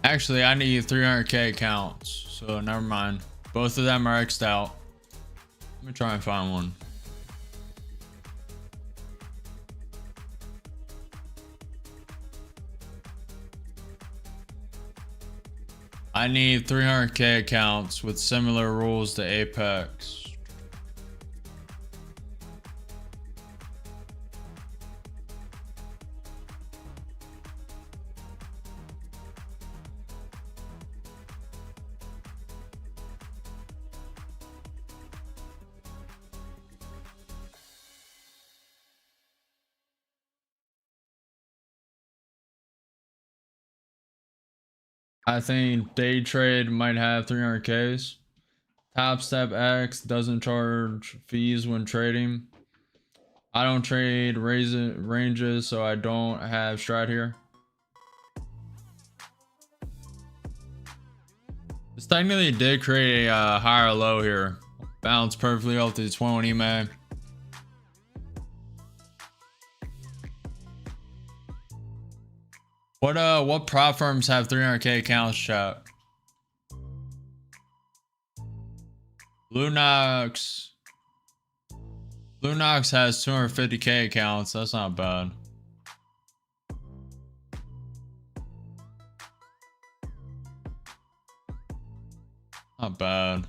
Actually, I need 300k accounts, so never mind. Both of them are X'd out. Let me try and find one. I need 300k accounts with similar rules to Apex. I think day trade might have 300Ks. Top Step X doesn't charge fees when trading. I don't trade ranges, so I don't have strat here. This technically did create a higher low here. Bounced perfectly off the 21 EMA. What prop firms have 300k accounts, chat? BITUNIX has 250k accounts. That's not bad. Not bad.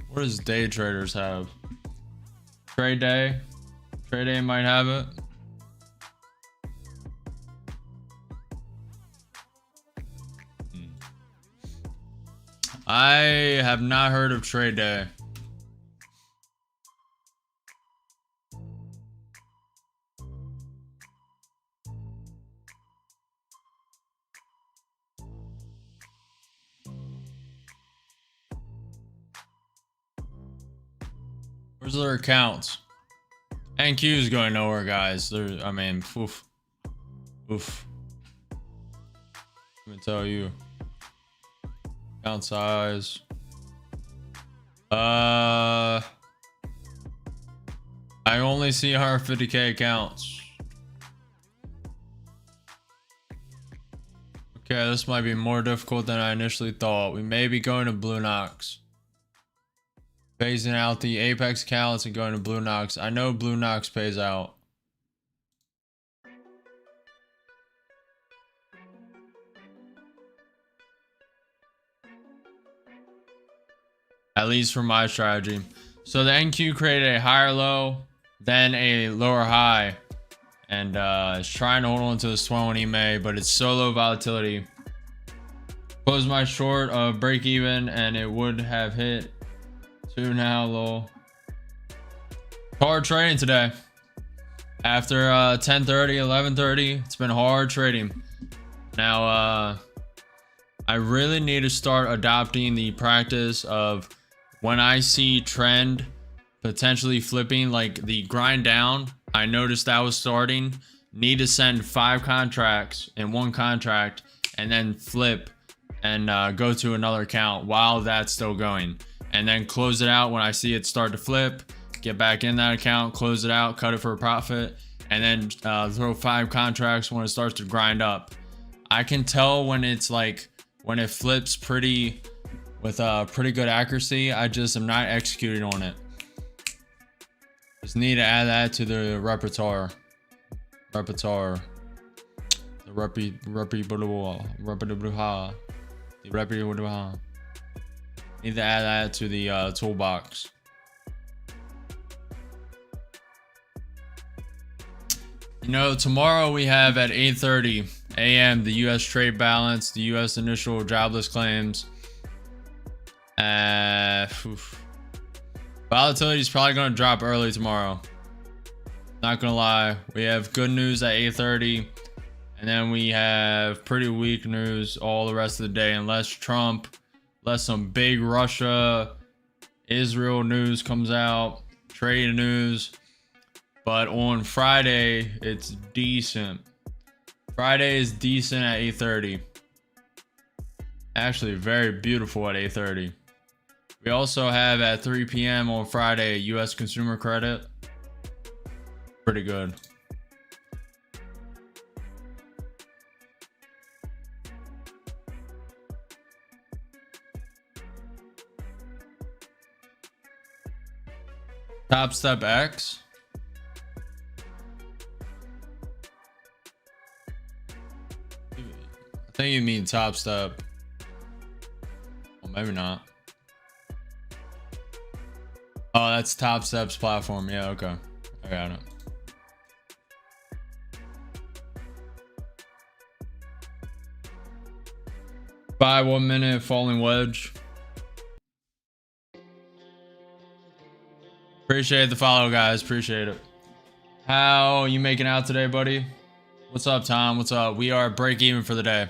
What does day traders have? Trade day might have it. I have not heard of trade day. Where's their accounts? NQ is going nowhere, guys. I mean, oof. Let me tell you. Account size. I only see 150k accounts. Okay, this might be more difficult than I initially thought. We may be going to BITUNIX. Phasing out the Apex accounts and going to BITUNIX. I know BITUNIX pays out. At least for my strategy. So the NQ created a higher low, then a lower high. And it's trying to hold on to the swell in EMA, but it's so low volatility. Closed my short of break even, and it would have hit 2 now low. Hard trading today. After 10:30, 11:30, it's been hard trading. Now I really need to start adopting the practice of when I see trend potentially flipping, like the grind down, I noticed that was starting. Need to send 5 contracts in one contract and then flip and go to another account while that's still going, and then close it out when I see it start to flip. Get back in that account, close it out, cut it for a profit, and then throw 5 contracts when it starts to grind up. I can tell when it's like when it flips pretty with pretty good accuracy. I just am not executing on it. Just need to add that to the repertoire. The need to add that to the toolbox. You know, tomorrow we have at 8:30 a.m. the U.S. trade balance, the U.S. initial jobless claims. Volatility is probably going to drop early tomorrow. Not gonna lie, we have good news at 8:30, and then we have pretty weak news all the rest of the day, unless some big Russia, Israel news comes out, trade news. But on Friday, it's decent. Friday is decent at 8:30. Actually, very beautiful at 8:30. We also have at 3 p.m. on Friday, U.S. consumer credit. Pretty good. Top step X. I think you mean top step. Well, maybe not. Oh, that's Top Step's platform. Yeah, okay. I got it. Buy 1 minute falling wedge. Appreciate the follow, guys. Appreciate it. How you making out today, buddy? What's up, Tom? What's up? We are break even for the day.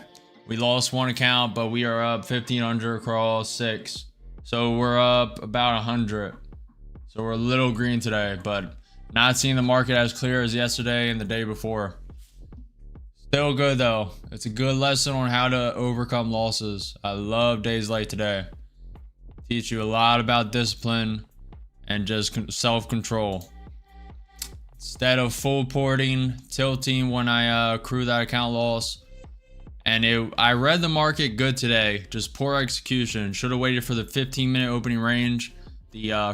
We lost 1 account, but we are up 1,500 across 6. So we're up about 100. So we're a little green today, but not seeing the market as clear as yesterday and the day before. Still good though. It's a good lesson on how to overcome losses. I love days like today. Teach you a lot about discipline and just self-control. Instead of full porting, tilting when I accrue that account loss. And I read the market good today. Just poor execution. Should have waited for the 15-minute opening range.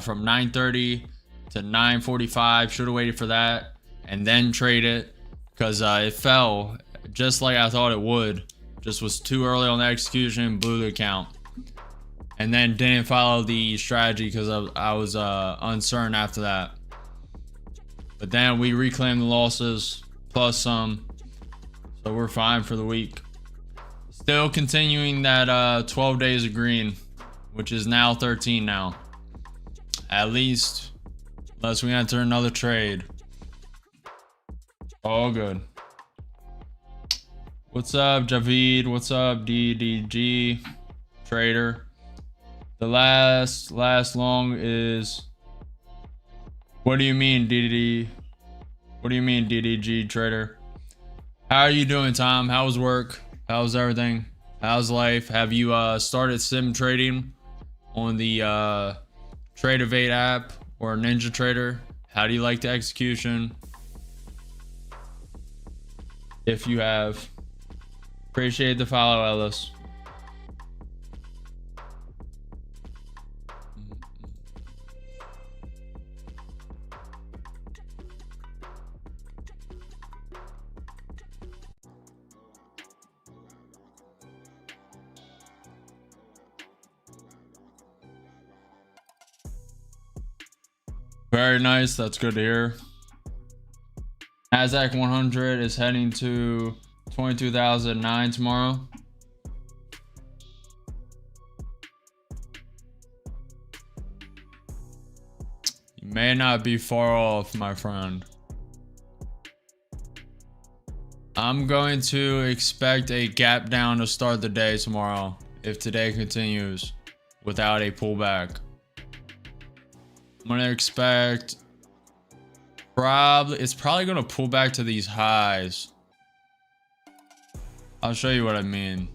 From 9:30 to 9:45, should have waited for that and then trade it, because it fell just like I thought it would. Just was too early on the execution, blew the account, and then didn't follow the strategy because I was uncertain after that. But then we reclaimed the losses plus some, so we're fine for the week. Still continuing that 12 days of green, which is now 13 now. At least, unless we enter another trade. All good. What's up, Javid? What's up, DDG trader? The last long is. What do you mean, DDD? What do you mean, DDG trader? How are you doing, Tom? How's work? How's everything? How's life? Have you started sim trading on the Trade8 app or Ninja Trader? How do you like the execution? If you have. Appreciate the follow, Ellis. Very nice. That's good to hear. Nasdaq 100 is heading to 22,009 tomorrow. You may not be far off, my friend. I'm going to expect a gap down to start the day tomorrow if today continues without a pullback. I'm gonna expect it's probably gonna pull back to these highs. I'll show you what I mean.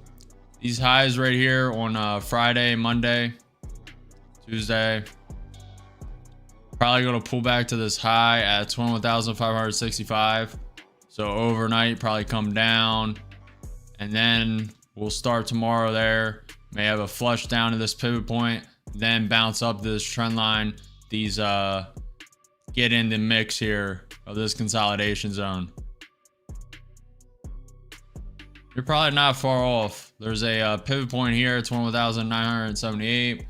These highs right here on Friday, Monday, Tuesday, probably gonna pull back to this high at 21,565. So overnight probably come down, and then we'll start tomorrow there. May have a flush down to this pivot point, then bounce up this trend line. These get in the mix here of this consolidation zone. You're probably not far off. There's a pivot point here at 21,978.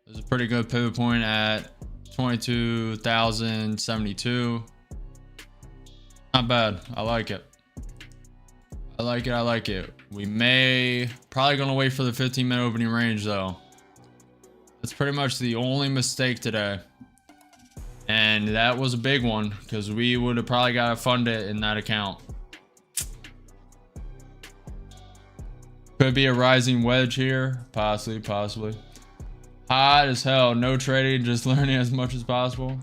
There's a pretty good pivot point at 22,072. Not bad. I like it. I like it. I like it. We may probably gonna wait for the 15-minute opening range though. That's pretty much the only mistake today. And that was a big one because we would have probably got to fund it in that account. Could be a rising wedge here. Possibly. Hot as hell. No trading, just learning as much as possible.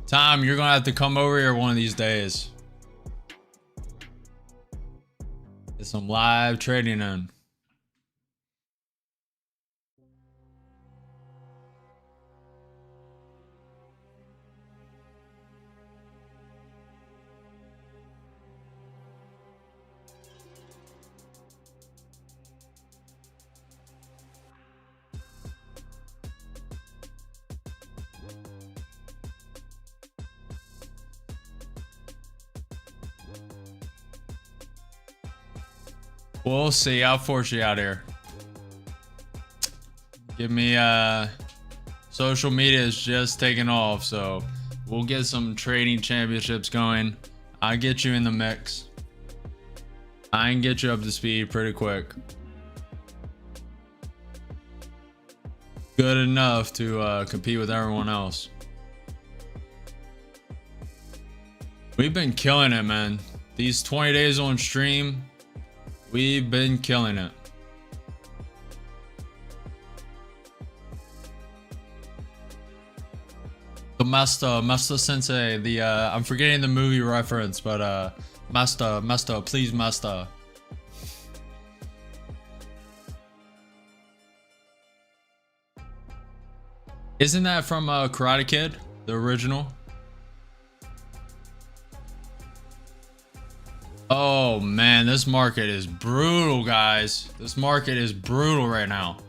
Tom, you're going to have to come over here one of these days. Get some live trading in. We'll see. I'll force you out here. Give me social media is just taking off, so we'll get some trading championships going. I'll get you in the mix. I can get you up to speed pretty quick. Good enough to compete with everyone else. We've been killing it, man. These 20 days on stream, we've been killing it. The Master Sensei, the I'm forgetting the movie reference, but Master, please Master. Isn't that from Karate Kid, the original? Oh man, this market is brutal, guys. This market is brutal right now.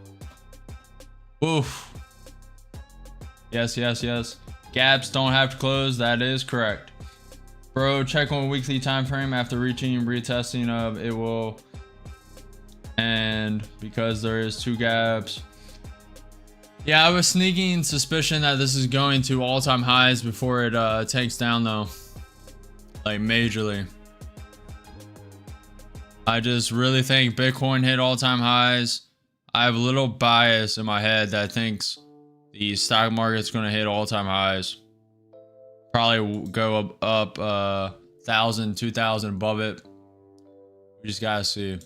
Oof. Yes. Gaps don't have to close. That is correct. Bro, check on weekly time frame after reaching retesting of it will. And because there is two gaps. Yeah, I was sneaking suspicion that this is going to all-time highs before it takes down though. Like majorly. I just really think Bitcoin hit all-time highs. I have a little bias in my head that thinks the stock market's going to hit all-time highs. Probably go up 1,000, 2,000 above it. We just got to see.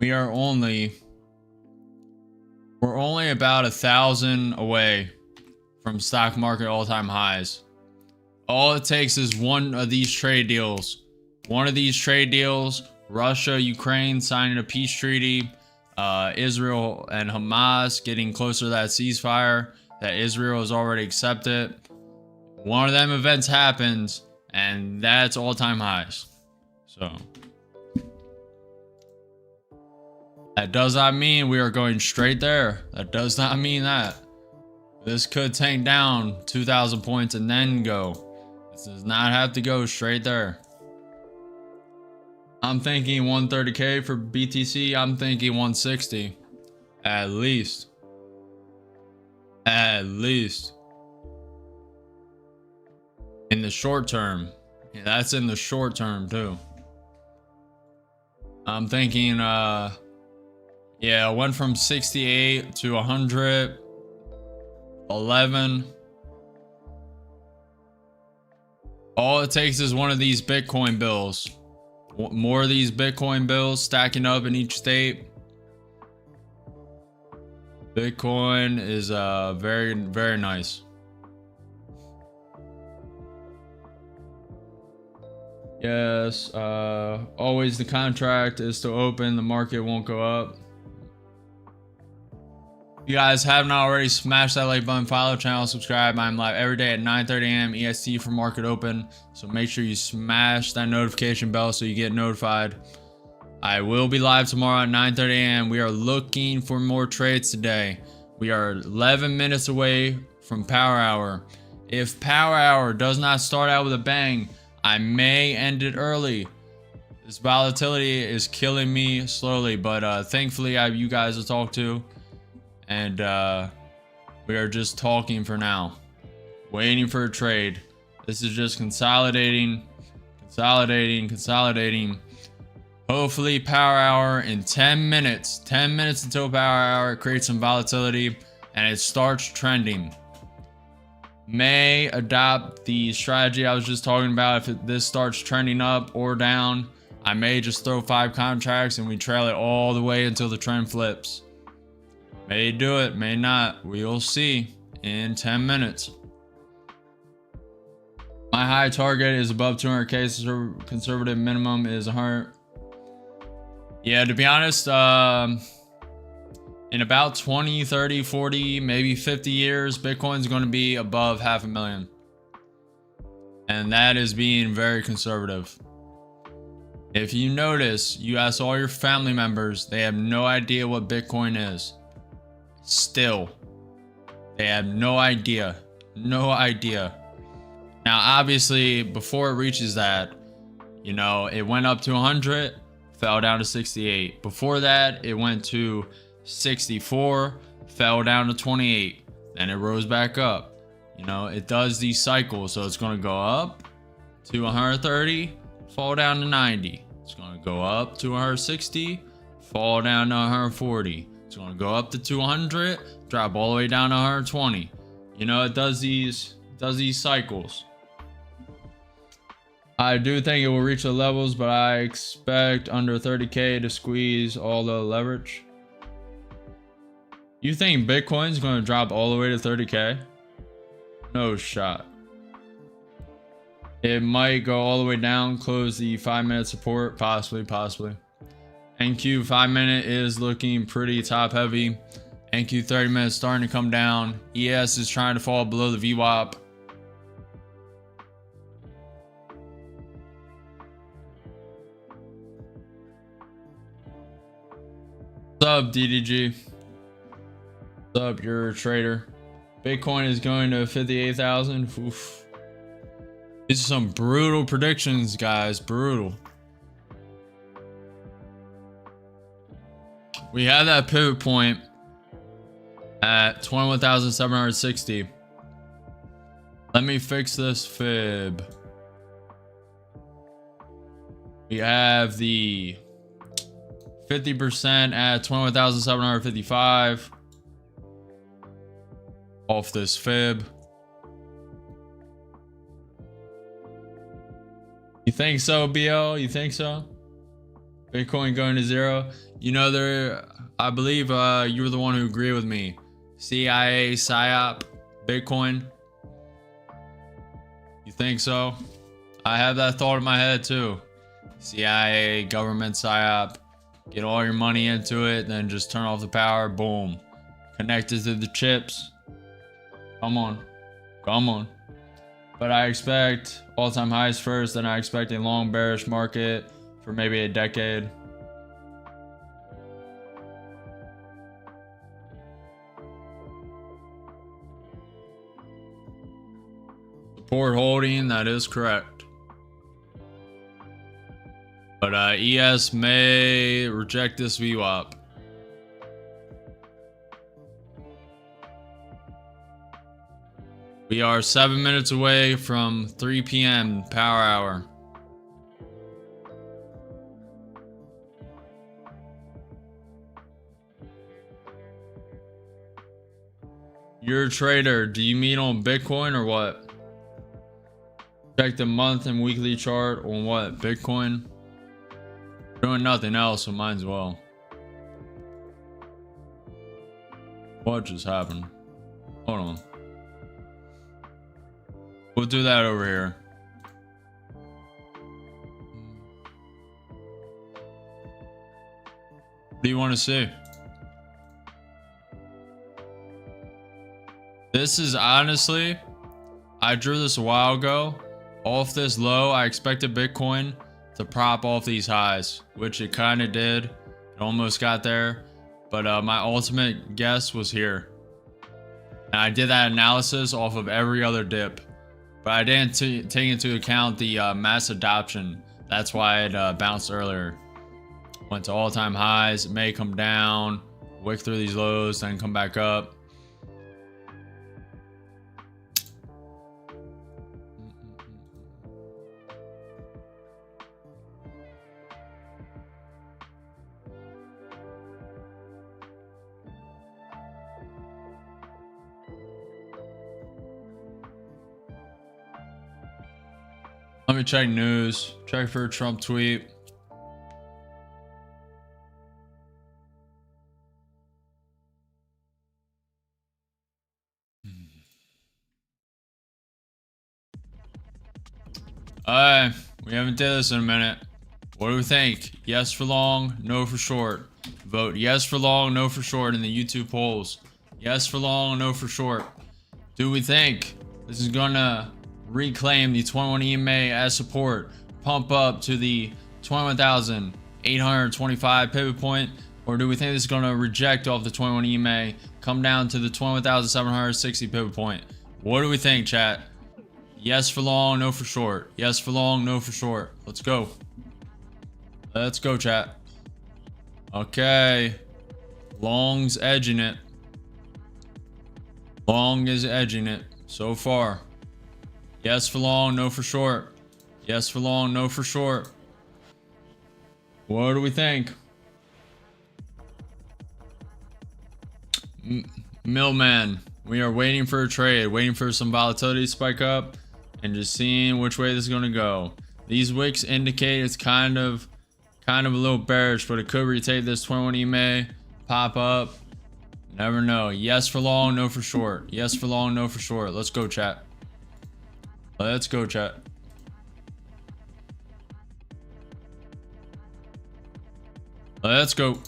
We're only about 1,000 away from stock market all-time highs. All it takes is one of these trade deals. One of these trade deals, Russia, Ukraine signing a peace treaty, Israel and Hamas getting closer to that ceasefire that Israel has already accepted. One of them events happens, and that's all-time highs. So that does not mean we are going straight there. That does not mean that. This could tank down 2,000 points and then go. This does not have to go straight there. I'm thinking 130K for BTC. I'm thinking 160. At least. At least. In the short term. Yeah, that's in the short term too. I'm thinking, yeah, it went from 68 to 111. All it takes is one of these Bitcoin bills. More of these Bitcoin bills stacking up in each state. Bitcoin is very, very nice. Yes, always the contract is to open, the market won't go up. If you guys haven't already, smash that like button, follow the channel, subscribe. I'm live every day at 9:30 a.m. EST for market open, so make sure you smash that notification bell so you get notified. I will be live tomorrow at 9:30 a.m. We are looking for more trades today. We are 11 minutes away from power hour. If power hour does not start out with a bang, I may end it early. This volatility is killing me slowly, but thankfully I have you guys to talk to. And we are just talking for now, waiting for a trade. This is just consolidating. Hopefully power hour in 10 minutes until power hour creates some volatility and it starts trending. May adopt the strategy I was just talking about. If this starts trending up or down, I may just throw 5 contracts and we trail it all the way until the trend flips. May do it, may not. We'll see in 10 minutes. My high target is above 200K. So conservative minimum is 100. Yeah, to be honest, in about 20, 30, 40, maybe 50 years, Bitcoin's going to be above 500,000. And that is being very conservative. If you notice, you ask all your family members, they have no idea what Bitcoin is. Still, they have no idea. Now, obviously, before it reaches that, you know, it went up to 100, fell down to 68. Before that, it went to 64, fell down to 28. Then it rose back up. You know, it does these cycles. So it's going to go up to 130, fall down to 90. It's going to go up to 160, fall down to 140. It's going to go up to 200, drop all the way down to 120. You know, it does these cycles. I do think it will reach the levels, but I expect under 30K to squeeze all the leverage. You think Bitcoin's going to drop all the way to 30K? No shot. It might go all the way down, close the 5-minute support, possibly. NQ 5-minute is looking pretty top heavy. NQ 30 minutes starting to come down. ES is trying to fall below the VWAP. What's up, DDG? What's up, you're a trader? Bitcoin is going to 58,000. Oof. These are some brutal predictions, guys. Brutal. We had that pivot point at 21,760. Let me fix this fib. We have the 50% at 21,755 off this fib. You think so, BL? You think so? Bitcoin going to 0? You know, I believe you were the one who agreed with me. CIA, PSYOP, Bitcoin. You think so? I have that thought in my head too. CIA, government, PSYOP. get all your money into it, then just turn off the power, boom. Connected to the chips. Come on. Come on. But I expect all-time highs first, then I expect a long bearish market for maybe a decade. Support holding, that is correct. But ES may reject this VWAP. We are 7 minutes away from 3 p.m. power hour. You're a trader. Do you mean on Bitcoin or what? Check the month and weekly chart on what? Bitcoin? Doing nothing else, so might as well. What just happened? Hold on. We'll do that over here. What do you want to see? This is honestly, I drew this a while ago. Off this low, I expected Bitcoin to prop off these highs, which it kind of did. It almost got there, but my ultimate guess was here. And I did that analysis off of every other dip. But I didn't take into account the mass adoption. That's why it bounced earlier. Went to all-time highs. It may come down, wick through these lows, then come back up. Let me check news. Check for a Trump tweet. We haven't did this in a minute. What do we think? Yes for long, no for short. Vote yes for long, no for short in the YouTube polls. Yes for long, no for short. Do we think this is gonna reclaim the 21 EMA as support, pump up to the 21,825 pivot point, or do we think this is going to reject off the 21 EMA, come down to the 21,760 pivot point? What do we think, chat? Yes for long, no for short. Yes for long, no for short. Let's go. Let's go, chat. Okay. Long's edging it. Long is edging it so far. Yes for long, no for short. Yes for long, no for short. What do we think? Millman, we are waiting for a trade, waiting for some volatility to spike up, and just seeing which way this is going to go. These wicks indicate it's kind of a little bearish, but it could retake this 21 EMA, pop up. Never know. Yes for long, no for short. Yes for long, no for short. Let's go, chat. Let's go, chat. Let's go.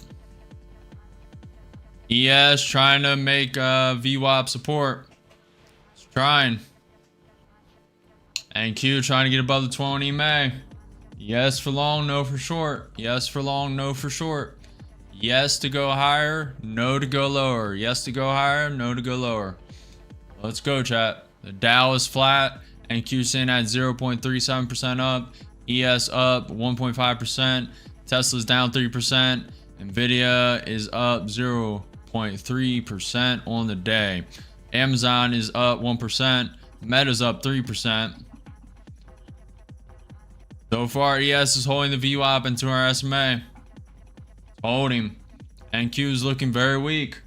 ES trying to make VWAP support. It's trying. And Q trying to get above the 20 EMA. Yes for long, no for short. Yes for long, no for short. Yes to go higher, no to go lower. Yes to go higher, no to go lower. Let's go, chat. The Dow is flat. And Q sitting at 0.37% up, ES up 1.5%, Tesla's down 3%, Nvidia is up 0.3% on the day. Amazon is up 1%, Meta's up 3%. So far, ES is holding the VWAP into our SMA. Holding. And Q is looking very weak.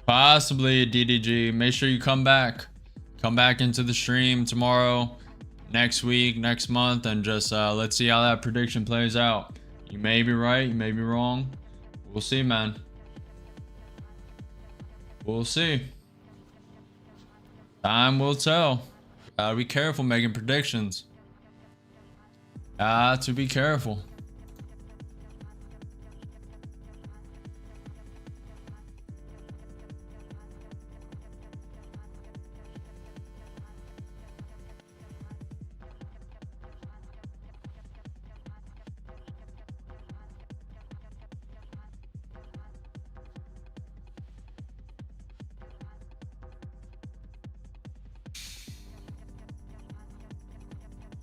Possibly a DDG. Make sure you come back into the stream tomorrow, next week, next month, and just let's see how that prediction plays out. You may be right, you may be wrong. We'll see, man. We'll see. Time will tell. Gotta be careful making predictions. Got to be careful.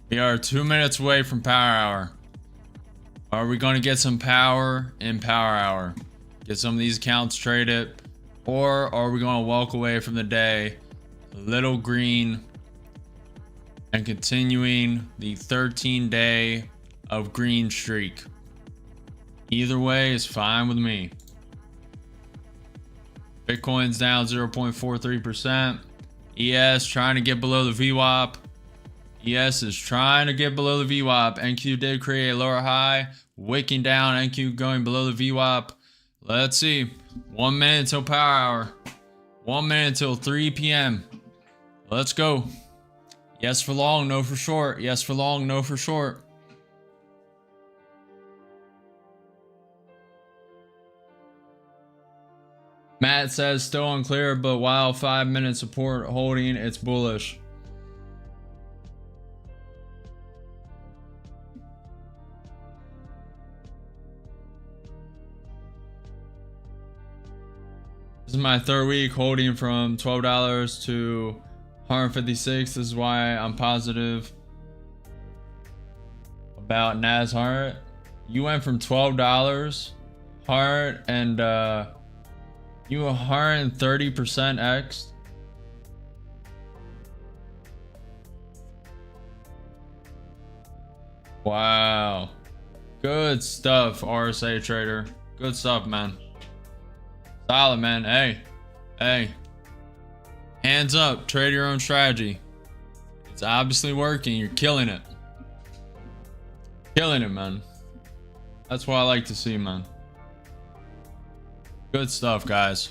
We are 2 minutes away from power hour. Are we going to get some power in power hour? Get some of these accounts traded? Or are we going to walk away from the day a little green and continuing the 13-day of green streak? Either way is fine with me. Bitcoin's down 0.43%. ES trying to get below the VWAP. ES is trying to get below the VWAP. NQ did create a lower high, wicking down. NQ going below the VWAP. Let's see. 1 minute until power hour. 1 minute until 3 p.m. Let's go. Yes for long, no for short. Yes for long, no for short. Matt says still unclear, but while 5 minute support holding, it's bullish. This is my third week holding from $12 to 156. This is why I'm positive about Nas Heart. You went from $12 Heart and you 130% X. Wow. Good stuff, RSA trader. Good stuff, man. Solid, man. Hey. Hands up. Trade your own strategy. It's obviously working. You're killing it. Killing it, man. That's what I like to see, man. Good stuff, guys.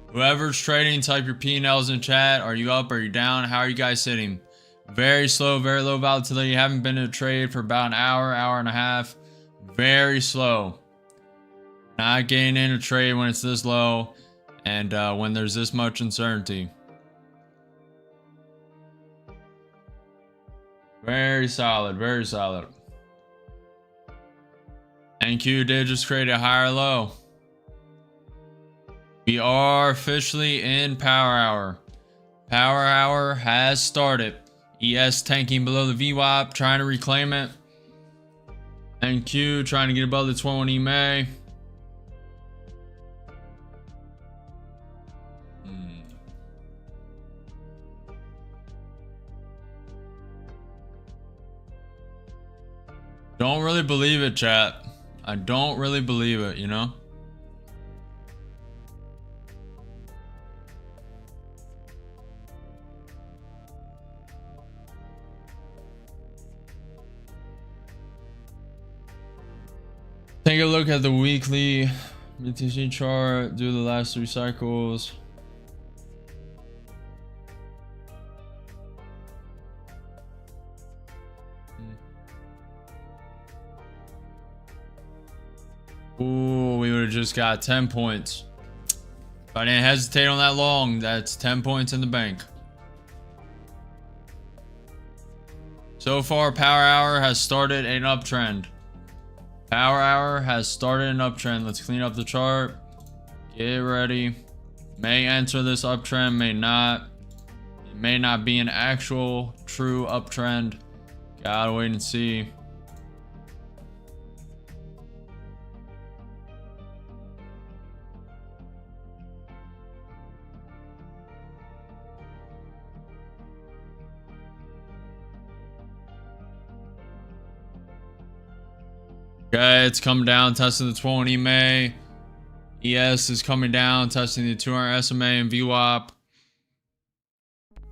Whoever's trading, type your P&Ls in chat. Are you up? Are you down? How are you guys sitting? Very slow, very low volatility. Haven't been in a trade for about an hour, hour and a half. Very slow. Not getting in a trade when it's this low and when there's this much uncertainty. Very solid, very solid. NQ did just create a higher low. We are officially in power hour. Power hour has started. ES tanking below the VWAP, trying to reclaim it. NQ trying to get above the 21 EMA. Don't really believe it, chat. I don't really believe it, you know? Take a look at the weekly BTC chart, do the last 3 cycles. Ooh, we would have just got 10 points. If I didn't hesitate on that long, that's 10 points in the bank. So far, power hour has started an uptrend. Power hour has started an uptrend. Let's clean up the chart. Get ready. May enter this uptrend, may not. It may not be an actual true uptrend. Gotta wait and see. Okay, it's coming down, testing the 20 EMA. ES is coming down, testing the 200 SMA and VWAP.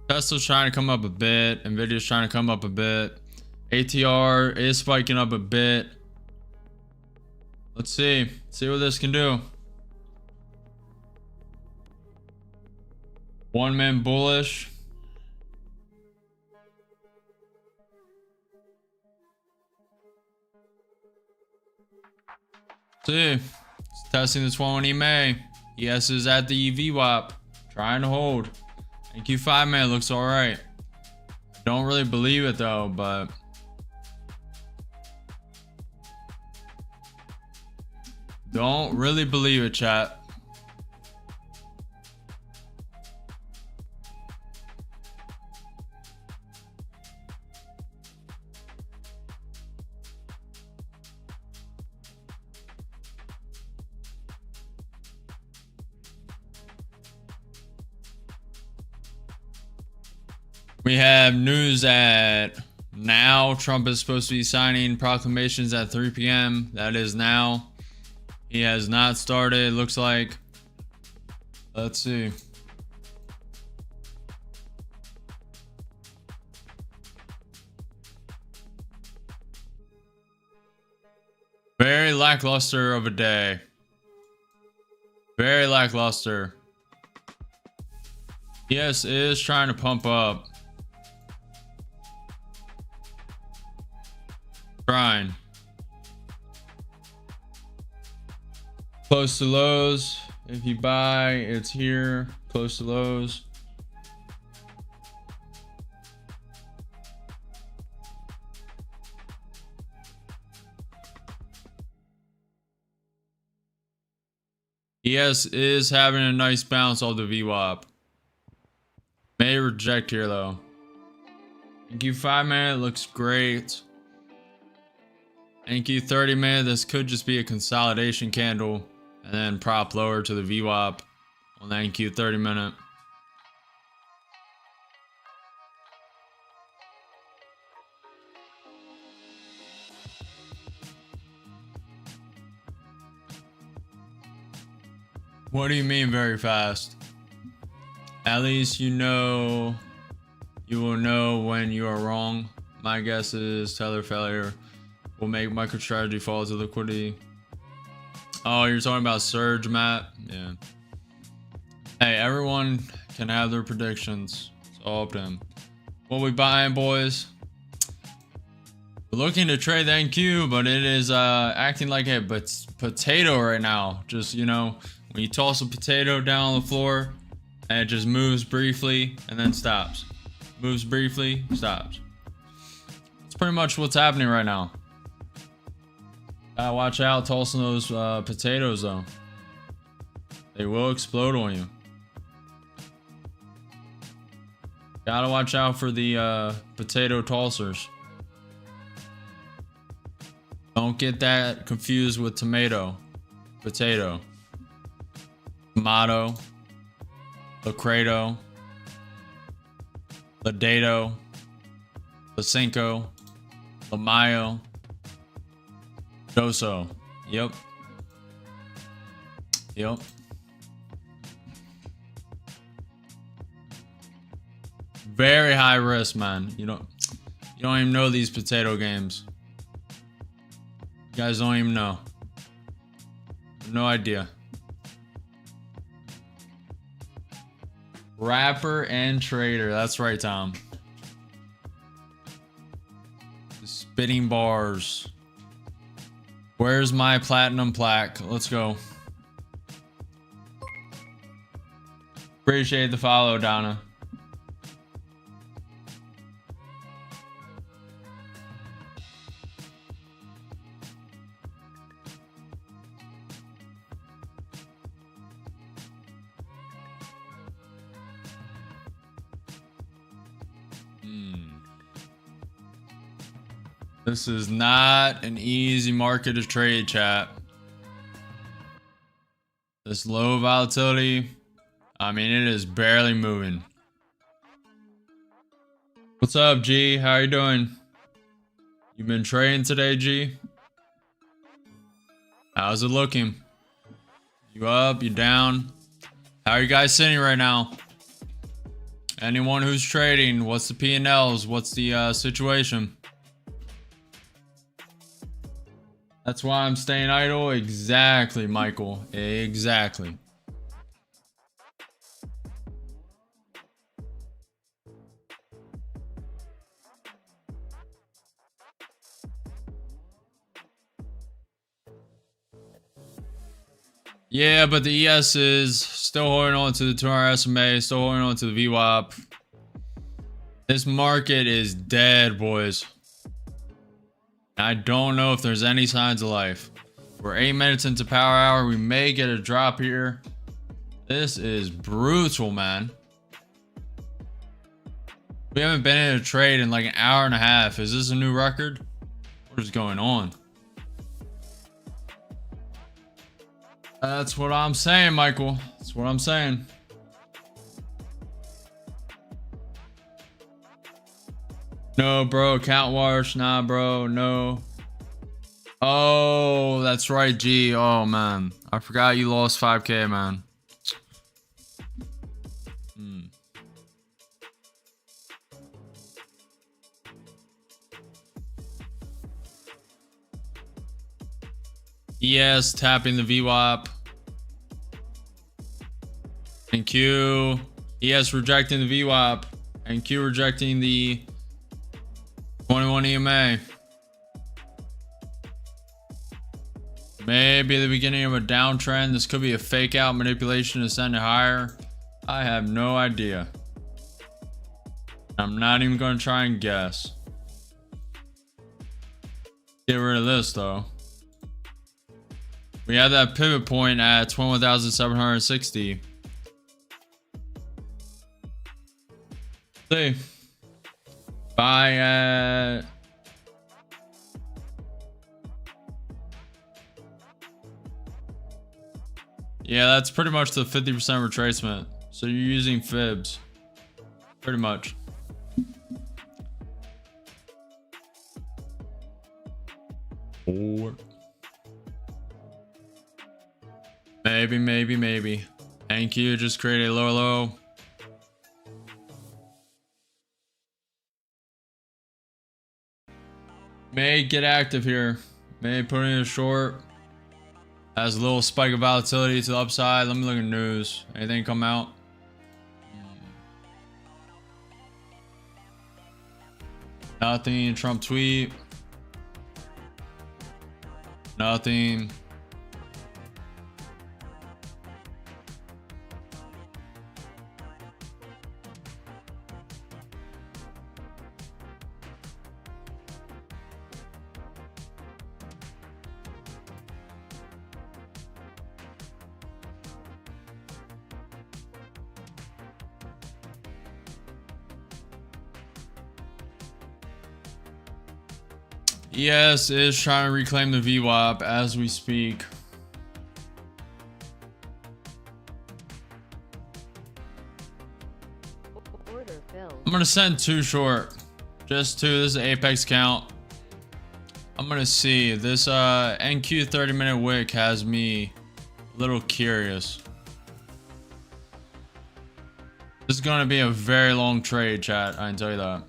Tesla's trying to come up a bit. Nvidia's trying to come up a bit. ATR is spiking up a bit. Let's see what this can do. One man bullish. See, it's testing this one when he may. Yes, is at the VWAP. Trying to hold. NQ5 man looks all right. Don't really believe it though, but don't really believe it, chat. We have news at now. Trump is supposed to be signing proclamations at 3 p.m. That is now. He has not started, looks like. Let's see. Very lackluster of a day. Very lackluster. Yes, it is trying to pump up. Trying. Close to lows. If you buy, it's here. Close to lows. ES is having a nice bounce off the VWAP. May reject here though. NQ 5 minute looks great. NQ 30 minute, this could just be a consolidation candle and then prop lower to the VWAP on the NQ 30 minute. What do you mean very fast? At least you know, you will know when you are wrong. My guess is tether failure will make MicroStrategy fall to liquidity. Oh, you're talking about surge, Matt? Yeah. Hey, everyone can have their predictions. It's all up to them. What we buying, boys? We're looking to trade the NQ, but it is acting like a potato right now. Just, you know, when you toss a potato down on the floor and it just moves briefly and then stops. Moves briefly, stops. That's pretty much what's happening right now. Watch out tossing those potatoes though. They will explode on you. Gotta watch out for the potato tossers. Don't get that confused with tomato. Potato. Tomato. Lacredo. Ladedo. Lacinco. Lamayo. Doso. Yep. Yep. Very high risk, man. You don't even know these potato games. You guys don't even know. No idea. Rapper and trader. That's right, Tom. Spitting bars. Where's my platinum plaque? Let's go. Appreciate the follow, Donna. This is not an easy market to trade, chat. This low volatility, I mean, it is barely moving. What's up, G? How are you doing? You been trading today, G? How's it looking? You up? You down? How are you guys sitting right now? Anyone who's trading, what's the P&Ls? What's the situation? That's why I'm staying idle. Exactly, Michael. Exactly. Yeah, but the ES is still holding on to the 200 SMA, still holding on to the VWAP. This market is dead, boys. I don't know if there's any signs of life. We're 8 minutes into power hour. We may get a drop here. This is brutal, man. We haven't been in a trade in like an hour and a half. Is this a new record? What is going on? That's what I'm saying, Michael. That's what I'm saying. No, bro. Account wash. Nah, bro. No. Oh, that's right, G. Oh, man. I forgot you lost 5K, man. ES tapping the VWAP. And Q. ES rejecting the VWAP. And Q rejecting the 21 EMA. Maybe the beginning of a downtrend. This could be a fake out manipulation to send it higher. I have no idea. I'm not even going to try and guess. Get rid of this though. We have that pivot point at 21,760. See. Buy at... Yeah, that's pretty much the 50% retracement. So you're using fibs. Pretty much. Four. Maybe. Thank you. Just create a lower low. May get active here. May put in a short. Has a little spike of volatility to the upside. Let me look at news. Anything come out? Nothing. Trump tweet. Nothing. ES is trying to reclaim the VWAP as we speak. Order filled. I'm gonna send 2 short. Just 2. This is an apex count. I'm gonna see. This NQ 30-minute wick has me a little curious. This is gonna be a very long trade, chat. I can tell you that.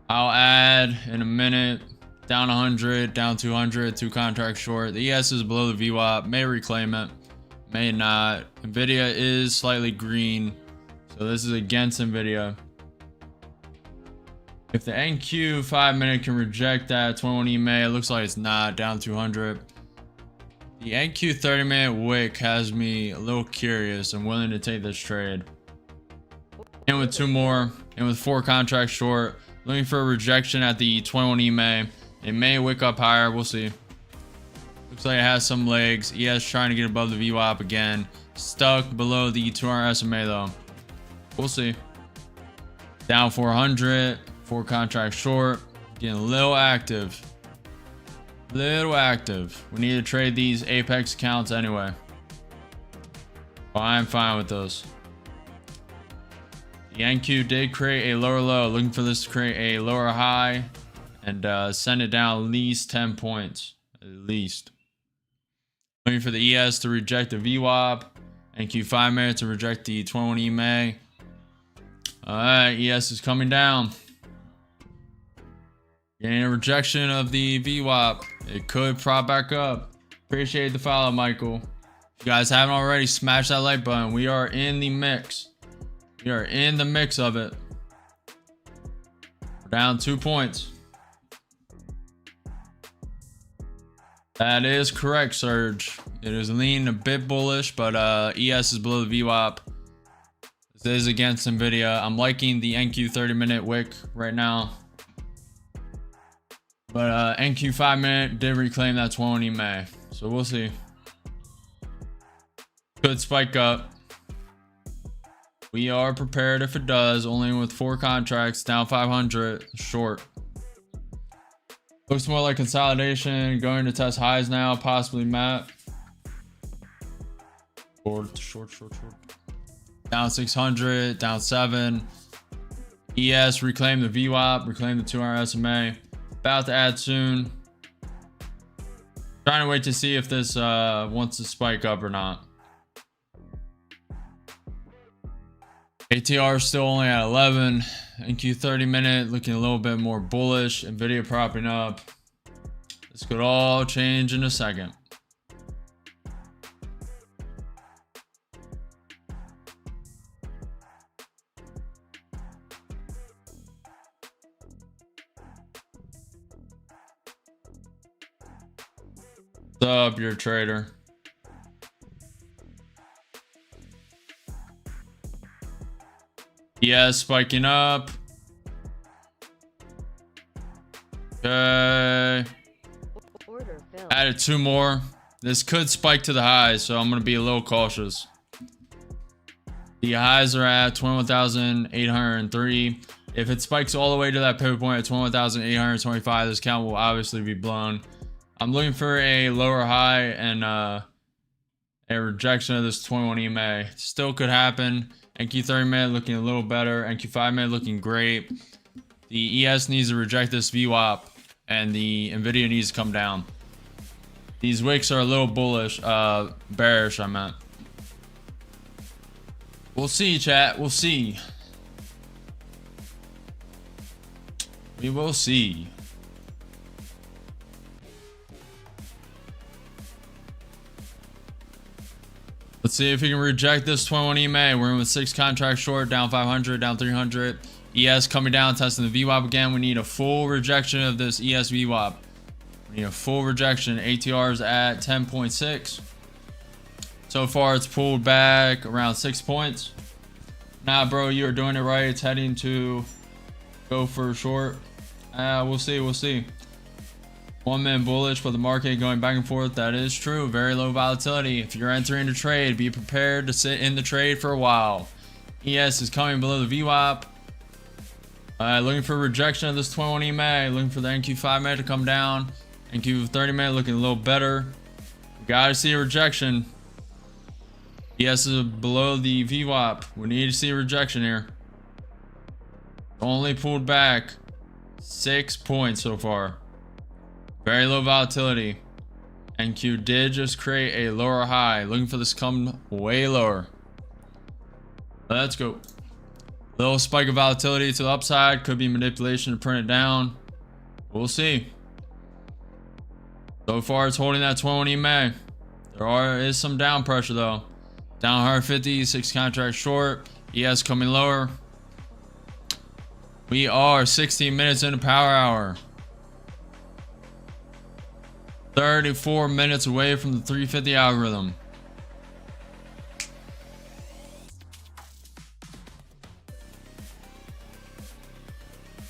I'll add in a minute. Down 100, down 200, 2 contracts short. The ES is below the VWAP. May reclaim it, may not. Nvidia is slightly green, so this is against Nvidia. If the NQ 5-minute can reject that 21 EMA, it looks like it's not. Down 200. The NQ 30-minute wick has me a little curious. I'm willing to take this trade. And with 2 more, and with 4 contracts short, looking for a rejection at the 21 EMA. It may wick up higher. We'll see. Looks like it has some legs. ES trying to get above the VWAP again. Stuck below the 200 SMA though. We'll see. Down 400. 4 contracts short. Getting a little active. Little active. We need to trade these apex accounts anyway. Well, I'm fine with those. The NQ did create a lower low. Looking for this to create a lower high and send it down at least 10 points. At least. Looking for the ES to reject the VWAP. NQ 5-minute to reject the 21 EMA. Alright, ES is coming down. Getting a rejection of the VWAP. It could prop back up. Appreciate the follow, Michael. If you guys haven't already, smash that like button. We are in the mix. We are in the mix of it. We're down 2 points. That is correct, Surge. It is leaning a bit bullish, but ES is below the VWAP. This is against Nvidia. I'm liking the NQ 30-minute wick right now. But NQ 5-minute did reclaim that 20 EMA. So we'll see. Could spike up. We are prepared if it does. Only with 4 contracts, down 500, short. Looks more like consolidation. Going to test highs now, possibly map. Short. Down 600, down 7. ES reclaim the VWAP, reclaim the 200 SMA. About to add soon. Trying to wait to see if this wants to spike up or not. ATR is still only at 11. NQ 30-minute looking a little bit more bullish. Nvidia propping up. This could all change in a second. What's up, your trader? Yes, spiking up. Okay. Order filled. Added 2 more. This could spike to the highs, so I'm going to be a little cautious. The highs are at 21,803. If it spikes all the way to that pivot point at 21,825, this count will obviously be blown. I'm looking for a lower high and a rejection of this 21 EMA. Still could happen. NQ 30-minute looking a little better. NQ 5-minute looking great. The ES needs to reject this VWAP, and the Nvidia needs to come down. These wicks are a little bullish, bearish, I meant. We'll see, chat. We'll see. We will see. Let's see if we can reject this 21 EMA. We're in with 6 contracts short, down 500, down 300. ES coming down, testing the VWAP again. We need a full rejection of this ES VWAP. We need a full rejection. ATR is at 10.6. So far, it's pulled back around 6 points. Nah, bro, you are doing it right. It's heading to go for short. We'll see. We'll see. 1 minute bullish, but the market going back and forth. That is true. Very low volatility. If you're entering a trade, be prepared to sit in the trade for a while. ES is coming below the VWAP. Looking for rejection of this 21 EMA. Looking for the NQ 5-minute to come down. NQ 30-minute looking a little better. We gotta see a rejection. ES is below the VWAP. We need to see a rejection here. Only pulled back 6 points so far. Very low volatility. NQ did just create a lower high. Looking for this to come way lower. Let's go. Little spike of volatility to the upside. Could be manipulation to print it down. We'll see. So far, it's holding that 21 EMA. There is some down pressure though. Down 150, 6 contracts short. ES coming lower. We are 16 minutes into power hour. 34 minutes away from the 350 algorithm.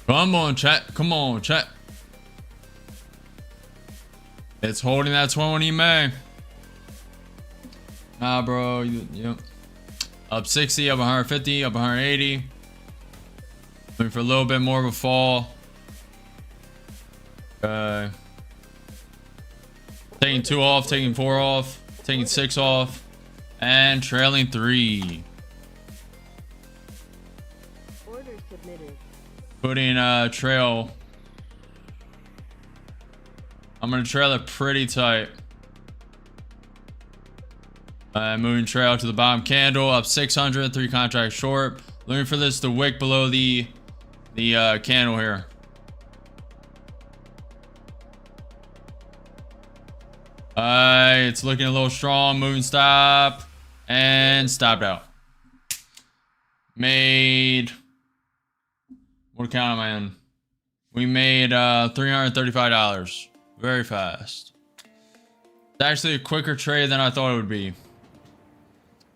Come on, chat. Come on, chat. It's holding that 21 EMA. Nah, bro. Yep. Up 60, up 150, up 180. Looking for a little bit more of a fall. Okay. Taking 2 off, taking 4 off, taking 6 off, and trailing 3. Order submitted. Putting a trail. I'm gonna trail it pretty tight. Moving trail to the bottom candle, up 600, 3 contracts short. Looking for this to wick below the candle here. It's looking a little strong. Moving stop and stopped out. Made, what account am I in? We made $335 very fast. It's actually a quicker trade than I thought it would be.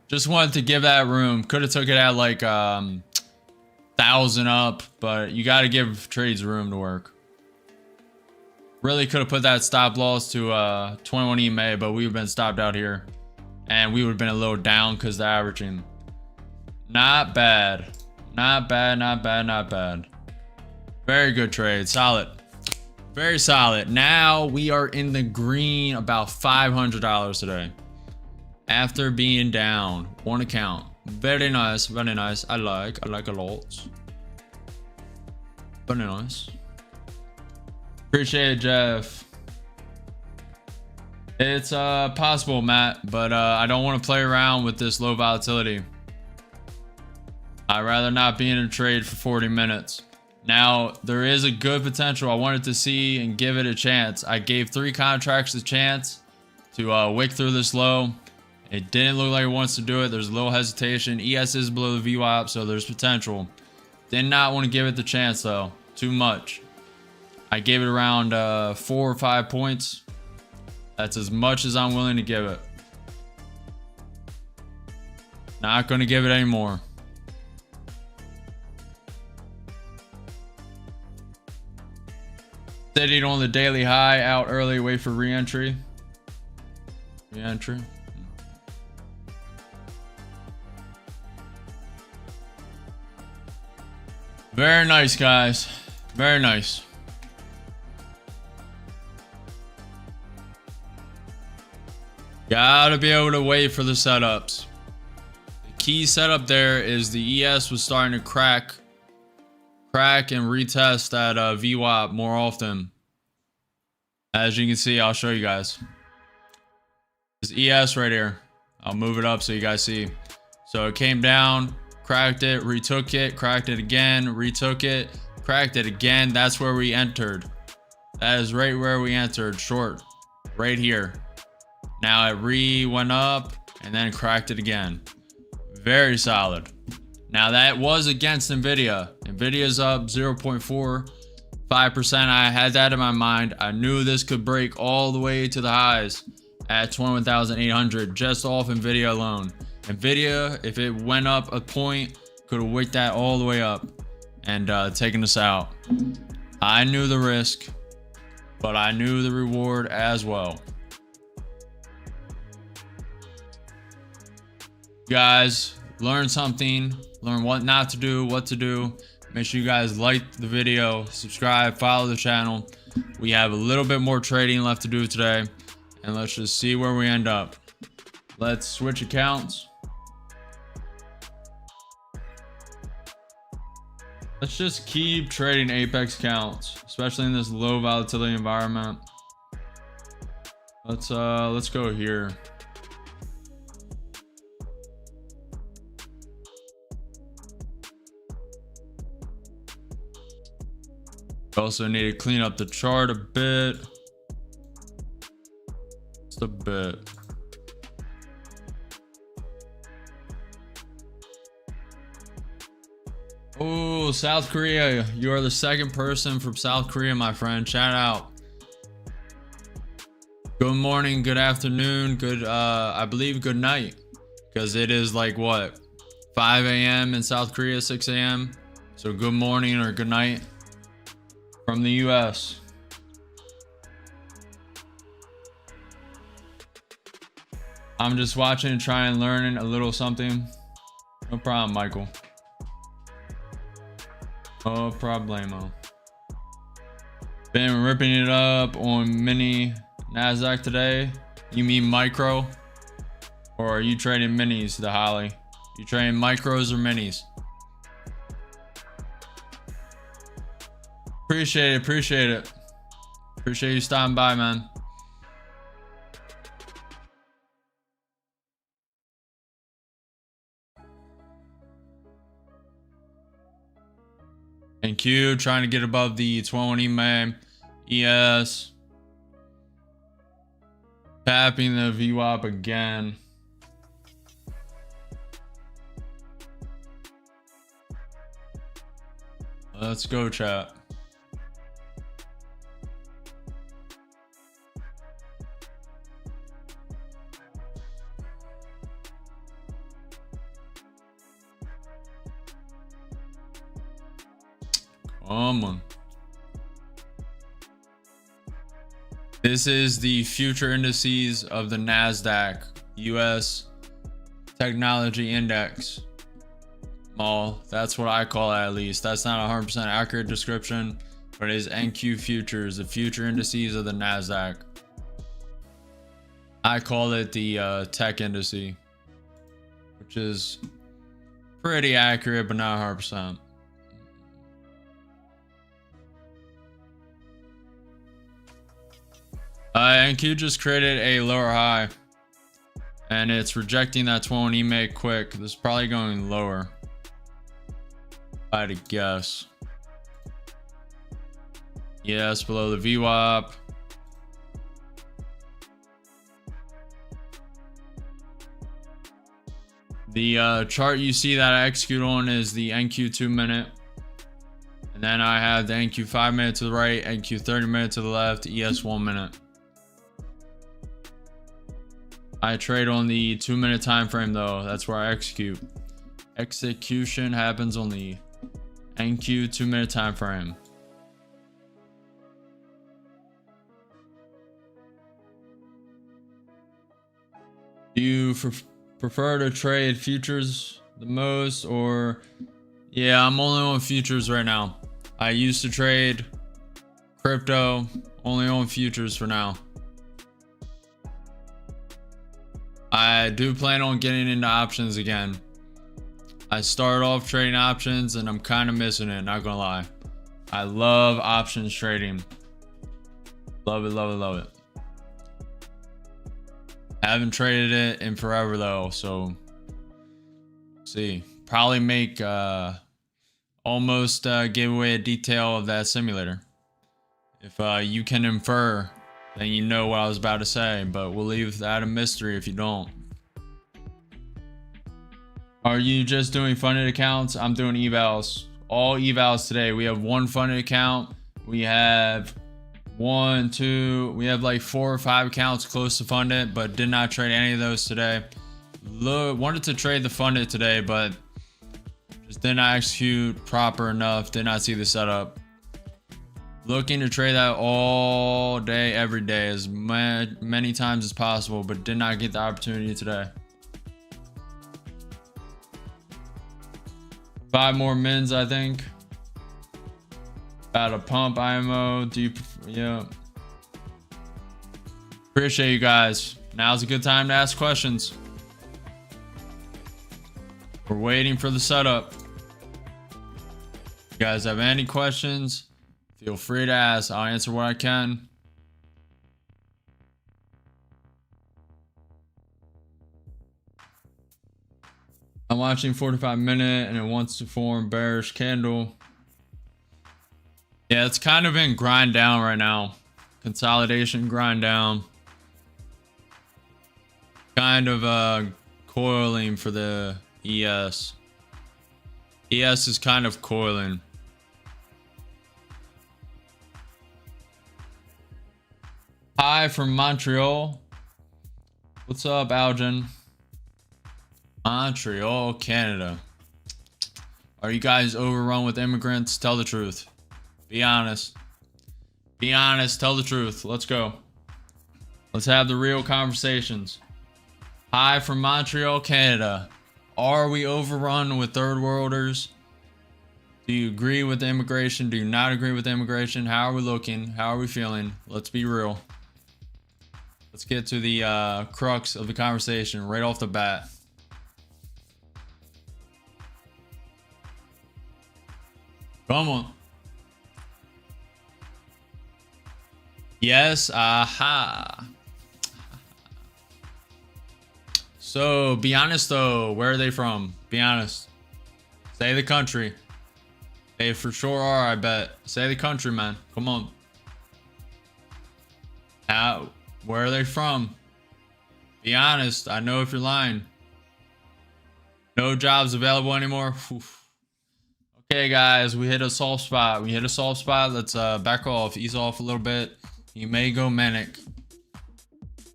Just wanted to give that room. Could have took it at like 1,000 up, but you got to give trades room to work. Really could have put that stop loss to 21 EMA, but we would have been stopped out here. And we would have been a little down because the averaging. Not bad. Not bad, not bad, not bad. Very good trade. Solid. Very solid. Now we are in the green, about $500 today. After being down one account. Very nice, very nice. I like a lot. Very nice. Appreciate it, Jeff. It's possible, Matt, but I don't want to play around with this low volatility. I'd rather not be in a trade for 40 minutes. Now, there is a good potential. I wanted to see and give it a chance. I gave 3 contracts a chance to wick through this low. It didn't look like it wants to do it. There's a little hesitation. ES is below the VWAP, so there's potential. Did not want to give it the chance, though. Too much. I gave it around 4 or 5 points. That's as much as I'm willing to give it. Not going to give it any more. Sitting on the daily high, out early, wait for re-entry. Re-entry. Very nice, guys. Very nice. Gotta be able to wait for the setups. The key setup there is the ES was starting to crack and retest that VWAP more often. As you can see, I'll show you guys. This ES right here. I'll move it up so you guys see. So it came down, cracked it, retook it, cracked it again, retook it, cracked it again. That's where we entered. That is right where we entered, short, right here. Now it went up and then cracked it again. Very solid. Now that was against Nvidia. Nvidia's up 0.45%. I had that in my mind. I knew this could break all the way to the highs at 21,800 just off Nvidia alone. Nvidia, if it went up a point, could have wicked that all the way up and taken us out. I knew the risk, but I knew the reward as well. Guys, learn something, learn what not to do, what to do. Make sure you guys like the video, subscribe, follow the channel. We have a little bit more trading left to do today, and let's just see where we end up. Let's switch accounts. Let's just keep trading Apex accounts, especially in this low volatility environment. Let's go here. Also need to clean up the chart a bit. Just a bit. Oh, South Korea. You are the second person from South Korea, my friend. Shout out. Good morning, good afternoon, good, I believe good night. Because it is like what? 5 a.m. in South Korea, 6 a.m. So good morning or good night from the US. I'm just watching and trying and learning a little something. No problem, Michael. No problemo. Been ripping it up on mini NASDAQ today. You mean micro? Or are you trading minis, the Holly? You trading micros or minis? Appreciate it, appreciate it. Appreciate you stopping by, man. Thank you. Trying to get above the 21 EMA. ES. Tapping the VWAP again. Let's go, chat. Come on. This is the future indices of the NASDAQ US Technology Index. Well, that's what I call it, at least. That's not a 100% accurate description, but it is NQ Futures, the future indices of the NASDAQ. I call it the tech indice, which is pretty accurate, but not 100%. NQ just created a lower high, and it's rejecting that 20 EMA quick. This is probably going lower, if I had to guess. Yes, below the VWAP. The chart you see that I execute on is the NQ 2-minute. And then I have the NQ 5-minute to the right, NQ 30-minute to the left, ES 1-minute. I trade on the 2-minute time frame though. That's where I execute. Execution happens on the NQ 2-minute time frame. Do you prefer to trade futures the most, or? Yeah, I'm only on futures right now. I used to trade crypto, only on futures for now. I do plan on getting into options again. I started off trading options and I'm kind of missing it, not gonna lie. I love options trading. Love it, love it, love it. I haven't traded it in forever though, so see. Probably make almost give away a detail of that simulator. If you can infer, then you know what I was about to say, but we'll leave that a mystery if you don't. Are you just doing funded accounts? I'm doing evals. All evals today. We have one funded account. We have we have like 4 or 5 accounts close to funded, but did not trade any of those today. Wanted to trade the funded today, but just did not execute proper enough. Did not see the setup. Looking to trade that all day, every day, as many times as possible, but did not get the opportunity today. 5 more mins, I think. About a pump IMO. Do you prefer? Yeah. Appreciate you guys. Now's a good time to ask questions. We're waiting for the setup. If you guys have any questions, feel free to ask. I'll answer what I can. I'm watching 45-minute and it wants to form bearish candle. Yeah, it's kind of in grind down right now. Consolidation, grind down. Kind of coiling for the ES. ES is kind of coiling. Hi from Montreal. What's up, Algin? Montreal, Canada. Are you guys overrun with immigrants? Tell the truth. Be honest. Be honest. Tell the truth. Let's go. Let's have the real conversations. Hi from Montreal, Canada. Are we overrun with third worlders? Do you agree with the immigration? Do you not agree with the immigration? How are we looking? How are we feeling? Let's be real. Let's get to the crux of the conversation right off the bat. Come on. Yes, aha. So, be honest though, where are they from? Be honest. Say the country. They for sure are, I bet. Say the country, man. Come on. Where are they from? Be honest. I know if you're lying. No jobs available anymore. Oof. Okay, guys, we hit a soft spot. We hit a soft spot. Let's back off, ease off a little bit. You may go manic.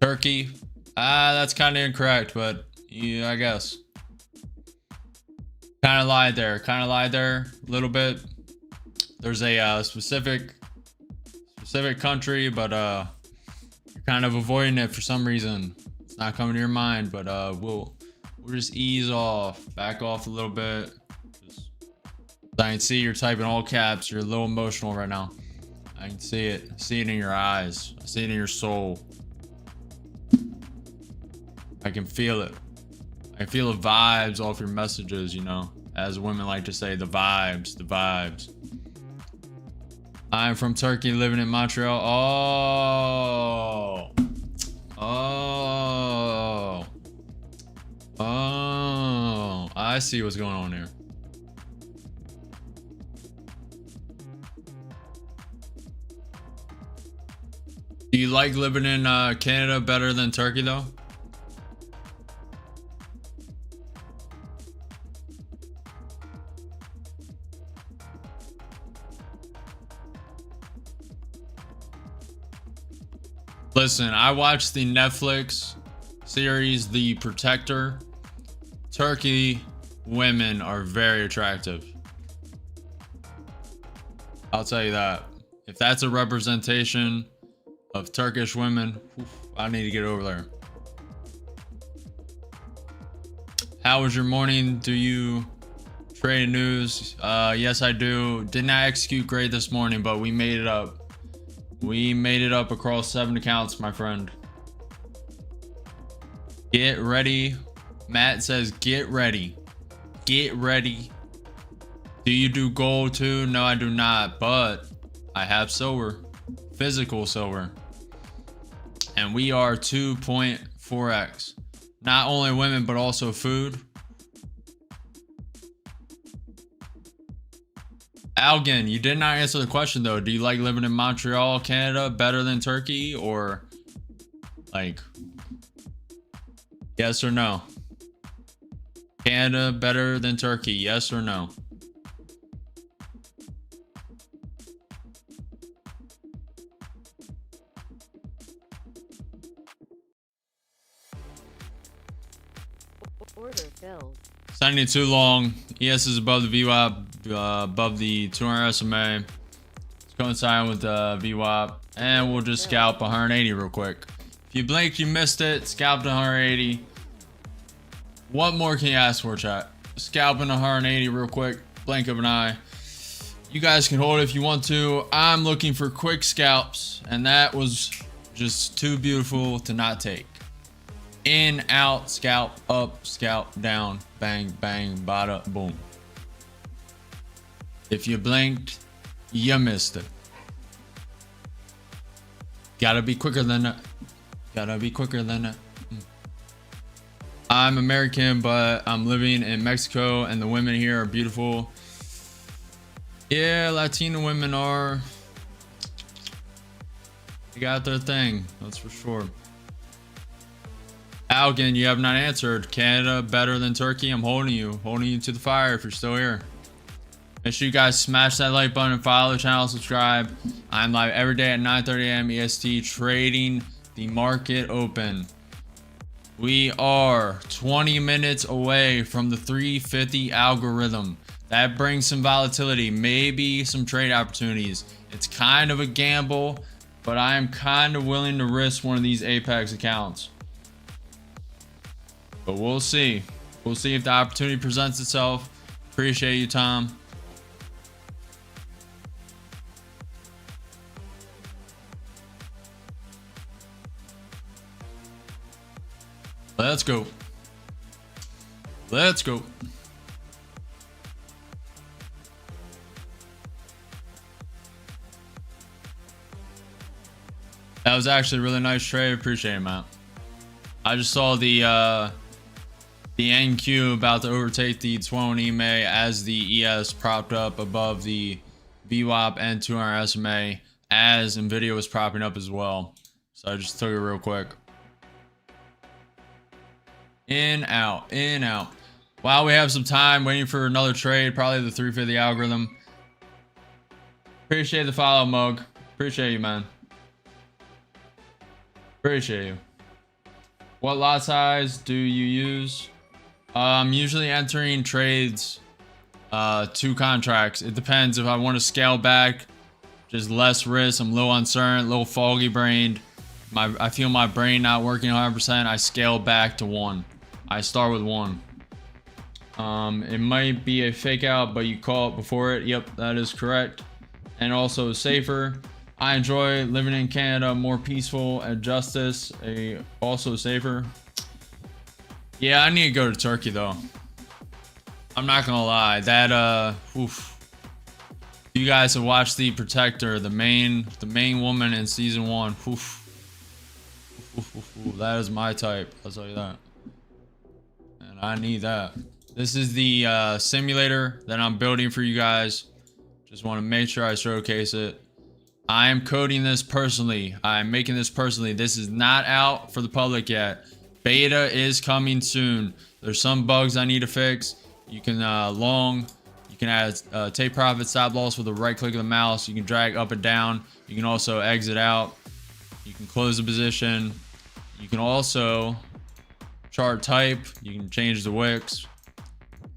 Turkey. That's kind of incorrect, but yeah, I guess. Kind of lied there. Kind of lied there a little bit. there's a specific country, but you're kind of avoiding it for some reason. It's not coming to your mind, but we'll just ease off, back off a little bit. I can see you're typing all caps. You're a little emotional right now. I can see it. I see it in your eyes. I see it in your soul. I can feel it. I can feel the vibes off your messages, you know, as women like to say, the vibes, the vibes. I'm from Turkey, living in Montreal. Oh, I see what's going on here. Do you like living in Canada better than Turkey though? Listen, I watched the Netflix series The Protector. Turkey women are very attractive. I'll tell you that. If that's a representation of Turkish women, I need to get over there. How was your morning? Do you trade news? Yes, I do. Did not execute great this morning, but we made it up. We made it up across 7 accounts, my friend. Get ready. Matt says, get ready. Get ready. Do you do gold too? No, I do not, but I have silver. Physical silver. And we are 2.4x. Not only women, but also food. Algan, you did not answer the question though. Do you like living in Montreal, Canada better than Turkey, or like yes or no? Canada better than Turkey, yes or no? Order filled. Signing too long. ES is above the VWAP, above the 200 SMA. It's coinciding with the VWAP. And we'll just scalp 180 real quick. If you blink, you missed it. Scalped 180. What more can you ask for, chat? Scalping 180 real quick. Blink of an eye. You guys can hold it if you want to. I'm looking for quick scalps. And that was just too beautiful to not take. In, out, scalp, up, scalp, down, bang, bang, bada, boom. If you blinked, you missed it. Gotta be quicker than that. Gotta be quicker than that. I'm American, but I'm living in Mexico, and the women here are beautiful. Yeah, Latino women are. They got their thing, that's for sure. Algan, you have not answered. Canada better than Turkey? I'm holding you to the fire if you're still here. Make sure you guys smash that like button and follow the channel, subscribe. I'm live every day at 9:30 a.m. EST trading the market open. We are 20 minutes away from the 350 algorithm. That brings some volatility, maybe some trade opportunities. It's kind of a gamble, but I am kind of willing to risk one of these Apex accounts. But we'll see. We'll see if the opportunity presents itself. Appreciate you, Tom. Let's go. Let's go. That was actually a really nice trade. Appreciate it, Matt. I just saw the NQ about to overtake the 20 EMA as the ES propped up above the VWAP and 200 SMA as NVIDIA was propping up as well. So I just took it real quick. In, out, in, out. While we have some time waiting for another trade, probably the 350 algorithm. Appreciate the follow, Mug. Appreciate you, man. Appreciate you. What lot size do you use? I'm usually entering trades 2 contracts. It depends if I want to scale back, just less risk. I'm a little uncertain, a little foggy brained. I feel my brain not working 100%. I scale back to 1. I start with 1. It might be a fake out, but you call it before it. Yep, that is correct. And also safer. I enjoy living in Canada, more peaceful and justice. Also safer. Yeah, I need to go to Turkey though. I'm not gonna lie. That you guys have watched The Protector, the main woman in season 1. That is my type. I'll tell you that. And I need that. This is the simulator that I'm building for you guys. Just want to make sure I showcase it. I am coding this personally. I'm making this personally. This is not out for the public yet. Beta is coming soon. There's some bugs I need to fix. You can you can add take profit, stop loss with a right click of the mouse. You can drag up and down. You can also exit out. You can close the position. You can also chart type. You can change the wicks.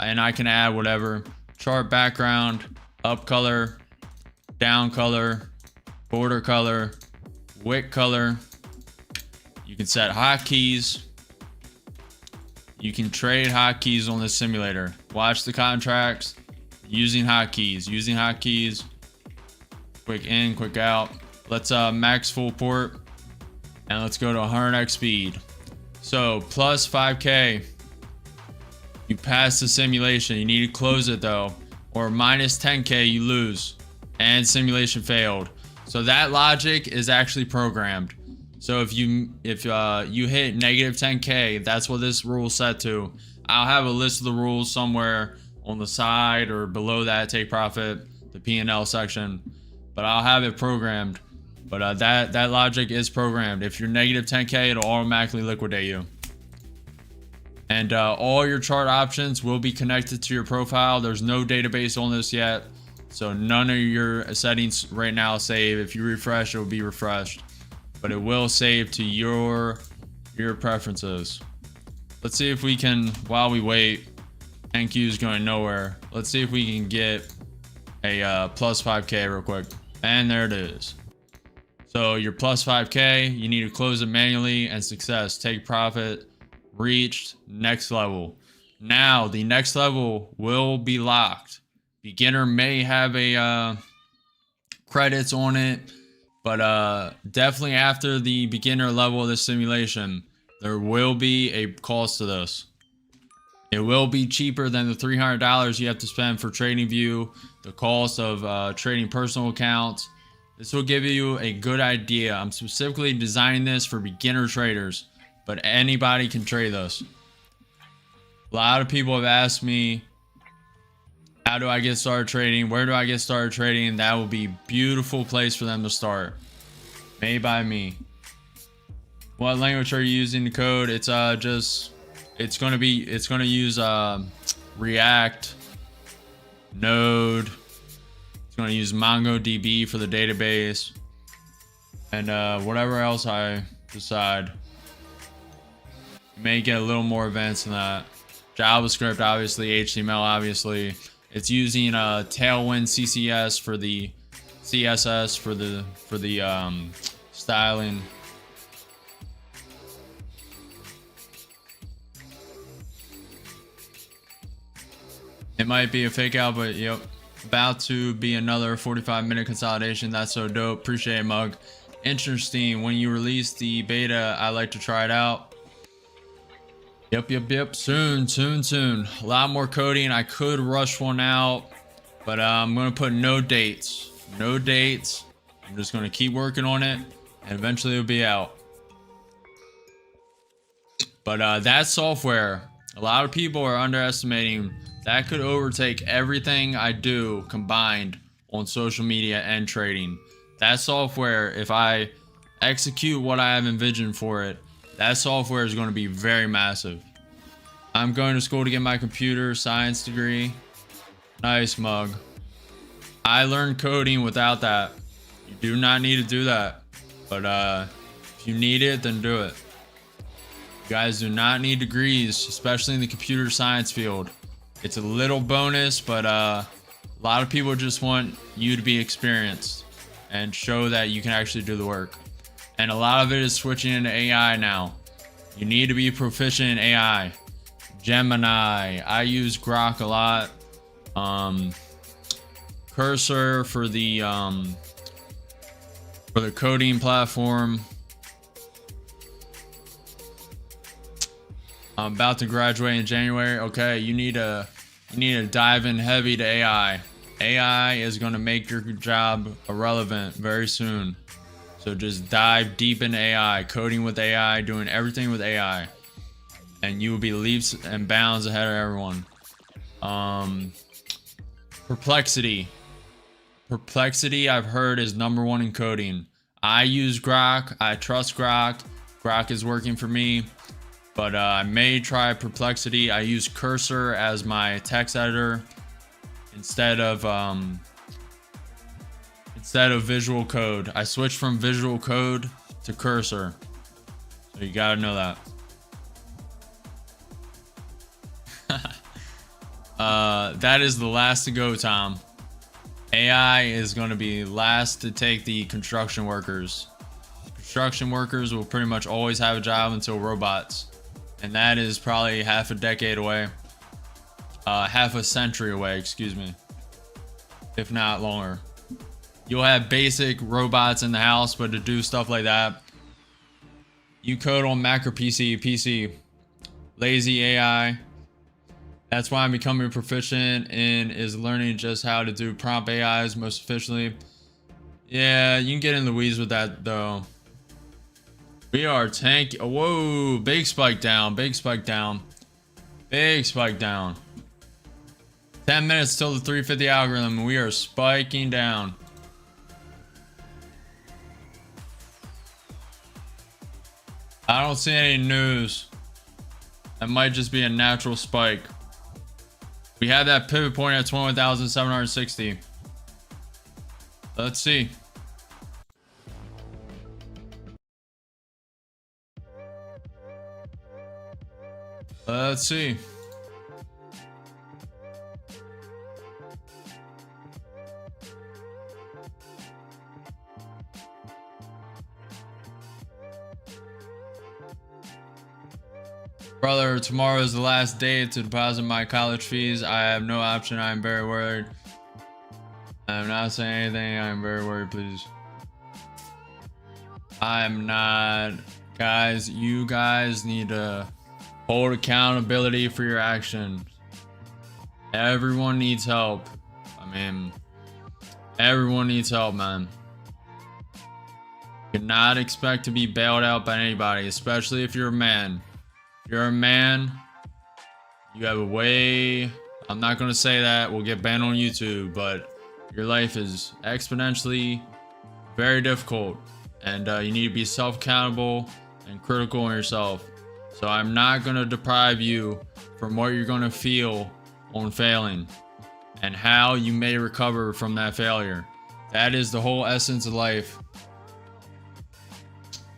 And I can add whatever. Chart background, up color, down color, border color, wick color. You can set hotkeys. You can trade hotkeys on this simulator. Watch the contracts using hotkeys. Using hotkeys. Quick in, quick out. Let's max full port. And let's go to 100x speed. So plus 5k. You pass the simulation. You need to close it though. Or minus 10k, you lose. And simulation failed. So that logic is actually programmed. So if you hit negative 10k, that's what this rule is set to. I'll have a list of the rules somewhere on the side or below that take profit, the P&L section. But I'll have it programmed. But that logic is programmed. If you're negative 10k, it'll automatically liquidate you. And all your chart options will be connected to your profile. There's no database on this yet. So none of your settings right now save. If you refresh, it will be refreshed. But it will save to your preferences. Let's see if we can, while we wait, NQ is going nowhere. Let's see if we can get a plus 5k real quick. And there it is. So your plus 5k, you need to close it manually, and success. Take profit, reached, next level. Now the next level will be locked. Beginner may have a credits on it, but definitely after the beginner level of the simulation, there will be a cost to this. It will be cheaper than the $300 you have to spend for TradingView, the cost of trading personal accounts. This will give you a good idea. I'm specifically designing this for beginner traders, but anybody can trade this. A lot of people have asked me, how do I get started trading? Where do I get started trading? That will be a beautiful place for them to start. Made by me. What language are you using to code? It's it's gonna use React, Node. It's gonna use MongoDB for the database, and whatever else I decide. You may get a little more advanced than that. JavaScript, obviously, HTML, obviously. It's using Tailwind CSS for the styling. It might be a fake out, but yep. About to be another 45-minute consolidation. That's so dope. Appreciate it, Mug. Interesting. When you release the beta, I like to try it out. Yep. Soon. A lot more coding. I could rush one out, but I'm going to put no dates. I'm just going to keep working on it, and eventually it'll be out. But that software, a lot of people are underestimating. That could overtake everything I do combined on social media and trading. That software, if I execute what I have envisioned for it, that software is going to be very massive. I'm going to school to get my computer science degree. Nice, Mug. I learned coding without that. You do not need to do that. But if you need it, then do it. You guys do not need degrees, especially in the computer science field. It's a little bonus, but a lot of people just want you to be experienced and show that you can actually do the work. And a lot of it is switching into AI now. You need to be proficient in AI. Gemini, I use Grok a lot. Cursor for the coding platform. I'm about to graduate in January. Okay, you need to dive in heavy to AI. AI is going to make your job irrelevant very soon. So just dive deep into AI, coding with AI, doing everything with AI, and you will be leaps and bounds ahead of everyone. Perplexity, I've heard, is #1 in coding. I use Grok. I trust Grok. Grok is working for me. But I may try Perplexity. I use Cursor as my text editor instead of Visual Code. I switched from Visual Code to Cursor. So you gotta know that. That is the last to go, Tom. AI is going to be last to take the construction workers. Construction workers will pretty much always have a job until robots. And that is probably half a decade away. Half a century away, excuse me. If not longer. You'll have basic robots in the house, but to do stuff like that, you code on Mac or PC. Lazy AI. That's why I'm becoming proficient in is learning just how to do prompt AIs most efficiently. Yeah, you can get in the weeds with that though. We are tanking. Whoa, big spike down, big spike down, big spike down. 10 minutes till the 350 algorithm. We are spiking down. I don't see any news. That might just be a natural spike. We have that pivot point at 21,760. Let's see. Let's see. Brother, tomorrow is the last day to deposit my college fees. I have no option. I am very worried. I'm not saying anything. I'm very worried, please. I'm not. Guys, you guys need to hold accountability for your actions. Everyone needs help. I mean, everyone needs help, man. You cannot expect to be bailed out by anybody, especially if you're a man. If you're a man, you have a way. I'm not going to say that. We'll get banned on YouTube, but your life is exponentially very difficult. And you need to be self-accountable and critical on yourself. So I'm not going to deprive you from what you're going to feel on failing and how you may recover from that failure. That is the whole essence of life.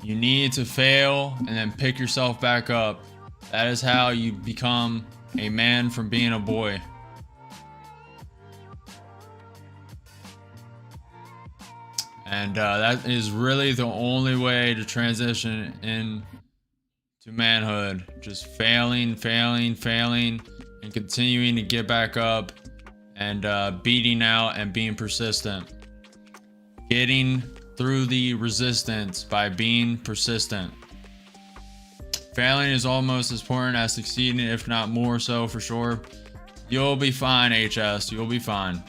You need to fail and then pick yourself back up. That is how you become a man from being a boy. And that is really the only way to transition into manhood. Just failing, and continuing to get back up and beating out and being persistent. Getting through the resistance by being persistent. Failing is almost as important as succeeding, if not more so, for sure. You'll be fine, HS. You'll be fine.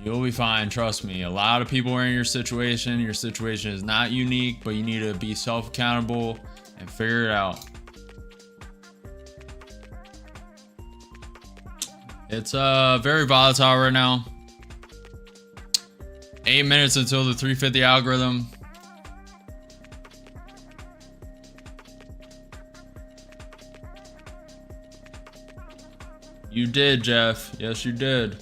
You'll be fine, trust me. A lot of people are in your situation. Your situation is not unique, but you need to be self-accountable and figure it out. It's very volatile right now. 8 minutes until the 350 algorithm. You did, Jeff. Yes, you did.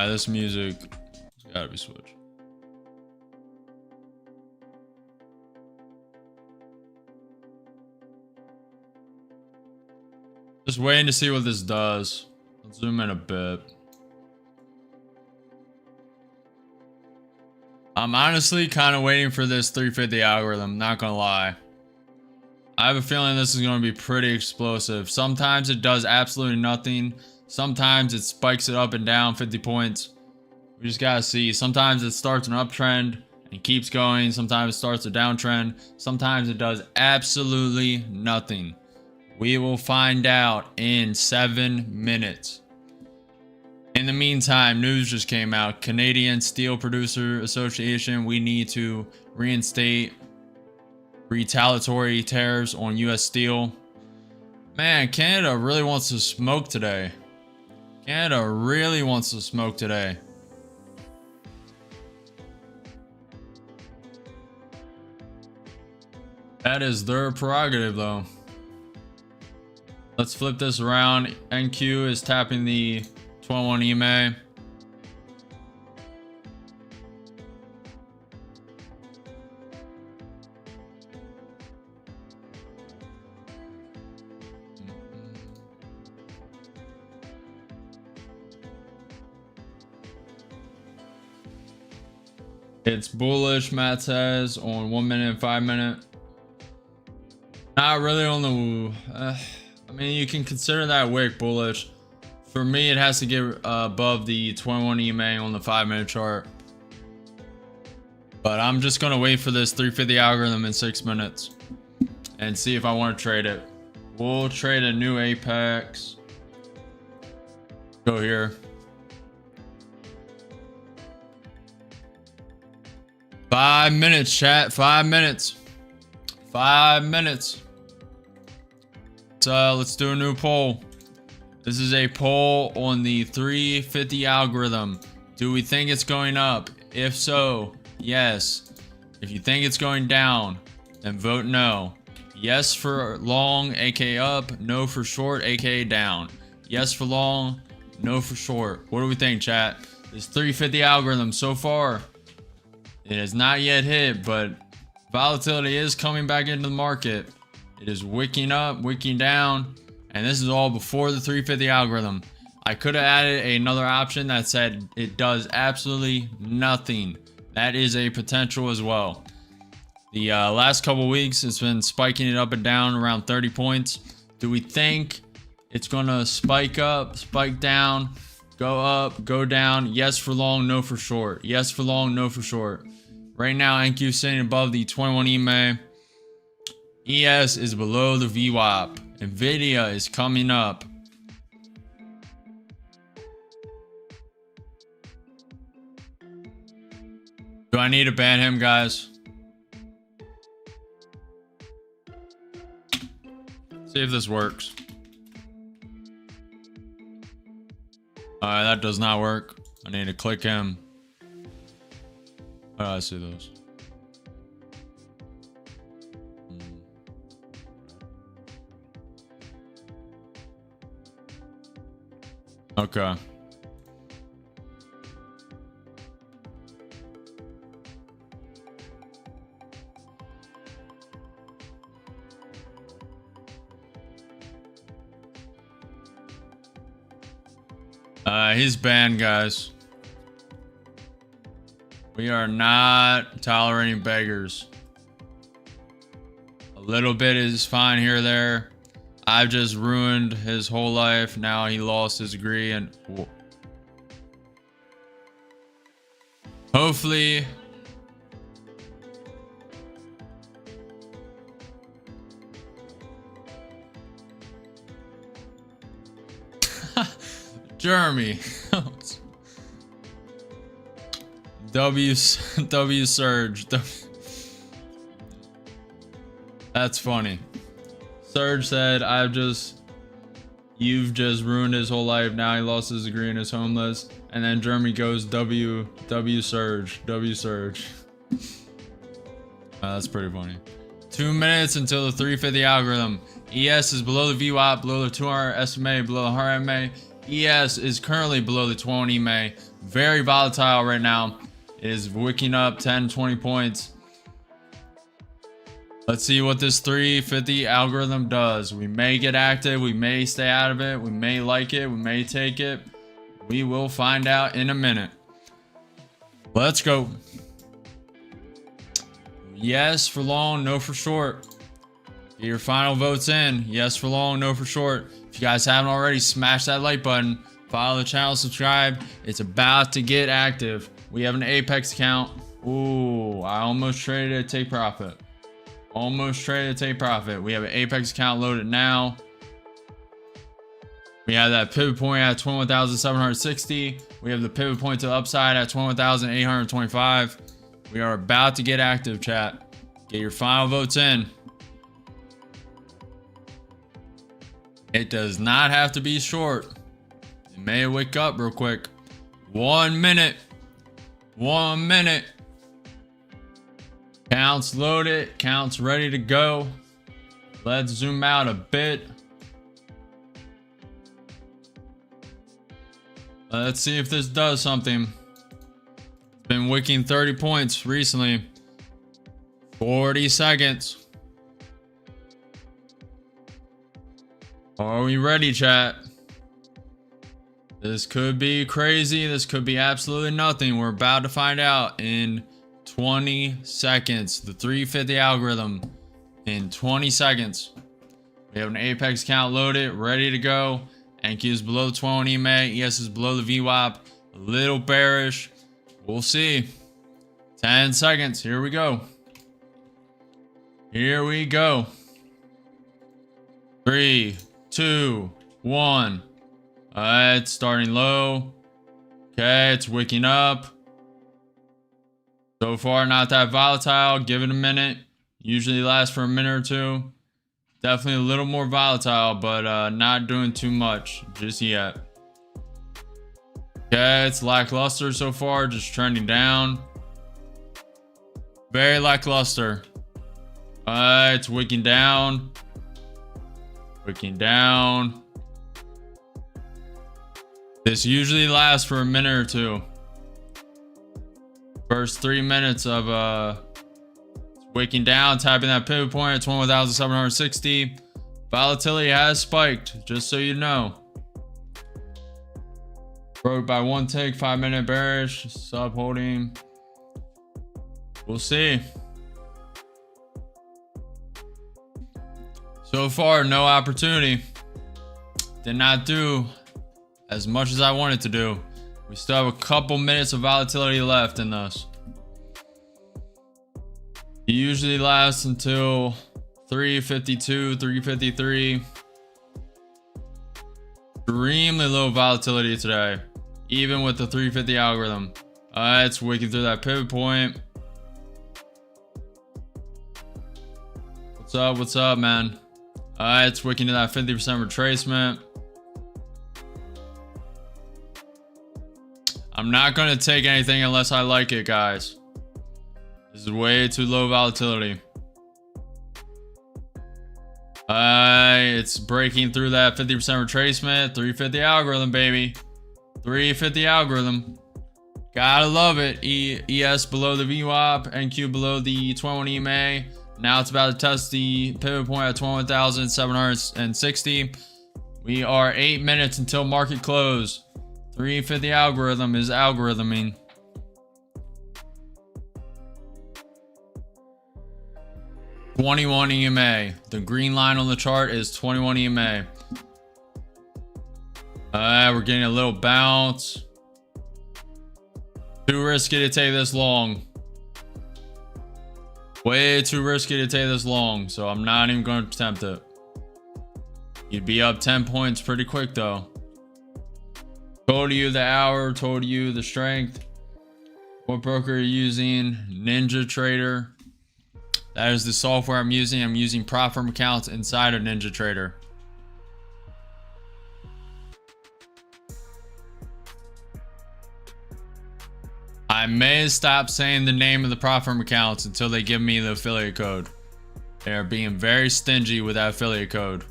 This music has gotta be switched. . Just waiting to see what this does. Let's zoom in a bit. I'm honestly kind of waiting for this 350 algorithm, not gonna lie. I have a feeling this is going to be pretty explosive. Sometimes it does absolutely nothing. Sometimes it spikes it up and down 50 points. We just gotta see. Sometimes it starts an uptrend and keeps going. Sometimes it starts a downtrend. Sometimes it does absolutely nothing. We will find out in 7 minutes. In the meantime, news just came out. Canadian Steel Producer Association, we need to reinstate retaliatory tariffs on US steel. Man, Canada really wants to smoke today. Canada really wants to smoke today. That is their prerogative though. Let's flip this around. NQ is tapping the 21 EMA. It's bullish, Matt says, on 1 minute and 5 minute. Not really on the I mean, you can consider that wick bullish. For me, it has to get above the 21 EMA on the 5 minute chart. But I'm just gonna wait for this 350 algorithm in 6 minutes and see if I want to trade it. We'll trade a new apex. Go here. 5 minutes, chat. 5 minutes. 5 minutes. So let's do a new poll. This is a poll on the 350 algorithm. Do we think it's going up? If so, yes. If you think it's going down, then vote no. Yes for long, aka up. No for short, aka down. Yes for long, no for short. What do we think, chat? This 350 algorithm so far, it has not yet hit, but volatility is coming back into the market. It is wicking up, wicking down, and this is all before the 350 algorithm. I could have added another option that said it does absolutely nothing. That is a potential as well. The last couple weeks, it's been spiking it up and down around 30 points. Do we think it's gonna spike up, spike down, go up, go down? Yes for long, no for short. Yes for long, no for short. Right now, NQ is sitting above the 21 EMA. ES is below the VWAP. Nvidia is coming up. Do I need to ban him, guys? See if this works. Alright, that does not work. I need to click him. Oh, I see those. Okay. He's banned, guys. We are not tolerating beggars. A little bit is fine here or there. I've just ruined his whole life. Now he lost his degree and hopefully Jeremy. W Surge. That's funny. Surge said, you've just ruined his whole life. Now he lost his degree and is homeless. And then Jeremy goes W Surge. That's pretty funny. 2 minutes until the 350 algorithm. ES is below the VWAP, below the 200 SMA, below the 100 MA. ES is currently below the 20 EMA. Very volatile right now. It is wicking up 10, 20 points. Let's see what this 350 algorithm does. We may get active. We may stay out of it. We may like it. We may take it. We will find out in a minute. Let's go. Yes for long, no for short. Get your final votes in. Yes for long, no for short. If you guys haven't already, smash that like button. Follow the channel, subscribe. It's about to get active. We have an Apex account. Ooh, I almost traded to take profit. Almost traded to take profit. We have an Apex account loaded now. We have that pivot point at 21,760. We have the pivot point to the upside at 21,825. We are about to get active, chat. Get your final votes in. It does not have to be short. It may wake up real quick. 1 minute. 1 minute. Counts loaded. Counts ready to go. Let's zoom out a bit. Let's see if this does something. It's been wicking 30 points recently. 40 seconds. Are we ready, chat? This could be crazy. This could be absolutely nothing. We're about to find out in 20 seconds. The 350 algorithm in 20 seconds. We have an Apex count loaded, ready to go. NQ is below the 20 EMA. ES is below the VWAP. A little bearish. We'll see. 10 seconds. Here we go. Here we go. 3, 2, 1. It's starting low. Okay, it's wicking up. So far, not that volatile. Give it a minute. Usually lasts for a minute or two. Definitely a little more volatile, but not doing too much just yet. Okay, it's lackluster so far, just trending down. Very lackluster. It's wicking down. Wicking down. This usually lasts for a minute or two. First 3 minutes of wicking down, tapping that pivot point at 21,760. Volatility has spiked, just so you know. Broke by 1 tick, 5 minute bearish, sub holding. We'll see. So far, no opportunity. Did not do as much as I wanted to do. We still have a couple minutes of volatility left in this. It usually lasts until 352, 353. Extremely low volatility today, even with the 350 algorithm. It's wicking through that pivot point. What's up? What's up, man? It's wicking to that 50% retracement. I'm not going to take anything unless I like it, guys. This is way too low volatility. It's breaking through that 50% retracement. 350 algorithm, baby. 350 algorithm. Gotta love it. ES below the VWAP. NQ below the 21 EMA. Now it's about to test the pivot point at 21,760. We are 8 minutes until market close. 350 algorithm is algorithming. $21 EMA. The green line on the chart is 21 EMA. We're getting a little bounce. Too risky to take this long. Way too risky to take this long, so I'm not even going to attempt it. You'd be up 10 points pretty quick though. Told you the hour, told you the strength. What broker are you using? NinjaTrader. That is the software I'm using. I'm using prop firm accounts inside of NinjaTrader. I may stop saying the name of the prop firm accounts until they give me the affiliate code. They are being very stingy with that affiliate code.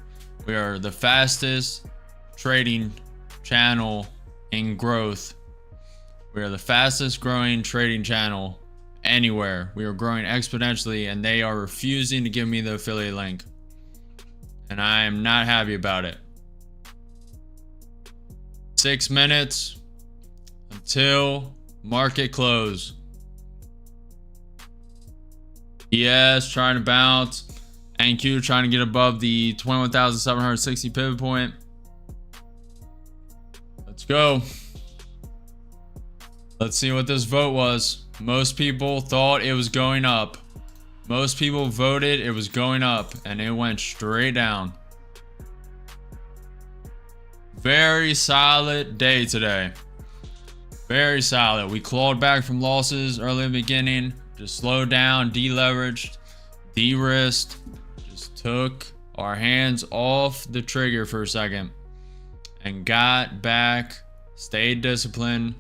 We are the fastest trading channel in growth. We are the fastest growing trading channel anywhere. We are growing exponentially, and they are refusing to give me the affiliate link. And I am not happy about it. 6 minutes until market close. Yes, trying to bounce. NQ trying to get above the 21,760 pivot point. Let's go. Let's see what this vote was. Most people thought it was going up. Most people voted it was going up, and it went straight down. Very solid day today. Very solid. We clawed back from losses early in the beginning. Just slowed down, deleveraged, de-risked. Just took our hands off the trigger for a second and got back, stayed disciplined,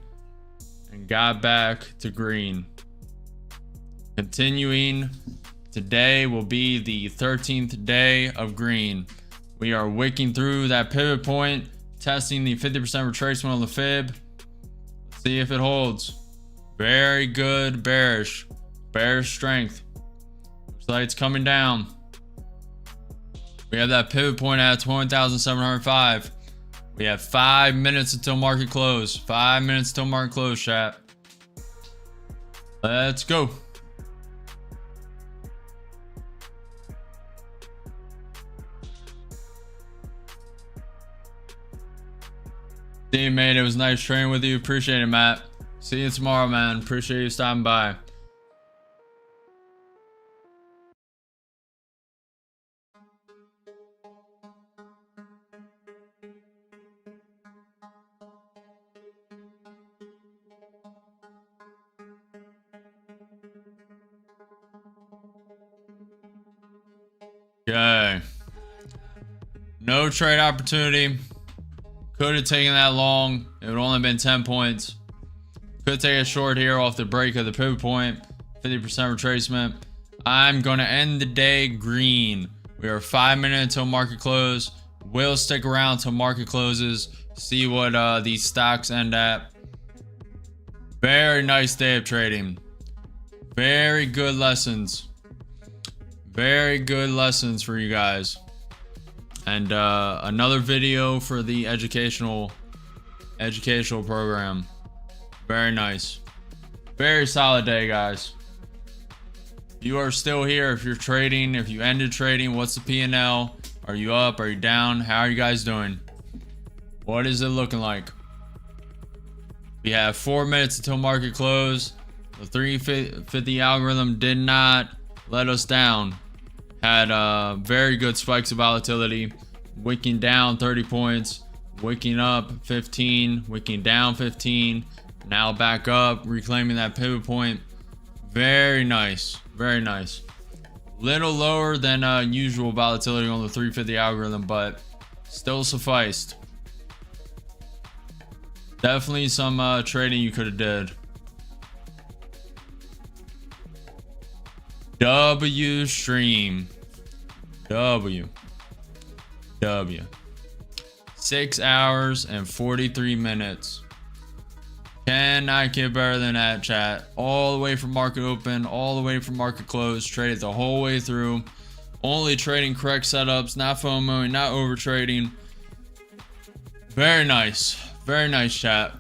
and got back to green. Continuing, today will be the 13th day of green. We are wicking through that pivot point, testing the 50% retracement on the fib. Let's see if it holds. Very good bearish. Bearish strength. Looks like it's coming down. We have that pivot point at 20,705. We have 5 minutes until market close. 5 minutes until market close, chat. Let's go. See, mate, it was nice training with you. Appreciate it, Matt. See you tomorrow, man. Appreciate you stopping by. Okay. No trade opportunity. Could have taken that long. It would only have been 10 points. Could take a short here off the break of the pivot point. 50% retracement. I'm going to end the day green. We are 5 minutes until market close. We'll stick around until market closes. See what these stocks end at. Very nice day of trading. Very good lessons. Very good lessons for you guys. And another video for the educational program. Very nice. Very solid day, guys. If you are still here, if you're trading, if you ended trading, what's the P&L? Are you up? Are you down? How are you guys doing? What is it looking like? We have 4 minutes until market close. The 350 algorithm did not let us down. Had very good spikes of volatility. Wicking down 30 points. Wicking up 15. Wicking down 15. Now back up. Reclaiming that pivot point. Very nice. Very nice. Little lower than usual volatility on the 350 algorithm, but still sufficed. Definitely some trading you could have did. W stream. W. 6 hours and 43 minutes. Cannot get better than that, chat. All the way from market open, all the way from market close. Traded the whole way through. Only trading correct setups, not FOMOing, not over trading. Very nice. Very nice, chat.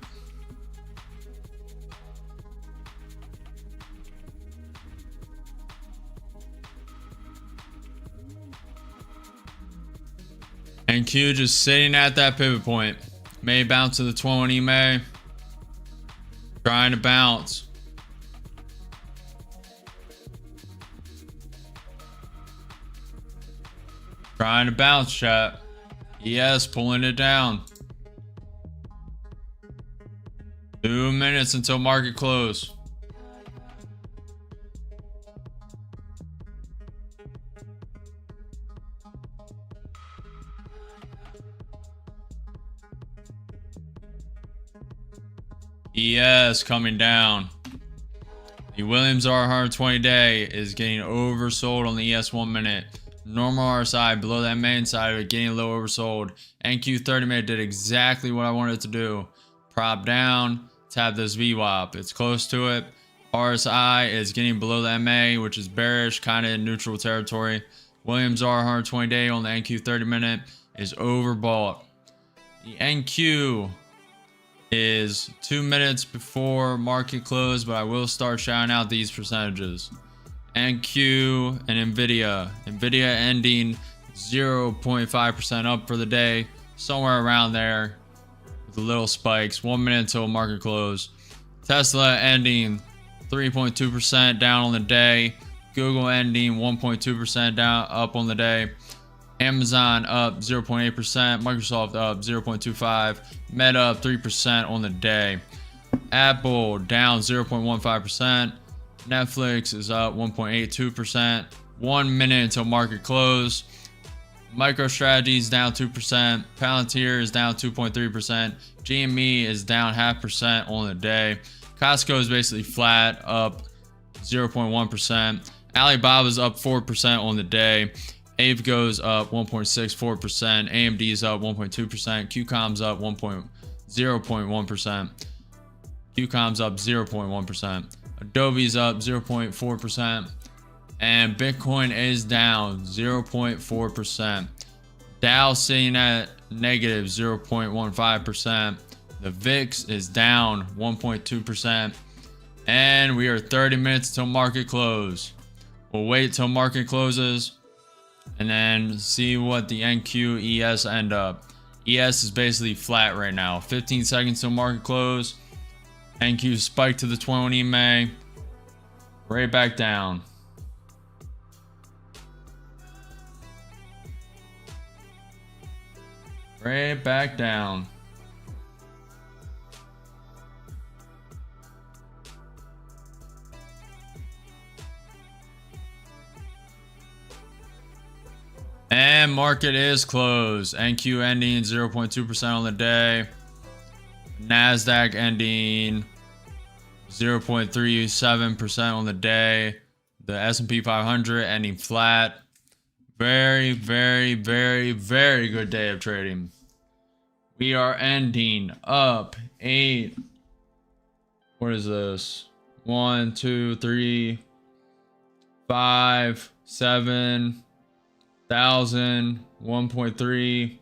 And Q just sitting at that pivot point. May bounce to the 20, may. Trying to bounce. Trying to bounce, chat. Yes, pulling it down. 2 minutes until market close. ES coming down. The Williams R120 day is getting oversold on the ES 1 minute. Normal RSI below that main side of it getting a little oversold. NQ 30 minute did exactly what I wanted it to do. Prop down, tap this VWAP. It's close to it. RSI is getting below the MA, which is bearish, kind of in neutral territory. Williams R 120 day on the NQ 30 minute is overbought. The NQ is 2 minutes before market close, but I will start shouting out these percentages. NQ and Nvidia. Nvidia ending 0.5% up for the day, somewhere around there with the little spikes. 1 minute until market close. Tesla ending 3.2% down on the day. Google ending 1.2% down up on the day. Amazon up 0.8%, Microsoft up 0.25%, Meta up 3% on the day. Apple down 0.15%, Netflix is up 1.82%, 1 minute until market close. MicroStrategy is down 2%, Palantir is down 2.3%, GME is down 0.5% on the day. Costco is basically flat, up 0.1%. Alibaba is up 4% on the day. Avego's up 1.64%, AMD is up 1.2%, QCOM's up 0.1%, QCOM's up 0.1%, Adobe's up 0.4%, and Bitcoin is down 0.4%. Dow sitting at negative 0.15%. The VIX is down 1.2%, and we are 30 minutes till market close. We'll wait till market closes and then see what the NQ ES end up. ES is basically flat right now. 15 seconds till market close. NQ spiked to the 20 EMA, right back down. Right back down. And market is closed. NQ ending 0.2% on the day. NASDAQ ending 0.37% on the day. The S&P 500 ending flat. Very, very, very, very good day of trading. We are ending up 8. What is this? 1, 2, 3, 5, 7. 1,000, 1.3,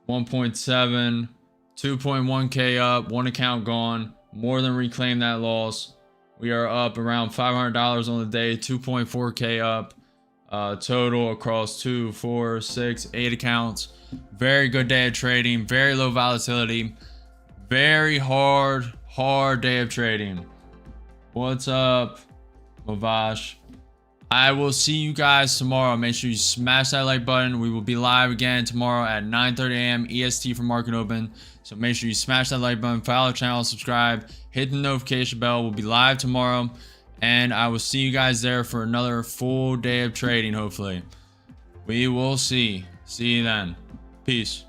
1.7, 2.1k up, one account gone, more than reclaimed that loss. We are up around $500 on the day, 2.4k up, total across 2, 4, 6, 8 accounts. Very good day of trading, very low volatility, very hard day of trading. What's up, Mavash? I will see you guys tomorrow. Make sure you smash that like button. We will be live again tomorrow at 9:30 a.m. EST for market open. So make sure you smash that like button, follow the channel, subscribe, hit the notification bell. We'll be live tomorrow. And I will see you guys there for another full day of trading, hopefully. We will see. See you then. Peace.